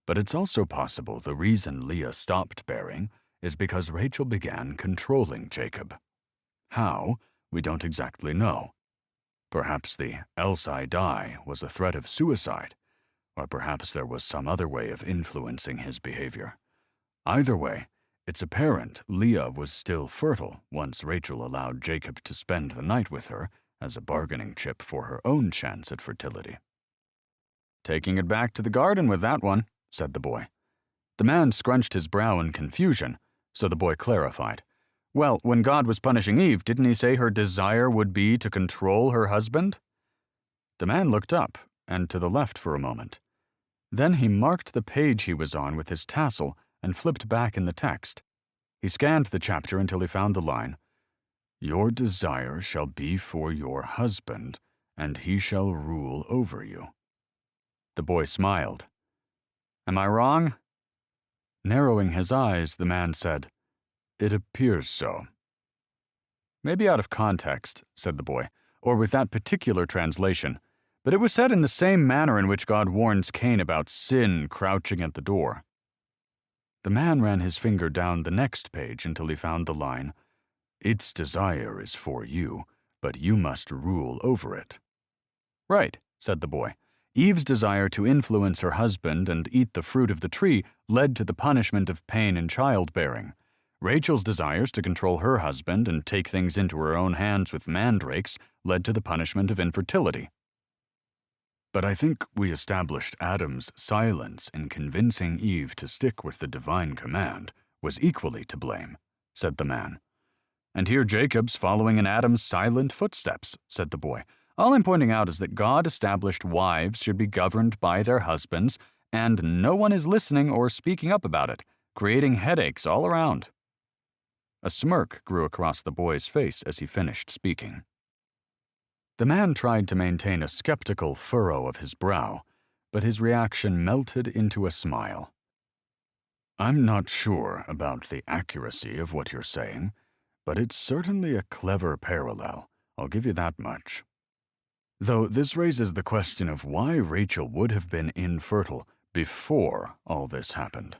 But it's also possible the reason Leah stopped bearing is because Rachel began controlling Jacob. How, we don't exactly know. Perhaps the else I die was a threat of suicide, or perhaps there was some other way of influencing his behavior. Either way, it's apparent Leah was still fertile once Rachel allowed Jacob to spend the night with her as a bargaining chip for her own chance at fertility. Taking it back to the garden with that one, said the boy. The man scrunched his brow in confusion, so the boy clarified. Well, when God was punishing Eve, didn't he say her desire would be to control her husband? The man looked up and to the left for a moment. Then he marked the page he was on with his tassel and flipped back in the text. He scanned the chapter until he found the line, "Your desire shall be for your husband, and he shall rule over you." The boy smiled. Am I wrong? Narrowing his eyes, the man said, "It appears so." Maybe out of context, said the boy, or with that particular translation, but it was said in the same manner in which God warns Cain about sin crouching at the door. The man ran his finger down the next page until he found the line, "Its desire is for you, but you must rule over it." Right, said the boy. Eve's desire to influence her husband and eat the fruit of the tree led to the punishment of pain in childbearing. Rachel's desires to control her husband and take things into her own hands with mandrakes led to the punishment of infertility. But I think we established Adam's silence in convincing Eve to stick with the divine command was equally to blame, said the man. And here Jacob's following in Adam's silent footsteps, said the boy. All I'm pointing out is that God established wives should be governed by their husbands, and no one is listening or speaking up about it, creating headaches all around. A smirk grew across the boy's face as he finished speaking. The man tried to maintain a skeptical furrow of his brow, but his reaction melted into a smile. "I'm not sure about the accuracy of what you're saying, but it's certainly a clever parallel, I'll give you that much. Though this raises the question of why Rachel would have been infertile before all this happened."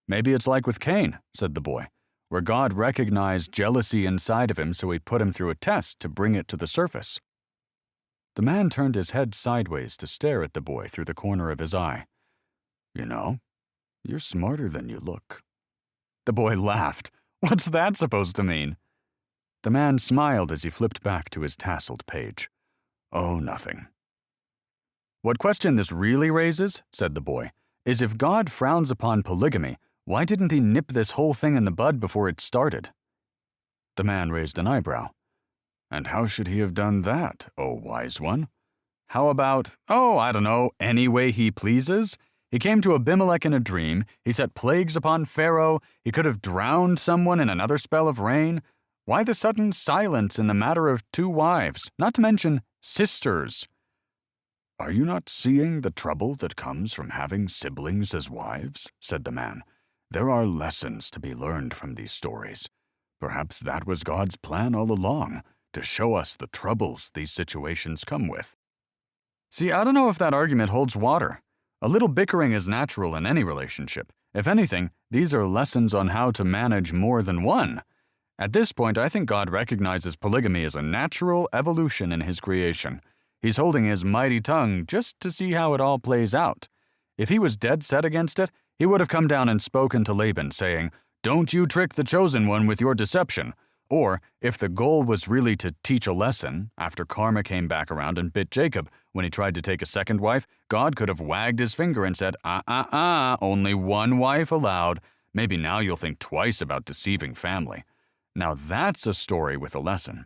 "Maybe it's like with Cain," said the boy, "where God recognized jealousy inside of him so he put him through a test to bring it to the surface." The man turned his head sideways to stare at the boy through the corner of his eye. "You know, you're smarter than you look." The boy laughed. "What's that supposed to mean?" The man smiled as he flipped back to his tasseled page. "Oh, nothing." "What question this really raises," said the boy, "is if God frowns upon polygamy, why didn't he nip this whole thing in the bud before it started?" The man raised an eyebrow. "And how should he have done that, O wise one?" "How about, I don't know, any way he pleases? He came to Abimelech in a dream, he set plagues upon Pharaoh, he could have drowned someone in another spell of rain. Why the sudden silence in the matter of 2 wives, not to mention sisters?" "Are you not seeing the trouble that comes from having siblings as wives?" said the man. "There are lessons to be learned from these stories. Perhaps that was God's plan all along, to show us the troubles these situations come with." See, I don't know if that argument holds water. A little bickering is natural in any relationship. If anything, these are lessons on how to manage more than one. At this point, I think God recognizes polygamy as a natural evolution in his creation. He's holding his mighty tongue just to see how it all plays out. If he was dead set against it, he would have come down and spoken to Laban, saying, "Don't you trick the chosen one with your deception." Or, if the goal was really to teach a lesson, after karma came back around and bit Jacob when he tried to take a second wife, God could have wagged his finger and said, only one wife allowed. Maybe now you'll think twice about deceiving family. Now that's a story with a lesson.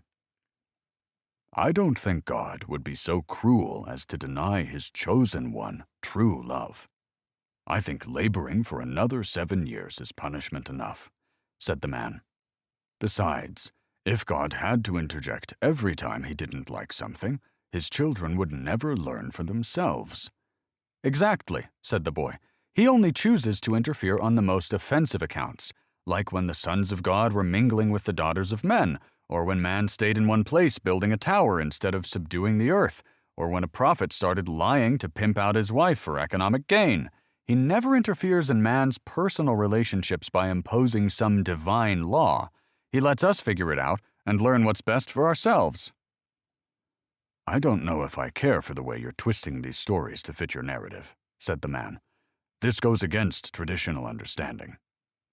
I don't think God would be so cruel as to deny his chosen one true love. I think laboring for another 7 years is punishment enough, said the man. Besides, if God had to interject every time he didn't like something, his children would never learn for themselves. Exactly, said the boy. He only chooses to interfere on the most offensive accounts, like when the sons of God were mingling with the daughters of men, or when man stayed in one place building a tower instead of subduing the earth, or when a prophet started lying to pimp out his wife for economic gain. He never interferes in man's personal relationships by imposing some divine law. He lets us figure it out and learn what's best for ourselves. I don't know if I care for the way you're twisting these stories to fit your narrative, said the man. This goes against traditional understanding.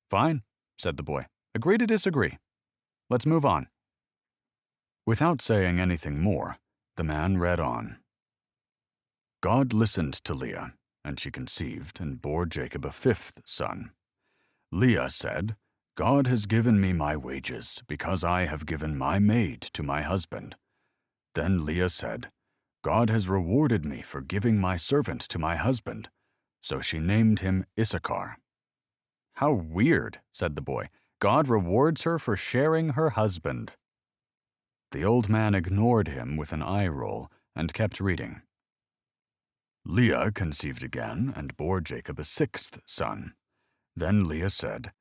Fine, said the boy. Agree to disagree. Let's move on. Without saying anything more, the man read on. God listened to Leah, and she conceived and bore Jacob a 5th son. Leah said, God has given me my wages, because I have given my maid to my husband. Then Leah said, God has rewarded me for giving my servant to my husband. So she named him Issachar. How weird, said the boy. God rewards her for sharing her husband. The old man ignored him with an eye roll and kept reading. Leah conceived again and bore Jacob a 6th son. Then Leah said,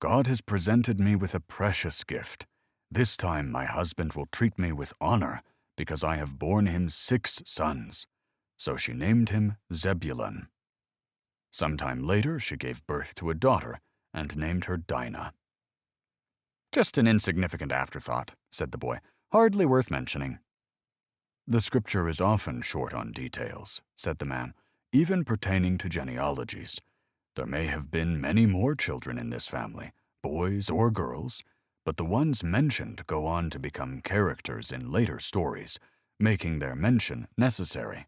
God has presented me with a precious gift. This time my husband will treat me with honor, because I have borne him 6 sons. So she named him Zebulun. Sometime later she gave birth to a daughter and named her Dinah. Just an insignificant afterthought, said the boy. Hardly worth mentioning. The scripture is often short on details, said the man, even pertaining to genealogies. There may have been many more children in this family, boys or girls, but the ones mentioned go on to become characters in later stories, making their mention necessary,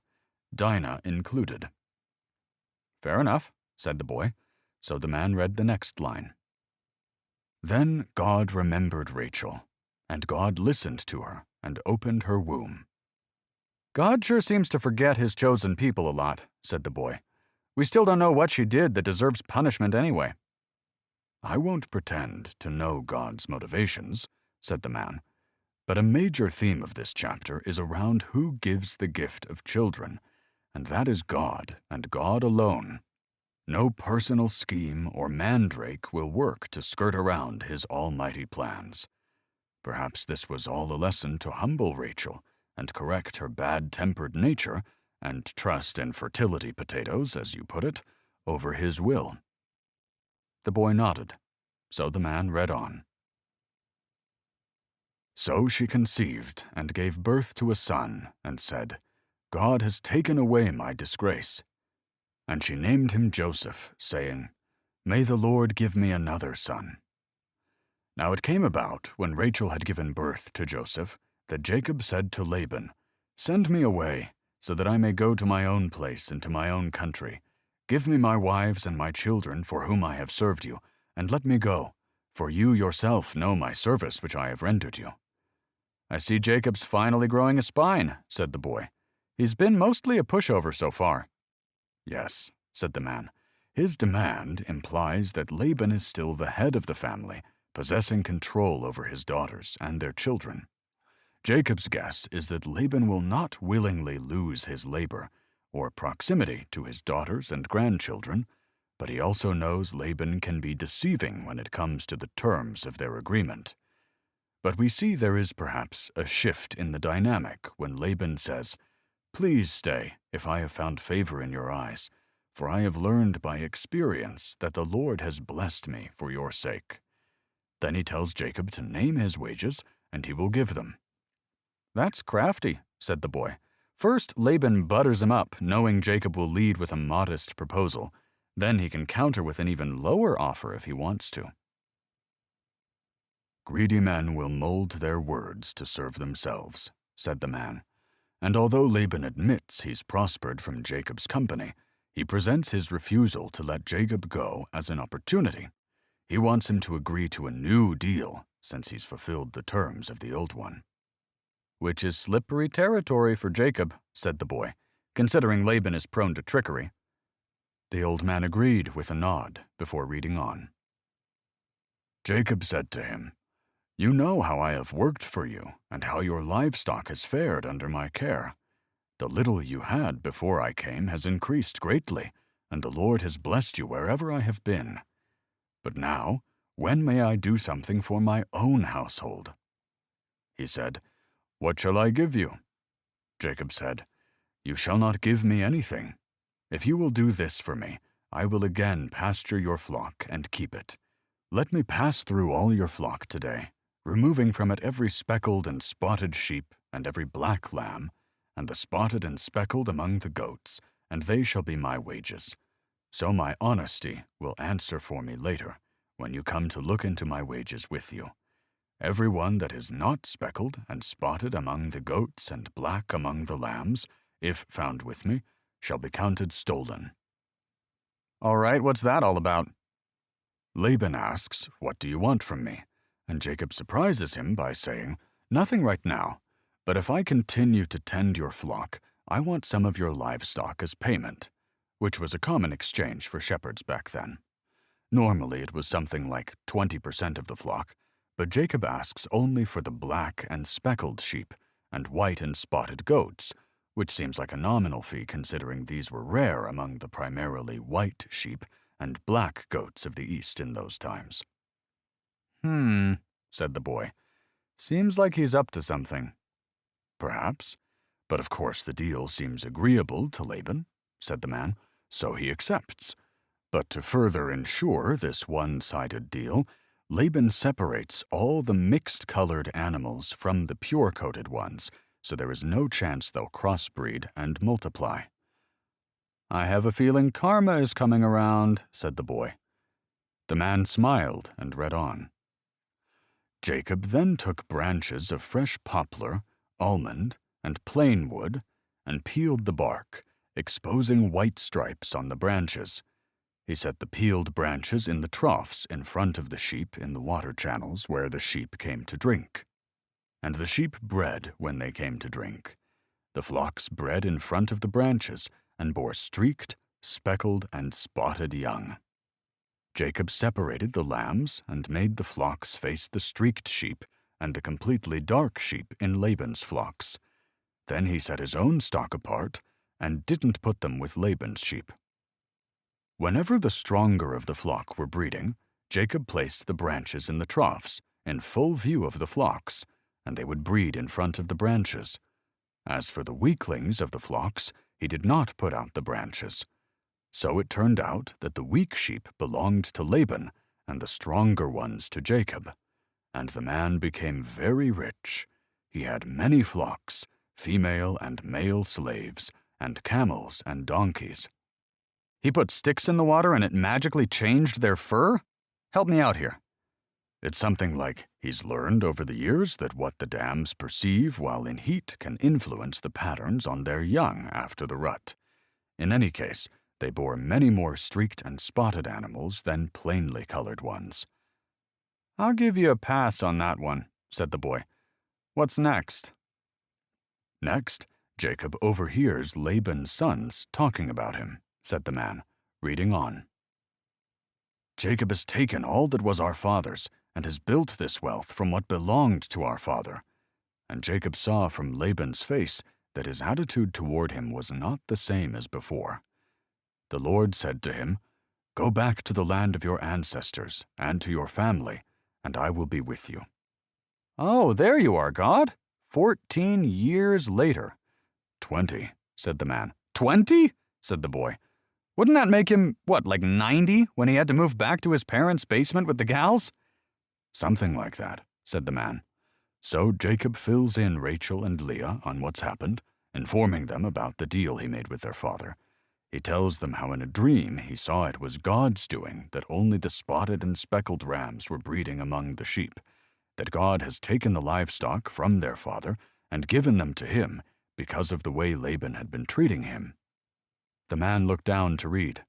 Dinah included. Fair enough, said the boy, so the man read the next line. Then God remembered Rachel, and God listened to her and opened her womb. God sure seems to forget his chosen people a lot, said the boy. We still don't know what she did that deserves punishment anyway. I won't pretend to know God's motivations, said the man, but a major theme of this chapter is around who gives the gift of children, and that is God and God alone. No personal scheme or mandrake will work to skirt around his almighty plans. Perhaps this was all a lesson to humble Rachel and correct her bad-tempered nature and trust in fertility potatoes, as you put it, over his will. The boy nodded, so the man read on. So she conceived and gave birth to a son and said, God has taken away my disgrace. And she named him Joseph, saying, May the Lord give me another son. Now it came about, when Rachel had given birth to Joseph, that Jacob said to Laban, Send me away, so that I may go to my own place and to my own country. Give me my wives and my children for whom I have served you, and let me go, for you yourself know my service which I have rendered you. I see Jacob's finally growing a spine, said the boy. He's been mostly a pushover so far. Yes, said the man. His demand implies that Laban is still the head of the family, possessing control over his daughters and their children. Jacob's guess is that Laban will not willingly lose his labor or proximity to his daughters and grandchildren, but he also knows Laban can be deceiving when it comes to the terms of their agreement. But we see there is perhaps a shift in the dynamic when Laban says, Please stay, if I have found favor in your eyes, for I have learned by experience that the Lord has blessed me for your sake. Then he tells Jacob to name his wages, and he will give them. That's crafty, said the boy. First, Laban butters him up, knowing Jacob will lead with a modest proposal. Then he can counter with an even lower offer if he wants to. "Greedy men will mold their words to serve themselves," said the man. And although Laban admits he's prospered from Jacob's company, he presents his refusal to let Jacob go as an opportunity. He wants him to agree to a new deal since he's fulfilled the terms of the old one. "Which is slippery territory for Jacob," said the boy, "considering Laban is prone to trickery." The old man agreed with a nod before reading on. Jacob said to him, "You know how I have worked for you and how your livestock has fared under my care. The little you had before I came has increased greatly, and the Lord has blessed you wherever I have been. But now, when may I do something for my own household?" He said, "What shall I give you?" Jacob said, "You shall not give me anything. If you will do this for me, I will again pasture your flock and keep it. Let me pass through all your flock today, removing from it every speckled and spotted sheep and every black lamb, and the spotted and speckled among the goats, and they shall be my wages. So my honesty will answer for me later, when you come to look into my wages with you. Every one that is not speckled and spotted among the goats and black among the lambs, if found with me, shall be counted stolen." "All right, what's that all about?" Laban asks, "What do you want from me?" And Jacob surprises him by saying, "Nothing right now, but if I continue to tend your flock, I want some of your livestock as payment," which was a common exchange for shepherds back then. Normally it was something like 20% of the flock, but Jacob asks only for the black and speckled sheep and white and spotted goats, which seems like a nominal fee considering these were rare among the primarily white sheep and black goats of the East in those times. Said the boy. "Seems like he's up to something." "Perhaps, but of course the deal seems agreeable to Laban," said the man, "so he accepts. But to further ensure this one-sided deal, Laban separates all the mixed-colored animals from the pure-coated ones, so there is no chance they'll crossbreed and multiply." "I have a feeling karma is coming around," said the boy. The man smiled and read on. Jacob then took branches of fresh poplar, almond, and plane wood, and peeled the bark, exposing white stripes on the branches. He set the peeled branches in the troughs in front of the sheep in the water channels where the sheep came to drink. And the sheep bred when they came to drink. The flocks bred in front of the branches and bore streaked, speckled, and spotted young. Jacob separated the lambs and made the flocks face the streaked sheep and the completely dark sheep in Laban's flocks. Then he set his own stock apart and didn't put them with Laban's sheep. Whenever the stronger of the flock were breeding, Jacob placed the branches in the troughs, in full view of the flocks, and they would breed in front of the branches. As for the weaklings of the flocks, he did not put out the branches. So it turned out that the weak sheep belonged to Laban, and the stronger ones to Jacob. And the man became very rich. He had many flocks, female and male slaves, and camels and donkeys. "He put sticks in the water and it magically changed their fur? Help me out here." It's something like he's learned over the years that what the dams perceive while in heat can influence the patterns on their young after the rut. In any case, they bore many more streaked and spotted animals than plainly colored ones. "I'll give you a pass on that one," said the boy. "What's next?" Next, Jacob overhears Laban's sons talking about him, said the man, reading on. "Jacob has taken all that was our father's, and has built this wealth from what belonged to our father." And Jacob saw from Laban's face that his attitude toward him was not the same as before. The Lord said to him, "Go back to the land of your ancestors and to your family, and I will be with you." "Oh, there you are, God. 14 years later." 20, said the man. 20? Said the boy. "Wouldn't that make him, like 90 when he had to move back to his parents' basement with the gals?" "Something like that," said the man. So Jacob fills in Rachel and Leah on what's happened, informing them about the deal he made with their father. He tells them how in a dream he saw it was God's doing that only the spotted and speckled rams were breeding among the sheep, that God has taken the livestock from their father and given them to him because of the way Laban had been treating him. The man looked down to read.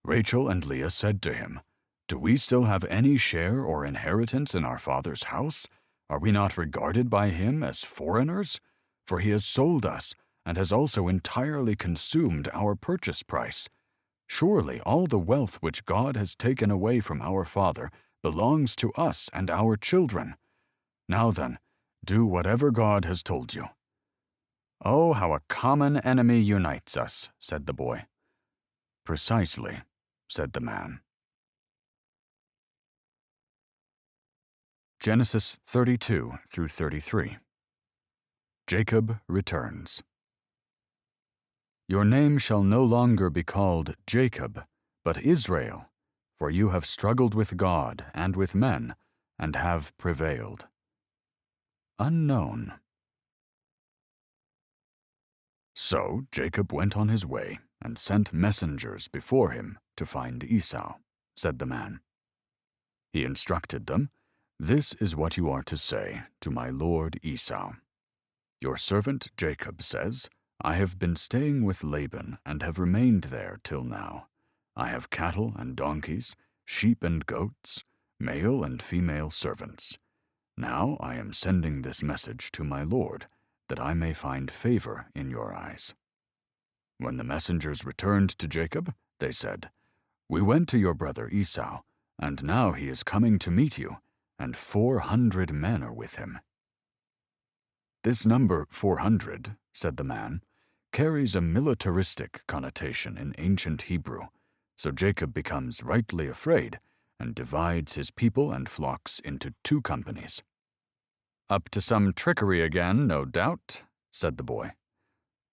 Rachel and Leah said to him, "Do we still have any share or inheritance in our father's house? Are we not regarded by him as foreigners? For he has sold us and has also entirely consumed our purchase price. Surely all the wealth which God has taken away from our father belongs to us and our children. Now then, do whatever God has told you." "Oh, how a common enemy unites us," said the boy. "Precisely," said the man. Genesis 32 through 33. Jacob returns. Your name shall no longer be called Jacob, but Israel, for you have struggled with God and with men, and have prevailed. Unknown. So Jacob went on his way and sent messengers before him to find Esau, said the man. He instructed them, "This is what you are to say to my lord Esau. Your servant Jacob says, I have been staying with Laban and have remained there till now. I have cattle and donkeys, sheep and goats, male and female servants. Now I am sending this message to my lord, that I may find favor in your eyes." When the messengers returned to Jacob, they said, "We went to your brother Esau, and now he is coming to meet you, and 400 men are with him." This number 400, said the man, carries a militaristic connotation in ancient Hebrew, so Jacob becomes rightly afraid and divides his people and flocks into 2 companies. "Up to some trickery again, no doubt," said the boy.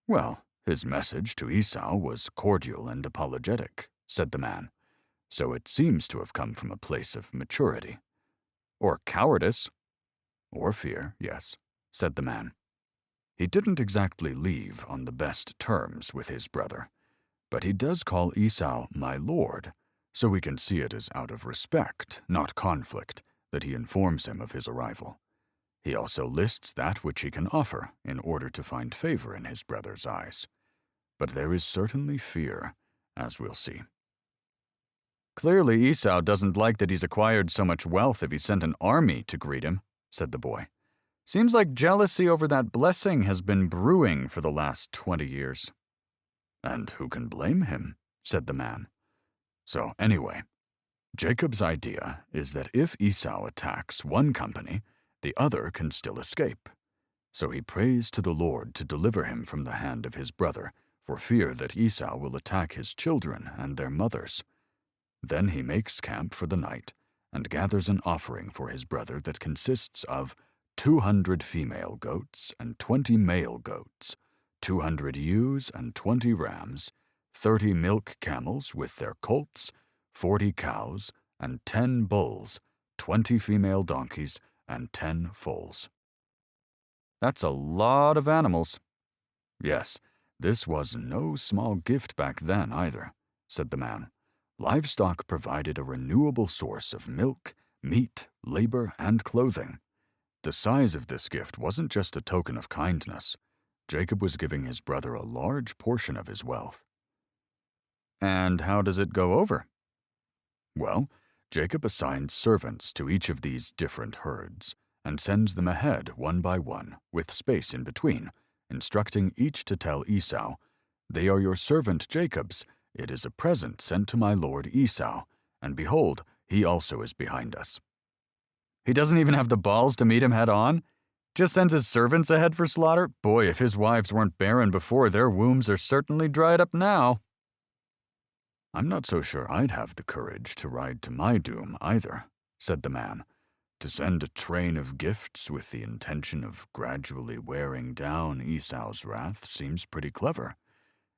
"Well, his message to Esau was cordial and apologetic," said the man, "so it seems to have come from a place of maturity." "Or cowardice." "Or fear, yes," said the man. He didn't exactly leave on the best terms with his brother, but he does call Esau my lord, so we can see it as out of respect, not conflict, that he informs him of his arrival. He also lists that which he can offer in order to find favor in his brother's eyes. But there is certainly fear, as we'll see. "Clearly Esau doesn't like that he's acquired so much wealth if he sent an army to greet him," said the boy. "Seems like jealousy over that blessing has been brewing for the last 20 years. "And who can blame him?" said the man. So anyway, Jacob's idea is that if Esau attacks one company, the other can still escape. So he prays to the Lord to deliver him from the hand of his brother, for fear that Esau will attack his children and their mothers. Then he makes camp for the night and gathers an offering for his brother that consists of 200 female goats and 20 male goats, 200 ewes and 20 rams, 30 milk camels with their colts, 40 cows, and 10 bulls, 20 female donkeys, and 10 foals. That's a lot of animals." "Yes, this was no small gift back then either," said the man. "Livestock provided a renewable source of milk, meat, labor, and clothing. The size of this gift wasn't just a token of kindness. Jacob was giving his brother a large portion of his wealth." "And how does it go over?" Well, Jacob assigned servants to each of these different herds and sends them ahead one by one, with space in between, instructing each to tell Esau, "They are your servant Jacob's. It is a present sent to my lord Esau, and behold, he also is behind us." He doesn't even have the balls to meet him head on? Just sends his servants ahead for slaughter? Boy, if his wives weren't barren before, their wombs are certainly dried up now. "I'm not so sure I'd have the courage to ride to my doom either," said the man. "To send a train of gifts with the intention of gradually wearing down Esau's wrath seems pretty clever.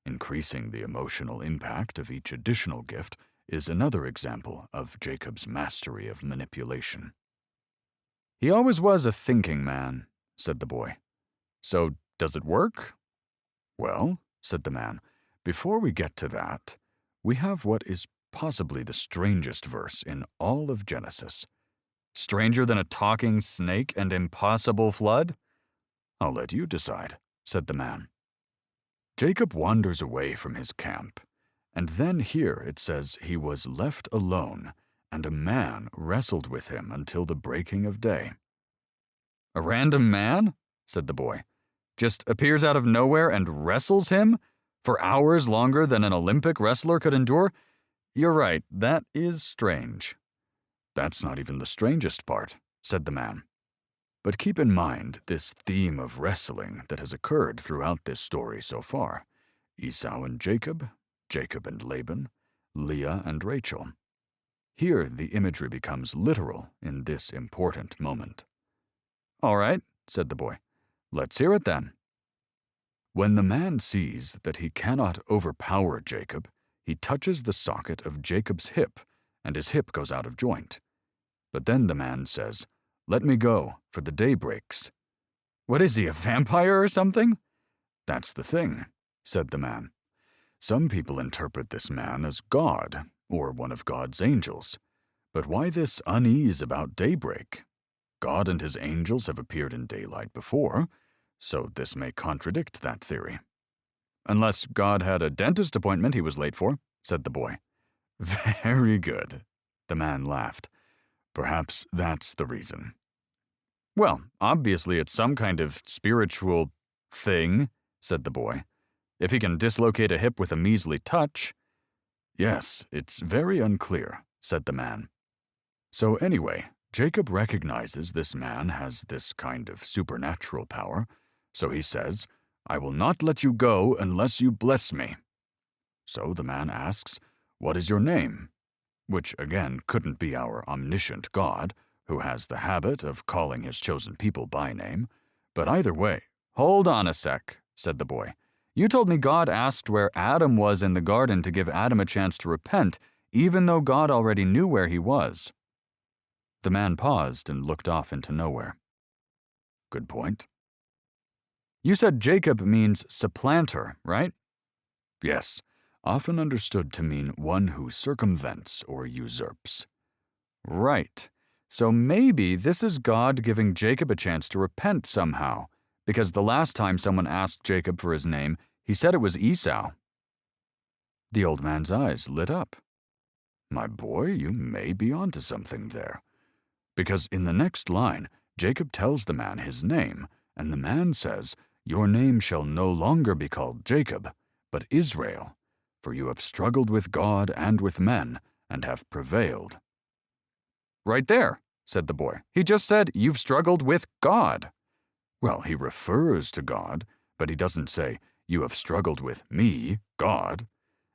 Increasing the emotional impact of each additional gift is another example of Jacob's mastery of manipulation." "He always was a thinking man," said the boy. "So, does it work?" Well, said the man, before we get to that, we have what is possibly the strangest verse in all of Genesis. Stranger than a talking snake and impossible flood? I'll let you decide, said the man. Jacob wanders away from his camp, and then here it says he was left alone, and a man wrestled with him until the breaking of day. A random man? Said the boy. Just appears out of nowhere and wrestles him? For hours longer than an Olympic wrestler could endure? You're right, that is strange. That's not even the strangest part, said the man. But keep in mind this theme of wrestling that has occurred throughout this story so far. Esau and Jacob, Jacob and Laban, Leah and Rachel. Here the imagery becomes literal in this important moment. All right, said the boy. Let's hear it then. When the man sees that he cannot overpower Jacob, he touches the socket of Jacob's hip, and his hip goes out of joint. But then the man says, "Let me go, for the day breaks." What is he, a vampire or something? That's the thing, said the man. Some people interpret this man as God, or one of God's angels. But why this unease about daybreak? God and his angels have appeared in daylight before, so this may contradict that theory. Unless God had a dentist appointment he was late for, said the boy. Very good, the man laughed. Perhaps that's the reason. Well, obviously it's some kind of spiritual thing, said the boy. If he can dislocate a hip with a measly touch. Yes, it's very unclear, said the man. So anyway, Jacob recognizes this man has this kind of supernatural power, so he says, "I will not let you go unless you bless me." So the man asks, "What is your name?" Which again couldn't be our omniscient God, who has the habit of calling his chosen people by name. But either way, "Hold on a sec," said the boy. "You told me God asked where Adam was in the garden to give Adam a chance to repent, even though God already knew where he was." The man paused and looked off into nowhere. Good point. You said Jacob means supplanter, right? Yes, often understood to mean one who circumvents or usurps. Right. So maybe this is God giving Jacob a chance to repent somehow, because the last time someone asked Jacob for his name, he said it was Esau. The old man's eyes lit up. My boy, you may be onto something there. Because in the next line, Jacob tells the man his name, and the man says, "Your name shall no longer be called Jacob, but Israel, for you have struggled with God and with men, and have prevailed." Right there, said the boy. He just said, "You've struggled with God." Well, he refers to God, but he doesn't say, "You have struggled with me, God."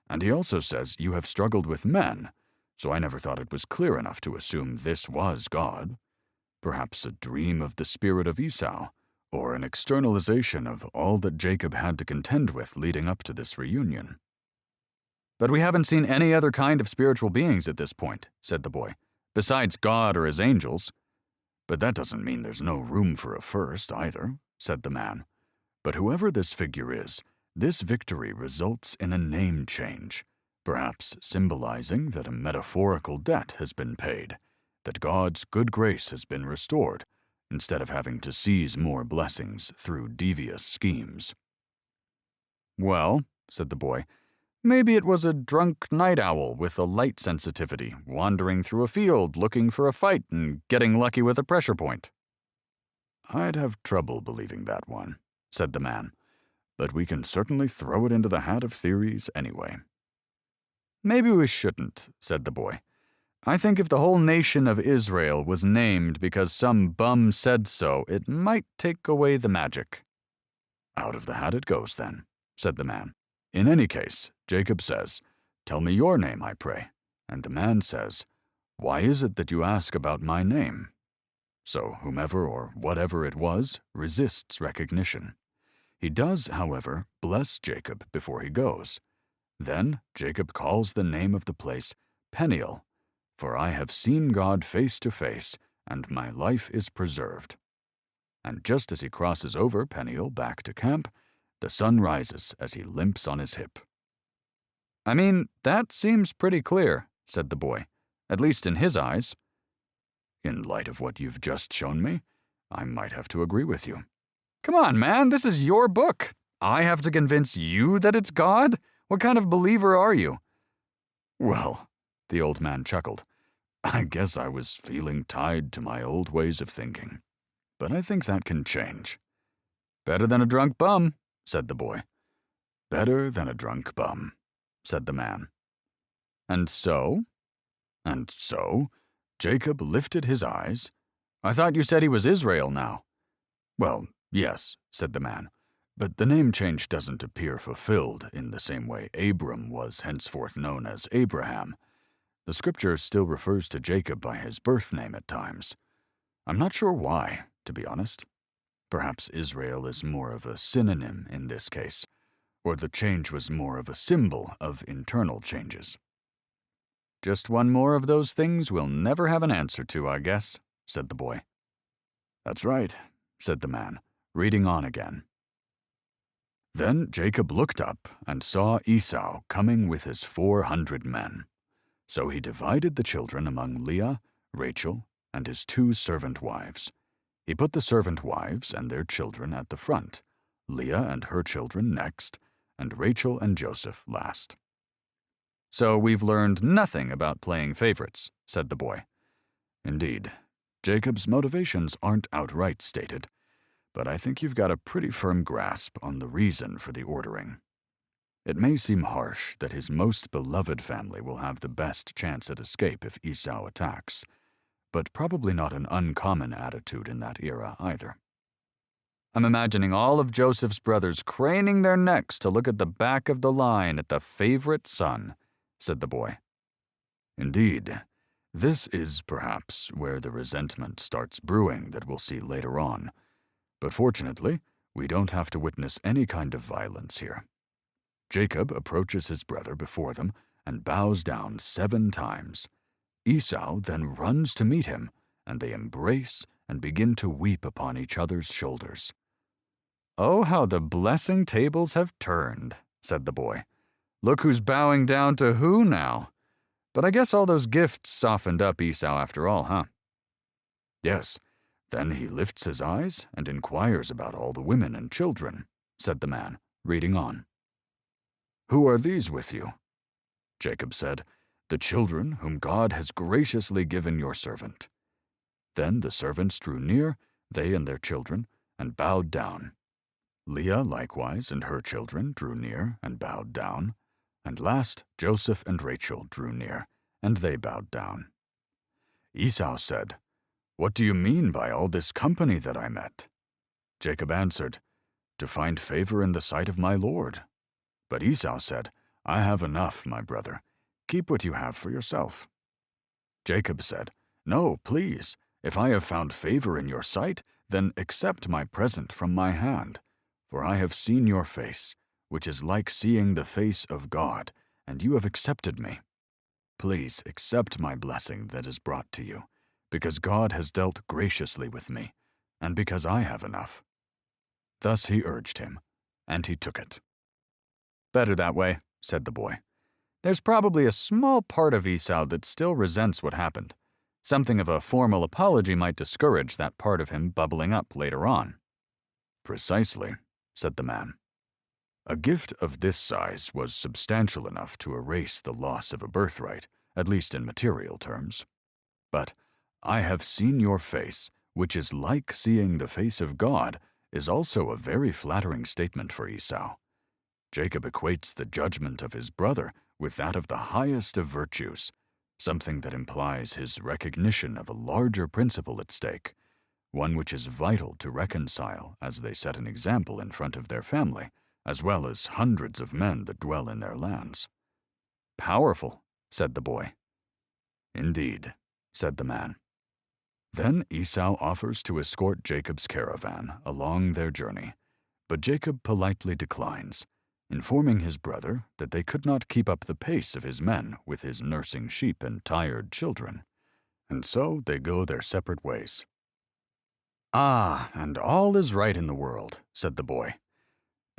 And he also says, "You have struggled with men," so I never thought it was clear enough to assume this was God. Perhaps a dream of the spirit of Esau, or an externalization of all that Jacob had to contend with leading up to this reunion. "But we haven't seen any other kind of spiritual beings at this point," said the boy, "besides God or his angels." "But that doesn't mean there's no room for a first either," said the man. "But whoever this figure is, this victory results in a name change, perhaps symbolizing that a metaphorical debt has been paid, that God's good grace has been restored, instead of having to seize more blessings through devious schemes." "Well," said the boy, "maybe it was a drunk night owl with a light sensitivity, wandering through a field looking for a fight and getting lucky with a pressure point." "I'd have trouble believing that one," said the man, "but we can certainly throw it into the hat of theories anyway." "Maybe we shouldn't," said the boy. "I think if the whole nation of Israel was named because some bum said so, it might take away the magic." "Out of the hat it goes, then," said the man. "In any case, Jacob says, 'Tell me your name, I pray.' And the man says, 'Why is it that you ask about my name?' So whomever or whatever it was resists recognition. He does, however, bless Jacob before he goes. Then Jacob calls the name of the place Peniel, for I have seen God face to face, and my life is preserved. And just as he crosses over Peniel back to camp, The sun rises as he limps on his hip. I mean, that seems pretty clear, said the boy, at least in his eyes. In light of what you've just shown me, I might have to agree with you. Come on, man, this is your book. I have to convince you that it's God? What kind of believer are you? Well, the old man chuckled, I guess I was feeling tied to my old ways of thinking. But I think that can change. Better than a drunk bum, said the boy. Better than a drunk bum, said the man. And so? And so, Jacob lifted his eyes. I thought you said he was Israel now. Well, yes, said the man, but the name change doesn't appear fulfilled in the same way Abram was henceforth known as Abraham. The scripture still refers to Jacob by his birth name at times. I'm not sure why, to be honest. Perhaps Israel is more of a synonym in this case, or the change was more of a symbol of internal changes. Just one more of those things we'll never have an answer to, I guess, said the boy. That's right, said the man, reading on again. Then Jacob looked up and saw Esau coming with his 400 men. So he divided the children among Leah, Rachel, and his 2 servant wives. He put the servant wives and their children at the front, Leah and her children next, and Rachel and Joseph last. So we've learned nothing about playing favorites, said the boy. Indeed, Jacob's motivations aren't outright stated, but I think you've got a pretty firm grasp on the reason for the ordering. It may seem harsh that his most beloved family will have the best chance at escape if Esau attacks, but probably not an uncommon attitude in that era either. I'm imagining all of Joseph's brothers craning their necks to look at the back of the line at the favorite son, said the boy. Indeed, this is perhaps where the resentment starts brewing that we'll see later on, but fortunately, we don't have to witness any kind of violence here. Jacob approaches his brother before them and bows down 7 times. Esau then runs to meet him, and they embrace and begin to weep upon each other's shoulders. Oh, how the blessing tables have turned, said the boy. Look who's bowing down to who now? But I guess all those gifts softened up Esau after all, huh? Yes. Then he lifts his eyes and inquires about all the women and children, said the man, reading on. Who are these with you? Jacob said, The children whom God has graciously given your servant. Then the servants drew near, they and their children, and bowed down. Leah likewise and her children drew near and bowed down, and last Joseph and Rachel drew near, and they bowed down. Esau said, What do you mean by all this company that I met? Jacob answered, To find favor in the sight of my Lord. But Esau said, I have enough, my brother. Keep what you have for yourself. Jacob said, No, please. If I have found favor in your sight, then accept my present from my hand. For I have seen your face, which is like seeing the face of God, and you have accepted me. Please accept my blessing that is brought to you, because God has dealt graciously with me, and because I have enough. Thus he urged him, and he took it. Better that way, said the boy. There's probably a small part of Esau that still resents what happened. Something of a formal apology might discourage that part of him bubbling up later on. Precisely, said the man. A gift of this size was substantial enough to erase the loss of a birthright, at least in material terms. But I have seen your face, which is like seeing the face of God, is also a very flattering statement for Esau. Jacob equates the judgment of his brother with that of the highest of virtues, something that implies his recognition of a larger principle at stake, one which is vital to reconcile as they set an example in front of their family, as well as hundreds of men that dwell in their lands. Powerful, said the boy. Indeed, said the man. Then Esau offers to escort Jacob's caravan along their journey, but Jacob politely declines, informing his brother that they could not keep up the pace of his men with his nursing sheep and tired children, and so they go their separate ways. Ah, and all is right in the world, said the boy.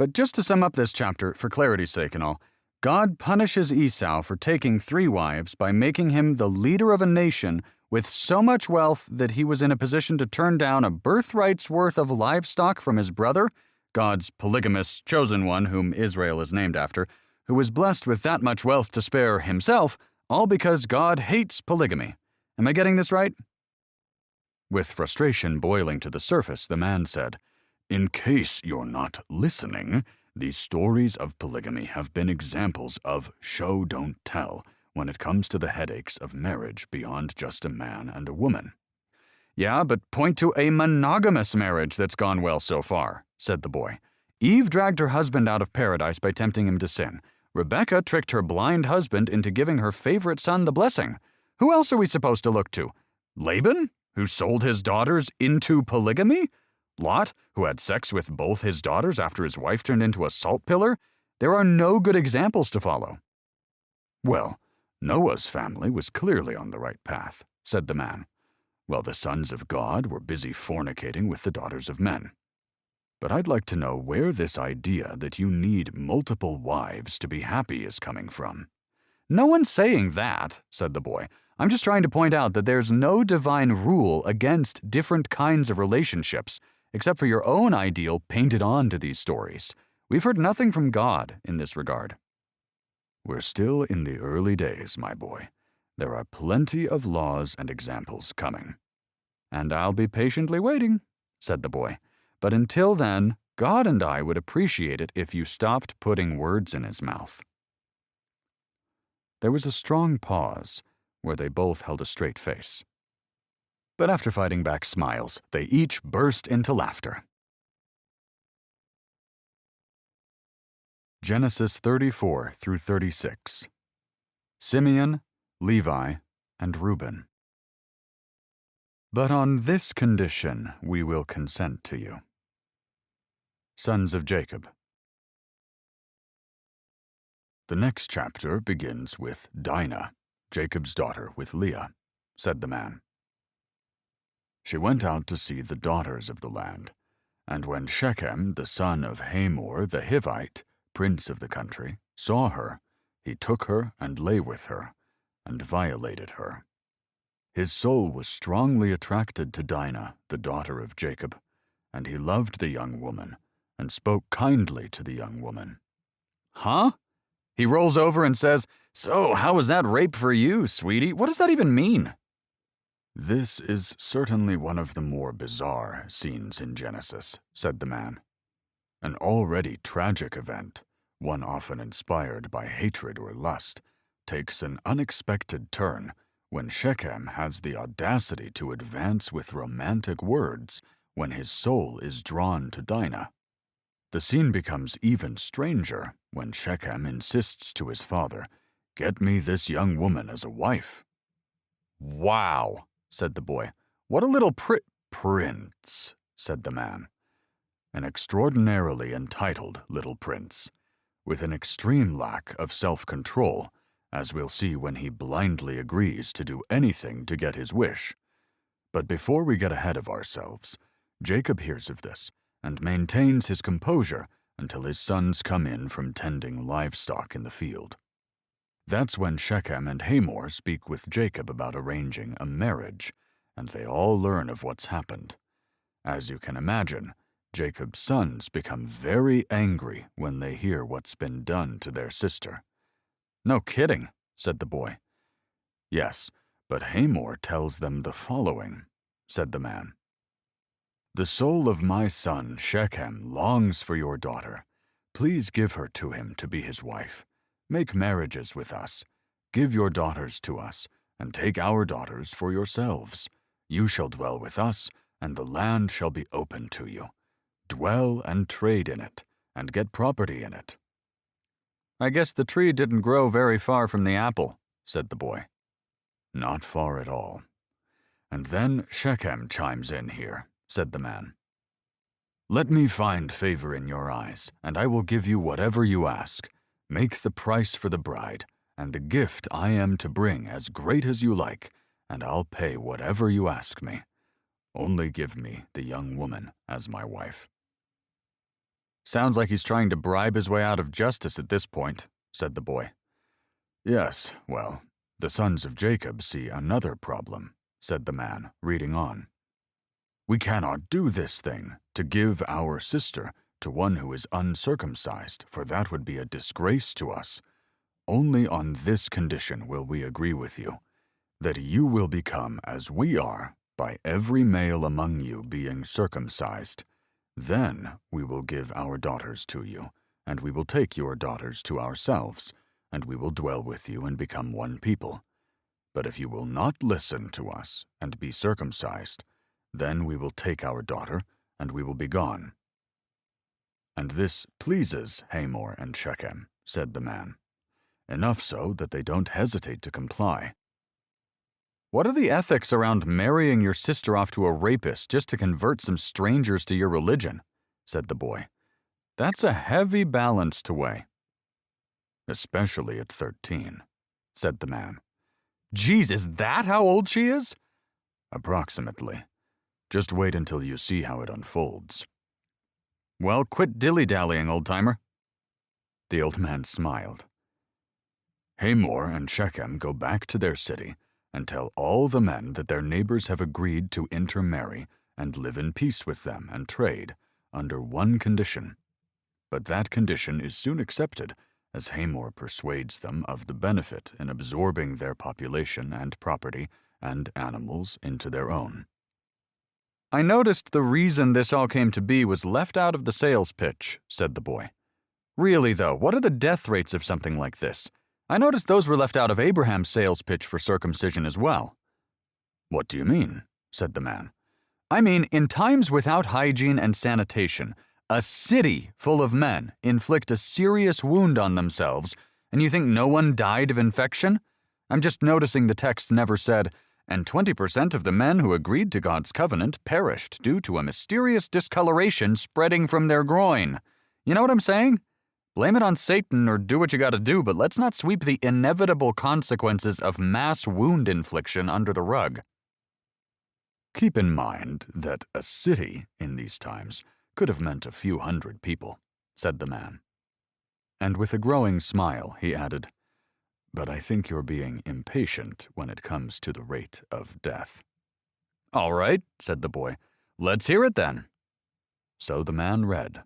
But just to sum up this chapter, for clarity's sake and all, God punishes Esau for taking 3 wives by making him the leader of a nation with so much wealth that he was in a position to turn down a birthright's worth of livestock from his brother, God's polygamous chosen one whom Israel is named after, who was blessed with that much wealth to spare himself, all because God hates polygamy. Am I getting this right? With frustration boiling to the surface, the man said, "In case you're not listening, these stories of polygamy have been examples of show don't tell when it comes to the headaches of marriage beyond just a man and a woman." Yeah, but point to a monogamous marriage that's gone well so far, said the boy. Eve dragged her husband out of paradise by tempting him to sin. Rebecca tricked her blind husband into giving her favorite son the blessing. Who else are we supposed to look to? Laban, who sold his daughters into polygamy? Lot, who had sex with both his daughters after his wife turned into a salt pillar? There are no good examples to follow. Well, Noah's family was clearly on the right path, said the man, while the sons of God were busy fornicating with the daughters of men. But I'd like to know where this idea that you need multiple wives to be happy is coming from. No one's saying that, said the boy. I'm just trying to point out that there's no divine rule against different kinds of relationships, except for your own ideal painted onto these stories. We've heard nothing from God in this regard. We're still in the early days, my boy. There are plenty of laws and examples coming. And I'll be patiently waiting, said the boy. But until then, God and I would appreciate it if you stopped putting words in his mouth. There was a strong pause, where they both held a straight face. But after fighting back smiles, they each burst into laughter. Genesis 34 through 36. Simeon, Levi, and Reuben. But on this condition we will consent to you. Sons of Jacob. The next chapter begins with Dinah, Jacob's daughter with Leah, said the man. She went out to see the daughters of the land, and when Shechem, the son of Hamor the Hivite, prince of the country, saw her, he took her and lay with her, and violated her. His soul was strongly attracted to Dinah, the daughter of Jacob, and he loved the young woman, and spoke kindly to the young woman. Huh? He rolls over and says, "So, how was that rape for you, sweetie? What does that even mean?" This is certainly one of the more bizarre scenes in Genesis, said the man. An already tragic event, one often inspired by hatred or lust, takes an unexpected turn when Shechem has the audacity to advance with romantic words when his soul is drawn to Dinah. The scene becomes even stranger when Shechem insists to his father, "Get me this young woman as a wife." "Wow," said the boy. "What a little prince," said the man. An extraordinarily entitled little prince, with an extreme lack of self-control, as we'll see when he blindly agrees to do anything to get his wish. But before we get ahead of ourselves, Jacob hears of this and maintains his composure until his sons come in from tending livestock in the field. That's when Shechem and Hamor speak with Jacob about arranging a marriage, and they all learn of what's happened. As you can imagine, Jacob's sons become very angry when they hear what's been done to their sister. "No kidding," said the boy. "Yes, but Hamor tells them the following," said the man. "The soul of my son Shechem longs for your daughter. Please give her to him to be his wife. Make marriages with us. Give your daughters to us, and take our daughters for yourselves. You shall dwell with us, and the land shall be open to you. Dwell and trade in it, and get property in it." "I guess the tree didn't grow very far from the apple," said the boy. "Not far at all. And then Shechem chimes in here," said the man. "Let me find favor in your eyes, and I will give you whatever you ask. Make the price for the bride, and the gift I am to bring as great as you like, and I'll pay whatever you ask me. Only give me the young woman as my wife." Sounds like he's trying to bribe his way out of justice at this point, said the boy. Yes, well, the sons of Jacob see another problem, said the man, reading on. We cannot do this thing, to give our sister to one who is uncircumcised, for that would be a disgrace to us. Only on this condition will we agree with you, that you will become as we are, by every male among you being circumcised. Then we will give our daughters to you, and we will take your daughters to ourselves, and we will dwell with you and become one people. But if you will not listen to us and be circumcised, then we will take our daughter, and we will be gone. And this pleases Hamor and Shechem, said the man. Enough so that they don't hesitate to comply. What are the ethics around marrying your sister off to a rapist just to convert some strangers to your religion? Said the boy. That's a heavy balance to weigh. Especially at 13, said the man. Geez, is that how old she is? Approximately. Just wait until you see how it unfolds. Well, quit dilly-dallying, old-timer. The old man smiled. Hamor and Shechem go back to their city and tell all the men that their neighbors have agreed to intermarry and live in peace with them and trade, under one condition. But that condition is soon accepted, as Hamor persuades them of the benefit in absorbing their population and property and animals into their own. I noticed the reason this all came to be was left out of the sales pitch, said the boy. Really, though, what are the death rates of something like this? I noticed those were left out of Abraham's sales pitch for circumcision as well. What do you mean? Said the man. I mean, in times without hygiene and sanitation, a city full of men inflict a serious wound on themselves, and you think no one died of infection? I'm just noticing the text never said, and 20% of the men who agreed to God's covenant perished due to a mysterious discoloration spreading from their groin. You know what I'm saying? Blame it on Satan or do what you gotta do, but let's not sweep the inevitable consequences of mass wound infliction under the rug. Keep in mind that a city in these times could have meant a few hundred people, said the man. And with a growing smile, he added, But I think you're being impatient when it comes to the rate of death. All right, said the boy. Let's hear it then. So the man read.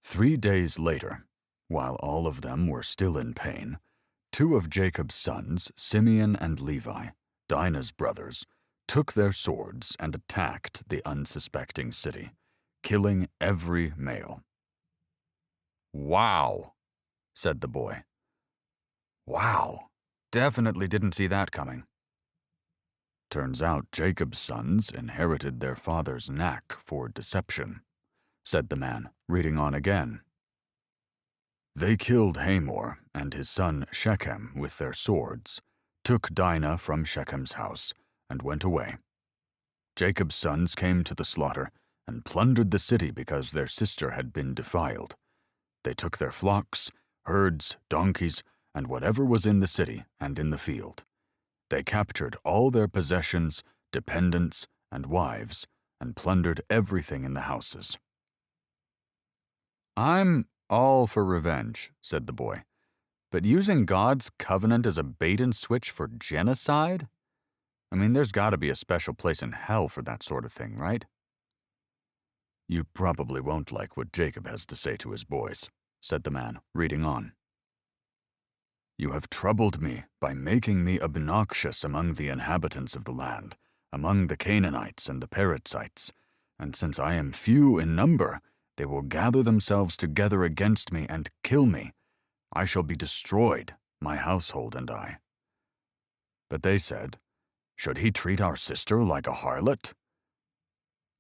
3 days later, while all of them were still in pain, 2 of Jacob's sons, Simeon and Levi, Dinah's brothers, took their swords and attacked the unsuspecting city, killing every male. Wow, said the boy. Wow, definitely didn't see that coming. Turns out Jacob's sons inherited their father's knack for deception, said the man, reading on again. They killed Hamor and his son Shechem with their swords, took Dinah from Shechem's house, and went away. Jacob's sons came to the slaughter and plundered the city because their sister had been defiled. They took their flocks, herds, donkeys, and whatever was in the city and in the field. They captured all their possessions, dependents, and wives, and plundered everything in the houses. I'm all for revenge, said the boy. But using God's covenant as a bait-and-switch for genocide? I mean, there's got to be a special place in hell for that sort of thing, right? You probably won't like what Jacob has to say to his boys, said the man, reading on. You have troubled me by making me obnoxious among the inhabitants of the land, among the Canaanites and the Perizzites, and since I am few in number, they will gather themselves together against me and kill me. I shall be destroyed, my household and I. But they said, Should he treat our sister like a harlot?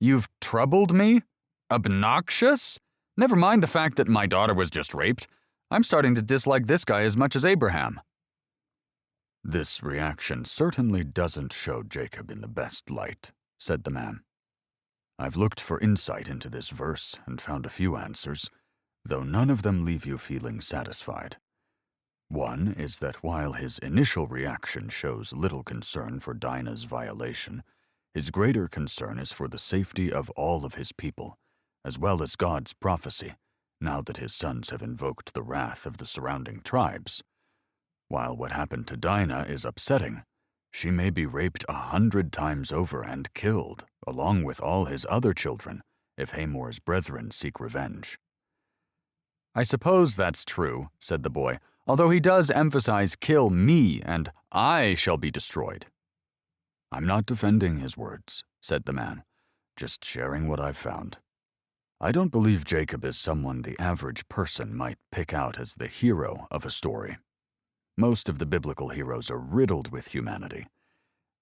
You've troubled me? Obnoxious? Never mind the fact that my daughter was just raped. I'm starting to dislike this guy as much as Abraham. This reaction certainly doesn't show Jacob in the best light, said the man. I've looked for insight into this verse and found a few answers, though none of them leave you feeling satisfied. One is that while his initial reaction shows little concern for Dinah's violation, his greater concern is for the safety of all of his people, as well as God's prophecy, now that his sons have invoked the wrath of the surrounding tribes. While what happened to Dinah is upsetting, she may be raped 100 times over and killed, along with all his other children, if Hamor's brethren seek revenge. I suppose that's true, said the boy, although he does emphasize kill me and I shall be destroyed. I'm not defending his words, said the man, just sharing what I've found. I don't believe Jacob is someone the average person might pick out as the hero of a story. Most of the biblical heroes are riddled with humanity.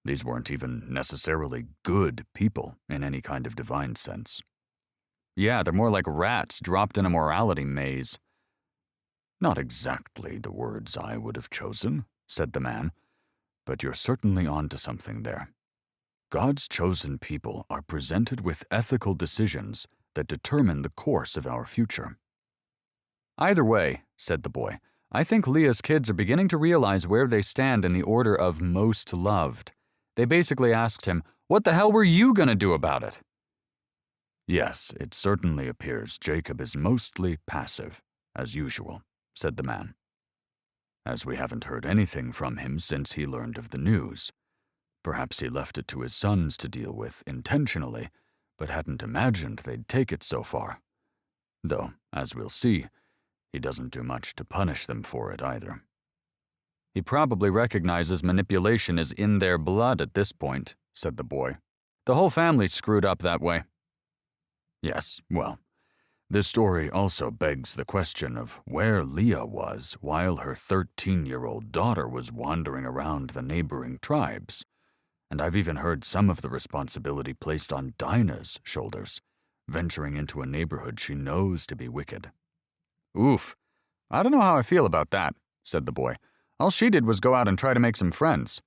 These weren't even necessarily good people in any kind of divine sense. Yeah, they're more like rats dropped in a morality maze. Not exactly the words I would have chosen, said the man, but you're certainly onto something there. God's chosen people are presented with ethical decisions that determine the course of our future. Either way, said the boy, I think Leah's kids are beginning to realize where they stand in the order of most loved. They basically asked him, "What the hell were you going to do about it?" Yes, it certainly appears Jacob is mostly passive, as usual, said the man. As we haven't heard anything from him since he learned of the news. Perhaps he left it to his sons to deal with intentionally, but hadn't imagined they'd take it so far. Though, as we'll see, he doesn't do much to punish them for it either. He probably recognizes manipulation is in their blood at this point, said the boy. The whole family's screwed up that way. Yes, well, this story also begs the question of where Leah was while her 13-year-old daughter was wandering around the neighboring tribes. And I've even heard some of the responsibility placed on Dinah's shoulders, venturing into a neighborhood she knows to be wicked. Oof, I don't know how I feel about that, said the boy. All she did was go out and try to make some friends.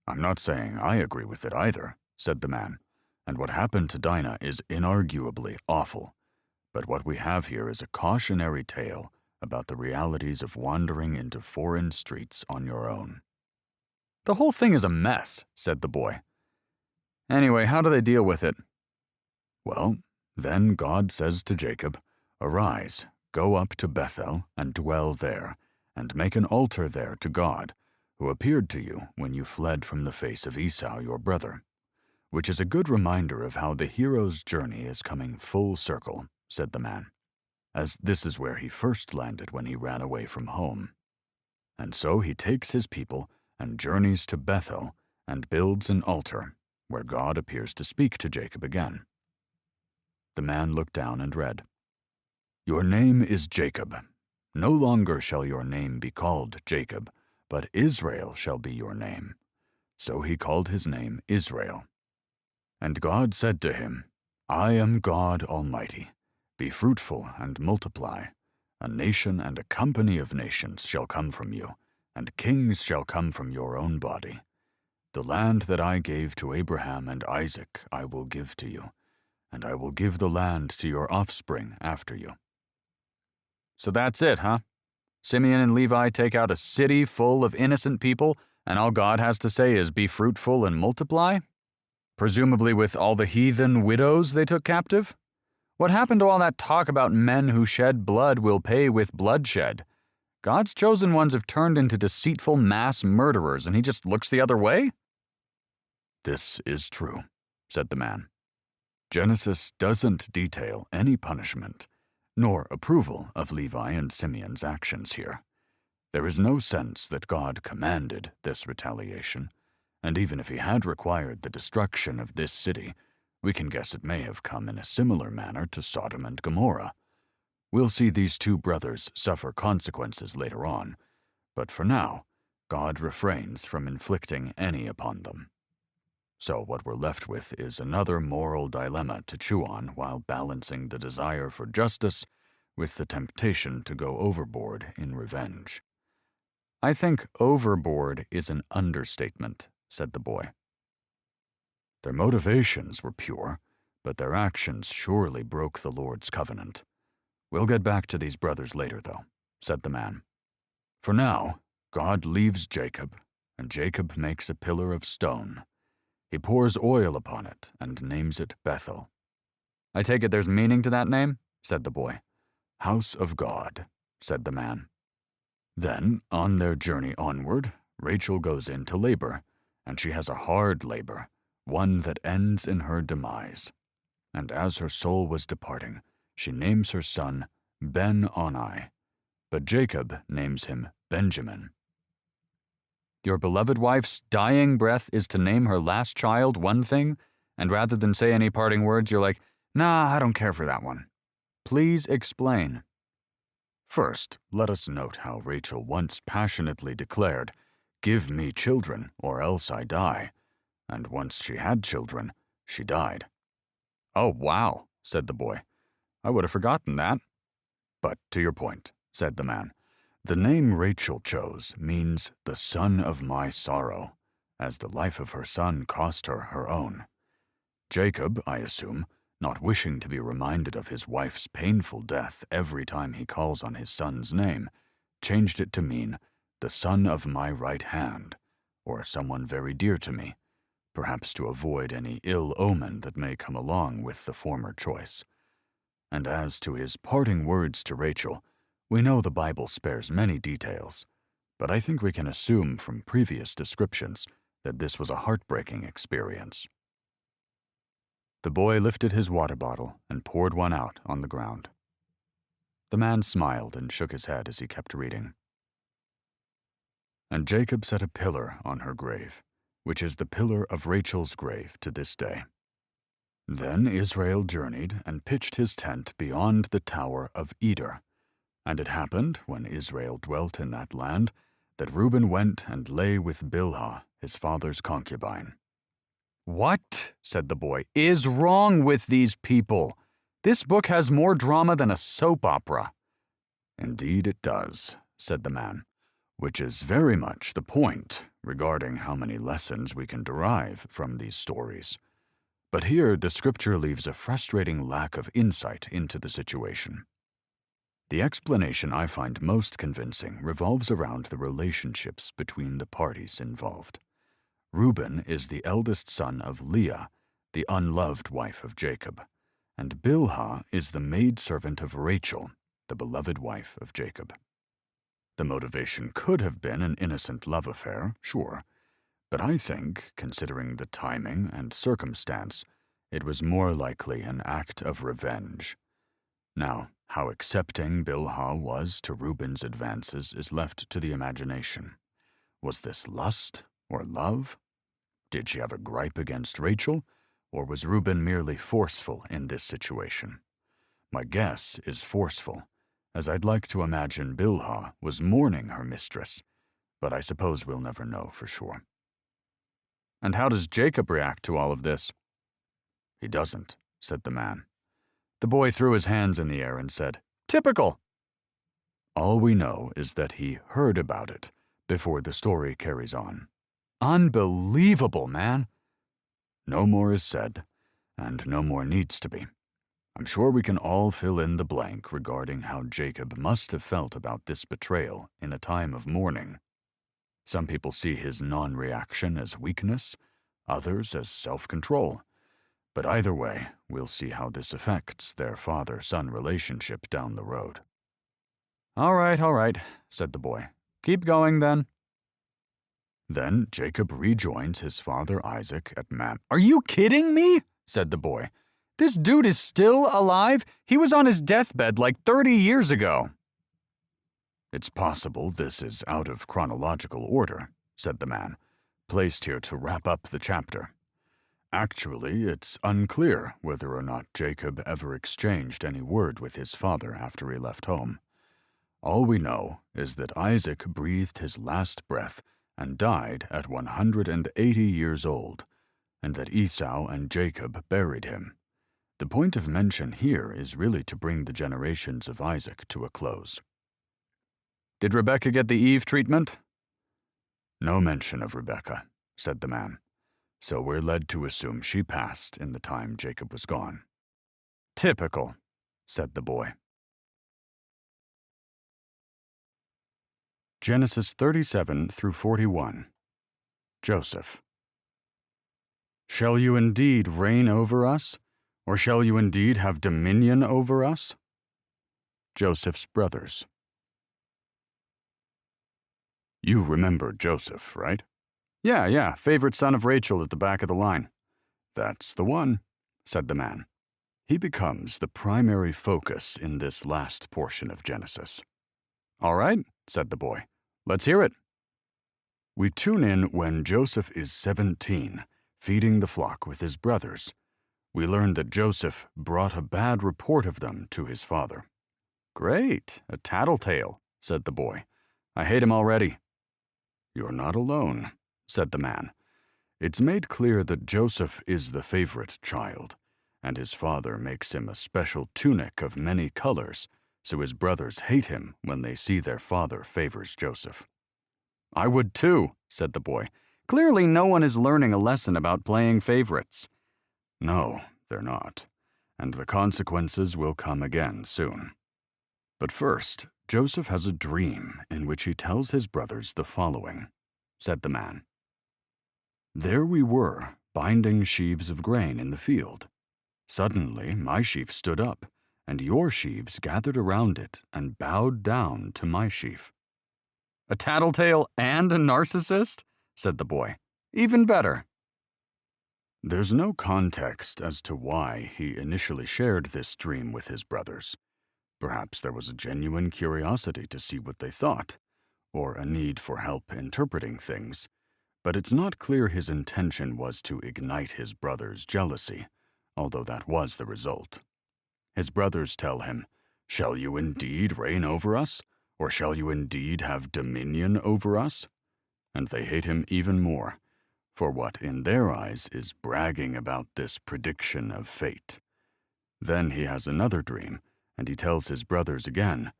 I'm not saying I agree with it either, said the man, and what happened to Dinah is inarguably awful. But what we have here is a cautionary tale about the realities of wandering into foreign streets on your own. The whole thing is a mess, said the boy. Anyway, how do they deal with it? Well, then God says to Jacob, "Arise, go up to Bethel and dwell there, and make an altar there to God, who appeared to you when you fled from the face of Esau your brother," which is a good reminder of how the hero's journey is coming full circle, said the man, as this is where he first landed when he ran away from home. And so he takes his people and journeys to Bethel and builds an altar, where God appears to speak to Jacob again. The man looked down and read, "Your name is Jacob. No longer shall your name be called Jacob, but Israel shall be your name." So he called his name Israel. And God said to him, "I am God Almighty. Be fruitful and multiply. A nation and a company of nations shall come from you, and kings shall come from your own body. The land that I gave to Abraham and Isaac I will give to you, and I will give the land to your offspring after you." So that's it, huh? Simeon and Levi take out a city full of innocent people, and all God has to say is be fruitful and multiply? Presumably with all the heathen widows they took captive? What happened to all that talk about men who shed blood will pay with bloodshed? God's chosen ones have turned into deceitful mass murderers, and he just looks the other way? "This is true," said the man. "Genesis doesn't detail any punishment, nor approval of Levi and Simeon's actions here. There is no sense that God commanded this retaliation, and even if he had required the destruction of this city, we can guess it may have come in a similar manner to Sodom and Gomorrah. We'll see these two brothers suffer consequences later on, but for now, God refrains from inflicting any upon them. So what we're left with is another moral dilemma to chew on while balancing the desire for justice with the temptation to go overboard in revenge." I think overboard is an understatement, said the boy. "Their motivations were pure, but their actions surely broke the Lord's covenant. We'll get back to these brothers later, though," said the man. "For now, God leaves Jacob, and Jacob makes a pillar of stone. He pours oil upon it and names it Bethel." I take it there's meaning to that name? Said the boy. House of God, said the man. Then, on their journey onward, Rachel goes into labor, and she has a hard labor, one that ends in her demise. And as her soul was departing, she names her son Ben-Oni, but Jacob names him Benjamin. Your beloved wife's dying breath is to name her last child one thing, and rather than say any parting words, you're like, nah, I don't care for that one. Please explain. First, let us note how Rachel once passionately declared, "Give me children, or else I die," and once she had children, she died. Oh, wow, said the boy. I would have forgotten that. But to your point, said the man, the name Rachel chose means the son of my sorrow, as the life of her son cost her her own. Jacob, I assume, not wishing to be reminded of his wife's painful death every time he calls on his son's name, changed it to mean the son of my right hand, or someone very dear to me, perhaps to avoid any ill omen that may come along with the former choice. And as to his parting words to Rachel, we know the Bible spares many details, but I think we can assume from previous descriptions that this was a heartbreaking experience. The boy lifted his water bottle and poured one out on the ground. The man smiled and shook his head as he kept reading. And Jacob set a pillar on her grave, which is the pillar of Rachel's grave to this day. Then Israel journeyed and pitched his tent beyond the tower of Eder. And it happened, when Israel dwelt in that land, that Reuben went and lay with Bilhah, his father's concubine. What, said the boy, is wrong with these people? This book has more drama than a soap opera. Indeed it does, said the man, which is very much the point regarding how many lessons we can derive from these stories. But here the scripture leaves a frustrating lack of insight into the situation. The explanation I find most convincing revolves around the relationships between the parties involved. Reuben is the eldest son of Leah, the unloved wife of Jacob, and Bilhah is the maidservant of Rachel, the beloved wife of Jacob. The motivation could have been an innocent love affair, sure, but I think, considering the timing and circumstance, it was more likely an act of revenge. Now, how accepting Bilhah was to Reuben's advances is left to the imagination. Was this lust or love? Did she have a gripe against Rachel, or was Reuben merely forceful in this situation? My guess is forceful, as I'd like to imagine Bilhah was mourning her mistress, but I suppose we'll never know for sure. And how does Jacob react to all of this? He doesn't, said the man. The boy threw his hands in the air and said, "Typical." All we know is that he heard about it before the story carries on. Unbelievable, man. No more is said, and no more needs to be. I'm sure we can all fill in the blank regarding how Jacob must have felt about this betrayal in a time of mourning. Some people see his non-reaction as weakness, others as self-control. But either way, we'll see how this affects their father-son relationship down the road. All right, said the boy. Keep going, then. Then Jacob rejoins his father Isaac at Are you kidding me? Said the boy. This dude is still alive? He was on his deathbed like 30 years ago. It's possible this is out of chronological order, said the man, placed here to wrap up the chapter. Actually, it's unclear whether or not Jacob ever exchanged any word with his father after he left home. All we know is that Isaac breathed his last breath and died at 180 years old, and that Esau and Jacob buried him. The point of mention here is really to bring the generations of Isaac to a close. Did Rebekah get the Eve treatment? No mention of Rebekah, said the man, so we're led to assume she passed in the time Jacob was gone. Typical, said the boy. Genesis 37 through 41. Joseph. Shall you indeed reign over us? Or shall you indeed have dominion over us? Joseph's brothers. You remember Joseph, right? Yeah, favorite son of Rachel at the back of the line. That's the one, said the man. He becomes the primary focus in this last portion of Genesis. All right, said the boy. Let's hear it. We tune in when Joseph is 17, feeding the flock with his brothers. We learn that Joseph brought a bad report of them to his father. Great, a tattletale, said the boy. I hate him already. You're not alone, said the man. It's made clear that Joseph is the favorite child, and his father makes him a special tunic of many colors, so his brothers hate him when they see their father favors Joseph. I would too, said the boy. Clearly no one is learning a lesson about playing favorites. No, they're not, and the consequences will come again soon. But first, Joseph has a dream in which he tells his brothers the following, said the man. There we were, binding sheaves of grain in the field. Suddenly my sheaf stood up, and your sheaves gathered around it and bowed down to my sheaf. A tattletale and a narcissist? Said the boy. Even better. There's no context as to why he initially shared this dream with his brothers. Perhaps there was a genuine curiosity to see what they thought, or a need for help interpreting things, but it's not clear his intention was to ignite his brothers' jealousy, although that was the result. His brothers tell him, "Shall you indeed reign over us? Or shall you indeed have dominion over us?" And they hate him even more, for what in their eyes is bragging about this prediction of fate. Then he has another dream, and he tells his brothers again,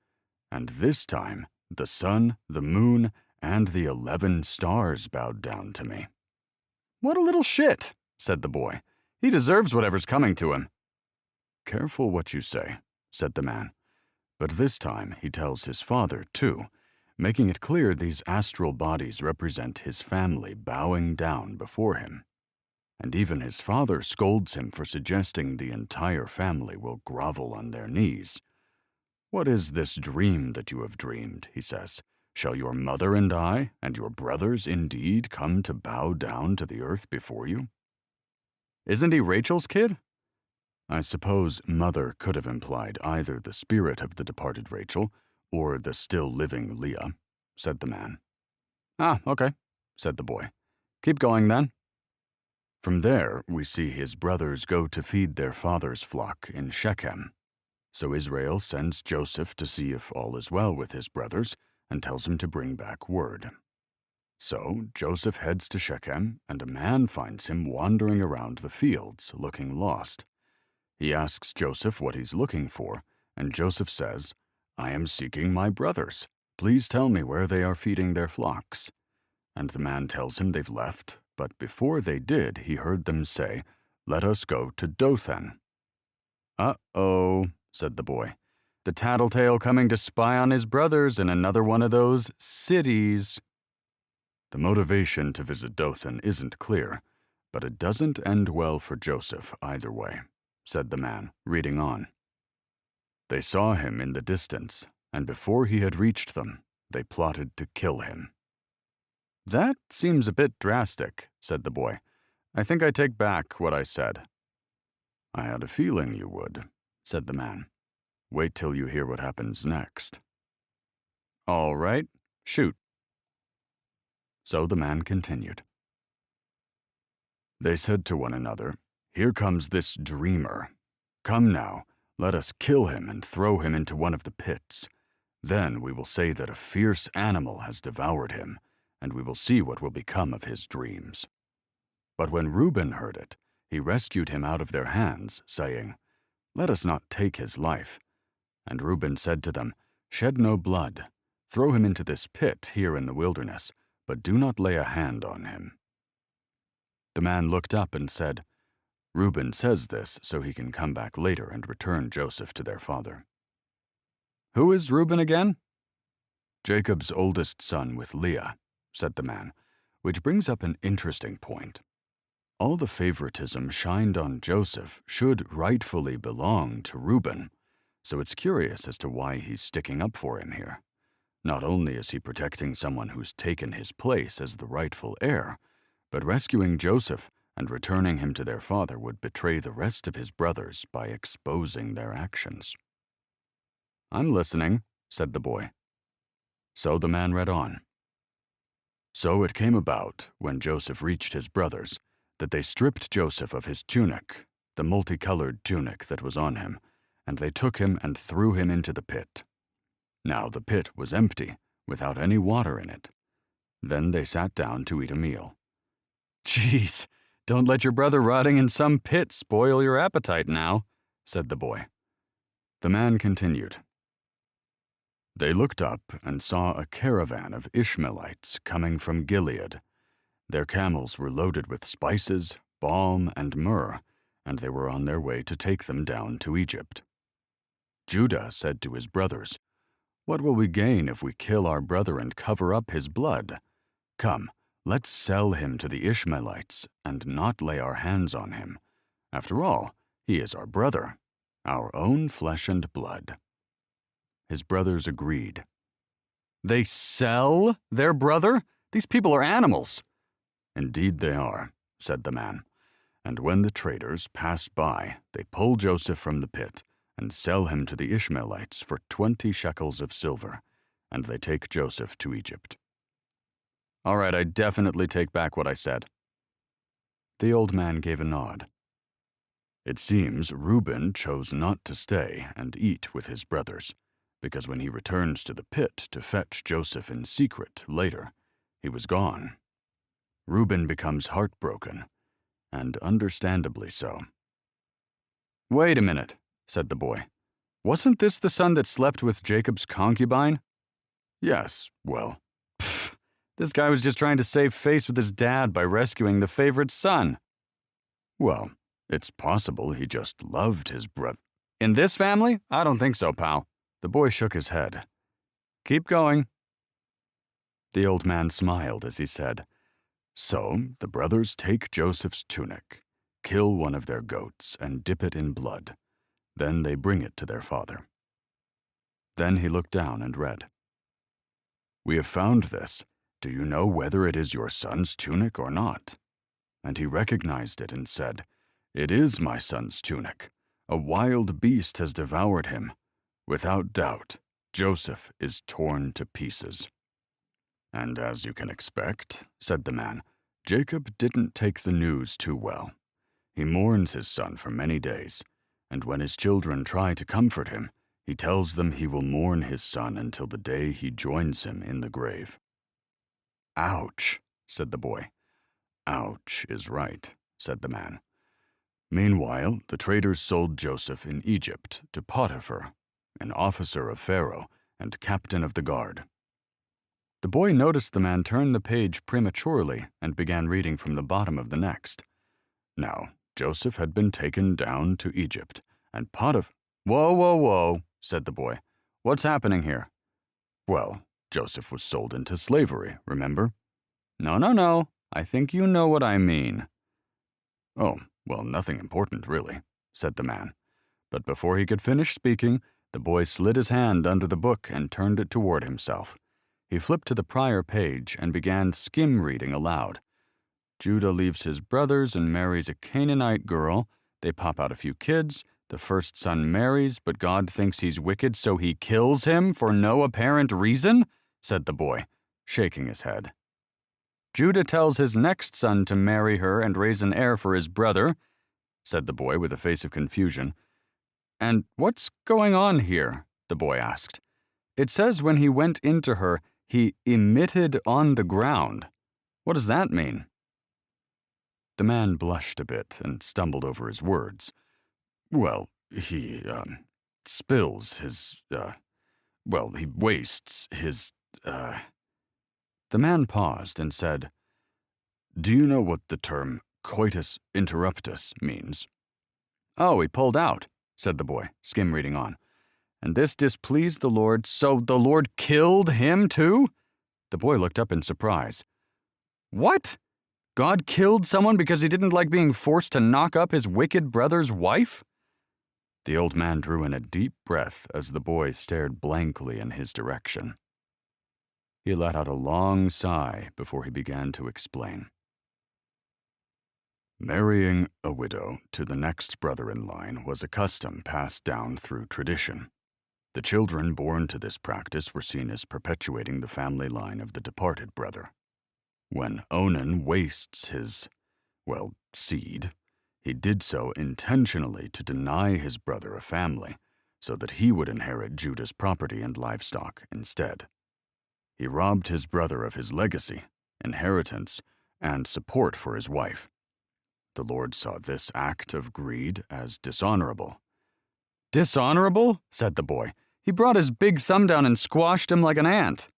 and this time the sun, the moon, and the 11 stars bowed down to me. What a little shit, said the boy. He deserves whatever's coming to him. Careful what you say, said the man. But this time he tells his father, too, making it clear these astral bodies represent his family bowing down before him. And even his father scolds him for suggesting the entire family will grovel on their knees. "What is this dream that you have dreamed?" he says. "Shall your mother and I and your brothers indeed come to bow down to the earth before you?" Isn't he Rachel's kid? I suppose mother could have implied either the spirit of the departed Rachel or the still living Leah, said the man. Ah, okay, said the boy. Keep going then. From there, we see his brothers go to feed their father's flock in Shechem. So Israel sends Joseph to see if all is well with his brothers and tells him to bring back word. So Joseph heads to Shechem, and a man finds him wandering around the fields, looking lost. He asks Joseph what he's looking for, and Joseph says, "I am seeking my brothers. Please tell me where they are feeding their flocks." And the man tells him they've left, but before they did, he heard them say, "Let us go to Dothan." Uh-oh, said the boy. The tattletale coming to spy on his brothers in another one of those cities. The motivation to visit Dothan isn't clear, but it doesn't end well for Joseph either way, said the man, reading on. They saw him in the distance, and before he had reached them, they plotted to kill him. That seems a bit drastic, said the boy. I think I take back what I said. I had a feeling you would, said the man. Wait till you hear what happens next. All right, shoot. So the man continued. They said to one another, "Here comes this dreamer. Come now, let us kill him and throw him into one of the pits. Then we will say that a fierce animal has devoured him, and we will see what will become of his dreams." But when Reuben heard it, he rescued him out of their hands, saying, "Let us not take his life." And Reuben said to them, "Shed no blood. Throw him into this pit here in the wilderness, but do not lay a hand on him." The man looked up and said, "Reuben says this so he can come back later and return Joseph to their father." Who is Reuben again? Jacob's oldest son with Leah, said the man, which brings up an interesting point. all the favoritism shined on Joseph should rightfully belong to Reuben, so it's curious as to why he's sticking up for him here. Not only is he protecting someone who's taken his place as the rightful heir, but rescuing Joseph and returning him to their father would betray the rest of his brothers by exposing their actions. "I'm listening," said the boy. So the man read on. "So it came about, when Joseph reached his brothers, that they stripped Joseph of his tunic, the multicolored tunic that was on him, and they took him and threw him into the pit. Now the pit was empty, without any water in it. Then they sat down to eat a meal." "Geez, don't let your brother rotting in some pit spoil your appetite now," said the boy. The man continued. "They looked up and saw a caravan of Ishmaelites coming from Gilead. Their camels were loaded with spices, balm, and myrrh, and they were on their way to take them down to Egypt. Judah said to his brothers, 'What will we gain if we kill our brother and cover up his blood? Come, let's sell him to the Ishmaelites and not lay our hands on him. After all, he is our brother, our own flesh and blood.' His brothers agreed. "They sell their brother? These people are animals." "Indeed they are," said the man. "And when the traders pass by, they pull Joseph from the pit and sell him to the Ishmaelites for 20 shekels of silver, and they take Joseph to Egypt." "All right, I definitely take back what I said." The old man gave a nod. "It seems Reuben chose not to stay and eat with his brothers, because when he returns to the pit to fetch Joseph in secret later, he was gone. Reuben becomes heartbroken, and understandably so." "Wait a minute," said the boy. "Wasn't this the son that slept with Jacob's concubine?" "Yes, well, this guy was just trying to save face with his dad by rescuing the favorite son." "Well, it's possible he just loved his brother." "In this family? I don't think so, pal." The boy shook his head. "Keep going." The old man smiled as he said, "So the brothers take Joseph's tunic, kill one of their goats, and dip it in blood. Then they bring it to their father." Then he looked down and read, "We have found this. Do you know whether it is your son's tunic or not?" And he recognized it and said, "It is my son's tunic. A wild beast has devoured him. Without doubt, Joseph is torn to pieces." "And as you can expect," said the man, "Jacob didn't take the news too well. He mourns his son for many days, and when his children try to comfort him, he tells them he will mourn his son until the day he joins him in the grave." "Ouch," said the boy. "Ouch is right," said the man. "Meanwhile, the traders sold Joseph in Egypt to Potiphar, an officer of Pharaoh and captain of the guard." The boy noticed the man turn the page prematurely and began reading from the bottom of the next. "Now, Joseph had been taken down to Egypt, and Potiphar—" "Whoa, whoa, whoa," said the boy. "What's happening here?" "Well, Joseph was sold into slavery, remember?" No. I think you know what I mean." "Oh, well, nothing important, really," said the man. But before he could finish speaking, the boy slid his hand under the book and turned it toward himself. He flipped to the prior page and began skim-reading aloud. "Judah leaves his brothers and marries a Canaanite girl. They pop out a few kids. The first son marries, but God thinks he's wicked, so he kills him for no apparent reason," said the boy, shaking his head. "Judah tells his next son to marry her and raise an heir for his brother," said the boy with a face of confusion. "And what's going on here?" the boy asked. "It says when he went into her, he emitted on the ground. What does that mean?" The man blushed a bit and stumbled over his words. "Well, he spills his, he wastes his, The man paused and said, "Do you know what the term coitus interruptus means?" "Oh, he pulled out," said the boy, skim-reading on. "And this displeased the Lord, so the Lord killed him too?" The boy looked up in surprise. "What? God killed someone because he didn't like being forced to knock up his wicked brother's wife? The old man drew in a deep breath as the boy stared blankly in his direction. He let out a long sigh before he began to explain. Marrying a widow to the next brother in line was a custom passed down through tradition. The children born to this practice were seen as perpetuating the family line of the departed brother. When Onan wastes his, seed, he did so intentionally to deny his brother a family, so that he would inherit Judah's property and livestock instead. He robbed his brother of his legacy, inheritance, and support for his wife. The Lord saw this act of greed as dishonorable. "Dishonorable?" said the boy. "He brought his big thumb down and squashed him like an ant."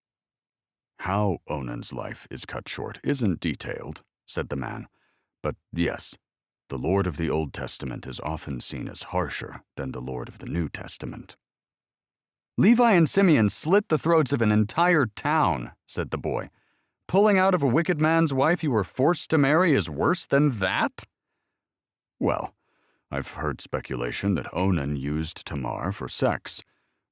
"How Onan's life is cut short isn't detailed," said the man. "But yes, the Lord of the Old Testament is often seen as harsher than the Lord of the New Testament." "Levi and Simeon slit the throats of an entire town," said the boy. "Pulling out of a wicked man's wife you were forced to marry is worse than that?" "Well, I've heard speculation that Onan used Tamar for sex,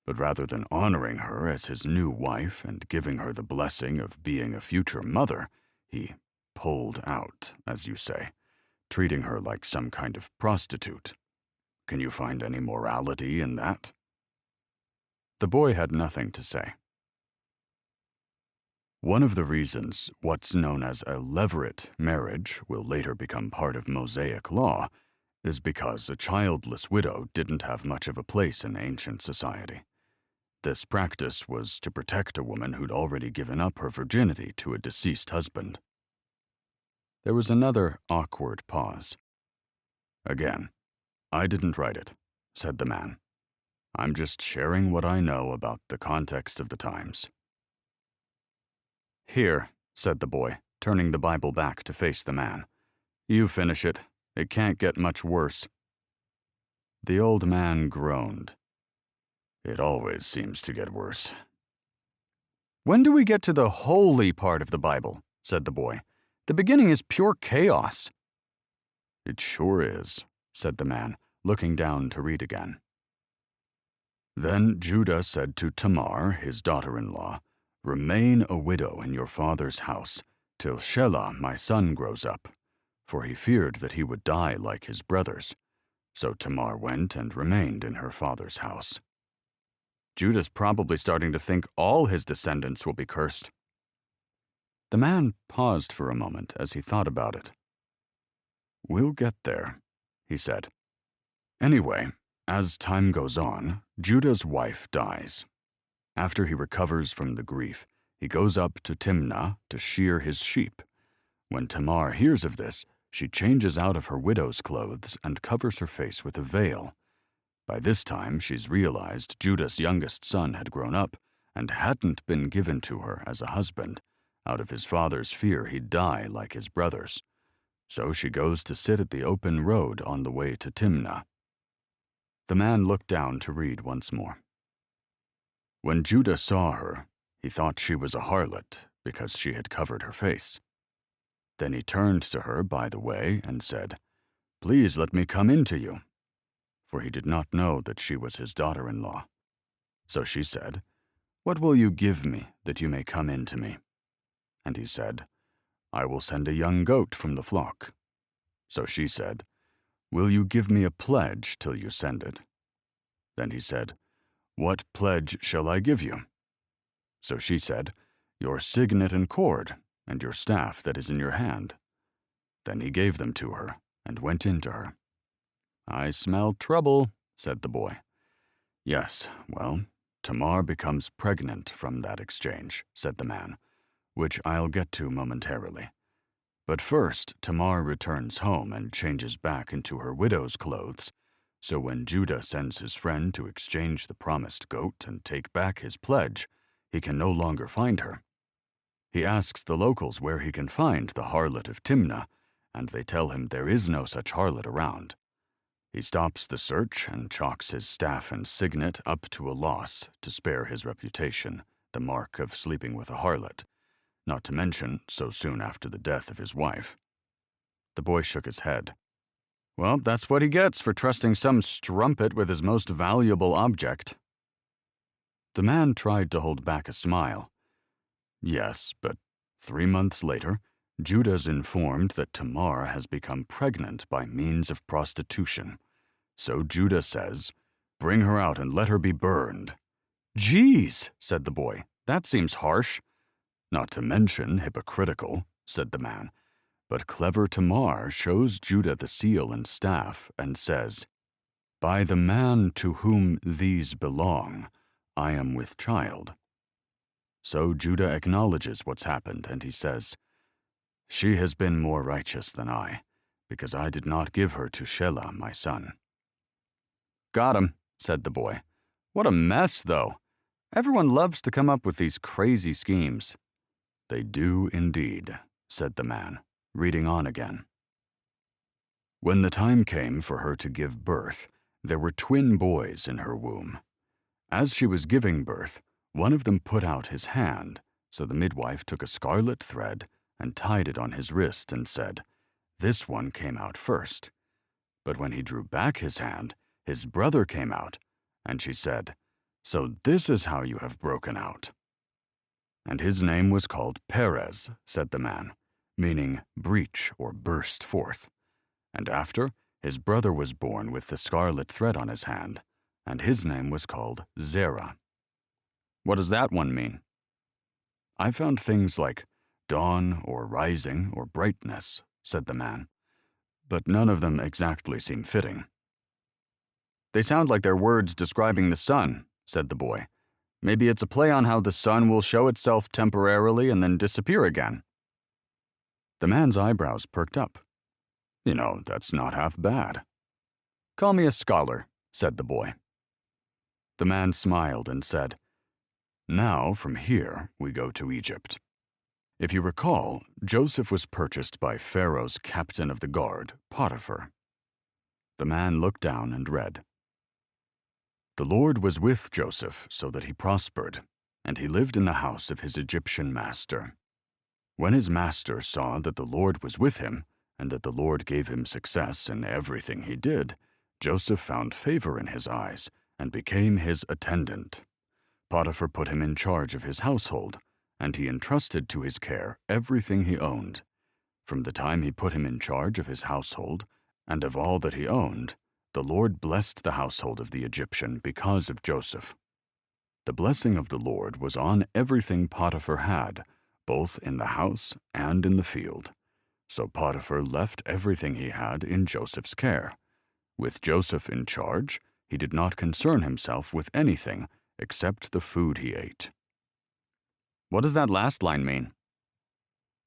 but rather than honoring her as his new wife and giving her the blessing of being a future mother, he pulled out, as you say, treating her like some kind of prostitute. Can you find any morality in that?" The boy had nothing to say. One of the reasons what's known as a levirate marriage will later become part of Mosaic law is because a childless widow didn't have much of a place in ancient society. This practice was to protect a woman who'd already given up her virginity to a deceased husband. There was another awkward pause. "Again, I didn't write it," said the man. "I'm just sharing what I know about the context of the times." "Here," said the boy, turning the Bible back to face the man. "You finish it. It can't get much worse." The old man groaned. "It always seems to get worse." "When do we get to the holy part of the Bible?" said the boy. "The beginning is pure chaos." "It sure is," said the man, looking down to read again. "Then Judah said to Tamar, his daughter-in-law, 'Remain a widow in your father's house, till Shelah my son grows up,' for he feared that he would die like his brothers. So Tamar went and remained in her father's house." Judah's probably starting to think all his descendants will be cursed. The man paused for a moment as he thought about it. "We'll get there," he said. "Anyway, as time goes on, Judah's wife dies. After he recovers from the grief, he goes up to Timnah to shear his sheep. When Tamar hears of this, she changes out of her widow's clothes and covers her face with a veil. By this time, she's realized Judah's youngest son had grown up and hadn't been given to her as a husband, out of his father's fear he'd die like his brothers. So she goes to sit at the open road on the way to Timnah." The man looked down to read once more. "When Judah saw her, he thought she was a harlot because she had covered her face. Then he turned to her by the way and said, 'Please let me come in to you,' for he did not know that she was his daughter-in-law. So she said, 'What will you give me that you may come in to me?' And he said, 'I will send a young goat from the flock.' So she said, 'Will you give me a pledge till you send it?' Then he said, 'What pledge shall I give you?' So she said, 'Your signet and cord, and your staff that is in your hand.' Then he gave them to her, and went in to her. 'I smell trouble,' said the boy. 'Yes, well, Tamar becomes pregnant from that exchange,' said the man, 'which I'll get to momentarily. But first, Tamar returns home and changes back into her widow's clothes, so when Judah sends his friend to exchange the promised goat and take back his pledge, he can no longer find her. He asks the locals where he can find the harlot of Timnah, and they tell him there is no such harlot around. He stops the search and chalks his staff and signet up to a loss to spare his reputation, the mark of sleeping with a harlot, not to mention so soon after the death of his wife. The boy shook his head. Well, that's what he gets for trusting some strumpet with his most valuable object. The man tried to hold back a smile. Yes, but 3 months later, Judah's informed that Tamar has become pregnant by means of prostitution. So Judah says, "Bring her out and let her be burned." "Geez," said the boy, "that seems harsh." "Not to mention hypocritical," said the man. But clever Tamar shows Judah the seal and staff and says, "By the man to whom these belong, I am with child." So Judah acknowledges what's happened, and he says, "She has been more righteous than I, because I did not give her to Shelah, my son." "Got him," said the boy. "What a mess, though. Everyone loves to come up with these crazy schemes." "They do indeed," said the man, reading on again. When the time came for her to give birth, there were twin boys in her womb. As she was giving birth, one of them put out his hand, so the midwife took a scarlet thread and tied it on his wrist and said, "This one came out first." But when he drew back his hand, his brother came out, and she said, "So this is how you have broken out." "And his name was called Perez," said the man, meaning breach or burst forth. And after, his brother was born with the scarlet thread on his hand, and his name was called Zerah. "What does that one mean?" "I found things like dawn or rising or brightness," said the man, "but none of them exactly seem fitting." "They sound like they're words describing the sun," said the boy. "Maybe it's a play on how the sun will show itself temporarily and then disappear again." The man's eyebrows perked up. "You know, that's not half bad." "Call me a scholar," said the boy. The man smiled and said, "Now, from here, we go to Egypt. If you recall, Joseph was purchased by Pharaoh's captain of the guard, Potiphar." The man looked down and read, "The Lord was with Joseph so that he prospered, and he lived in the house of his Egyptian master. When his master saw that the Lord was with him, and that the Lord gave him success in everything he did, Joseph found favor in his eyes and became his attendant. Potiphar put him in charge of his household, and he entrusted to his care everything he owned. From the time he put him in charge of his household and of all that he owned, the Lord blessed the household of the Egyptian because of Joseph. The blessing of the Lord was on everything Potiphar had, both in the house and in the field. So Potiphar left everything he had in Joseph's care. With Joseph in charge, he did not concern himself with anything except the food he ate." "What does that last line mean?"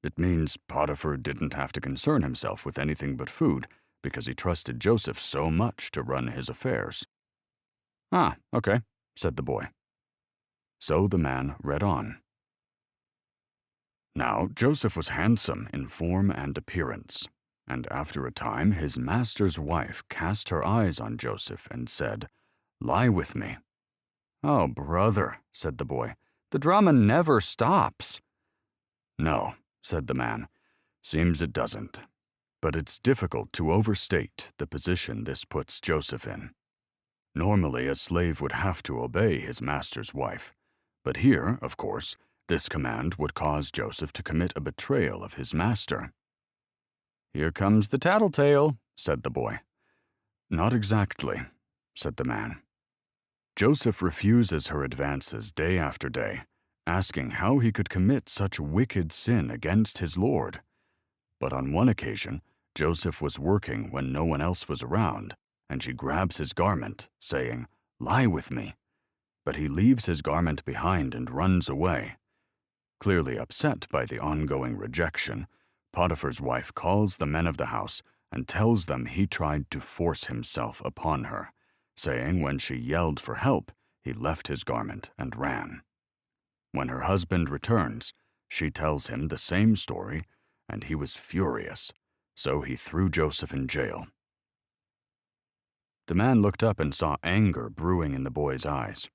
"It means Potiphar didn't have to concern himself with anything but food because he trusted Joseph so much to run his affairs." "Ah, okay," said the boy. So the man read on. "Now Joseph was handsome in form and appearance, and after a time his master's wife cast her eyes on Joseph and said, 'Lie with me.'" "Oh, brother," said the boy, "the drama never stops." "No," said the man, "seems it doesn't. But it's difficult to overstate the position this puts Joseph in. Normally, a slave would have to obey his master's wife, but here, of course, this command would cause Joseph to commit a betrayal of his master." "Here comes the tattletale," said the boy. "Not exactly," said the man. "Joseph refuses her advances day after day, asking how he could commit such wicked sin against his Lord. But on one occasion, Joseph was working when no one else was around, and she grabs his garment, saying, 'Lie with me.' But he leaves his garment behind and runs away. Clearly upset by the ongoing rejection, Potiphar's wife calls the men of the house and tells them he tried to force himself upon her, saying when she yelled for help, he left his garment and ran. When her husband returns, she tells him the same story, and he was furious, so he threw Joseph in jail." The man looked up and saw anger brewing in the boy's eyes.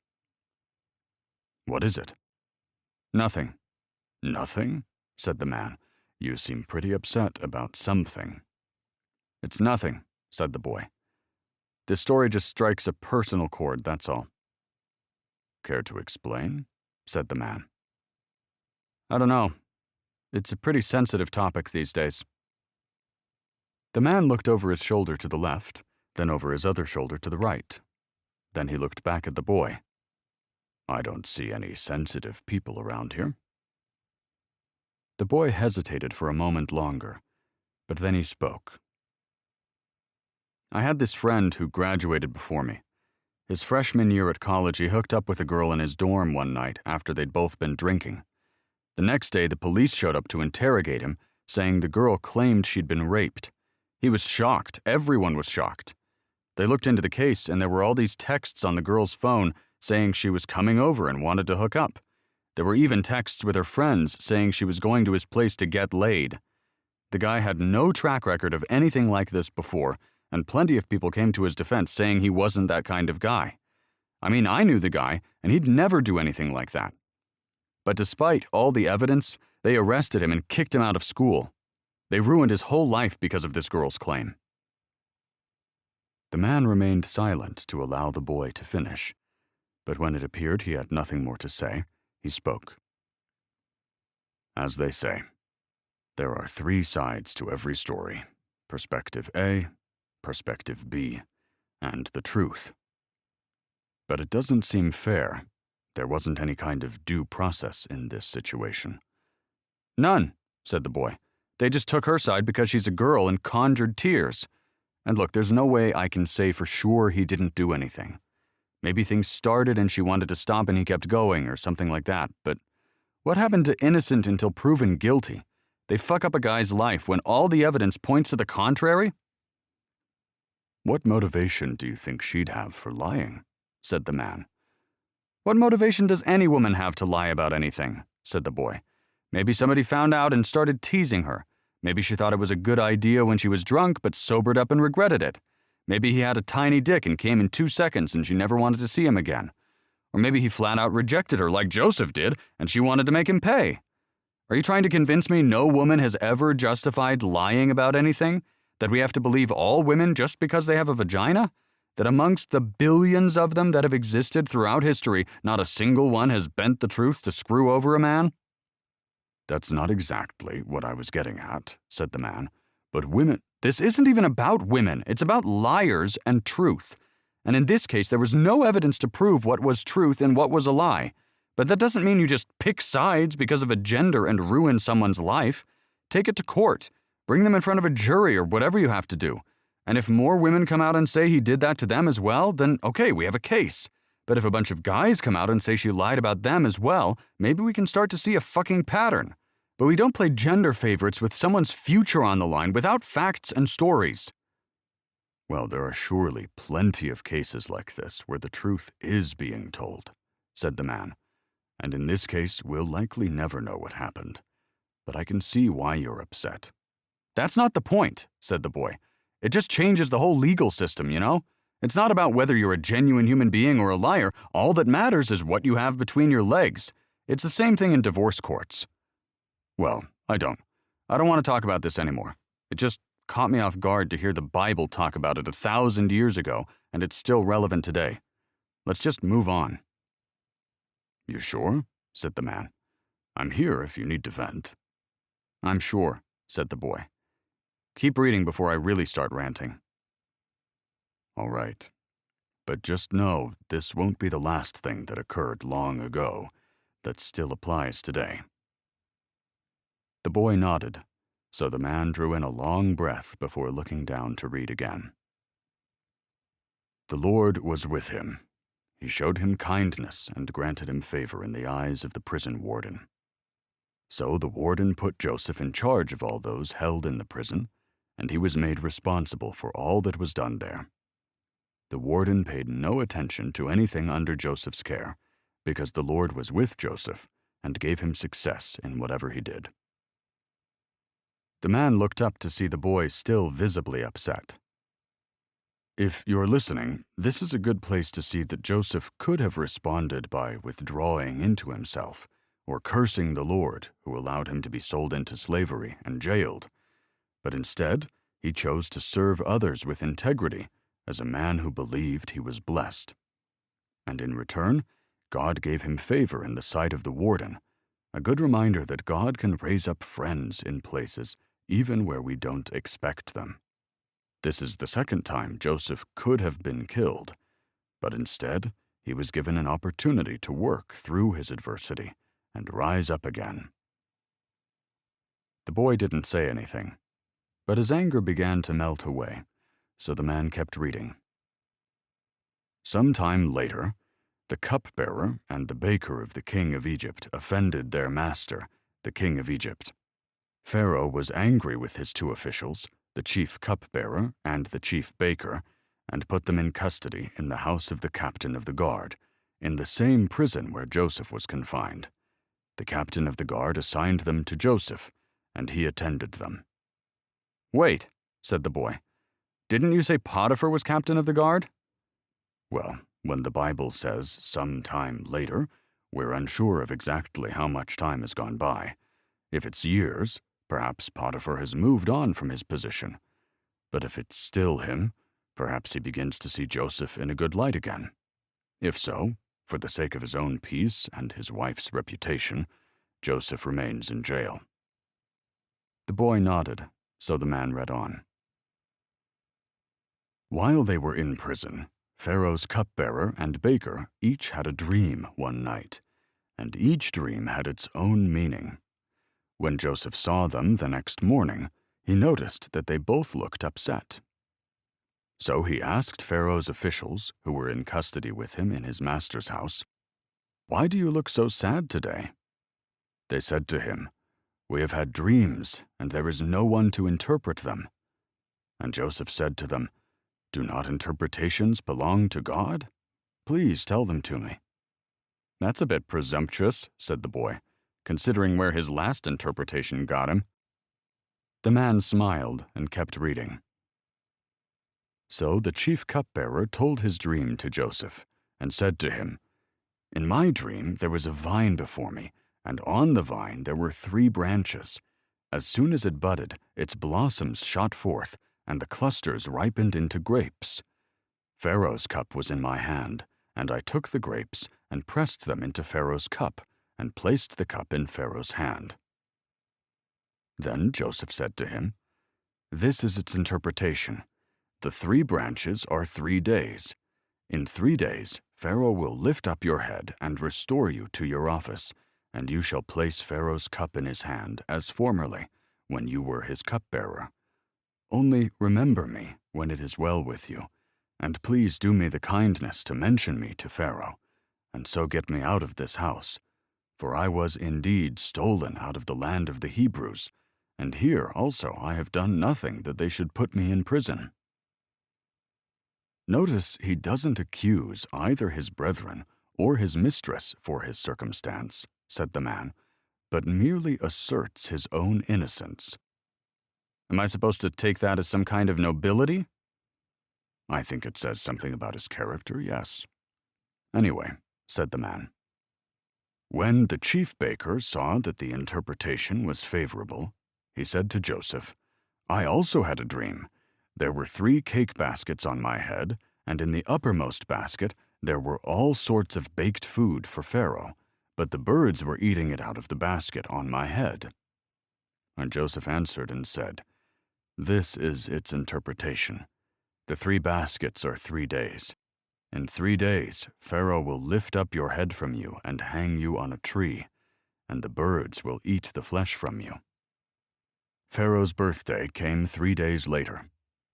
"What is it?" "Nothing." "Nothing?" said the man. "You seem pretty upset about something." "It's nothing," said the boy. "This story just strikes a personal chord, that's all." "Care to explain?" said the man. "I don't know. It's a pretty sensitive topic these days." The man looked over his shoulder to the left, then over his other shoulder to the right. Then he looked back at the boy. "I don't see any sensitive people around here." The boy hesitated for a moment longer, but then he spoke. "I had this friend who graduated before me. His freshman year at college, he hooked up with a girl in his dorm one night after they'd both been drinking. The next day, the police showed up to interrogate him, saying the girl claimed she'd been raped. He was shocked. Everyone was shocked. They looked into the case, and there were all these texts on the girl's phone saying she was coming over and wanted to hook up. There were even texts with her friends saying she was going to his place to get laid. The guy had no track record of anything like this before, and plenty of people came to his defense saying he wasn't that kind of guy. I mean, I knew the guy, and he'd never do anything like that. But despite all the evidence, they arrested him and kicked him out of school. They ruined his whole life because of this girl's claim." The man remained silent to allow the boy to finish, but when it appeared he had nothing more to say, he spoke. "As they say, there are 3 sides to every story: perspective A, perspective B, and the truth. But it doesn't seem fair. There wasn't any kind of due process in this situation." "None," said the boy. "They just took her side because she's a girl and conjured tears. And look, there's no way I can say for sure he didn't do anything. Maybe things started and she wanted to stop and he kept going or something like that, but what happened to innocent until proven guilty? They fuck up a guy's life when all the evidence points to the contrary?" "What motivation do you think she'd have for lying?" said the man. "What motivation does any woman have to lie about anything?" said the boy. "Maybe somebody found out and started teasing her. Maybe she thought it was a good idea when she was drunk but sobered up and regretted it. Maybe he had a tiny dick and came in 2 seconds and she never wanted to see him again. Or maybe he flat out rejected her like Joseph did and she wanted to make him pay. Are you trying to convince me no woman has ever justified lying about anything? That we have to believe all women just because they have a vagina? That amongst the billions of them that have existed throughout history, not a single one has bent the truth to screw over a man?" "That's not exactly what I was getting at," said the man. "But women—" "This isn't even about women. It's about liars and truth. And in this case, there was no evidence to prove what was truth and what was a lie. But that doesn't mean you just pick sides because of a gender and ruin someone's life. Take it to court. Bring them in front of a jury or whatever you have to do. And if more women come out and say he did that to them as well, then okay, we have a case. But if a bunch of guys come out and say she lied about them as well, maybe we can start to see a fucking pattern. But we don't play gender favorites with someone's future on the line without facts and stories." "Well, there are surely plenty of cases like this where the truth is being told," said the man. "And in this case, we'll likely never know what happened. But I can see why you're upset." "That's not the point," said the boy. "It just changes the whole legal system, you know? It's not about whether you're a genuine human being or a liar. All that matters is what you have between your legs. It's the same thing in divorce courts." "Well, I don't want to talk about this anymore. It just caught me off guard to hear the Bible talk about it 1,000 years ago, and it's still relevant today. Let's just move on." "You sure?" said the man. "I'm here if you need to vent." "I'm sure," said the boy. "Keep reading before I really start ranting." "All right. But just know this won't be the last thing that occurred long ago that still applies today." The boy nodded, so the man drew in a long breath before looking down to read again. "The Lord was with him. He showed him kindness and granted him favor in the eyes of the prison warden. So the warden put Joseph in charge of all those held in the prison, and he was made responsible for all that was done there. The warden paid no attention to anything under Joseph's care, because the Lord was with Joseph and gave him success in whatever he did." The man looked up to see the boy still visibly upset. "If you're listening, this is a good place to see that Joseph could have responded by withdrawing into himself, or cursing the Lord who allowed him to be sold into slavery and jailed. But instead, He chose to serve others with integrity as a man who believed he was blessed. And in return, God gave him favor in the sight of the warden, a good reminder that God can raise up friends in places even where we don't expect them. This is the second time Joseph could have been killed, but instead he was given an opportunity to work through his adversity and rise up again. The boy didn't say anything, but his anger began to melt away, so the man kept reading. Some time later, the cupbearer and the baker of the king of Egypt offended their master, the king of Egypt. Pharaoh was angry with his two officials, the chief cupbearer and the chief baker, and put them in custody in the house of the captain of the guard, in the same prison where Joseph was confined. The captain of the guard assigned them to Joseph, and he attended them. "Wait," said the boy. "Didn't you say Potiphar was captain of the guard?" Well, when the Bible says some time later, we're unsure of exactly how much time has gone by. If it's years, perhaps Potiphar has moved on from his position. But if it's still him, perhaps he begins to see Joseph in a good light again. If so, for the sake of his own peace and his wife's reputation, Joseph remains in jail. The boy nodded, so the man read on. While they were in prison, Pharaoh's cupbearer and baker each had a dream one night, and each dream had its own meaning. When Joseph saw them the next morning, he noticed that they both looked upset. So he asked Pharaoh's officials, who were in custody with him in his master's house, "Why do you look so sad today?" They said to him, "We have had dreams, and there is no one to interpret them." And Joseph said to them, "Do not interpretations belong to God? Please tell them to me." "That's a bit presumptuous," said the boy, "considering where his last interpretation got him." The man smiled and kept reading. So the chief cupbearer told his dream to Joseph, and said to him, "In my dream there was a vine before me, and on the vine there were 3 branches. As soon as it budded, its blossoms shot forth, and the clusters ripened into grapes. Pharaoh's cup was in my hand, and I took the grapes and pressed them into Pharaoh's cup, and placed the cup in Pharaoh's hand." Then Joseph said to him, "This is its interpretation. The 3 branches are 3 days. In 3 days, Pharaoh will lift up your head and restore you to your office, and you shall place Pharaoh's cup in his hand as formerly, when you were his cupbearer. Only remember me when it is well with you, and please do me the kindness to mention me to Pharaoh, and so get me out of this house. For I was indeed stolen out of the land of the Hebrews, and here also I have done nothing that they should put me in prison." Notice he doesn't accuse either his brethren or his mistress for his circumstance, said the man, but merely asserts his own innocence. "Am I supposed to take that as some kind of nobility?" "I think it says something about his character, yes." "Anyway," said the man, "when the chief baker saw that the interpretation was favorable, he said to Joseph, 'I also had a dream. There were 3 cake baskets on my head, and in the uppermost basket there were all sorts of baked food for Pharaoh, but the birds were eating it out of the basket on my head.' And Joseph answered and said, 'This is its interpretation. The 3 baskets are 3 days. In 3 days Pharaoh will lift up your head from you and hang you on a tree, and the birds will eat the flesh from you.' Pharaoh's birthday came 3 days later,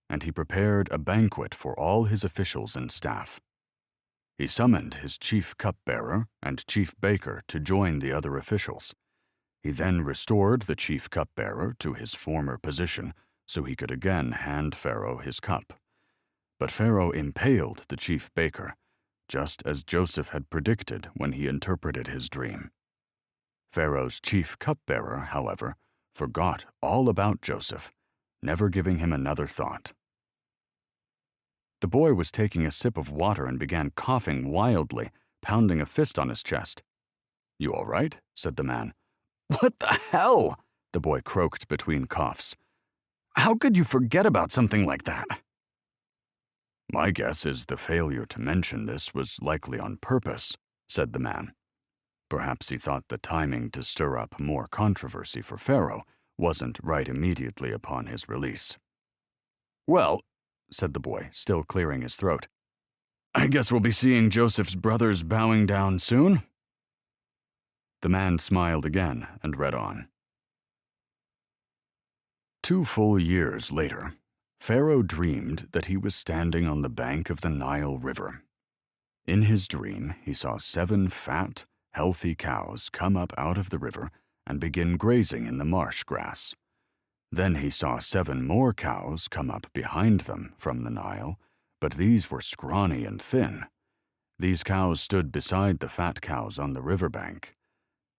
and he prepared a banquet for all his officials and staff. He summoned his chief cupbearer and chief baker to join the other officials. He then restored the chief cupbearer to his former position so he could again hand Pharaoh his cup. But Pharaoh impaled the chief baker, just as Joseph had predicted when he interpreted his dream. Pharaoh's chief cupbearer, however, forgot all about Joseph, never giving him another thought. The boy was taking a sip of water and began coughing wildly, pounding a fist on his chest. "You all right?" said the man. "What the hell?" the boy croaked between coughs. How could you forget about something like that? My guess is the failure to mention this was likely on purpose, said the man. Perhaps he thought the timing to stir up more controversy for Pharaoh wasn't right immediately upon his release. Well, said the boy, still clearing his throat, I guess we'll be seeing Joseph's brothers bowing down soon. The man smiled again and read on. 2 full years later, Pharaoh dreamed that he was standing on the bank of the Nile River. In his dream, he saw 7 fat, healthy cows come up out of the river and begin grazing in the marsh grass. Then he saw 7 more cows come up behind them from the Nile, but these were scrawny and thin. These cows stood beside the fat cows on the riverbank.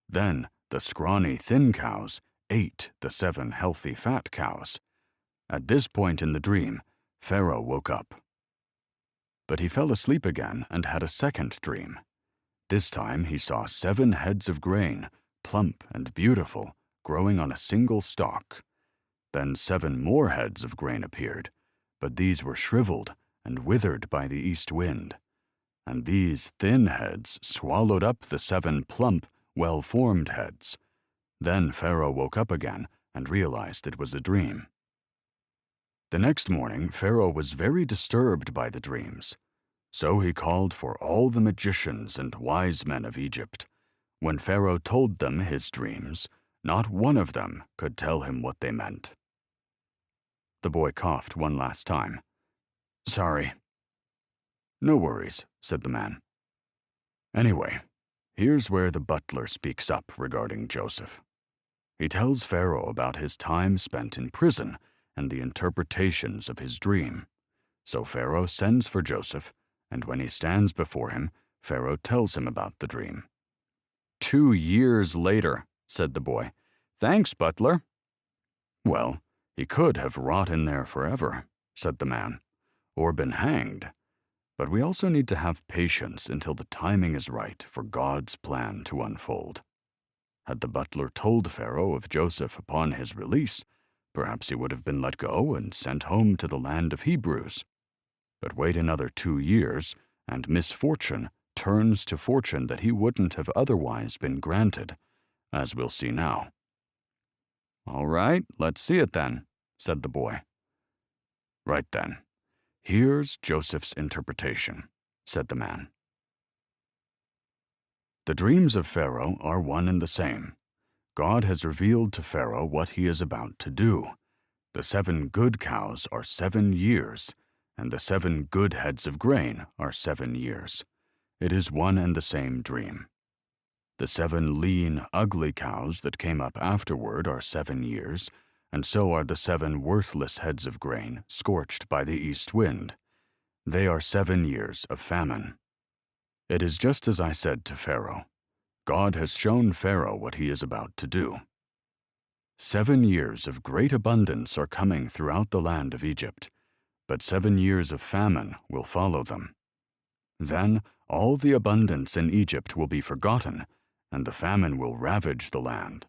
Then the scrawny, thin cows ate the 7 healthy fat cows. At this point in the dream, Pharaoh woke up. But he fell asleep again and had a second dream. This time he saw 7 heads of grain, plump and beautiful, growing on a single stalk. Then 7 more heads of grain appeared, but these were shriveled and withered by the east wind. And these thin heads swallowed up the 7 plump, well-formed heads. Then Pharaoh woke up again and realized it was a dream. The next morning, Pharaoh was very disturbed by the dreams. So he called for all the magicians and wise men of Egypt. When Pharaoh told them his dreams, not one of them could tell him what they meant. The boy coughed one last time. Sorry. No worries, said the man. Anyway, here's where the butler speaks up regarding Joseph. He tells Pharaoh about his time spent in prison and the interpretations of his dream. So Pharaoh sends for Joseph, and when he stands before him, Pharaoh tells him about the dream. 2 years later, said the boy. Thanks, butler. Well, he could have rot in there forever, said the man, or been hanged. But we also need to have patience until the timing is right for God's plan to unfold. Had the butler told Pharaoh of Joseph upon his release, perhaps he would have been let go and sent home to the land of Hebrews. But wait another 2 years, and misfortune turns to fortune that he wouldn't have otherwise been granted, as we'll see now. All right, let's see it then, said the boy. Right then. Here's Joseph's interpretation, said the man. The dreams of Pharaoh are one and the same. God has revealed to Pharaoh what he is about to do. The 7 good cows are 7 years, and the 7 good heads of grain are 7 years. It is one and the same dream. The 7 lean, ugly cows that came up afterward are 7 years, and so are the 7 worthless heads of grain scorched by the east wind. They are 7 years of famine. It is just as I said to Pharaoh. God has shown Pharaoh what he is about to do. 7 years of great abundance are coming throughout the land of Egypt, but 7 years of famine will follow them. Then all the abundance in Egypt will be forgotten, and the famine will ravage the land.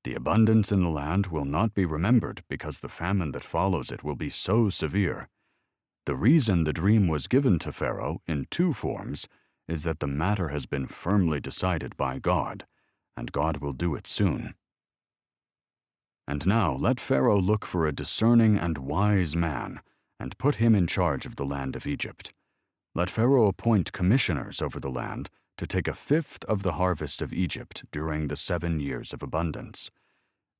The abundance in the land will not be remembered because the famine that follows it will be so severe. The reason the dream was given to Pharaoh in 2 forms is that the matter has been firmly decided by God, and God will do it soon. And now let Pharaoh look for a discerning and wise man, and put him in charge of the land of Egypt. Let Pharaoh appoint commissioners over the land to take 1/5 of the harvest of Egypt during the 7 years of abundance.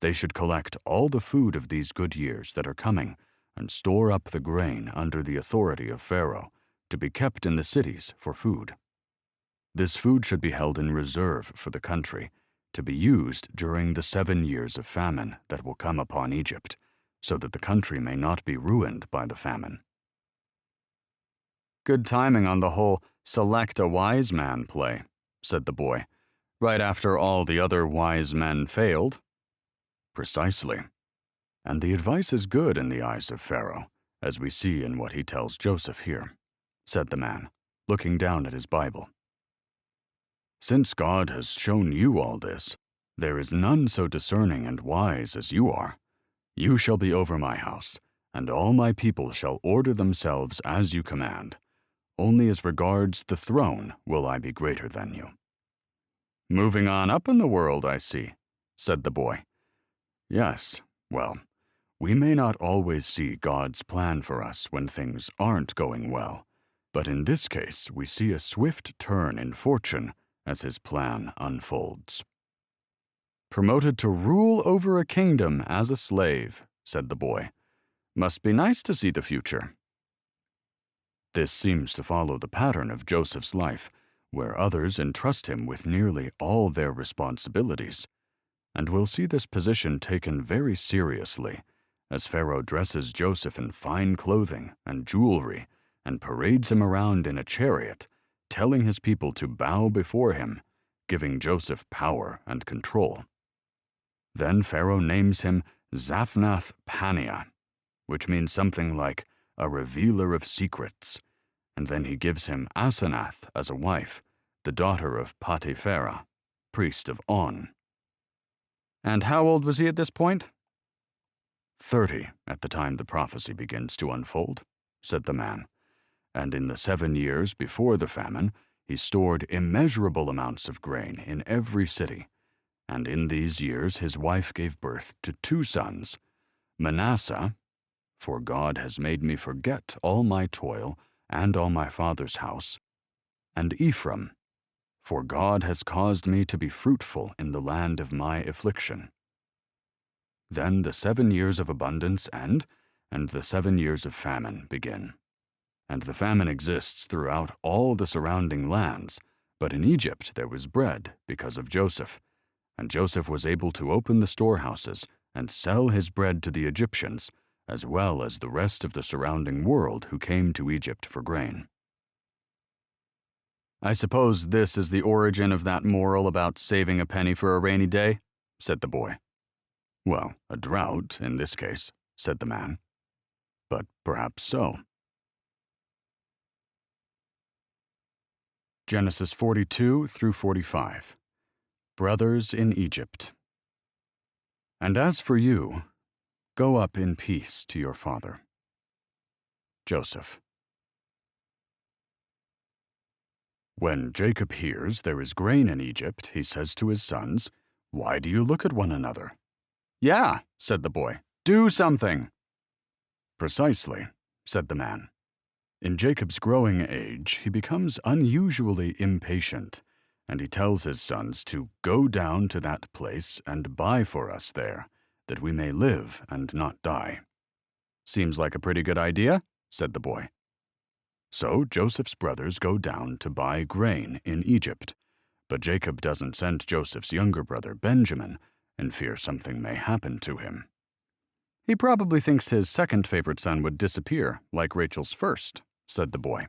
They should collect all the food of these good years that are coming, and store up the grain under the authority of Pharaoh, to be kept in the cities for food. This food should be held in reserve for the country, to be used during the 7 years of famine that will come upon Egypt, so that the country may not be ruined by the famine. Good timing on the whole select a wise man play, said the boy, right after all the other wise men failed. Precisely. And the advice is good in the eyes of Pharaoh, as we see in what he tells Joseph here, said the man, looking down at his Bible. Since God has shown you all this, there is none so discerning and wise as you are. You shall be over my house, and all my people shall order themselves as you command. Only as regards the throne will I be greater than you." "Moving on up in the world, I see," said the boy. "Yes, well, we may not always see God's plan for us when things aren't going well, but in this case we see a swift turn in fortune as his plan unfolds." "Promoted to rule over a kingdom as a slave," said the boy. "Must be nice to see the future." This seems to follow the pattern of Joseph's life, where others entrust him with nearly all their responsibilities, and we'll see this position taken very seriously as Pharaoh dresses Joseph in fine clothing and jewelry and parades him around in a chariot, telling his people to bow before him, giving Joseph power and control. Then Pharaoh names him Zaphnath-Paneah, which means something like a revealer of secrets, and then he gives him Asenath as a wife, the daughter of Potipharah, priest of On. "And how old was he at this point?" 30 at the time the prophecy begins to unfold, said the man. And in the 7 years before the famine, he stored immeasurable amounts of grain in every city. And in these years his wife gave birth to 2 sons, Manasseh, for God has made me forget all my toil and all my father's house, and Ephraim, for God has caused me to be fruitful in the land of my affliction. Then the 7 years of abundance end, and the 7 years of famine begin. And the famine exists throughout all the surrounding lands, but in Egypt there was bread because of Joseph, and Joseph was able to open the storehouses and sell his bread to the Egyptians, as well as the rest of the surrounding world who came to Egypt for grain. "I suppose this is the origin of that moral about saving a penny for a rainy day," said the boy. "Well, a drought, in this case," said the man. "But perhaps so." Genesis 42 through 45. Brothers in Egypt. "And as for you, go up in peace to your father." Joseph. When Jacob hears there is grain in Egypt, he says to his sons, "Why do you look at one another?" "Yeah," said the boy. "Do something." "Precisely," said the man. In Jacob's growing age, he becomes unusually impatient, and he tells his sons to go down to that place and buy for us there, that we may live and not die. "Seems like a pretty good idea," said the boy. So Joseph's brothers go down to buy grain in Egypt, but Jacob doesn't send Joseph's younger brother Benjamin in fear something may happen to him. "He probably thinks his second favorite son would disappear, like Rachel's first," said the boy.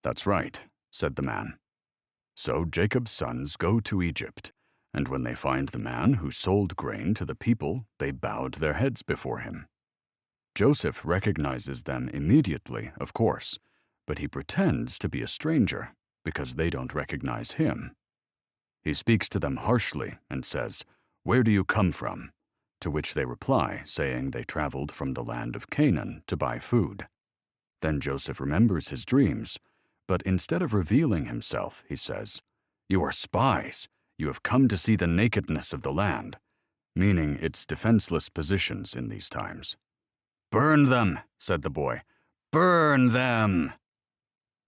"That's right," said the man. So Jacob's sons go to Egypt, and when they find the man who sold grain to the people, they bowed their heads before him. Joseph recognizes them immediately, of course, but he pretends to be a stranger because they don't recognize him. He speaks to them harshly and says, "Where do you come from?" To which they reply, saying they traveled from the land of Canaan to buy food. Then Joseph remembers his dreams, but instead of revealing himself, he says, "You are spies. You have come to see the nakedness of the land," meaning its defenseless positions in these times. "Burn them," said the boy. "Burn them."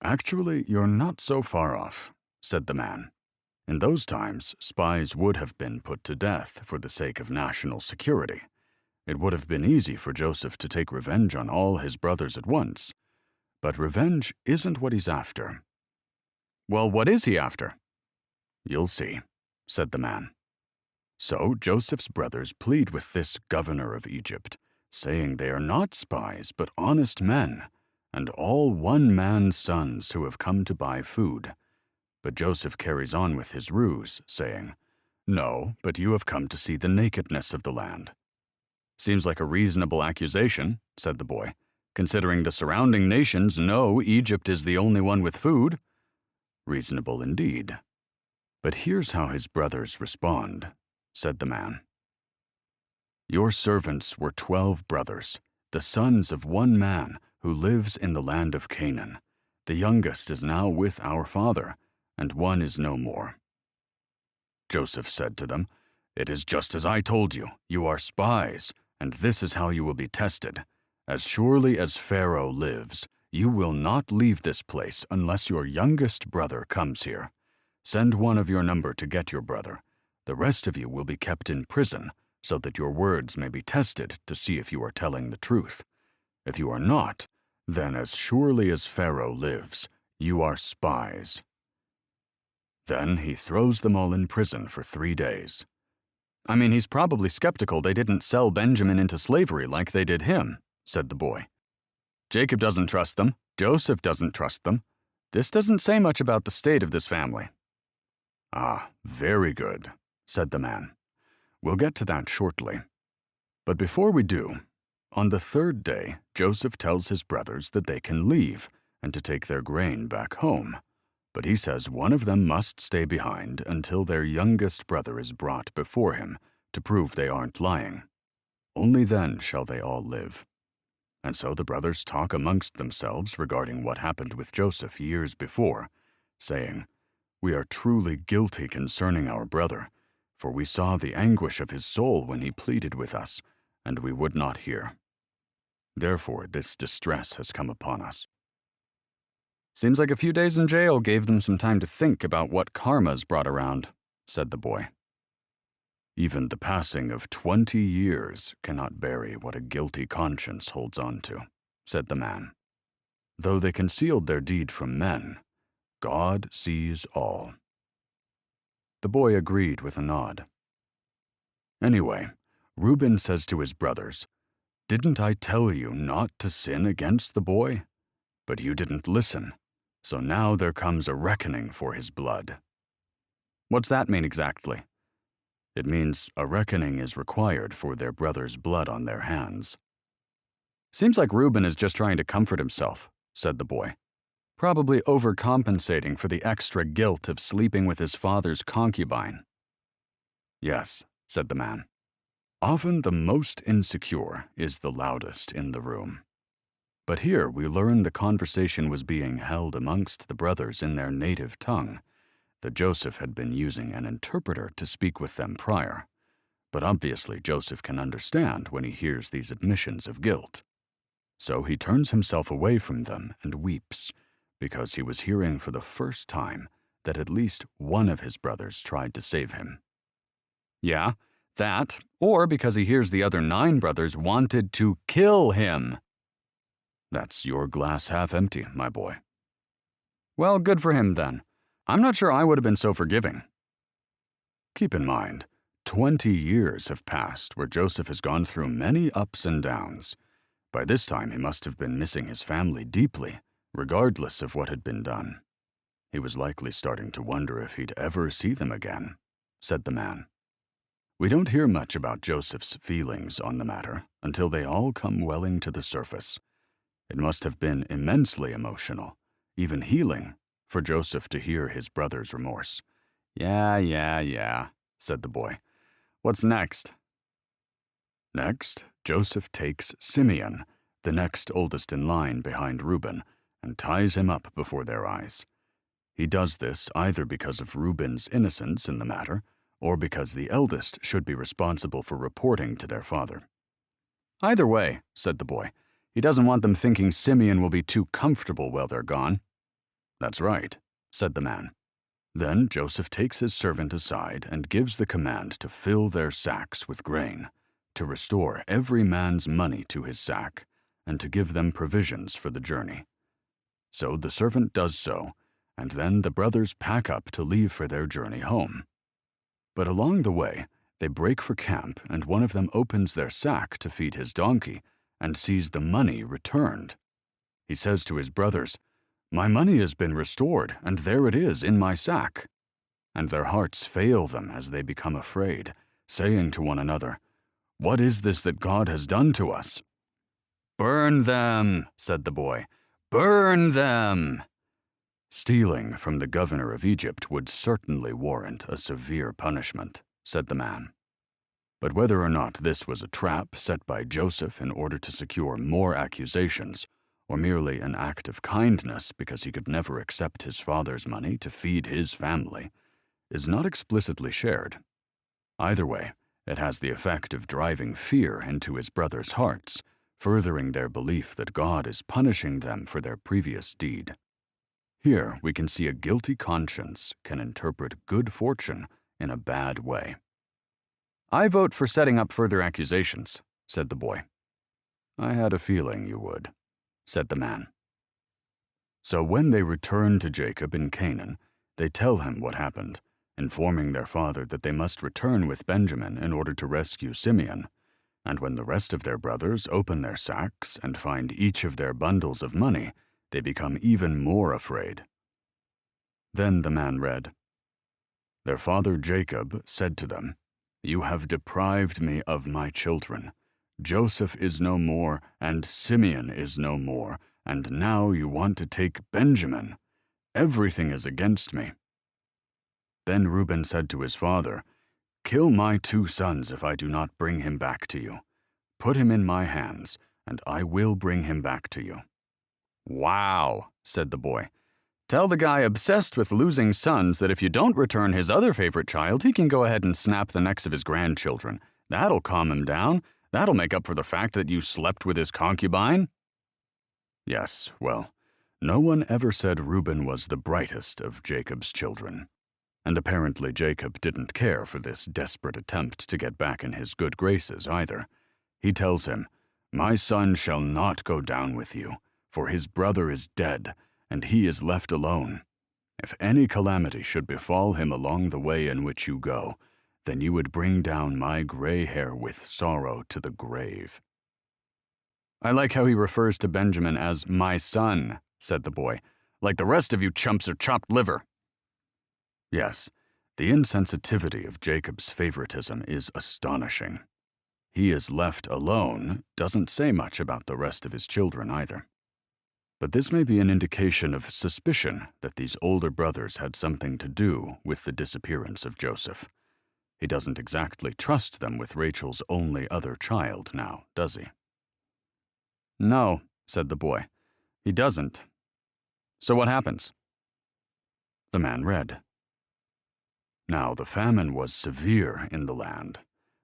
"Actually, you're not so far off," said the man. In those times, spies would have been put to death for the sake of national security. It would have been easy for Joseph to take revenge on all his brothers at once. But revenge isn't what he's after. "Well, what is he after?" "You'll see," said the man. So Joseph's brothers plead with this governor of Egypt, saying they are not spies but honest men, and all one man's sons who have come to buy food. But Joseph carries on with his ruse, saying, "No, but you have come to see the nakedness of the land." "Seems like a reasonable accusation," said the boy, "considering the surrounding nations know Egypt is the only one with food." "Reasonable indeed. But here's how his brothers respond," said the man. Your servants were 12 brothers, the sons of one man who lives in the land of Canaan. The youngest is now with our father, and one is no more." Joseph said to them, "It is just as I told you. You are spies, and this is how you will be tested. As surely as Pharaoh lives, you will not leave this place unless your youngest brother comes here. Send one of your number to get your brother. The rest of you will be kept in prison, so that your words may be tested to see if you are telling the truth. If you are not, then as surely as Pharaoh lives, you are spies." Then he throws them all in prison for 3 days. "I mean, he's probably skeptical they didn't sell Benjamin into slavery like they did him," said the boy. "Jacob doesn't trust them. Joseph doesn't trust them. This doesn't say much about the state of this family." "Ah, very good," said the man. "We'll get to that shortly. But before we do, on the 3rd day, Joseph tells his brothers that they can leave and to take their grain back home. But he says one of them must stay behind until their youngest brother is brought before him to prove they aren't lying. Only then shall they all live. And so the brothers talk amongst themselves regarding what happened with Joseph years before, saying, 'We are truly guilty concerning our brother, for we saw the anguish of his soul when he pleaded with us, and we would not hear. Therefore this distress has come upon us.'" "Seems like a few days in jail gave them some time to think about what karma's brought around," said the boy. "Even the passing of 20 years cannot bury what a guilty conscience holds on to," said the man. "Though they concealed their deed from men, God sees all." The boy agreed with a nod. Anyway, Reuben says to his brothers, "Didn't I tell you not to sin against the boy? But you didn't listen, so now there comes a reckoning for his blood." "What's that mean exactly?" "It means a reckoning is required for their brother's blood on their hands." "Seems like Reuben is just trying to comfort himself," said the boy. "Probably overcompensating for the extra guilt of sleeping with his father's concubine." "Yes," said the man. "Often the most insecure is the loudest in the room." But here we learn the conversation was being held amongst the brothers in their native tongue, that Joseph had been using an interpreter to speak with them prior. But obviously Joseph can understand when he hears these admissions of guilt. So he turns himself away from them and weeps, because he was hearing for the first time that at least one of his brothers tried to save him. "Yeah, that, or because he hears the other 9 brothers wanted to kill him." "That's your glass half empty, my boy." "Well, good for him then. I'm not sure I would have been so forgiving." Keep in mind, 20 years have passed where Joseph has gone through many ups and downs. By this time he must have been missing his family deeply, regardless of what had been done. He was likely starting to wonder if he'd ever see them again, said the man. We don't hear much about Joseph's feelings on the matter until they all come welling to the surface. It must have been immensely emotional, even healing, for Joseph to hear his brother's remorse. Yeah, said the boy. "What's next?" Next, Joseph takes Simeon, the next oldest in line behind Reuben, and ties him up before their eyes. He does this either because of Reuben's innocence in the matter, or because the eldest should be responsible for reporting to their father. "Either way," said the boy, "he doesn't want them thinking Simeon will be too comfortable while they're gone." "That's right," said the man. Then Joseph takes his servant aside and gives the command to fill their sacks with grain, to restore every man's money to his sack, and to give them provisions for the journey. So the servant does so, and then the brothers pack up to leave for their journey home. But along the way, they break for camp, and one of them opens their sack to feed his donkey and sees the money returned. He says to his brothers, "My money has been restored, and there it is in my sack." And their hearts fail them as they become afraid, saying to one another, "What is this that God has done to us?" "Burn them," said the boy. "Burn them." "Stealing from the governor of Egypt would certainly warrant a severe punishment," said the man. But whether or not this was a trap set by Joseph in order to secure more accusations, or merely an act of kindness because he could never accept his father's money to feed his family, is not explicitly shared. Either way, it has the effect of driving fear into his brothers' hearts, furthering their belief that God is punishing them for their previous deed. Here we can see a guilty conscience can interpret good fortune in a bad way. I vote for setting up further accusations, said the boy. I had a feeling you would, said the man. So when they return to Jacob in Canaan, they tell him what happened, informing their father that they must return with Benjamin in order to rescue Simeon. And when the rest of their brothers open their sacks and find each of their bundles of money, they become even more afraid. Then the man read, "Their father Jacob said to them, 'You have deprived me of my children. Joseph is no more, and Simeon is no more, and now you want to take Benjamin. Everything is against me.' Then Reuben said to his father, 'Kill my 2 sons if I do not bring him back to you. Put him in my hands, and I will bring him back to you.'" "Wow," said the boy. "Tell the guy obsessed with losing sons that if you don't return his other favorite child, he can go ahead and snap the necks of his grandchildren. That'll calm him down. That'll make up for the fact that you slept with his concubine." Yes, well, no one ever said Reuben was the brightest of Jacob's children. And apparently Jacob didn't care for this desperate attempt to get back in his good graces either. He tells him, "My son shall not go down with you, for his brother is dead, and he is left alone. If any calamity should befall him along the way in which you go, then you would bring down my gray hair with sorrow to the grave." "I like how he refers to Benjamin as my son," said the boy. "Like the rest of you chumps are chopped liver." Yes, the insensitivity of Jacob's favoritism is astonishing. He is left alone doesn't say much about the rest of his children either. But this may be an indication of suspicion that these older brothers had something to do with the disappearance of Joseph. He doesn't exactly trust them with Rachel's only other child now, does he? "No," said the boy. "He doesn't. So what happens?" The man read, "Now the famine was severe in the land,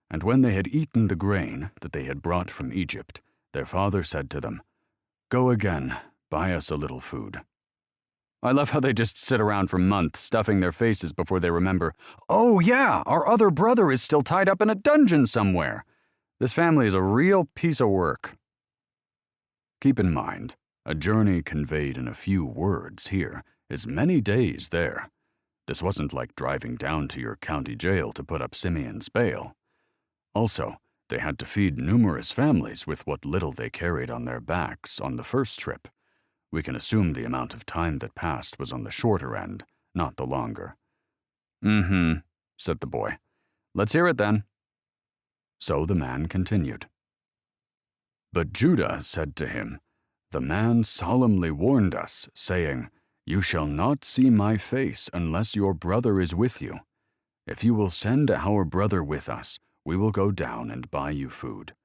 and when they had eaten the grain that they had brought from Egypt, their father said to them, 'Go again, buy us a little food.'" I love how they just sit around for months stuffing their faces before they remember, "Oh yeah, our other brother is still tied up in a dungeon somewhere." This family is a real piece of work. Keep in mind, a journey conveyed in a few words here is many days there. This wasn't like driving down to your county jail to put up Simeon's bail. Also, they had to feed numerous families with what little they carried on their backs on the first trip. We can assume the amount of time that passed was on the shorter end, not the longer. "Mm-hmm," said the boy. "Let's hear it then." So the man continued. "But Judah said to him, 'The man solemnly warned us, saying, "You shall not see my face unless your brother is with you. If you will send our brother with us, we will go down and buy you food.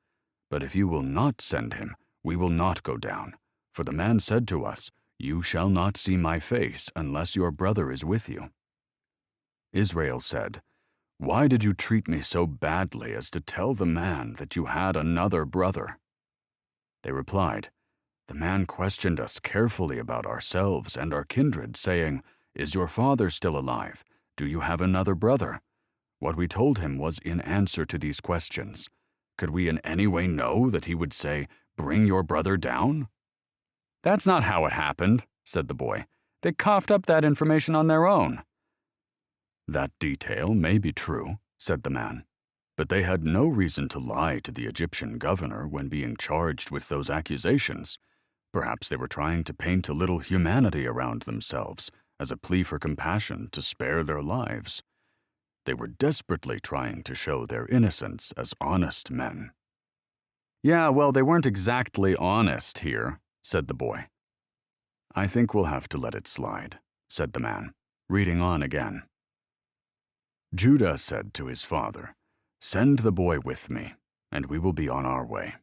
But if you will not send him, we will not go down. For the man said to us, "You shall not see my face unless your brother is with you." Israel said, "Why did you treat me so badly as to tell the man that you had another brother?" They replied, "The man questioned us carefully about ourselves and our kindred, saying, 'Is your father still alive? Do you have another brother?' What we told him was in answer to these questions. Could we in any way know that he would say, 'Bring your brother down'?" "That's not how it happened," said the boy. "They coughed up that information on their own." "That detail may be true," said the man, "but they had no reason to lie to the Egyptian governor when being charged with those accusations. Perhaps they were trying to paint a little humanity around themselves as a plea for compassion to spare their lives. They were desperately trying to show their innocence as honest men." "Yeah, well, they weren't exactly honest here," said the boy. "I think we'll have to let it slide," said the man, reading on again. "Judah said to his father, Send the boy with me, and we will be on our way.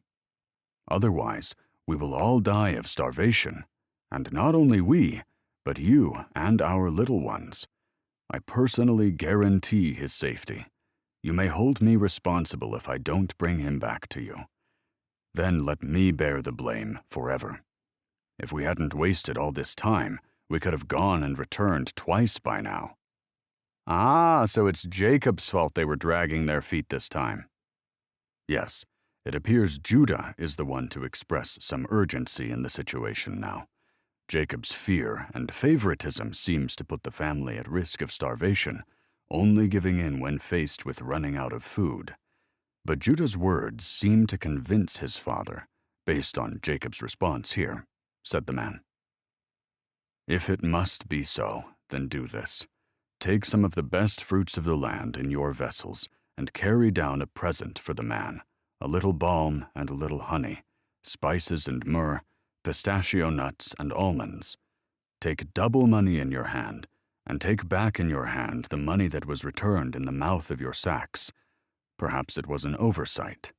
Otherwise, we will all die of starvation, and not only we, but you and our little ones. I personally guarantee his safety. You may hold me responsible if I don't bring him back to you. Then let me bear the blame forever. If we hadn't wasted all this time, we could have gone and returned twice by now." Ah, so it's Jacob's fault they were dragging their feet this time. Yes, it appears Judah is the one to express some urgency in the situation now. Jacob's fear and favoritism seems to put the family at risk of starvation, only giving in when faced with running out of food. But Judah's words seem to convince his father, based on Jacob's response here, said the man. "If it must be so, then do this. Take some of the best fruits of the land in your vessels and carry down a present for the man, a little balm and a little honey, spices and myrrh, pistachio nuts and almonds. Take double money in your hand, and take back in your hand the money that was returned in the mouth of your sacks. Perhaps it was an oversight.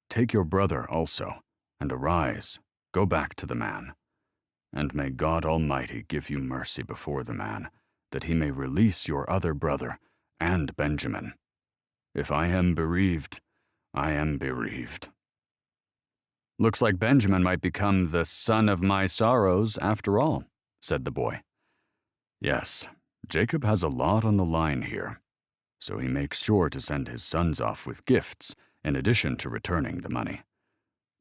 Take your brother also, and arise, go back to the man. And may God Almighty give you mercy before the man, that he may release your other brother and Benjamin. If I am bereaved, I am bereaved." "Looks like Benjamin might become the son of my sorrows after all," said the boy. "Yes, Jacob has a lot on the line here, so he makes sure to send his sons off with gifts in addition to returning the money.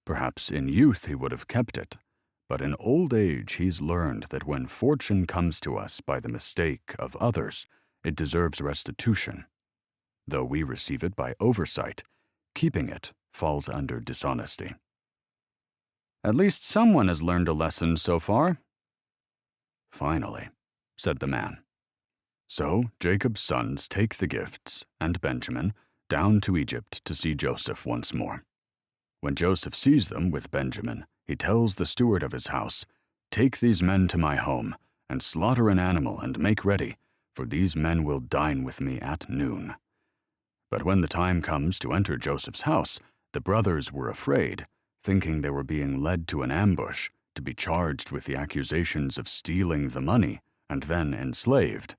Perhaps in youth he would have kept it, but in old age he's learned that when fortune comes to us by the mistake of others, it deserves restitution. Though we receive it by oversight, keeping it falls under dishonesty." "At least someone has learned a lesson so far." "Finally," said the man. So Jacob's sons take the gifts, and Benjamin, down to Egypt to see Joseph once more. When Joseph sees them with Benjamin, he tells the steward of his house, "Take these men to my home, and slaughter an animal and make ready, for these men will dine with me at noon." But when the time comes to enter Joseph's house, the brothers were afraid, thinking they were being led to an ambush to be charged with the accusations of stealing the money and then enslaved.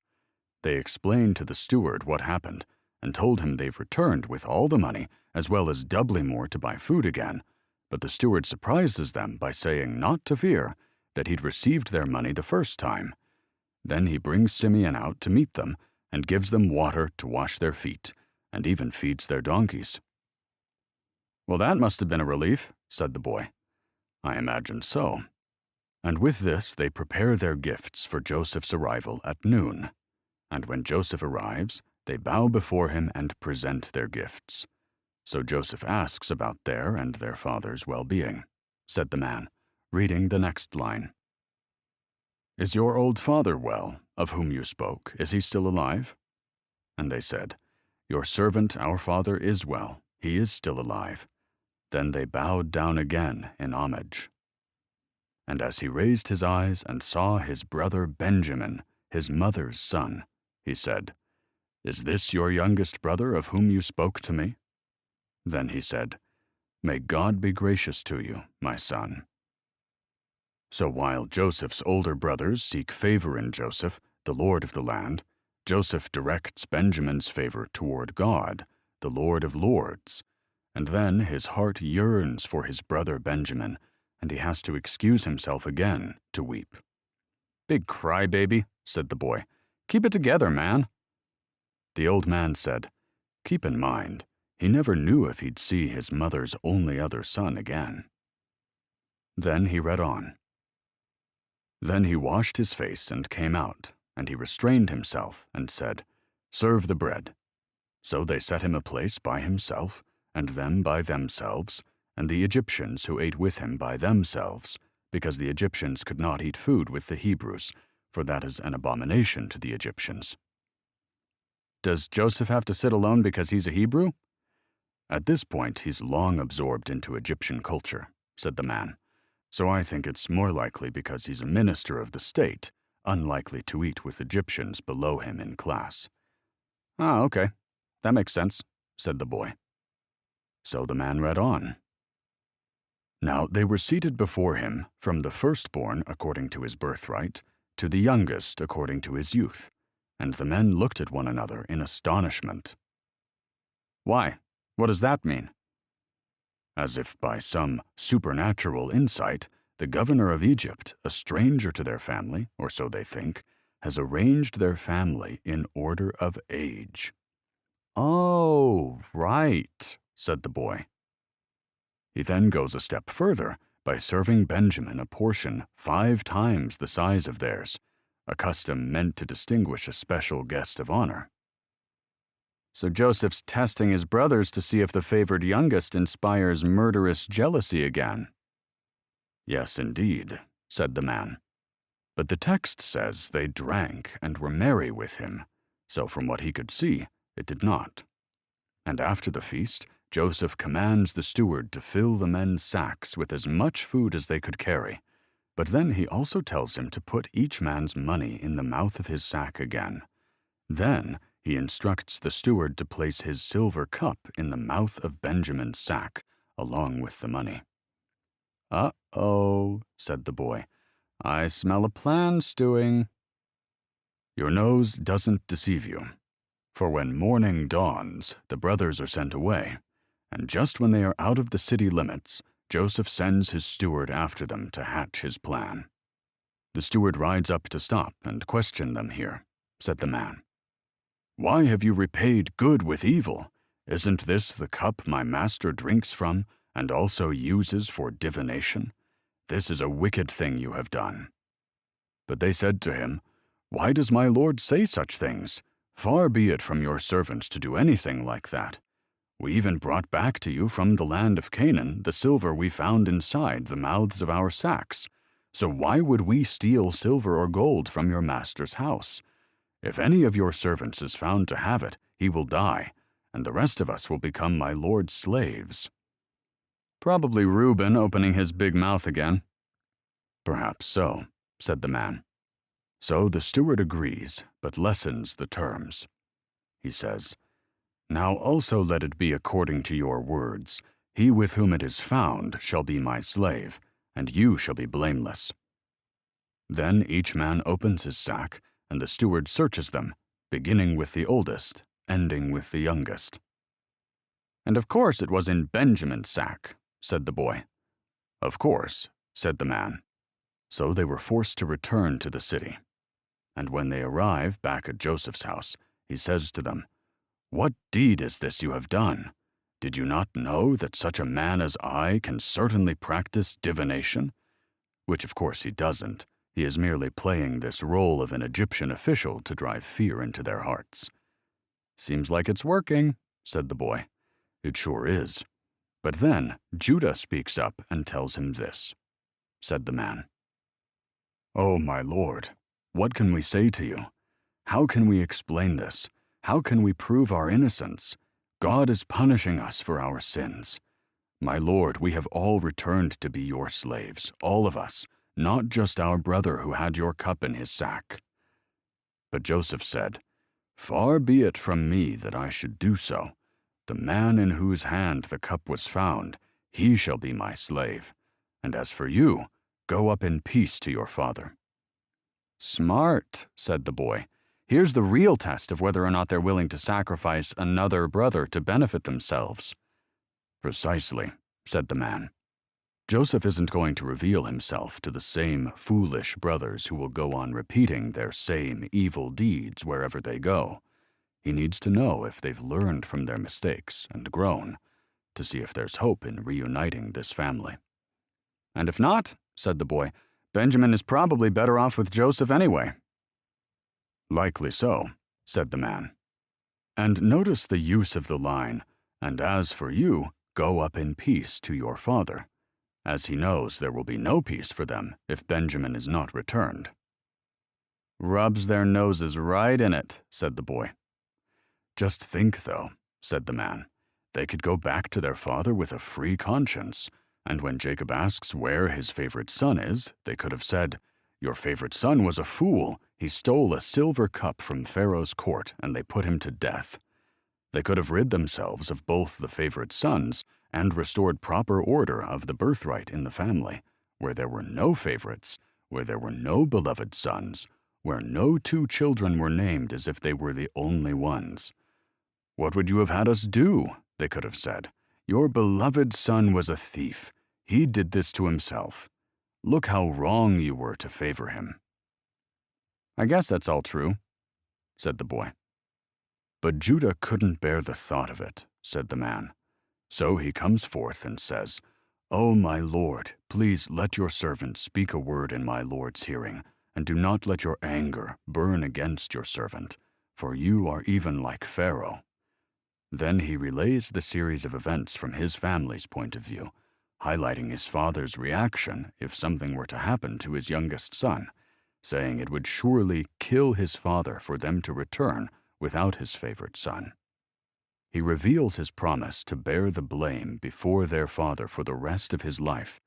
They explained to the steward what happened and told him they've returned with all the money as well as doubly more to buy food again. But the steward surprises them by saying not to fear, that he'd received their money the first time. Then he brings Simeon out to meet them and gives them water to wash their feet, and even feeds their donkeys. "Well, that must have been a relief," said the boy. "I imagine so." And with this they prepare their gifts for Joseph's arrival at noon. And when Joseph arrives, they bow before him and present their gifts. So Joseph asks about their and their father's well-being, said the man, reading the next line. "Is your old father well, of whom you spoke? Is he still alive?" And they said, "Your servant, our father, is well. He is still alive." Then they bowed down again in homage. And as he raised his eyes and saw his brother Benjamin, his mother's son, he said, "Is this your youngest brother of whom you spoke to me?" Then he said, "May God be gracious to you, my son." So while Joseph's older brothers seek favor in Joseph, the Lord of the land, Joseph directs Benjamin's favor toward God, the Lord of lords, and then his heart yearns for his brother Benjamin, and he has to excuse himself again to weep. "Big crybaby," said the boy. "Keep it together, man." The old man said, "Keep in mind, he never knew if he'd see his mother's only other son again." Then he read on. "Then he washed his face and came out, and he restrained himself and said, 'Serve the bread.' So they set him a place by himself, and them by themselves, and the Egyptians who ate with him by themselves, because the Egyptians could not eat food with the Hebrews, for that is an abomination to the Egyptians." "Does Joseph have to sit alone because he's a Hebrew?" "At this point, he's long absorbed into Egyptian culture," said the man. "So I think it's more likely because he's a minister of the state, unlikely to eat with Egyptians below him in class." "Ah, okay. That makes sense. said the boy. So the man read on. Now they were seated before him, from the firstborn according to his birthright, to the youngest according to his youth, and the men looked at one another in astonishment. Why? What does that mean? As if by some supernatural insight, the governor of Egypt, a stranger to their family, or so they think, has arranged their family in order of age. Oh, right, said the boy. He then goes a step further by serving Benjamin a portion 5 times the size of theirs, a custom meant to distinguish a special guest of honor. So Joseph's testing his brothers to see if the favored youngest inspires murderous jealousy again. Yes, indeed, said the man. But the text says they drank and were merry with him, so from what he could see, it did not. And after the feast, Joseph commands the steward to fill the men's sacks with as much food as they could carry, but then he also tells him to put each man's money in the mouth of his sack again. Then he instructs the steward to place his silver cup in the mouth of Benjamin's sack, along with the money. Uh-oh, said the boy. I smell a plan stewing. Your nose doesn't deceive you, for when morning dawns, the brothers are sent away, and just when they are out of the city limits, Joseph sends his steward after them to hatch his plan. The steward rides up to stop and question them here, said the man. Why have you repaid good with evil? Isn't this the cup my master drinks from and also uses for divination? This is a wicked thing you have done. But they said to him, Why does my lord say such things? Far be it from your servants to do anything like that. We even brought back to you from the land of Canaan the silver we found inside the mouths of our sacks. So why would we steal silver or gold from your master's house? If any of your servants is found to have it, he will die, and the rest of us will become my lord's slaves. Probably Reuben opening his big mouth again. Perhaps so, said the man. So the steward agrees, but lessens the terms. He says, Now also let it be according to your words. He with whom it is found shall be my slave, and you shall be blameless. Then each man opens his sack, and the steward searches them, beginning with the oldest, ending with the youngest. And of course it was in Benjamin's sack, said the boy. Of course, said the man. So they were forced to return to the city. And when they arrive back at Joseph's house, he says to them, What deed is this you have done? Did you not know that such a man as I can certainly practice divination? Which of course he doesn't. He is merely playing this role of an Egyptian official to drive fear into their hearts. Seems like it's working, said the boy. It sure is. But then Judah speaks up and tells him this, said the man. Oh, my lord, what can we say to you? How can we explain this? How can we prove our innocence? God is punishing us for our sins. My lord, we have all returned to be your slaves, all of us, not just our brother who had your cup in his sack. But Joseph said, Far be it from me that I should do so. The man in whose hand the cup was found, he shall be my slave. And as for you, go up in peace to your father. Smart, said the boy. Here's the real test of whether or not they're willing to sacrifice another brother to benefit themselves. Precisely, said the man. Joseph isn't going to reveal himself to the same foolish brothers who will go on repeating their same evil deeds wherever they go. He needs to know if they've learned from their mistakes and grown, to see if there's hope in reuniting this family. And if not, said the boy, Benjamin is probably better off with Joseph anyway. Likely so, said the man. And notice the use of the line, and as for you, go up in peace to your father, as he knows there will be no peace for them if Benjamin is not returned. Rubs their noses right in it, said the boy. Just think, though, said the man, they could go back to their father with a free conscience, and when Jacob asks where his favorite son is, they could have said, Your favorite son was a fool. He stole a silver cup from Pharaoh's court, and they put him to death. They could have rid themselves of both the favorite sons and restored proper order of the birthright in the family, where there were no favorites, where there were no beloved sons, where no two children were named as if they were the only ones. "What would you have had us do?" they could have said. "Your beloved son was a thief. He did this to himself. Look how wrong you were to favor him." "I guess that's all true," said the boy. "But Judah couldn't bear the thought of it," said the man. So he comes forth and says, "Oh, my lord, please let your servant speak a word in my lord's hearing, and do not let your anger burn against your servant, for you are even like Pharaoh." Then he relays the series of events from his family's point of view, highlighting his father's reaction if something were to happen to his youngest son, saying it would surely kill his father for them to return without his favorite son. He reveals his promise to bear the blame before their father for the rest of his life,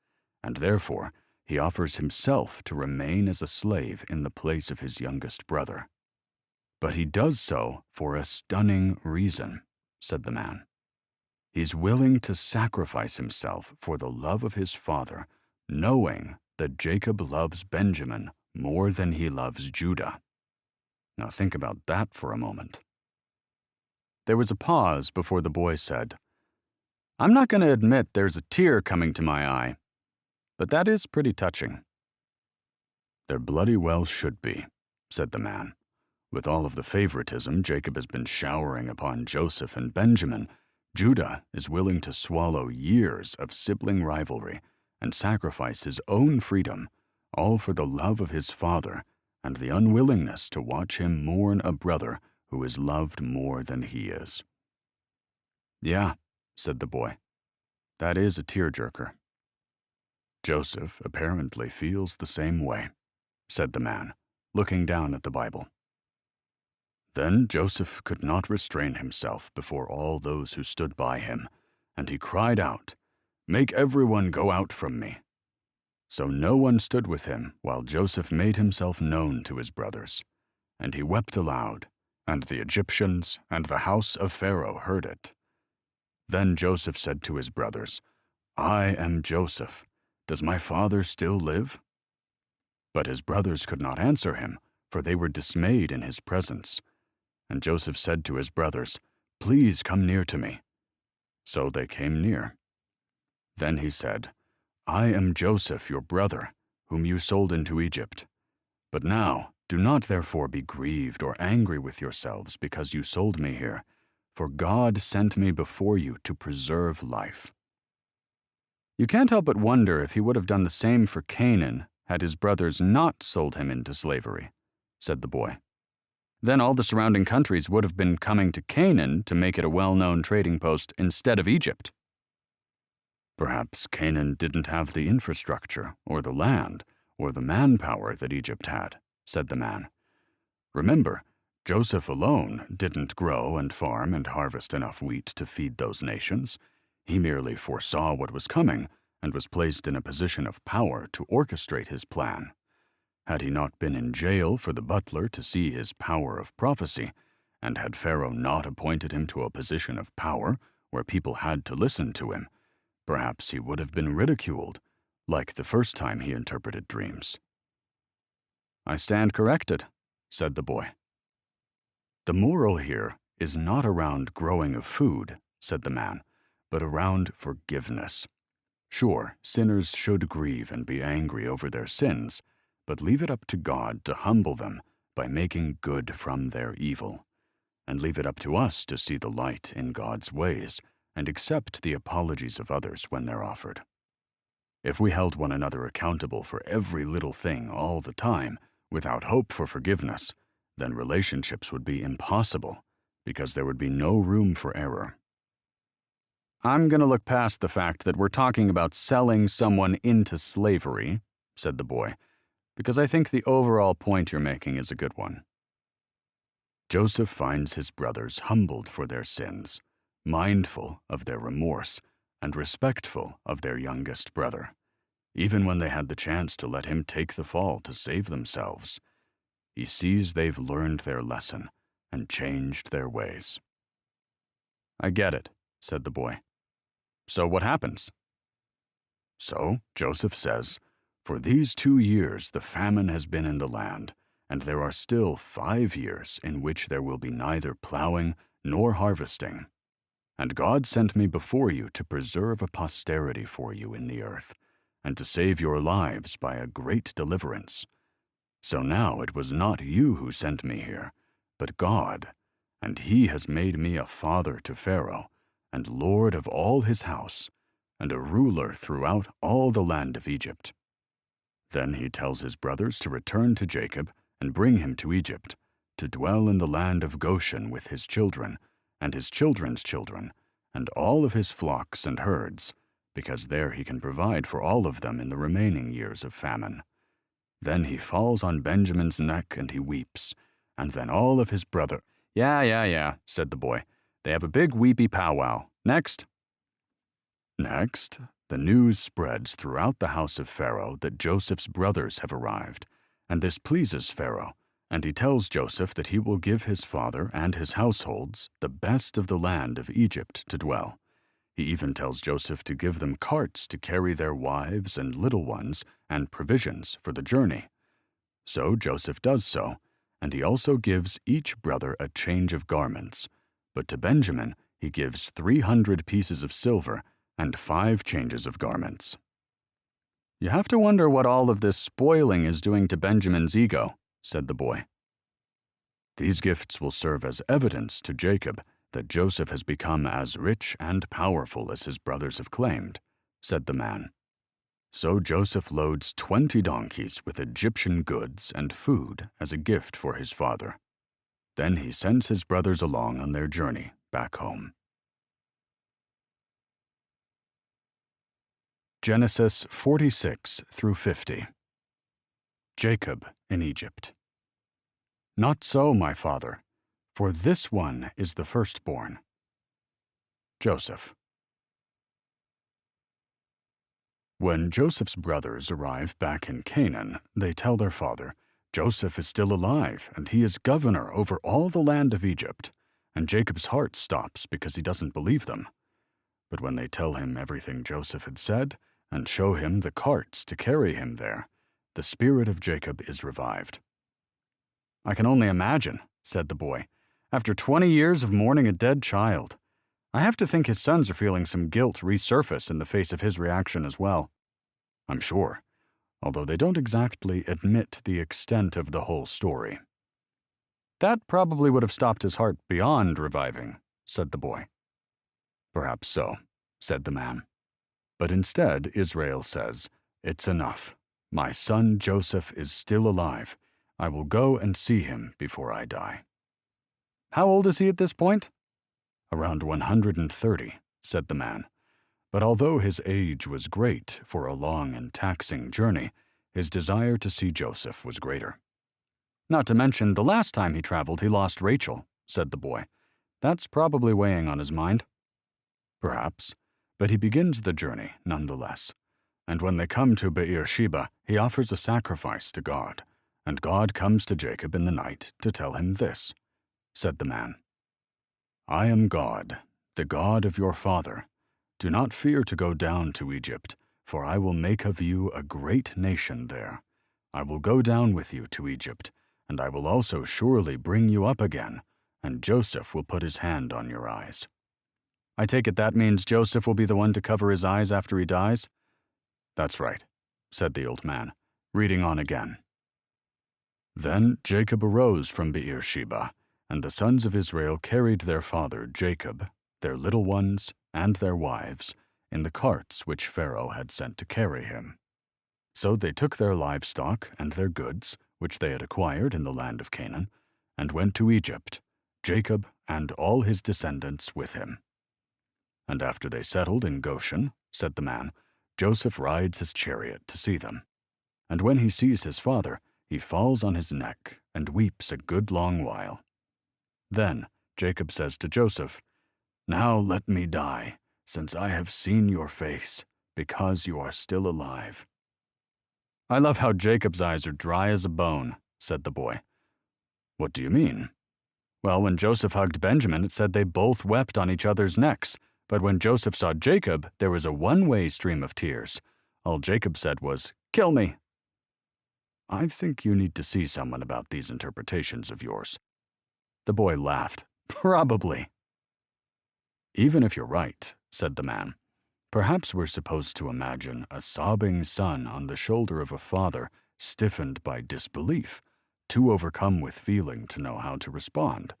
and therefore he offers himself to remain as a slave in the place of his youngest brother. "But he does so for a stunning reason," said the man. "He's willing to sacrifice himself for the love of his father, knowing that Jacob loves Benjamin more than he loves Judah." Now think about that for a moment. There was a pause before the boy said, "I'm not going to admit there's a tear coming to my eye, but that is pretty touching." "There bloody well should be," said the man. "With all of the favoritism Jacob has been showering upon Joseph and Benjamin, Judah is willing to swallow years of sibling rivalry and sacrifice his own freedom, all for the love of his father and the unwillingness to watch him mourn a brother who is loved more than he is." "Yeah," said the boy. "That is a tearjerker." "Joseph apparently feels the same way," said the man, looking down at the Bible. "Then Joseph could not restrain himself before all those who stood by him, and he cried out, 'Make everyone go out from me.' So no one stood with him while Joseph made himself known to his brothers. And he wept aloud, and the Egyptians and the house of Pharaoh heard it. Then Joseph said to his brothers, 'I am Joseph. Does my father still live?' But his brothers could not answer him, for they were dismayed in his presence. And Joseph said to his brothers, 'Please come near to me.' So they came near. Then he said, 'I am Joseph, your brother, whom you sold into Egypt. But now do not therefore be grieved or angry with yourselves because you sold me here, for God sent me before you to preserve life.'" You can't help but wonder if he would have done the same for Canaan had his brothers not sold him into slavery, said the boy. Then all the surrounding countries would have been coming to Canaan to make it a well-known trading post instead of Egypt. "Perhaps Canaan didn't have the infrastructure or the land or the manpower that Egypt had," said the man. "Remember, Joseph alone didn't grow and farm and harvest enough wheat to feed those nations. He merely foresaw what was coming and was placed in a position of power to orchestrate his plan. Had he not been in jail for the butler to see his power of prophecy, and had Pharaoh not appointed him to a position of power where people had to listen to him, perhaps he would have been ridiculed, like the first time he interpreted dreams." "I stand corrected," said the boy. "The moral here is not around growing of food," said the man, "but around forgiveness. Sure, sinners should grieve and be angry over their sins, but leave it up to God to humble them by making good from their evil. And leave it up to us to see the light in God's ways and accept the apologies of others when they're offered. If we held one another accountable for every little thing all the time, without hope for forgiveness, then relationships would be impossible, because there would be no room for error." "I'm going to look past the fact that we're talking about selling someone into slavery," said the boy, "because I think the overall point you're making is a good one." Joseph finds his brothers humbled for their sins, mindful of their remorse, and respectful of their youngest brother, even when they had the chance to let him take the fall to save themselves. He sees they've learned their lesson and changed their ways. I get it, said the boy. So what happens? So Joseph says, "For these 2 years the famine has been in the land, and there are still 5 years in which there will be neither plowing nor harvesting. And God sent me before you to preserve a posterity for you in the earth, and to save your lives by a great deliverance. So now it was not you who sent me here, but God, and he has made me a father to Pharaoh, and lord of all his house, and a ruler throughout all the land of Egypt." Then he tells his brothers to return to Jacob and bring him to Egypt, to dwell in the land of Goshen with his children, and his children's children, and all of his flocks and herds, because there he can provide for all of them in the remaining years of famine. Then he falls on Benjamin's neck and he weeps, and then all of his brother— Yeah, said the boy. They have a big weepy powwow. Next. Next, the news spreads throughout the house of Pharaoh that Joseph's brothers have arrived, and this pleases Pharaoh, and he tells Joseph that he will give his father and his households the best of the land of Egypt to dwell. He even tells Joseph to give them carts to carry their wives and little ones and provisions for the journey. So Joseph does so, and he also gives each brother a change of garments. But to Benjamin he gives 300 pieces of silver and 5 changes of garments. You have to wonder what all of this spoiling is doing to Benjamin's ego, said the boy. These gifts will serve as evidence to Jacob that Joseph has become as rich and powerful as his brothers have claimed, said the man. So Joseph loads 20 donkeys with Egyptian goods and food as a gift for his father. Then he sends his brothers along on their journey back home. Genesis 46 through 50. Jacob in Egypt. Not so, my father, for this one is the firstborn. Joseph. When Joseph's brothers arrive back in Canaan, they tell their father, "Joseph is still alive, and he is governor over all the land of Egypt." And Jacob's heart stops because he doesn't believe them. But when they tell him everything Joseph had said, and show him the carts to carry him there, the spirit of Jacob is revived. I can only imagine, said the boy, after 20 years of mourning a dead child. I have to think his sons are feeling some guilt resurface in the face of his reaction as well. I'm sure, although they don't exactly admit the extent of the whole story. That probably would have stopped his heart beyond reviving, said the boy. Perhaps so, said the man. But instead, Israel says, "It's enough. My son Joseph is still alive. I will go and see him before I die." How old is he at this point? Around 130, said the man. But although his age was great for a long and taxing journey, his desire to see Joseph was greater. Not to mention, the last time he traveled, he lost Rachel, said the boy. That's probably weighing on his mind. Perhaps, but he begins the journey nonetheless. And when they come to Beersheba, he offers a sacrifice to God, and God comes to Jacob in the night to tell him this, said the man. "I am God, the God of your father. Do not fear to go down to Egypt, for I will make of you a great nation there. I will go down with you to Egypt, and I will also surely bring you up again, and Joseph will put his hand on your eyes." I take it that means Joseph will be the one to cover his eyes after he dies? That's right, said the old man, reading on again. Then Jacob arose from Beersheba, and the sons of Israel carried their father Jacob, their little ones, and their wives, in the carts which Pharaoh had sent to carry him. So they took their livestock and their goods, which they had acquired in the land of Canaan, and went to Egypt, Jacob and all his descendants with him. And after they settled in Goshen, said the man, Joseph rides his chariot to see them. And when he sees his father, he falls on his neck and weeps a good long while. Then Jacob says to Joseph, "Now let me die, since I have seen your face, because you are still alive." I love how Jacob's eyes are dry as a bone, said the boy. What do you mean? Well, when Joseph hugged Benjamin, it said they both wept on each other's necks. But when Joseph saw Jacob, there was a one-way stream of tears. All Jacob said was, "Kill me." I think you need to see someone about these interpretations of yours. The boy laughed. Probably. Even if you're right, said the man, perhaps we're supposed to imagine a sobbing son on the shoulder of a father stiffened by disbelief, too overcome with feeling to know how to respond.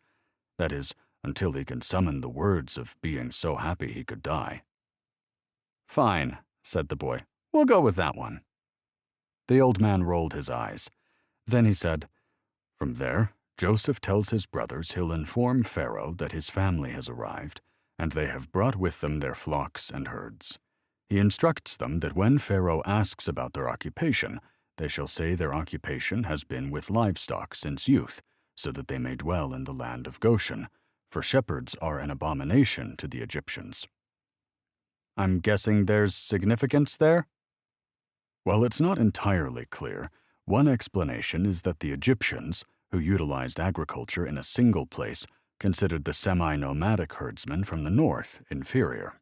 That is, until he can summon the words of being so happy he could die. Fine, said the boy. We'll go with that one. The old man rolled his eyes. Then he said, From there, Joseph tells his brothers he'll inform Pharaoh that his family has arrived, and they have brought with them their flocks and herds. He instructs them that when Pharaoh asks about their occupation, they shall say their occupation has been with livestock since youth, so that they may dwell in the land of Goshen, for shepherds are an abomination to the Egyptians. I'm guessing there's significance there? While it's not entirely clear, one explanation is that the Egyptians, who utilized agriculture in a single place, considered the semi-nomadic herdsmen from the north inferior.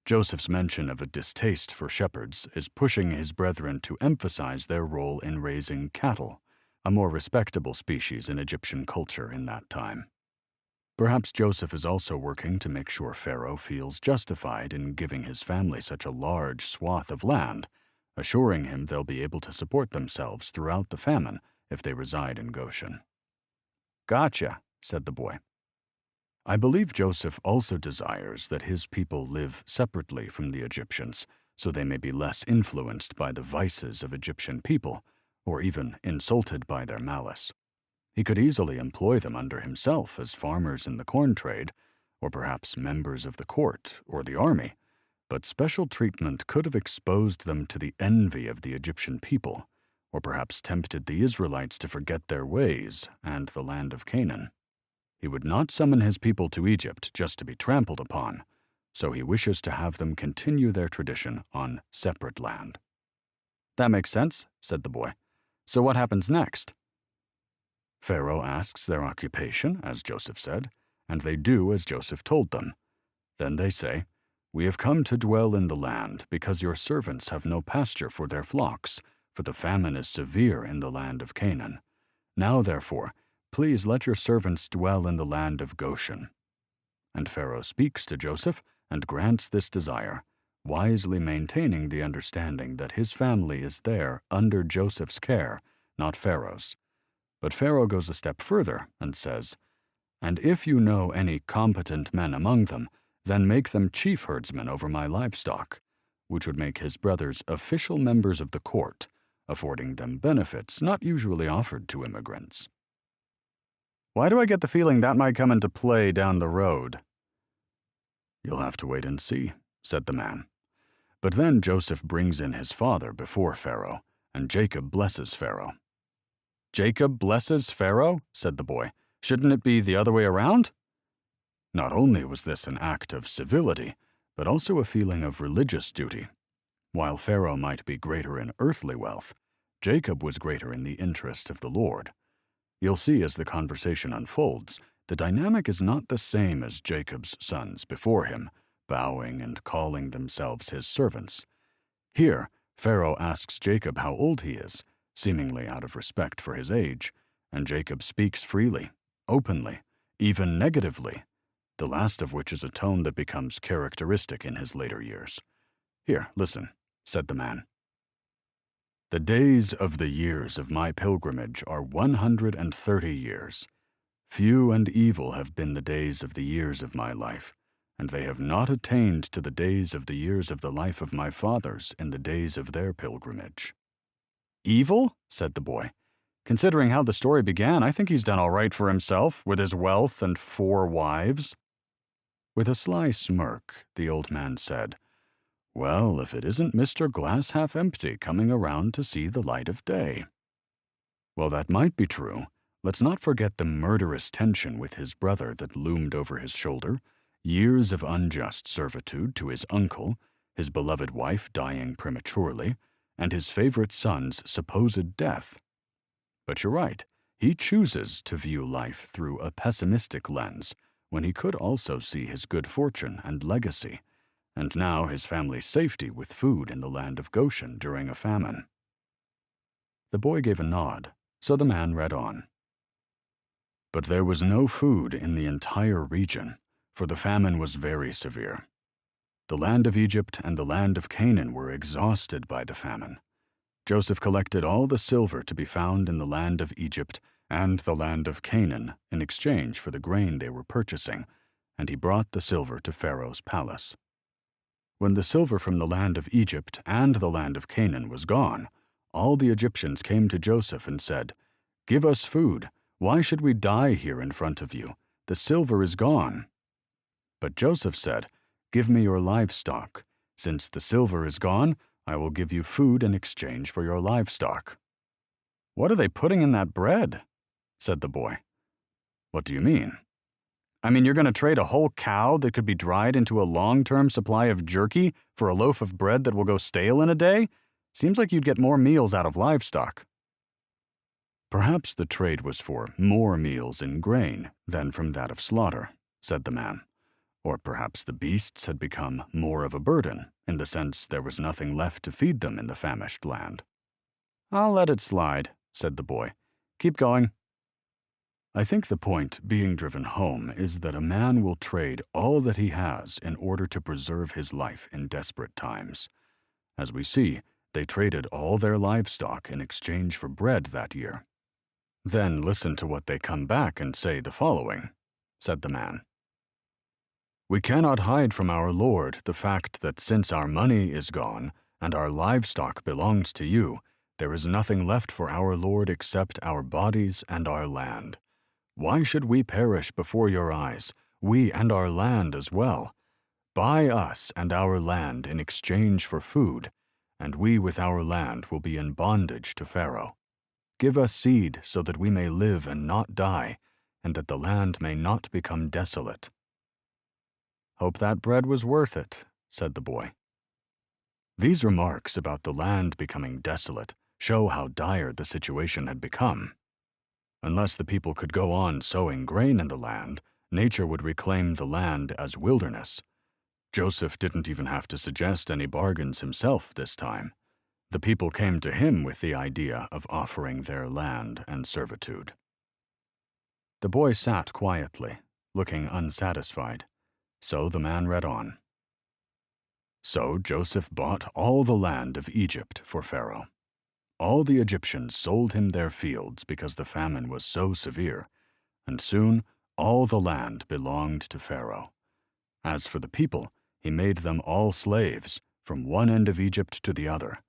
Joseph's mention of a distaste for shepherds is pushing his brethren to emphasize their role in raising cattle, a more respectable species in Egyptian culture in that time. Perhaps Joseph is also working to make sure Pharaoh feels justified in giving his family such a large swath of land, assuring him they'll be able to support themselves throughout the famine if they reside in Goshen. Gotcha, said the boy. I believe Joseph also desires that his people live separately from the Egyptians, so they may be less influenced by the vices of Egyptian people, or even insulted by their malice. He could easily employ them under himself as farmers in the corn trade, or perhaps members of the court or the army, but special treatment could have exposed them to the envy of the Egyptian people, or perhaps tempted the Israelites to forget their ways and the land of Canaan. He would not summon his people to Egypt just to be trampled upon, so he wishes to have them continue their tradition on separate land. That makes sense, said the boy. So what happens next? Pharaoh asks their occupation, as Joseph said, and they do as Joseph told them. Then they say, We have come to dwell in the land because your servants have no pasture for their flocks, for the famine is severe in the land of Canaan. Now, therefore, please let your servants dwell in the land of Goshen. And Pharaoh speaks to Joseph and grants this desire, wisely maintaining the understanding that his family is there under Joseph's care, not Pharaoh's. But Pharaoh goes a step further and says, And if you know any competent men among them, then make them chief herdsmen over my livestock, which would make his brothers official members of the court, affording them benefits not usually offered to immigrants. Why do I get the feeling that might come into play down the road? You'll have to wait and see, said the man. But then Joseph brings in his father before Pharaoh, and Jacob blesses Pharaoh. Jacob blesses Pharaoh, said the boy. Shouldn't it be the other way around? Not only was this an act of civility, but also a feeling of religious duty. While Pharaoh might be greater in earthly wealth, Jacob was greater in the interest of the Lord. You'll see as the conversation unfolds, the dynamic is not the same as Jacob's sons before him, bowing and calling themselves his servants. Here, Pharaoh asks Jacob how old he is, seemingly out of respect for his age, and Jacob speaks freely, openly, even negatively, the last of which is a tone that becomes characteristic in his later years. Here, listen, said the man. The days of the years of my pilgrimage are 130 years. Few and evil have been the days of the years of my life, and they have not attained to the days of the years of the life of my fathers in the days of their pilgrimage. Evil? Said the boy. Considering how the story began, I think he's done all right for himself, with his wealth and 4 wives. With a sly smirk, the old man said, Well, if it isn't Mr. Glass Half Empty coming around to see the light of day. Well, that might be true. Let's not forget the murderous tension with his brother that loomed over his shoulder, years of unjust servitude to his uncle, his beloved wife dying prematurely, and his favorite son's supposed death. But you're right, He chooses to view life through a pessimistic lens when he could also see his good fortune and legacy, and now his family's safety with food in the land of Goshen during a famine. The boy gave a nod, so the man read on. But there was no food in the entire region, for the famine was very severe. The land of Egypt and the land of Canaan were exhausted by the famine. Joseph collected all the silver to be found in the land of Egypt and the land of Canaan in exchange for the grain they were purchasing, and he brought the silver to Pharaoh's palace. When the silver from the land of Egypt and the land of Canaan was gone, all the Egyptians came to Joseph and said, "Give us food. Why should we die here in front of you? The silver is gone." But Joseph said, "Give me your livestock. Since the silver is gone, I will give you food in exchange for your livestock." "What are they putting in that bread?" said the boy. "What do you mean?" "I mean, you're going to trade a whole cow that could be dried into a long-term supply of jerky for a loaf of bread that will go stale in a day? Seems like you'd get more meals out of livestock." "Perhaps the trade was for more meals in grain than from that of slaughter," said the man. "Or perhaps the beasts had become more of a burden, in the sense there was nothing left to feed them in the famished land." "I'll let it slide," said the boy. "Keep going." I think the point being driven home is that a man will trade all that he has in order to preserve his life in desperate times. As we see, they traded all their livestock in exchange for bread that year. "Then listen to what they come back and say the following," said the man. "We cannot hide from our Lord the fact that since our money is gone and our livestock belongs to you, there is nothing left for our Lord except our bodies and our land. Why should we perish before your eyes, we and our land as well? Buy us and our land in exchange for food, and we with our land will be in bondage to Pharaoh. Give us seed so that we may live and not die, and that the land may not become desolate." "Hope that bread was worth it," said the boy. These remarks about the land becoming desolate show how dire the situation had become. Unless the people could go on sowing grain in the land, nature would reclaim the land as wilderness. Joseph didn't even have to suggest any bargains himself this time. The people came to him with the idea of offering their land and servitude. The boy sat quietly, looking unsatisfied. So the man read on. "So Joseph bought all the land of Egypt for Pharaoh. All the Egyptians sold him their fields because the famine was so severe, and soon all the land belonged to Pharaoh. As for the people, he made them all slaves, from one end of Egypt to the other.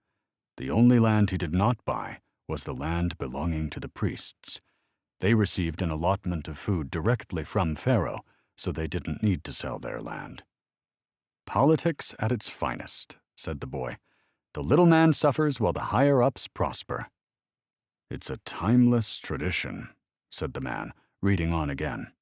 The only land he did not buy was the land belonging to the priests. They received an allotment of food directly from Pharaoh, so they didn't need to sell their land." "Politics at its finest," said the boy. "The little man suffers while the higher-ups prosper." "It's a timeless tradition," said the man, reading on again.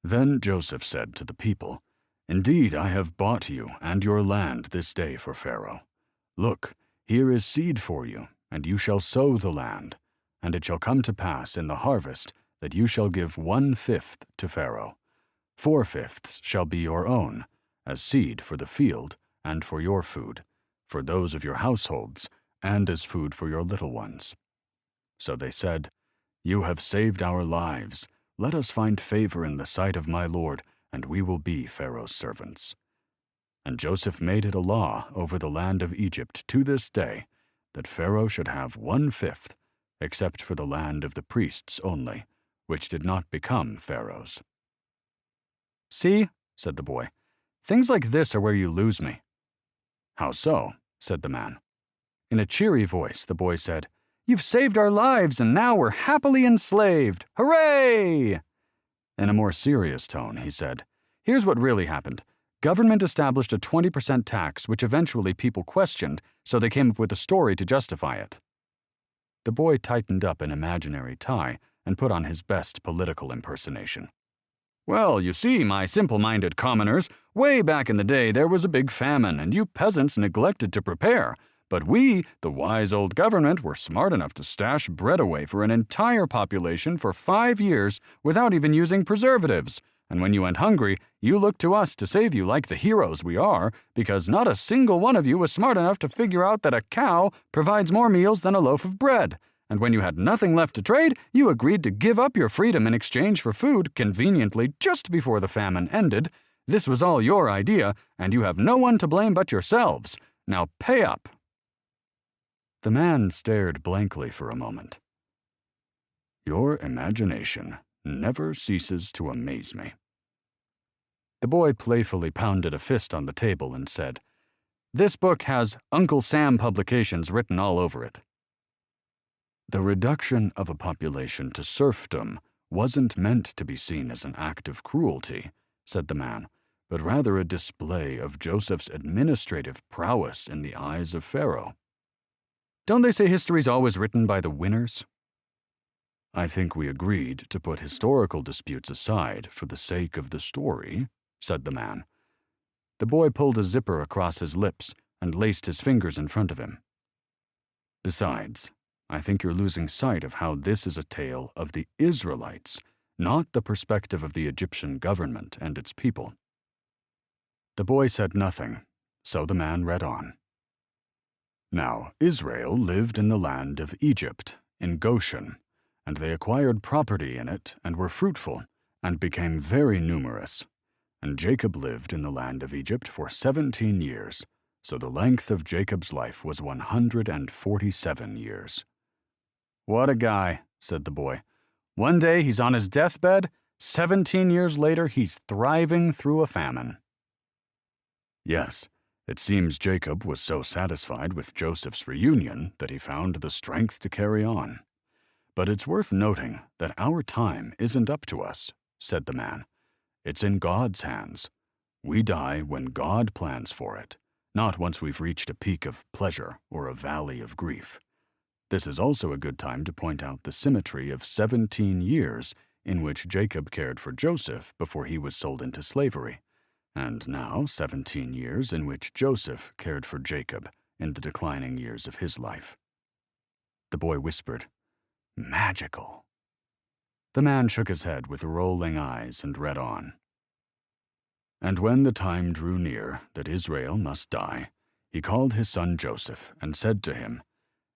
"Then Joseph said to the people, 'Indeed, I have bought you and your land this day for Pharaoh. Look, here is seed for you, and you shall sow the land. And it shall come to pass in the harvest that you shall give 1/5 to Pharaoh. 4/5 shall be your own, as seed for the field and for your food, for those of your households, and as food for your little ones.' So they said, 'You have saved our lives. Let us find favor in the sight of my Lord, and we will be Pharaoh's servants.' And Joseph made it a law over the land of Egypt to this day, that Pharaoh should have 1/5, except for the land of the priests only, which did not become Pharaoh's." "See," said the boy, "things like this are where you lose me." "How so?" said the man. In a cheery voice, the boy said, "You've saved our lives, and now we're happily enslaved. Hooray!" In a more serious tone, he said, "Here's what really happened. Government established a 20% tax, which eventually people questioned, so they came up with a story to justify it." The boy tightened up an imaginary tie and put on his best political impersonation. "Well, you see, my simple-minded commoners, way back in the day there was a big famine, and you peasants neglected to prepare. But we, the wise old government, were smart enough to stash bread away for an entire population for 5 years without even using preservatives. And when you went hungry, you looked to us to save you like the heroes we are, because not a single one of you was smart enough to figure out that a cow provides more meals than a loaf of bread. And when you had nothing left to trade, you agreed to give up your freedom in exchange for food conveniently just before the famine ended. This was all your idea, and you have no one to blame but yourselves. Now pay up." The man stared blankly for a moment. "Your imagination never ceases to amaze me." The boy playfully pounded a fist on the table and said, "This book has Uncle Sam publications written all over it." The reduction of a population to serfdom wasn't meant to be seen as an act of cruelty, said the man, but rather a display of Joseph's administrative prowess in the eyes of Pharaoh. "Don't they say history's always written by the winners?" "I think we agreed to put historical disputes aside for the sake of the story," said the man. The boy pulled a zipper across his lips and laced his fingers in front of him. "Besides, I think you're losing sight of how this is a tale of the Israelites, not the perspective of the Egyptian government and its people." The boy said nothing, so the man read on. "Now, Israel lived in the land of Egypt, in Goshen, and they acquired property in it and were fruitful, and became very numerous. And Jacob lived in the land of Egypt for 17 years, so the length of Jacob's life was 147 years. "What a guy," said the boy. "One day he's on his deathbed, 17 years later he's thriving through a famine." Yes, it seems Jacob was so satisfied with Joseph's reunion that he found the strength to carry on. "But it's worth noting that our time isn't up to us," said the man. "It's in God's hands. We die when God plans for it, not once we've reached a peak of pleasure or a valley of grief. This is also a good time to point out the symmetry of 17 years in which Jacob cared for Joseph before he was sold into slavery, and now 17 years in which Joseph cared for Jacob in the declining years of his life." The boy whispered, "Magical." The man shook his head with rolling eyes and read on. "And when the time drew near that Israel must die, he called his son Joseph and said to him,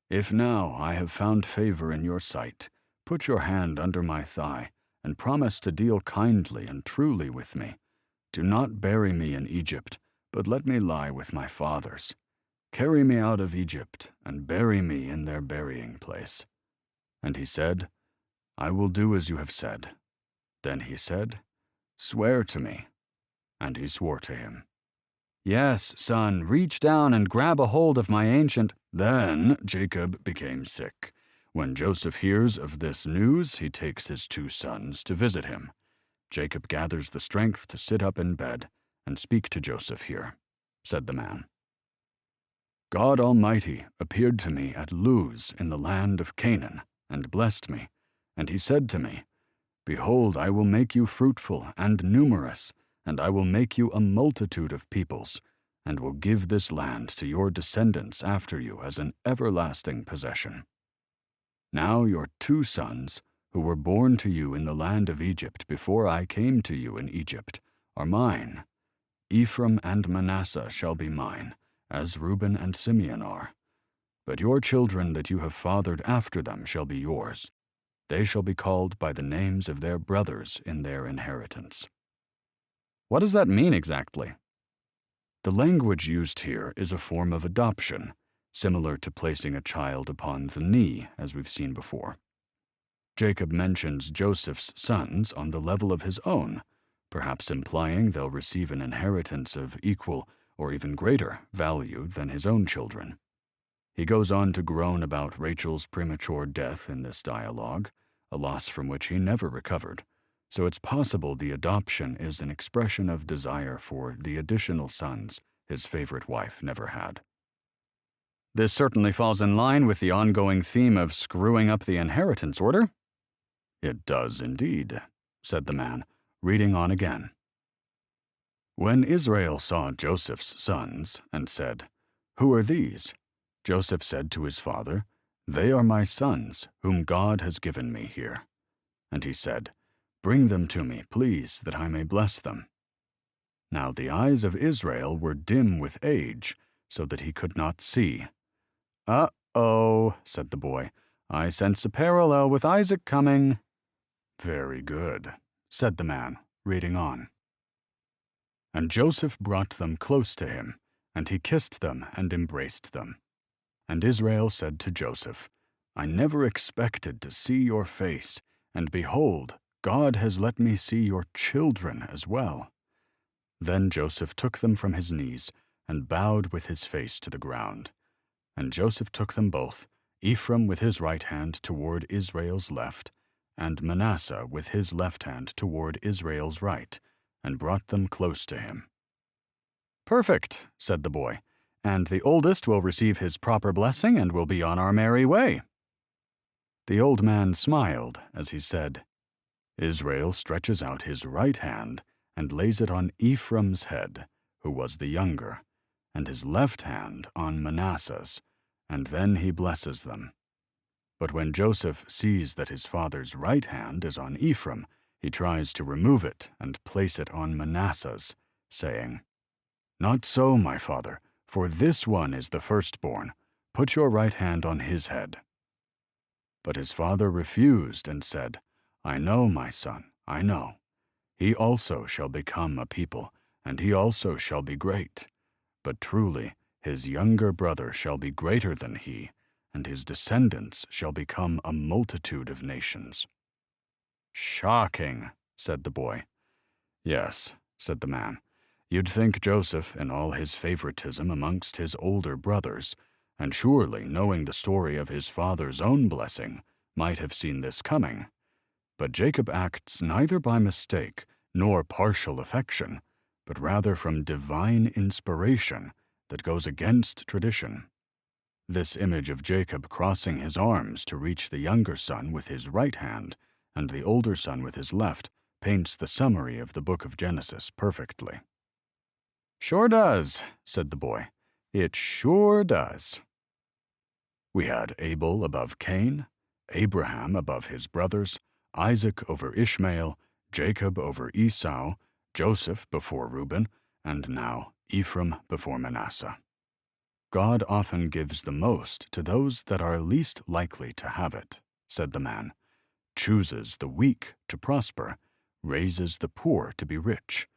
'If now I have found favor in your sight, put your hand under my thigh and promise to deal kindly and truly with me. Do not bury me in Egypt, but let me lie with my fathers. Carry me out of Egypt and bury me in their burying place.' And he said, 'I will do as you have said.' Then he said, 'Swear to me.' And he swore to him. 'Yes, son, reach down and grab a hold of my ancient—' Then Jacob became sick. When Joseph hears of this news, he takes his 2 sons to visit him. Jacob gathers the strength to sit up in bed and speak to Joseph here," said the man. "God Almighty appeared to me at Luz in the land of Canaan and blessed me, and he said to me, 'Behold, I will make you fruitful and numerous, and I will make you a multitude of peoples, and will give this land to your descendants after you as an everlasting possession.' Now your 2 sons, who were born to you in the land of Egypt before I came to you in Egypt, are mine. Ephraim and Manasseh shall be mine, as Reuben and Simeon are. But your children that you have fathered after them shall be yours. They shall be called by the names of their brothers in their inheritance." What does that mean exactly? The language used here is a form of adoption, similar to placing a child upon the knee, as we've seen before. Jacob mentions Joseph's sons on the level of his own, perhaps implying they'll receive an inheritance of equal or even greater value than his own children. He goes on to groan about Rachel's premature death in this dialogue, a loss from which he never recovered, so it's possible the adoption is an expression of desire for the additional sons his favorite wife never had. This certainly falls in line with the ongoing theme of screwing up the inheritance order. "It does indeed," said the man, reading on again. "When Israel saw Joseph's sons and said, 'Who are these?' Joseph said to his father, "They are my sons, whom God has given me here." And he said, "Bring them to me, please, that I may bless them." Now the eyes of Israel were dim with age, so that he could not see. "Uh-oh," said the boy. "I sense a parallel with Isaac coming." "Very good," said the man, reading on. "And Joseph brought them close to him, and he kissed them and embraced them. And Israel said to Joseph, I never expected to see your face, and behold, God has let me see your children as well." Then Joseph took them from his knees, and bowed with his face to the ground. And Joseph took them both, Ephraim with his right hand toward Israel's left, and Manasseh with his left hand toward Israel's right, and brought them close to him. "Perfect," said the boy, "and the oldest will receive his proper blessing and will be on our merry way." The old man smiled as he said, "Israel stretches out his right hand and lays it on Ephraim's head, who was the younger, and his left hand on Manasseh's, and then he blesses them. But when Joseph sees that his father's right hand is on Ephraim, he tries to remove it and place it on Manasseh's, saying, 'Not so, my father, for this one is the firstborn. Put your right hand on his head.' But his father refused and said, 'I know, my son, I know. He also shall become a people, and he also shall be great. But truly his younger brother shall be greater than he, and his descendants shall become a multitude of nations.'" "Shocking," said the boy. "Yes," said the man. "You'd think Joseph, in all his favoritism amongst his older brothers, and surely knowing the story of his father's own blessing, might have seen this coming. But Jacob acts neither by mistake nor partial affection, but rather from divine inspiration that goes against tradition. This image of Jacob crossing his arms to reach the younger son with his right hand and the older son with his left paints the summary of the book of Genesis perfectly." "Sure does," said the boy. "It sure does." We had Abel above Cain, Abraham above his brothers, Isaac over Ishmael, Jacob over Esau, Joseph before Reuben, and now Ephraim before Manasseh. "God often gives the most to those that are least likely to have it," said the man, "chooses the weak to prosper, raises the poor to be rich.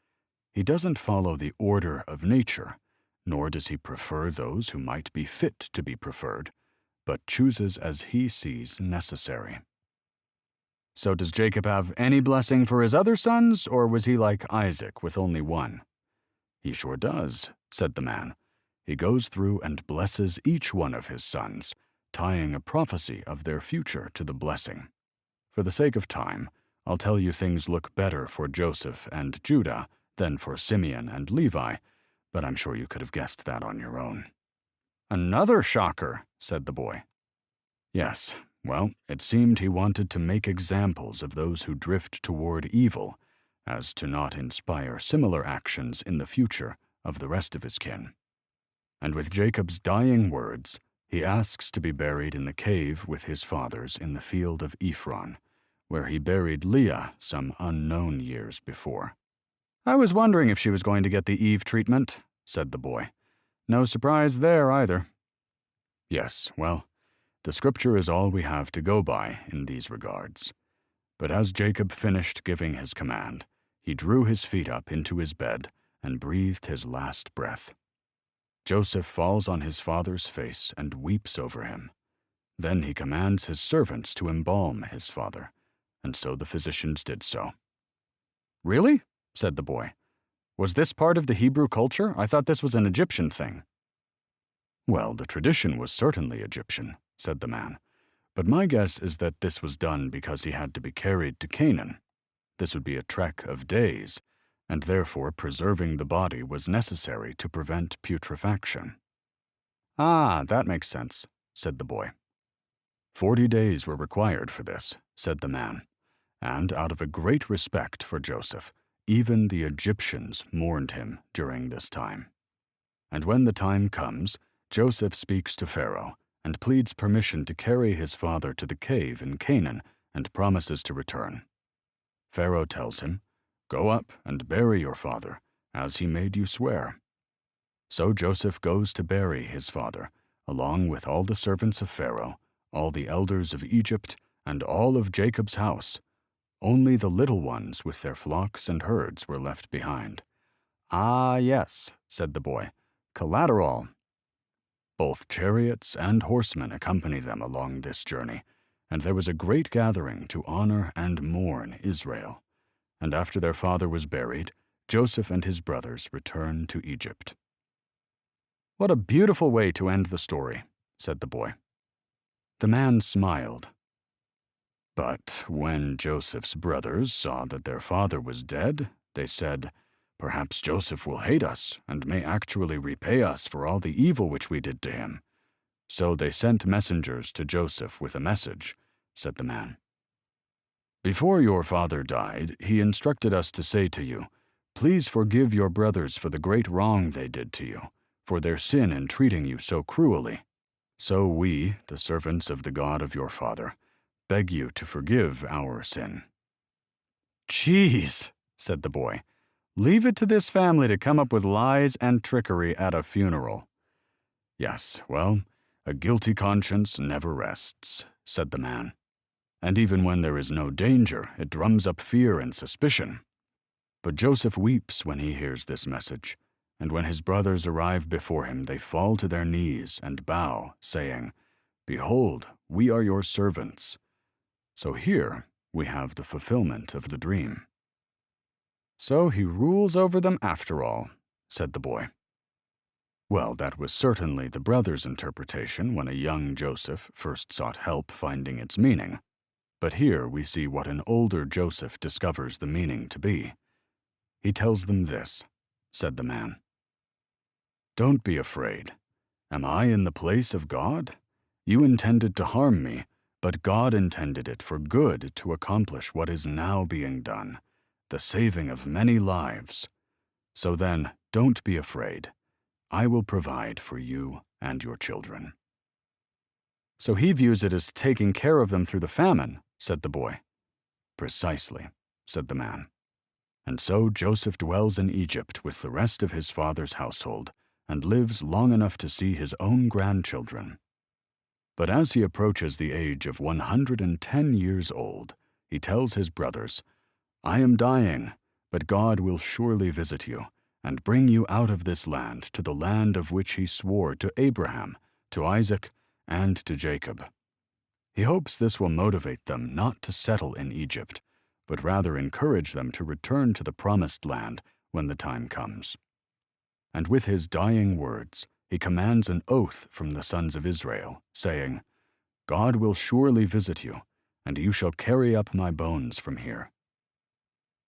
He doesn't follow the order of nature, nor does he prefer those who might be fit to be preferred, but chooses as he sees necessary." "So does Jacob have any blessing for his other sons, or was he like Isaac with only one?" "He sure does," said the man. "He goes through and blesses each one of his sons, tying a prophecy of their future to the blessing. For the sake of time, I'll tell you things look better for Joseph and Judah than for Simeon and Levi, but I'm sure you could have guessed that on your own." "Another shocker," said the boy. "Yes, well, it seemed he wanted to make examples of those who drift toward evil, as to not inspire similar actions in the future of the rest of his kin. And with Jacob's dying words, he asks to be buried in the cave with his fathers in the field of Ephron, where he buried Leah some unknown years before. "I was wondering if she was going to get the Eve treatment," said the boy. "No surprise there either." "Yes, well, the scripture is all we have to go by in these regards. But as Jacob finished giving his command, he drew his feet up into his bed and breathed his last breath. Joseph falls on his father's face and weeps over him. Then he commands his servants to embalm his father, and so the physicians did so." "Really?" said the boy. "Was this part of the Hebrew culture? I thought this was an Egyptian thing." "Well, the tradition was certainly Egyptian," said the man. "But my guess is that this was done because he had to be carried to Canaan. This would be a trek of days, and therefore preserving the body was necessary to prevent putrefaction." "Ah, that makes sense," said the boy. 40 days were required for this," said the man, "and out of a great respect for Joseph, even the Egyptians mourned him during this time. And when the time comes, Joseph speaks to Pharaoh and pleads permission to carry his father to the cave in Canaan and promises to return. Pharaoh tells him, "Go up and bury your father, as he made you swear." So Joseph goes to bury his father, along with all the servants of Pharaoh, all the elders of Egypt, and all of Jacob's house. Only the little ones with their flocks and herds were left behind. "Ah, yes," said the boy, "collateral." Both chariots and horsemen accompany them along this journey, and there was a great gathering to honor and mourn Israel. And after their father was buried, Joseph and his brothers returned to Egypt. "What a beautiful way to end the story," said the boy. The man smiled. But when Joseph's brothers saw that their father was dead, they said, "Perhaps Joseph will hate us and may actually repay us for all the evil which we did to him." So they sent messengers to Joseph with a message, said the man. "Before your father died, he instructed us to say to you, 'Please forgive your brothers for the great wrong they did to you, for their sin in treating you so cruelly. So we, the servants of the God of your father, beg you to forgive our sin.'" "Jeez," said the boy. "Leave it to this family to come up with lies and trickery at a funeral." "Yes, well, a guilty conscience never rests," said the man. "And even when there is no danger, it drums up fear and suspicion." But Joseph weeps when he hears this message, and when his brothers arrive before him, they fall to their knees and bow, saying, "Behold, we are your servants." So here we have the fulfillment of the dream. "So he rules over them after all," said the boy. Well, that was certainly the brothers' interpretation when a young Joseph first sought help finding its meaning. But here we see what an older Joseph discovers the meaning to be. He tells them this, said the man. "Don't be afraid. Am I in the place of God? You intended to harm me, but God intended it for good to accomplish what is now being done, the saving of many lives. So then, don't be afraid. I will provide for you and your children." "So he views it as taking care of them through the famine," said the boy. "Precisely," said the man. And so Joseph dwells in Egypt with the rest of his father's household and lives long enough to see his own grandchildren. But as he approaches the age of 110 years old, he tells his brothers, "I am dying, but God will surely visit you and bring you out of this land to the land of which he swore to Abraham, to Isaac, and to Jacob." He hopes this will motivate them not to settle in Egypt, but rather encourage them to return to the promised land when the time comes. And with his dying words, he commands an oath from the sons of Israel, saying, "God will surely visit you, and you shall carry up my bones from here."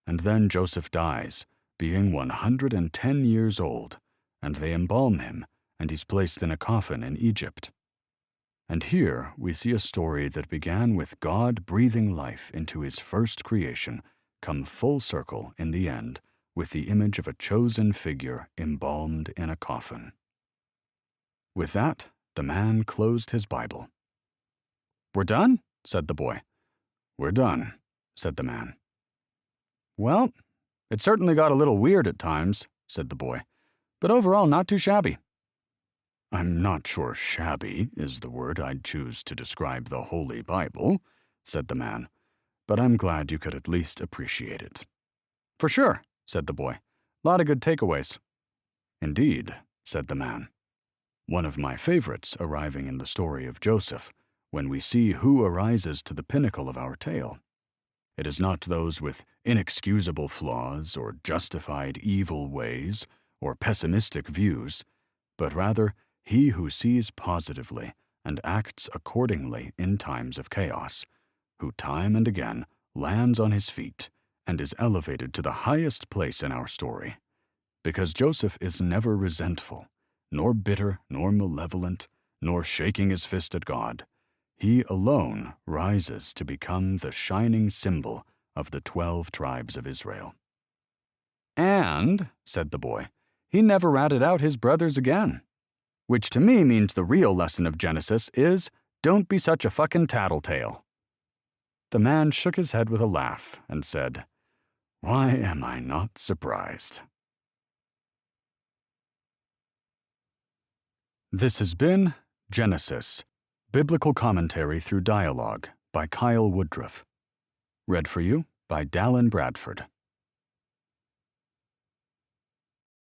And then Joseph dies, being 110 years old, and they embalm him, and he's placed in a coffin in Egypt. And here we see a story that began with God breathing life into his first creation come full circle in the end with the image of a chosen figure embalmed in a coffin. With that, the man closed his Bible. "We're done?" said the boy. "We're done," said the man. "Well, it certainly got a little weird at times," said the boy, "but overall not too shabby." "I'm not sure shabby is the word I'd choose to describe the Holy Bible," said the man, "but I'm glad you could at least appreciate it." "For sure," said the boy. "Lot of good takeaways." "Indeed," said the man. "One of my favorites arriving in the story of Joseph, when we see who arises to the pinnacle of our tale. It is not those with inexcusable flaws or justified evil ways or pessimistic views, but rather he who sees positively and acts accordingly in times of chaos, who time and again lands on his feet and is elevated to the highest place in our story. Because Joseph is never resentful, nor bitter, nor malevolent, nor shaking his fist at God. He alone rises to become the shining symbol of the 12 tribes of Israel. "And," said the boy, "he never ratted out his brothers again." Which to me means the real lesson of Genesis is, don't be such a fucking tattletale. The man shook his head with a laugh and said, "Why am I not surprised?" This has been Genesis, Biblical Commentary Through Dialogue by Kyle Woodruff. Read for you by Dallin Bradford.